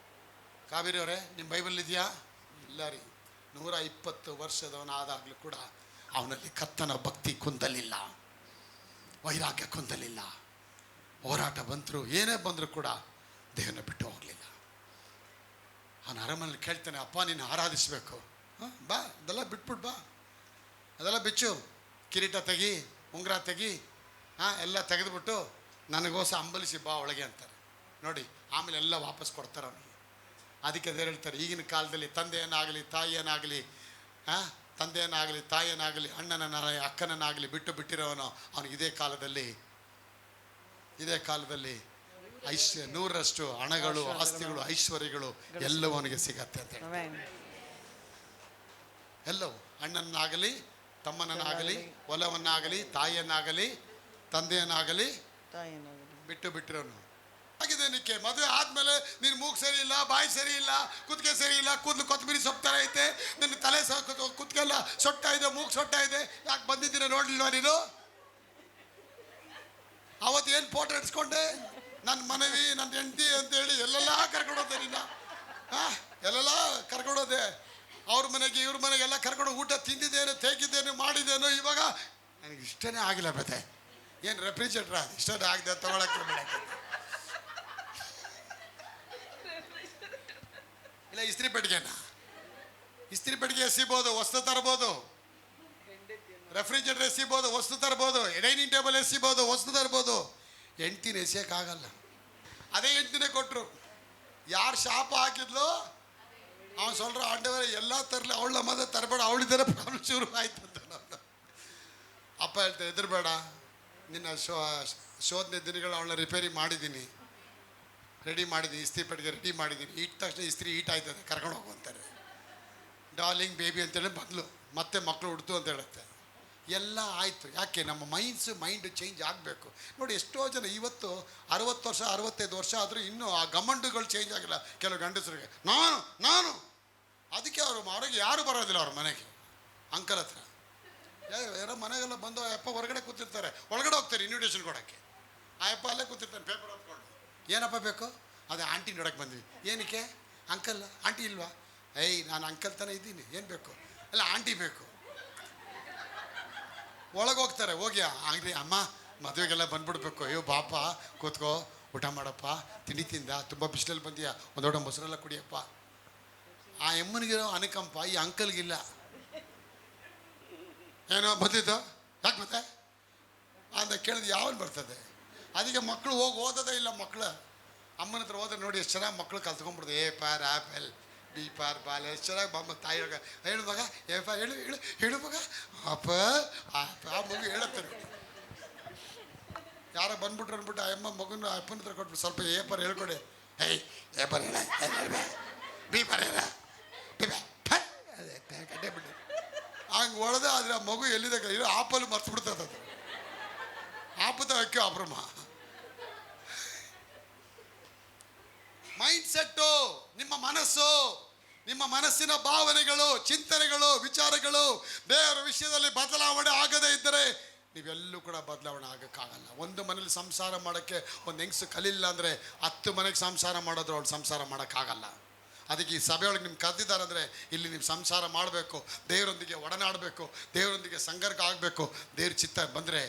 ಕಾವೇರಿ ಅವರೇ, ನಿಮ್ಮ ಬೈಬಲ್ ಇದೆಯಾ? ಇಲ್ಲ ರೀ. 120 ವರ್ಷದವನಾದಾಗಲೂ ಕೂಡ ಅವನಲ್ಲಿ ಕರ್ತನ ಭಕ್ತಿ ಕುಂದಲಿಲ್ಲ, ವೈರಾಗ್ಯ ಕುಂದಲಿಲ್ಲ. ಹೋರಾಟ ಬಂದರು, ಏನೇ ಬಂದರೂ ಕೂಡ ದೇವನ ಬಿಟ್ಟು ಹೋಗಲಿಲ್ಲ. ಅವನ ಅರಮನೆಯಲ್ಲಿ ಕೇಳ್ತಾನೆ, ಅಪ್ಪ ನೀನು ಆರಾಧಿಸಬೇಕು, ಬಾ ಅದೆಲ್ಲ ಬಿಟ್ಬಿಟ್ಟು ಬಾ, ಅದೆಲ್ಲ ಬಿಚ್ಚು, ಕಿರೀಟ ತೆಗಿ, ಉಂಗುರ ತೆಗಿ, ಎಲ್ಲ ತೆಗೆದುಬಿಟ್ಟು ನನಗೋಸ ಅಂಬಲಿಸಿ ಬಾ ಒಳಗೆ ಅಂತಾರೆ. ನೋಡಿ, ಆಮೇಲೆ ಎಲ್ಲ ವಾಪಸ್ ಕೊಡ್ತಾರೆ ಅವನಿಗೆ. ಅದಕ್ಕೆ ಅದೇ ಹೇಳ್ತಾರೆ, ಈಗಿನ ಕಾಲದಲ್ಲಿ ತಂದೆಯನ್ನಾಗಲಿ ತಾಯಿಯನ್ನಾಗಲಿ ತಾಯಿಯನ್ನಾಗಲಿ ಅಣ್ಣನನ್ನಾಗಲಿ ಅಕ್ಕನನ್ನಾಗಲಿ ಬಿಟ್ಟಿರೋನು ಅವನಿಗೆ ಇದೇ ಕಾಲದಲ್ಲಿ 100ರಷ್ಟು ಹಣಗಳು, ಆಸ್ತಿಗಳು, ಐಶ್ವರ್ಯಗಳು ಎಲ್ಲವೂ ಅವನಿಗೆ ಸಿಗತ್ತೆ ಅಂತ ಹೇಳಿ. ಎಲ್ಲವೂ ಅಣ್ಣನನ್ನಾಗಲಿ ತಮ್ಮನನ್ನಾಗಲಿ ಹೊಲವನ್ನಾಗಲಿ ತಾಯಿಯನ್ನಾಗಲಿ ತಂದೆಯನ್ನಾಗಲಿ ಬಿಟ್ಟಿರೋನು ಆಗಿದೆ. ನಿಕ್ಕೆ ಮದುವೆ ಆದ್ಮೇಲೆ ನಿನ್ನ ಮೂಗು ಸರಿ ಇಲ್ಲ, ಬಾಯಿ ಸರಿ ಇಲ್ಲ, ಕುತ್ತಿಗೆ ಸರಿ ಇಲ್ಲ, ಕೂದಲು ಕೊತ್ತಂಬರಿ ಸೊಪ್ಪು ಥರ ಐತೆ, ನಿನ್ನ ತಲೆ ಕುತ್ತಿಗೆಲ್ಲ ಸೊಟ್ಟ ಇದೆ, ಮೂಗು ಸೊಟ್ಟ ಇದೆ, ಯಾಕೆ ಬಂದಿದ್ದೀರ ನೋಡ್ಲಿಲ್ವಾ ನೀನು? ಅವತ್ತು ಏನು ಫೋಟೋ ಇಡ್ಸ್ಕೊಂಡೆ, ನನ್ನ ಮನವಿ, ನನ್ನ ಹೆಂಡತಿ ಅಂತೇಳಿ ಎಲ್ಲೆಲ್ಲ ಕರ್ಕೊಂಡು ಹೋಗ್ತಾರೆ. ನಿನ್ನ ಎಲ್ಲೆಲ್ಲ ಕರ್ಕೊಂಡೋದೆ, ಅವ್ರ ಮನೆಗೆ ಇವ್ರ ಮನೆಗೆ ಎಲ್ಲ ಕರ್ಕೊಂಡು ಊಟ ತಿಂದಿದ್ದೇನು, ತೆಗಿದ್ದೇನು, ಮಾಡಿದ್ದೇನು. ಇವಾಗ ನನಗೆ ಇಷ್ಟನೇ ಆಗಿಲ್ಲ ಬೇತೆ. ಏನು ರೆಫ್ರಿಜರೇಟ್ರ ಇಷ್ಟನೇ ಆಗಿದೆ ತಗೊಳಕ್ಕೆ ಬಿಡಕ್ಕೆ ಇಲ್ಲ. ಇಸ್ತ್ರಿ ಪೆಟ್ಟಿಗೆ ಎಸಿಬೋದು, ವಸ್ತು ತರ್ಬೋದು. ರೆಫ್ರಿಜರೇಟರ್ ಎಸಿಬೋದು, ವಸ್ತು ತರ್ಬೋದು. ಡೈನಿಂಗ್ ಟೇಬಲ್ ಎಸಿಬೋದು, ವಸ್ತು ತರ್ಬೋದು. ಹೆಂಡ್ತಿನ ಎಸಿಯೋಕ್ಕಾಗಲ್ಲ. ಅದೇ ಹೆಂಡ್ತಿನೇ ಕೊಟ್ಟರು. ಯಾರು ಶಾಪ ಹಾಕಿದ್ಲು ಅವನು சொல்ற ಆಂಡವರೇ ಎಲ್ಲ ತರಲಿ, ಅವಳ ಮದ ತರಬೇಡ, ಅವಳಿದ್ದಾರೆ ಪ್ರಾಬ್ಲಮ್ ಶುರು ಆಯ್ತು ಅಂತ. ಅಪ್ಪ ಹೇಳ್ತಾರೆ ಹೆದರ್ಬೇಡ, ನಿನ್ನ ಶೋಧನೆ ದಿನಗಳು ಅವಳನ್ನ ರಿಪೇರಿ ಮಾಡಿದ್ದೀನಿ, ರೆಡಿ ಮಾಡಿದ್ದೀನಿ, ಇಸ್ತ್ರಿ ಪೆಟ್ಟಿಗೆ ರೆಡಿ ಮಾಡಿದ್ದೀನಿ. ಇಟ್ಟ ತಕ್ಷಣ ಇಸ್ತ್ರಿ ಈಟ್ ಆಯ್ತದೆ, ಕರ್ಕೊಂಡು ಹೋಗು ಅಂತಾರೆ. ಡಾರ್ಲಿಂಗ್ ಬೇಬಿ ಅಂತೇಳಿ ಬದಲು ಮತ್ತೆ ಮಕ್ಕಳು ಹುಡ್ತು ಅಂತ ಹೇಳುತ್ತೆ. ಎಲ್ಲ ಆಯಿತು. ಯಾಕೆ? ನಮ್ಮ ಮೈಂಡ್ ಚೇಂಜ್ ಆಗಬೇಕು. ನೋಡಿ, ಎಷ್ಟೋ ಜನ ಇವತ್ತು 60 ವರ್ಷ 65 ವರ್ಷ ಆದರೂ ಇನ್ನೂ ಆ ಗಮಂಡುಗಳು ಚೇಂಜ್ ಆಗಿಲ್ಲ. ಕೆಲವು ಗಂಡಸರಿಗೆ ನಾನು ಅದಕ್ಕೆ ಅವ್ರಿಗೆ ಯಾರು ಬರೋದಿಲ್ಲ ಅವ್ರ ಮನೆಗೆ. ಅಂಕಲ್ ಹತ್ರ ಯಾರೋ ಮನೆಗೆಲ್ಲ ಬಂದು ಆ ಅಪ್ಪ ಹೊರಗಡೆ ಕೂತಿರ್ತಾರೆ, ಒಳಗಡೆ ಹೋಗ್ತಾರೆ ಇನ್ವಿಟೇಷನ್ ಕೊಡೋಕ್ಕೆ. ಆ ಅಪ್ಪ ಅಲ್ಲೇ ಕೂತಿರ್ತಾನೆ ಪೇಪರ್ ಹೊತ್ಕೊಂಡು. ಏನಪ್ಪ ಬೇಕು? ಅದೇ ಆಂಟಿ ನೋಡೋಕ್ಕೆ ಬಂದ್ವಿ. ಏನಕ್ಕೆ? ಅಂಕಲ್ ಆಂಟಿ ಇಲ್ವಾ? ನಾನು ಅಂಕಲ್ ತಾನೇ ಇದ್ದೀನಿ, ಏನು ಬೇಕು? ಅಲ್ಲ ಆಂಟಿ ಬೇಕು. ಒಳಗೆ ಹೋಗ್ತಾರೆ. ಹೋಗಿ ಆಗಲಿ ಅಮ್ಮ ಮದುವೆಗೆಲ್ಲ ಬಂದ್ಬಿಡ್ಬೇಕು. ಅಯ್ಯೋ ಬಾಪ ಕೂತ್ಕೋ, ಊಟ ಮಾಡಪ್ಪ, ತಿಂಡಿ ತಿಂದ, ತುಂಬ ಬಿಸಿಲಲ್ಲಿ ಬಂದೀಯ, ಒಂದು ದೊಡ್ಡ ಮೊಸರೆಲ್ಲ ಕುಡಿಯಪ್ಪ. ಆ ಎಮ್ಮನಿಗಿರೋ ಅನುಕಂಪ ಈ ಅಂಕಲ್ಗಿಲ್ಲ. ಏನೋ ಬಂದಿದ್ದು, ಯಾಕೆ ಮತ್ತೆ ಅಂತ ಕೇಳಿದ್ರೆ ಯಾವನು ಬರ್ತದೆ? ಅದಕ್ಕೆ ಮಕ್ಕಳು ಓದೋದೇ ಇಲ್ಲ. ಮಕ್ಕಳು ಅಮ್ಮನ ಹತ್ರ ಹೋದ್ರೆ ನೋಡಿ ಎಷ್ಟು ಚೆನ್ನಾಗಿ ಮಕ್ಕಳು ಕಲ್ತ್ಕೊಂಡ್ಬಿಡ್ದು. A for apple, B for ball, ಎಷ್ಟು ಚೆನ್ನಾಗಿ ಬಮ್ಮ ತಾಯಿ ಒಳಗೆ ಹೇಳು ಮಗ, ಎ ಫಾರ್ ಹೇಳು ಹೇಳು ಹೇಳು ಮಗ, ಅಪ್ಪ ಆ ಮಗು ಹೇಳುತ್ತಾರೆ. ಯಾರೋ ಬಂದ್ಬಿಟ್ರು ಅಂದ್ಬಿಟ್ಟು ಆ ಅಮ್ಮ ಮಗುನ ಅಪ್ಪನ ಹತ್ರ ಕೊಟ್ಬಿಟ್ಟು ಸ್ವಲ್ಪ ಎ ಫಾರ್ ಹೇಳ್ಕೊಡಿ. ಎ ಫಾರ್ ಹೇಳ, ಬಿ ಫಾರ್ ಹೇಳ, ಕಡ್ಡೆ ಬಿಟ್ಟು ಹಂಗೆ ಹೊಡೆದ. ಆದರೆ ಆ ಮಗು ಎಲ್ಲಿದೆ ಇರೋ ಆಪಲ್ಲಿ ಮರ್ಸ್ಬಿಡ್ತದೆ. ಅದು ಆಪದ ಅಕ್ಕಿ ಅಪ್ರಮ. ಮೈಂಡ್ ಸೆಟ್ಟು, ನಿಮ್ಮ ಮನಸ್ಸು, ನಿಮ್ಮ ಮನಸ್ಸಿನ ಭಾವನೆಗಳು, ಚಿಂತನೆಗಳು, ವಿಚಾರಗಳು ಬೇರೆ ವಿಷಯದಲ್ಲಿ ಬದಲಾವಣೆ ಆಗದೇ ಇದ್ದರೆ ನೀವೆಲ್ಲೂ ಕೂಡ ಬದಲಾವಣೆ ಆಗೋಕ್ಕಾಗಲ್ಲ. ಒಂದು ಮನೇಲಿ ಸಂಸಾರ ಮಾಡೋಕ್ಕೆ ಒಂದು ಹೆಂಗಸು ಕಲಿಲ್ಲ ಅಂದರೆ 10 ಮನೆಗೆ ಸಂಸಾರ ಮಾಡೋದ್ರು ಅವಳು ಸಂಸಾರ ಮಾಡೋಕ್ಕಾಗಲ್ಲ. ಅದಕ್ಕೆ ಈ ಸಭೆಯೊಳಗೆ ನಿಮ್ಗೆ ಕರೆದಿದ್ದಾರೆ ಅಂದರೆ ಇಲ್ಲಿ ನೀವು ಸಂಸಾರ ಮಾಡಬೇಕು, ದೇವರೊಂದಿಗೆ ಒಡನಾಡಬೇಕು, ದೇವರೊಂದಿಗೆ ಸಂಘರ್ಕ ಆಗಬೇಕು. ದೇವ್ರ ಚಿತ್ತ ಬಂದರೆ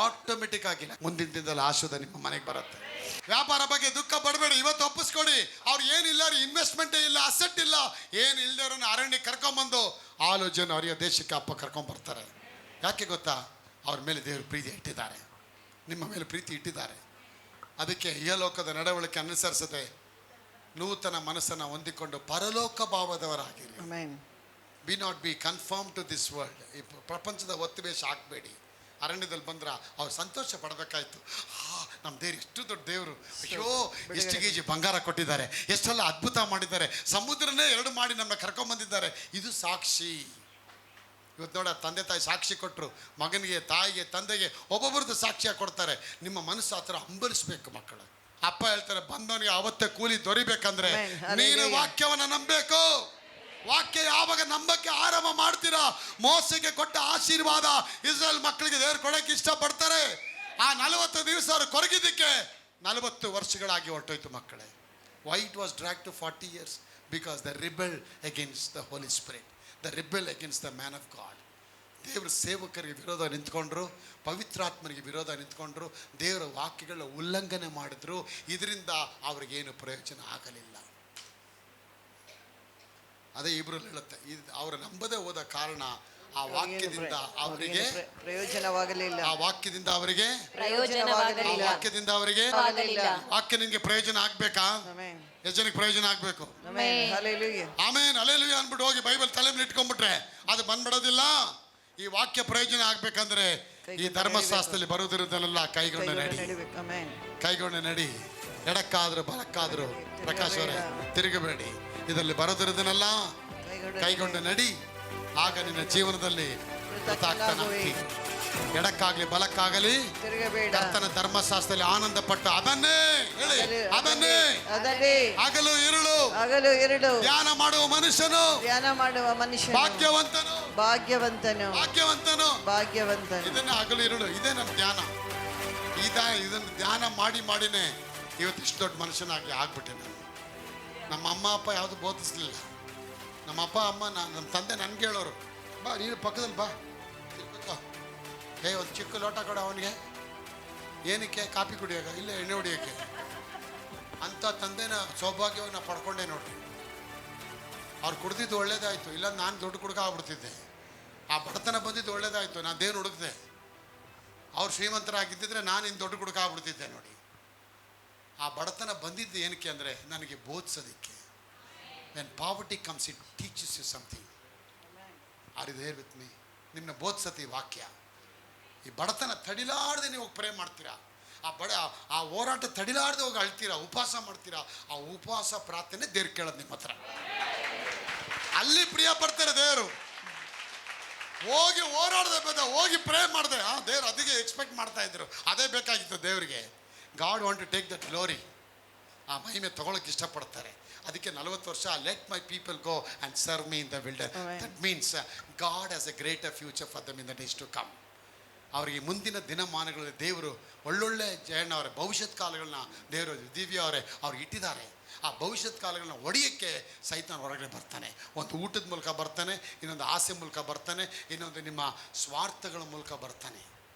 ಆಟೋಮೆಟಿಕ್ ಆಗಿ ಮುಂದಿನ ದಿನದಲ್ಲಿ ಆಶೀರ್ವಾದ ನಿಮ್ಮ ಮನೆಗೆ ಬರುತ್ತೆ. ವ್ಯಾಪಾರ ಬಗ್ಗೆ ದುಃಖ ಪಡಬೇಡಿ. ಇವತ್ತು ಒಪ್ಪಿಸ್ಕೊಡಿ. ಅವ್ರು ಏನಿಲ್ಲ ರೀ, ಇನ್ವೆಸ್ಟ್ಮೆಂಟೇ ಇಲ್ಲ, ಅಸೆಟ್ ಇಲ್ಲ, ಏನು ಇಲ್ದೇವ್ರನ್ನ ಅರಣ್ಯಕ್ಕೆ ಕರ್ಕೊಂಬಂದು 6 ಜನ ಅವರಿಗೆ ದೇಶಕ್ಕೆ ಅಪ್ಪ ಕರ್ಕೊಂಬರ್ತಾರೆ. ಯಾಕೆ ಗೊತ್ತಾ? ಅವ್ರ ಮೇಲೆ ದೇವರು ಪ್ರೀತಿ ಇಟ್ಟಿದ್ದಾರೆ, ನಿಮ್ಮ ಮೇಲೆ ಪ್ರೀತಿ ಇಟ್ಟಿದ್ದಾರೆ. ಅದಕ್ಕೆ ಇಹಲೋಕದ ನಡವಳಿಕೆ ಅನುಸರಿಸದೆ ನೂತನ ಮನಸ್ಸನ್ನು ಹೊಂದಿಕೊಂಡು ಪರಲೋಕ ಭಾವದವರಾಗಿರಿ. Be not be conform to this world. ಈ ಪ್ರಪಂಚದ ಒತ್ತುವೇಷ ಹಾಕಬೇಡಿ. ಅರಣ್ಯದಲ್ಲಿ ಬಂದ್ರೆ ಅವ್ರು ಸಂತೋಷ ಪಡಬೇಕಾಯ್ತು. ನಮ್ಮ ದೇವ್ರು ಎಷ್ಟು ದೊಡ್ಡ ದೇವರು, ಅಯ್ಯೋ ಎಷ್ಟು ಕೆಜಿ ಬಂಗಾರ ಕೊಟ್ಟಿದ್ದಾರೆ, ಎಷ್ಟೆಲ್ಲ ಅದ್ಭುತ ಮಾಡಿದ್ದಾರೆ, ಸಮುದ್ರನೇ 2 ಮಾಡಿ ನಮ್ಮನ್ನ ಕರ್ಕೊಂಬಂದಿದ್ದಾರೆ. ಇದು ಸಾಕ್ಷಿ. ಇವತ್ತು ನೋಡ, ತಂದೆ ತಾಯಿ ಸಾಕ್ಷಿ ಕೊಟ್ಟರು, ಮಗನಿಗೆ, ತಾಯಿಗೆ, ತಂದೆಗೆ ಒಬ್ಬೊಬ್ಬರದ್ದು ಸಾಕ್ಷಿಯಾಗಿ ಕೊಡ್ತಾರೆ. ನಿಮ್ಮ ಮನಸ್ಸು ಆ ಥರ ಹಂಬಲಿಸ್ಬೇಕು ಮಕ್ಕಳು. ಅಪ್ಪ ಹೇಳ್ತಾರೆ, ಬಂದವನಿಗೆ ಅವತ್ತೇ ಕೂಲಿ ದೊರಿಬೇಕಂದ್ರೆ ನೀನು ವಾಕ್ಯವನ್ನು ನಂಬಬೇಕು. ವಾಕ್ಯ ಯಾವಾಗ ನಂಬಕ್ಕೆ ಆರಂಭ ಮಾಡ್ತೀರಾ, ಮೋಸಕ್ಕೆ ಕೊಟ್ಟ ಆಶೀರ್ವಾದ ಇಸ್ರೇಲ್ ಮಕ್ಕಳಿಗೆ ದೇವರು ಕೊಡೋಕ್ಕೆ ಇಷ್ಟಪಡ್ತಾರೆ. ಆ 40 ದಿವಸ ಅವರು ಕೊರಗಿದ್ದಕ್ಕೆ 40 ವರ್ಷಗಳಾಗಿ ಹೊರಟೋಯ್ತು ಮಕ್ಕಳೇ. Why it was drag to 40 years? Because the rebel against the Holi spirit, the rebel against the man of God. ದೇವರ ಸೇವಕರಿಗೆ ವಿರೋಧ ನಿಂತ್ಕೊಂಡ್ರು, ಪವಿತ್ರಾತ್ಮನಿಗೆ ವಿರೋಧ ನಿಂತ್ಕೊಂಡ್ರು, ದೇವರ ವಾಕ್ಯಗಳ ಉಲ್ಲಂಘನೆ ಮಾಡಿದ್ರು. ಇದರಿಂದ ಅವ್ರಿಗೇನು ಪ್ರಯೋಜನ ಆಗಲಿಲ್ಲ. ಅದೇ ಇಬ್ರಲ್ಲಿ ಹೇಳುತ್ತೆ, ಅವರು ನಂಬದೇ ಹೋದ ಕಾರಣ ಆ ವಾಕ್ಯದಿಂದ ಅವರಿಗೆ ಪ್ರಯೋಜನವಾಗಲಿಲ್ಲ. ಆ ವಾಕ್ಯದಿಂದ ಅವರಿಗೆ ಪ್ರಯೋಜನವಾಗಲಿಲ್ಲ. ವಾಕ್ಯದಿಂದ ಅವರಿಗೆ ವಾಕ್ಯ ನಿಮಗೆ ಪ್ರಯೋಜನ ಆಗ್ಬೇಕಾ? ಎಷ್ಟು ಜನಕ್ಕೆ ಪ್ರಯೋಜನ ಆಗ್ಬೇಕು? ಆಮೇನ್ ಹಲ್ಲೆಲೂಯಾ ಅಂದ್ಬಿಟ್ಟು ಹೋಗಿ ಬೈಬಲ್ ತಲೆ ಮೇಲೆ ಇಟ್ಕೊಂಡ್ಬಿಟ್ರೆ ಅದು ಬಂದ್ಬಿಡೋದಿಲ್ಲ. ಈ ವಾಕ್ಯ ಪ್ರಯೋಜನ ಆಗ್ಬೇಕಂದ್ರೆ ಈ ಧರ್ಮಶಾಸ್ತ್ರದಲ್ಲಿ ಬರುವುದಿರೋದನ್ನೆಲ್ಲ ಕೈಗೊಂಡು ನಡಿ, ಕೈಗೊಂಡು ನಡಿ. ಎಡಕ್ಕಾದ್ರು ಬಲಕ್ಕಾದ್ರು ಪ್ರಕಾಶ್ ಅವರೇ ತಿರುಗಬೇಡಿ. ಇದರಲ್ಲಿ ಬರೋದಿರೋದನ್ನೆಲ್ಲ ಕೈಗೊಂಡು ನಡಿ. ಆಗ ನಿನ್ನ ಜೀವನದಲ್ಲಿ ಎಡಕ್ಕಾಗ್ಲಿ ಬಲಕ್ಕಾಗಲಿ ಕರ್ತನ ಧರ್ಮಶಾಸ್ತ್ರದಲ್ಲಿ ಆನಂದ ಪಟ್ಟು ಅದನ್ನೇ ಹೇಳಿ, ಅದನ್ನೇ ಹಗಲು ಇರುಳು ಧ್ಯಾನ ಮಾಡುವ ಮನುಷ್ಯನು ಭಾಗ್ಯವಂತನು. ಇದನ್ನ ಹಗಲು ಇರುಳು, ಇದೇ ನಮ್ಮ ಧ್ಯಾನ. ಇದನ್ನು ಧ್ಯಾನ ಮಾಡಿನೇ ಇವತ್ತು ಇಷ್ಟು ದೊಡ್ಡ ಮನುಷ್ಯನಾಗಿ ಆಗ್ಬಿಟ್ಟೆ ನಾನು. ನಮ್ಮ ಅಮ್ಮ ಅಪ್ಪ ಯಾವುದು ಬೋಧಿಸ್ಲಿಲ್ಲ. ನಮ್ಮ ಅಪ್ಪ ಅಮ್ಮ ನಮ್ಮ ತಂದೆ ನನಗೆ ಹೇಳೋರು, ಬಾ ನೀನು ಪಕ್ಕದಲ್ಲಿ ಬಾ ಕೂತ್ಕೋ, ಒಂದು ಚಿಕ್ಕ ಲೋಟ ಕೊಡ ಅವನಿಗೆ, ಏನಕ್ಕೆ ಕಾಫಿ ಕುಡಿಯೋಕೆ, ಇಲ್ಲ ಎಣ್ಣೆ ಹೊಡಿಯೋಕ್ಕೆ ಅಂತ ತಂದೆನ ಸೌಭಾಗ್ಯವಾಗಿ ನಾ ಪಡ್ಕೊಂಡೆ ನೋಡ್ರಿ. ಅವ್ರು ಕುಡ್ದಿದ್ದು ಒಳ್ಳೇದಾಯಿತು, ಇಲ್ಲ ನಾನು ದುಡ್ಡು ಕುಡ್ಕ ಆಗ್ಬಿಡ್ತಿದ್ದೆ. ಆ ಬಡತನ ಬಂದಿದ್ದು ಒಳ್ಳೇದಾಯಿತು, ನಾನು ದೇವ್ರು ಹುಡುಕ್ದೆ. ಅವ್ರು ಶ್ರೀಮಂತರಾಗಿದ್ದಿದ್ರೆ ನಾನು ಇನ್ನು ದೊಡ್ಡ ಕುಡ್ಕ ಆಗ್ಬಿಡ್ತಿದ್ದೆ ನೋಡಿ. ಆ ಬಡತನ ಬಂದಿದ್ದು ಏನಕ್ಕೆ ಅಂದರೆ ನನಗೆ ಬೋಧಿಸೋದಕ್ಕೆ. When poverty comes it teaches you something. Are you there with me? ನಿಮ್ಮನ್ನ ಬೋಧಿಸತಿ ವಾಕ್ಯ. ಈ ಬಡತನ ತಡಿಲಾರ್ದೆ ನೀವು ಪ್ರೇ ಮಾಡ್ತೀರಾ, ಆ ಹೋರಾಟ ತಡಿಲಾರ್ದೆ ಹೋಗಿ ಅಳ್ತೀರಾ, ಉಪವಾಸ ಮಾಡ್ತೀರಾ. ಆ ಉಪವಾಸ ಪ್ರಾರ್ಥನೆ ದೇವ್ರು ಕೇಳೋದು ನಿಮ್ಮ ಹತ್ರ. ಅಲ್ಲಿ ಪ್ರಿಯ ಪಡ್ತಾರೆ ದೇವರು. ಹೋಗಿ ಹೋರಾಡದೆ ಬೇಡ, ಹೋಗಿ ಪ್ರೇ ಮಾಡಿದೆ, ದೇವ್ರು ಅದಕ್ಕೆ ಎಕ್ಸ್ಪೆಕ್ಟ್ ಮಾಡ್ತಾ ಇದ್ರು. ಅದೇ ಬೇಕಾಗಿತ್ತು ದೇವರಿಗೆ. God want to take that glory. ಆ ಮಹಿಮೆ ತಗೊಳಕ್ಕೆ ಇಷ್ಟಪಡ್ತಾರೆ. ಅದಕ್ಕೆ 40 ವರ್ಷ let my people go and serve me in the wilder. That means God has a greater future for them in the days to come. ಅವರಿಗೆ ಮುಂದಿನ ದಿನಮಾನಗಳಲ್ಲಿ ದೇವರು ಒಳ್ಳೊಳ್ಳೆ ಅವರ ಭವಿಷ್ಯತ್ ಕಾಲಗಳನ್ನ ದೇವರು ದಿವ್ಯ ಅವ್ರಿಗೆ ಇಟ್ಟಿದ್ದಾರೆ. ಆ ಭವಿಷ್ಯತ್ ಕಾಲಗಳನ್ನ ಒಡೆಯೋಕ್ಕೆ ಸೈತಾನ ಹೊರಗಡೆ ಬರ್ತಾನೆ. ಒಂದು ಊಟದ ಮೂಲಕ ಬರ್ತಾನೆ, ಇನ್ನೊಂದು ಆಸೆ ಮೂಲಕ ಬರ್ತಾನೆ, ಇನ್ನೊಂದು ನಿಮ್ಮ ಸ್ವಾರ್ಥಗಳ ಮೂಲಕ ಬರ್ತಾನೆ.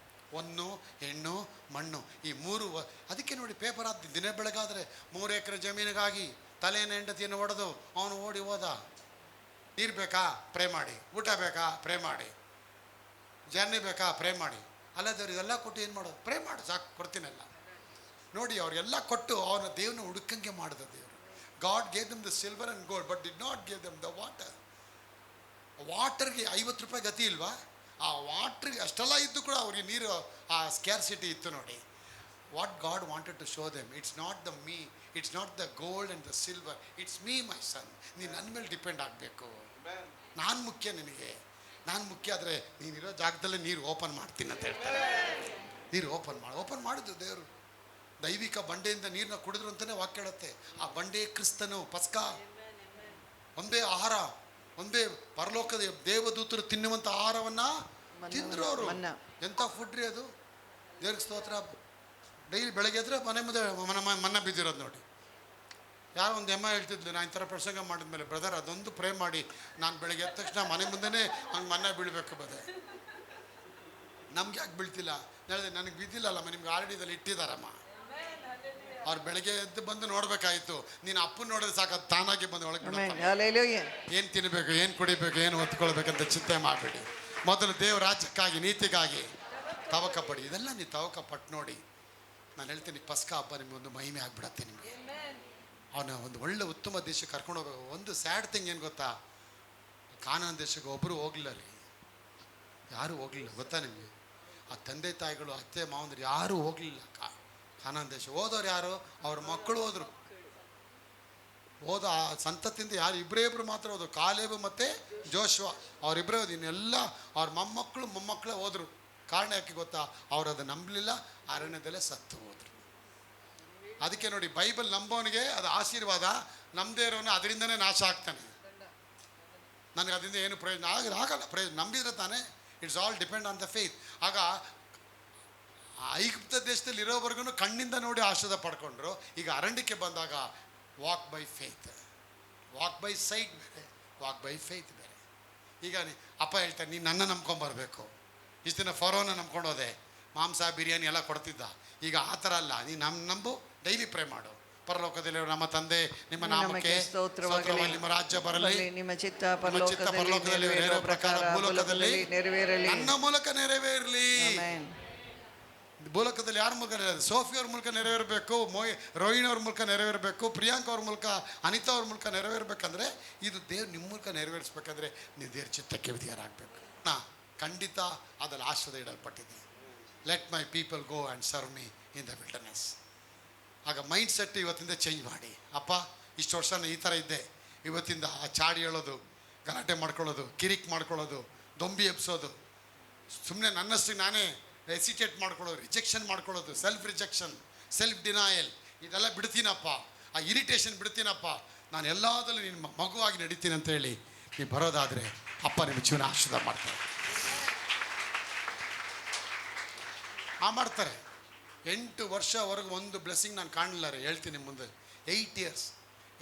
ಹೊನ್ನು ಹೆಣ್ಣು ಮಣ್ಣು ಈ ಮೂರು. ಅದಕ್ಕೆ ನೋಡಿ ಪೇಪರ್ ಆದ ದಿನ ಬೆಳಗಾದರೆ 3 ಎಕರೆ ಜಮೀನಿಗಾಗಿ ತಲೆಯನ್ನು ಹೆಂಡತಿಯನ್ನು ಹೊಡೆದು ಅವನು ಓಡಿ ಹೋದ. ನೀರು ಬೇಕಾ ಪ್ರೇ ಮಾಡಿ, ಊಟ ಬೇಕಾ ಪ್ರೇ ಮಾಡಿ, ಜರ್ನಿ ಬೇಕಾ ಪ್ರೇ ಮಾಡಿ. ಅಲ್ಲದವ್ರು ಇದೆಲ್ಲ ಕೊಟ್ಟು ಏನು ಮಾಡೋದು? ಪ್ರೇ ಮಾಡು ಸಾಕು, ಕೊಡ್ತೀನಲ್ಲ. ನೋಡಿ ಅವ್ರಿಗೆಲ್ಲ ಕೊಟ್ಟು ಅವನ ದೇವ್ರನ್ನ ಹುಡುಕಂಗೆ ಮಾಡಿದ ದೇವರು. God gave them the silver and gold but did not gave them the water. ವಾಟರ್ಗೆ 50 ರೂಪಾಯಿ ಗತಿ ಇಲ್ವಾ? ಆ ವಾಟ್ರಿಗೆ ಅಷ್ಟೆಲ್ಲ ಇದ್ದು ಕೂಡ ಅವ್ರಿಗೆ ನೀರು ಆ ಸ್ಕ್ಯಾರ್ಸಿಟಿ ಇತ್ತು ನೋಡಿ. What God wanted to show them, it's not the me, it's not the gold and the silver, it's me my son. ನೀನು ನನ್ನ ಮೇಲೆ ಡಿಪೆಂಡ್ ಆಗಬೇಕು. ನಾನು ಮುಖ್ಯ ನಿನಗೆ. ನಾನು ಮುಖ್ಯ ಆದರೆ ನೀನಿರೋ ಜಾಗದಲ್ಲೇ ನೀರು ಓಪನ್ ಮಾಡ್ತೀನಿ ಅಂತ ಹೇಳ್ತಾರೆ. ನೀರು ಓಪನ್ ಮಾಡಿದ್ದು ದೇವರು. ದೈವಿಕ ಬಂಡೆಯಿಂದ ನೀರನ್ನ ಕುಡಿದ್ರು ಅಂತಲೇ ವಾಕ್ಯ ಹೇಳುತ್ತೆ. ಆ ಬಂಡೆ ಕ್ರಿಸ್ತನು. ಪಸ್ಕ ಒಂದೇ ಆಹಾರ, ಒಂದೇ ಪರಲೋಕದ ದೇವದೂತರು ತಿನ್ನುವಂಥ ಆಹಾರವನ್ನು ತಿಂದರು ಅವರು. ಎಂಥ ಫುಡ್ ರೀ ಅದು! ದೇವ್ರಿಗೆ ಸ್ತೋತ್ರ. ಡೈಲಿ ಬೆಳಗ್ಗೆ ಎದ್ರೆ ಮನೆ ಮುಂದೆ ಮನ್ನ ಬಿದ್ದಿರೋದು ನೋಡಿ. ಯಾರೋ ಒಂದು ಎಮ್ಮ ಹೇಳ್ತಿದ್ಲು, ನಾನು ಈ ಥರ ಪ್ರಸಂಗ ಮಾಡಿದ್ಮೇಲೆ, ಬ್ರದರ್ ಅದೊಂದು ಪ್ರೇ ಮಾಡಿ ನಾನು ಬೆಳಗ್ಗೆ ಎದ್ದ ತಕ್ಷಣ ಮನೆ ಮುಂದೆನೇ ಹಂಗೆ ಮನ್ನ ಬೀಳಬೇಕು ಬದೇ. ನಮ್ಗೆ ಯಾಕೆ ಬೀಳ್ತಿಲ್ಲ? ಹೇಳಿದೆ, ನನಗೆ ಬಿದ್ದಿಲ್ಲಲ್ಲಮ್ಮ, ನಿಮ್ಗೆ ಆಲ್ರೆಡಿ ಇಟ್ಟಿದ್ದಾರಮ್ಮ. ಅವ್ರು ಬೆಳಗ್ಗೆ ಎದ್ದು ಬಂದು ನೋಡ್ಬೇಕಾಯ್ತು. ನೀನು ಅಪ್ಪನ ನೋಡಿದ್ರೆ ಸಾಕು, ಅದು ತಾನಾಗಿ ಬಂದು ಒಳಗೆ ಏನು ತಿನ್ನಬೇಕು, ಏನು ಕುಡಿಬೇಕು, ಏನು ಹೊತ್ಕೊಳ್ಬೇಕಂತ ಚಿಂತೆ ಮಾಡಬೇಡಿ. ಮೊದಲು ದೇವ ರಾಜ್ಯಕ್ಕಾಗಿ ನೀತಿಗಾಗಿ ತವಕ ಪಡಿ. ಇದೆಲ್ಲ ನೀವು ತವಕ ಪಟ್ಟು ನೋಡಿ. ನಾನು ಹೇಳ್ತೀನಿ, ಪಸ್ಕ ಹಬ್ಬ ನಿಮಗೊಂದು ಮಹಿಮೆ ಆಗಿಬಿಡತ್ತೆ. ನಿಮಗೆ ಅವನ ಒಂದು ಒಳ್ಳೆ ಉತ್ತಮ ದೇಶಕ್ಕೆ ಕರ್ಕೊಂಡು ಹೋಗ್ಬೇಕು. ಒಂದು ಸ್ಯಾಡ್ ಥಿಂಗ್ ಏನು ಗೊತ್ತಾ? ಕಾನಾನ್ ದೇಶಕ್ಕೆ ಒಬ್ಬರು ಹೋಗಲಿಲ್ಲ ರೀ, ಯಾರೂ ಹೋಗಲಿಲ್ಲ. ಗೊತ್ತಾ ನಿಮಗೆ? ಆ ತಂದೆ ತಾಯಿಗಳು, ಅತ್ತೆ ಮಾವಂದರು ಯಾರೂ ಹೋಗಲಿಲ್ಲ ಕಾನಾನ್ ದೇಶ. ಹೋದವ್ರು ಯಾರು? ಅವ್ರ ಮಕ್ಕಳು ಹೋದರು. ಆ ಸಂತತಿಯಿಂದ ಯಾರು ಇಬ್ಬರು ಮಾತ್ರ ಹೋದರು, ಕಾಲೇಬು ಮತ್ತು ಜೋಶ್ವ. ಅವರಿಬ್ಬರೇ ಹೋದ್ರು. ಇನ್ನೆಲ್ಲ ಅವ್ರ ಮೊಮ್ಮಕ್ಕಳೇ ಹೋದರು. ಕಾರಣ ಯಾಕೆ ಗೊತ್ತಾ? ಅವ್ರು ಅದು ನಂಬಲಿಲ್ಲ, ಅರಣ್ಯದಲ್ಲೇ ಸತ್ತು ಹೋದರು. ಅದಕ್ಕೆ ನೋಡಿ, ಬೈಬಲ್ ನಂಬೋನಿಗೆ ಅದು ಆಶೀರ್ವಾದ, ನಂಬದೇ ಇರೋನು ಅದರಿಂದನೇ ನಾಶ ಆಗ್ತಾನೆ. ನನಗೆ ಅದರಿಂದ ಏನು ಪ್ರಯೋಜನ ಆಗಲ್ಲ. ನಂಬಿದ್ರೆ ತಾನೇ. It's all depend on the faith. ಆಗ ಐಗುಪ್ತ ದೇಶದಲ್ಲಿ ಇರೋವರೆಗೂ ಕಣ್ಣಿಂದ ನೋಡಿ ಆಶೀರ್ವಾದ ಪಡ್ಕೊಂಡ್ರು. ಈಗ ಅರಣ್ಯಕ್ಕೆ ಬಂದಾಗ walk by faith. Walk by site ಬೇರೆ, ವಾಕ್ ಬೈ ಫೇತ್ ಬೇರೆ. ಈಗ ಅಪ್ಪ ಹೇಳ್ತಾರೆ, ನೀನು ನನ್ನ ನಂಬ್ಕೊಂಬರ್ಬೇಕು. ಇಷ್ಟು ದಿನ ಫರೋನ ನಂಬ್ಕೊಂಡು ಹೋದೆ, ಮಾಂಸ ಬಿರಿಯಾನಿ ಎಲ್ಲ ಕೊಡ್ತಿದ್ದ. ಈಗ ಆ ಥರ ಅಲ್ಲ, ನೀನು ನಂಬು, ಡೈಲಿ ಪ್ರೇ ಮಾಡು. ಪರಲೋಕದಲ್ಲಿ ನಮ್ಮ ತಂದೆ, ನಿಮ್ಮ ನಾಮಕ್ಕೆ ಸ್ತೋತ್ರವಾಗಲಿ, ನಿಮ್ಮ ರಾಜ್ಯ ಬರಲಿ, ನಿಮ್ಮ ಚಿತ್ತ ಪರಲೋಕದಲ್ಲಿ ನೆರವೇರೋ ಪ್ರಕಾರ ಭೂಲೋಕದಲ್ಲಿ ನೆರವೇರಲಿ. ನನ್ನ ಮೂಲಕ ನೆರವೇರಲಿ. ಭೂಲೋಕದಲ್ಲಿ ಯಾರ ಮೂಲಕ ನೆರವೇರ? ಸೋಫಿಯವ್ರ ಮೂಲಕ ನೆರವೇರಬೇಕು, ರೋಹಿಣಿ ಅವ್ರ ಮೂಲಕ ನೆರವೇರಬೇಕು, ಪ್ರಿಯಾಂಕ ಅವ್ರ ಮೂಲಕ, ಅನಿತಾ ಅವ್ರ ಮೂಲಕ ನೆರವೇರ್ಬೇಕಂದ್ರೆ, ಇದು ದೇವ್ರು ನಿಮ್ಮ ಮೂಲಕ ನೆರವೇರಿಸ್ಬೇಕಂದ್ರೆ ನೀವು ದೇವ್ರ ಚಿತ್ತಕ್ಕೆ ವಿಧಿಯರಾಗಬೇಕು. ಖಂಡಿತ ಅದರಲ್ಲಿ ಆಶ್ರದ ಇಡಲ್ಪಟ್ಟಿದೆ. Let my people go and serve me in the wilderness. ಆಗ ಮೈಂಡ್ ಸೆಟ್ ಇವತ್ತಿಂದ ಚೇಂಜ್ ಮಾಡಿ. ಅಪ್ಪ, ಇಷ್ಟು ವರ್ಷ ಈ ಥರ ಇದ್ದೆ, ಇವತ್ತಿಂದ ಆ ಚಾಡಿ ಹೇಳೋದು, ಗಲಾಟೆ ಮಾಡ್ಕೊಳ್ಳೋದು, ಕಿರಿಕ್ ಮಾಡ್ಕೊಳ್ಳೋದು, ದೊಂಬಿ ಎಬ್ಸೋದು, ಸುಮ್ಮನೆ ನನ್ನಷ್ಟು ನಾನೇ ಎಸಿಟೇಟ್ ಮಾಡ್ಕೊಳ್ಳೋದು, ರಿಜೆಕ್ಷನ್ ಮಾಡ್ಕೊಳ್ಳೋದು, ಸೆಲ್ಫ್ ರಿಜೆಕ್ಷನ್, ಸೆಲ್ಫ್ ಡಿನಾಯಲ್, ಇದೆಲ್ಲ ಬಿಡ್ತೀನಪ್ಪ. ಆ ಇರಿಟೇಷನ್ ಬಿಡ್ತೀನಪ್ಪ. ನಾನು ಎಲ್ಲದಲ್ಲೂ ನಿಮ್ಮ ಮಗುವಾಗಿ ನಡೀತೀನಿ ಅಂತ ಹೇಳಿ ನೀವು ಬರೋದಾದರೆ ಅಪ್ಪ ನಿಮ್ಮ ಜೀವನ ಆಶೀರ್ವಾದ ಮಾಡ್ತಾರೆ. ಮಾಡ್ತಾರೆ. 8 ವರ್ಷವರೆಗೂ ಒಂದು ಬ್ಲೆಸ್ಸಿಂಗ್ ನಾನು ಕಾಣಲಿಲ್ಲ ರೀ. ಹೇಳ್ತೀನಿ ಮುಂದೆ 8 years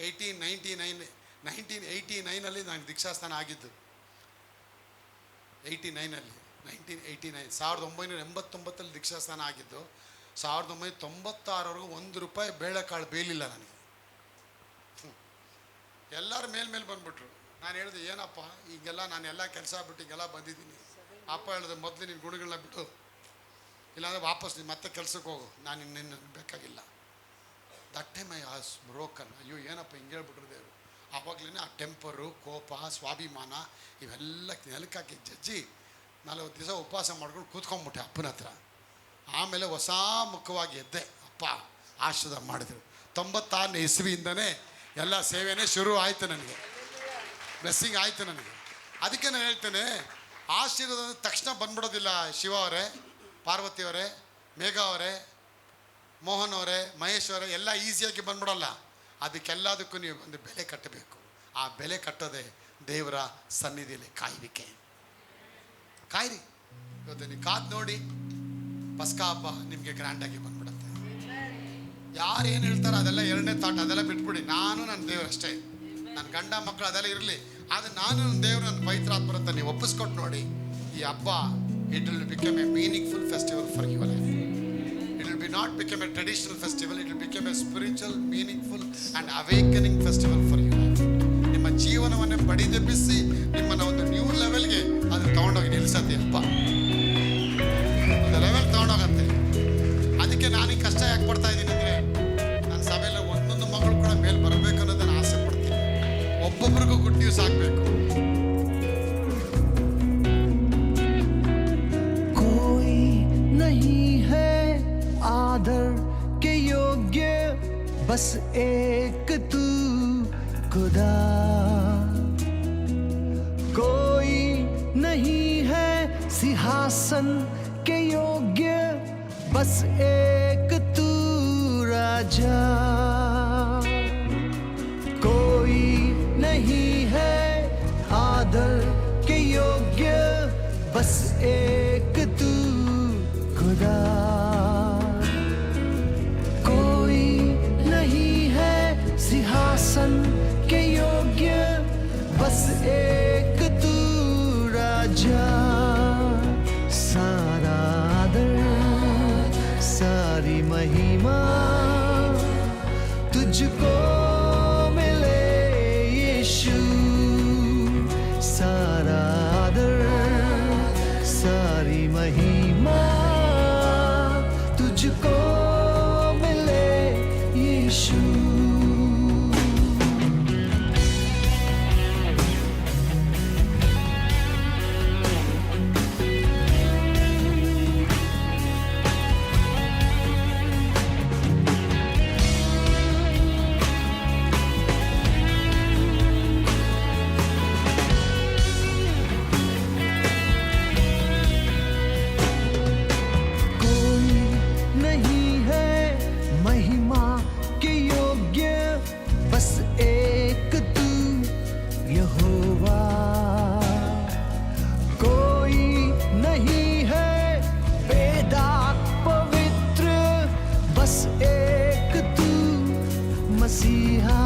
1989 ನಾನು ದೀಕ್ಷಾಸ್ನಾನ ಆಗಿದ್ದು. 89 1989 ದೀಕ್ಷಾಸ್ನಾನ ಆಗಿದ್ದು. 1996 ₹1 ಬೇಳೆಕಾಳು ಬೇಲಿಲ್ಲ ನನಗೆ. ಎಲ್ಲರೂ ಮೇಲ್ಮೇಲೆ ಬಂದ್ಬಿಟ್ರು. ನಾನು ಹೇಳಿದೆ, ಏನಪ್ಪ ಈಗೆಲ್ಲ ನಾನೆಲ್ಲ ಕೆಲಸ ಬಿಟ್ಟು ಹಿಂಗೆಲ್ಲ ಬಂದಿದ್ದೀನಿ. ಅಪ್ಪ ಹೇಳಿದೆ, ಮೊದಲು ನಿನ್ನ ಗುಣಗಳನ್ನ ಬಿಟ್ಟು, ಇಲ್ಲಾಂದರೆ ವಾಪಸ್ ನೀನು ಮತ್ತೆ ಕೆಲ್ಸಕ್ಕೆ ಹೋಗು, ನಾನು ನಿನ್ನ ಬೇಕಾಗಿಲ್ಲ. That time I was broken. ಅಯ್ಯೋ ಏನಪ್ಪ ಹಿಂಗೆ ಹೇಳ್ಬಿಟ್ರು ದೇವರು. ಆವಾಗಲೇ ಆ ಟೆಂಪರು, ಕೋಪ, ಸ್ವಾಭಿಮಾನ ಇವೆಲ್ಲ ನೆಲಕ್ಕಾಕಿ ಜಜ್ಜಿ 40 ದಿವಸ ಉಪವಾಸ ಮಾಡ್ಕೊಂಡು ಕೂತ್ಕೊಂಡ್ಬಿಟ್ಟೆ ಅಪ್ಪನ ಹತ್ರ. ಆಮೇಲೆ ಹೊಸ ಮುಖವಾಗಿ ಎದ್ದೆ. ಅಪ್ಪ ಆಶೀರ್ವಾದ ಮಾಡಿದರು. 96ನೇ ಇಸ್ವಿಯಿಂದನೇ ಎಲ್ಲ ಸೇವೆನೇ ಶುರು ಆಯಿತು ನನಗೆ. ಬ್ಲೆಸ್ಸಿಂಗ್ ಆಯಿತು ನನಗೆ. ಅದಕ್ಕೆ ನಾನು ಹೇಳ್ತೇನೆ, ಆಶೀರ್ವಾದ ತಕ್ಷಣ ಬಂದ್ಬಿಡೋದಿಲ್ಲ. ಶಿವ ಅವರೇ, ಪಾರ್ವತಿ ಅವರೇ, ಮೇಘ ಅವರೇ, ಮೋಹನ್ ಅವರೇ, ಮಹೇಶ್ ಅವರೇ, ಎಲ್ಲ ಈಸಿಯಾಗಿ ಬಂದ್ಬಿಡೋಲ್ಲ. ಅದಕ್ಕೆಲ್ಲದಕ್ಕೂ ನೀವು ಒಂದು ಬೆಲೆ ಕಟ್ಟಬೇಕು. ಆ ಬೆಲೆ ಕಟ್ಟೋದೆ ದೇವರ ಸನ್ನಿಧಿಯಲ್ಲಿ ಕಾಯುವಿಕೆ. ಕಾಯಿರಿ. ಇವತ್ತು ನೀವು ಕಾದು ನೋಡಿ, ಪಸ್ಕಾ ಹಬ್ಬ ನಿಮಗೆ ಗ್ರ್ಯಾಂಡಾಗಿ ಬಂದ್ಬಿಡುತ್ತೆ. ಯಾರು ಏನು ಹೇಳ್ತಾರೆ ಅದೆಲ್ಲ ಎರಡನೇ ಥಾಟ್, ಅದೆಲ್ಲ ಬಿಟ್ಬಿಡಿ. ನಾನು ನನ್ನ ದೇವರಷ್ಟೇ, ನನ್ನ ಗಂಡ ಮಕ್ಕಳು ಅದೆಲ್ಲ ಇರಲಿ, ಆದರೆ ನಾನು ನನ್ನ ದೇವರು, ನನ್ನ ಪವಿತ್ರ ಆತ್ಮ ಅಂತ ನೀವು ಒಪ್ಪಿಸ್ಕೊಟ್ಟು ನೋಡಿ. ಈ ಹಬ್ಬ it will become A meaningful festival for your life. It will be not become a traditional festival, it will become a spiritual, meaningful and awakening festival for you. ನಿಮ್ಮ ಜೀವನವನ್ನೇ ಬಡಿದೆಬ್ಬಿಸಿ ನಿಮ್ಮನ್ನು ಒಂದು ನ್ಯೂ ಲೆವೆಲ್ಗೆ ಅದು ತಗೊಂಡೋಗಿ ನಿಲ್ಲಿಸತ್ತೆ. ಹಬ್ಬ ಒಂದು ಲೆವೆಲ್ ತಗೊಂಡೋಗತ್ತೆ. ಅದಕ್ಕೆ ನಾನು ಕಷ್ಟ ಯಾಕೆ ಪಡ್ತಾ ಇದ್ದೀನಿ ಅಂದರೆ, ನನ್ನ ಸಭೆಯಲ್ಲಿ ಒಂದೊಂದು ಮಗಳು ಕೂಡ ಮೇಲೆ ಬರಬೇಕು ಅನ್ನೋದನ್ನು ಆಸೆ ಪಡ್ತೀನಿ. ಒಬ್ಬೊಬ್ರಿಗೂ ಗುಡ್ ನ್ಯೂಸ್ ಆಗಬೇಕು. आदर के योग्य बस एक तू खुदा, कोई नहीं है सिंहासन के योग्य बस एक तू राजा, कोई नहीं है आदर के योग्य बस एक तू खुदा, सिंहासन के योग्य बस एक तू राजा, सारा आदर सारी महिमा तुझको मिले यीशु, सारा आदर सारी महिमा तुझको मिले यीशु. मसीहा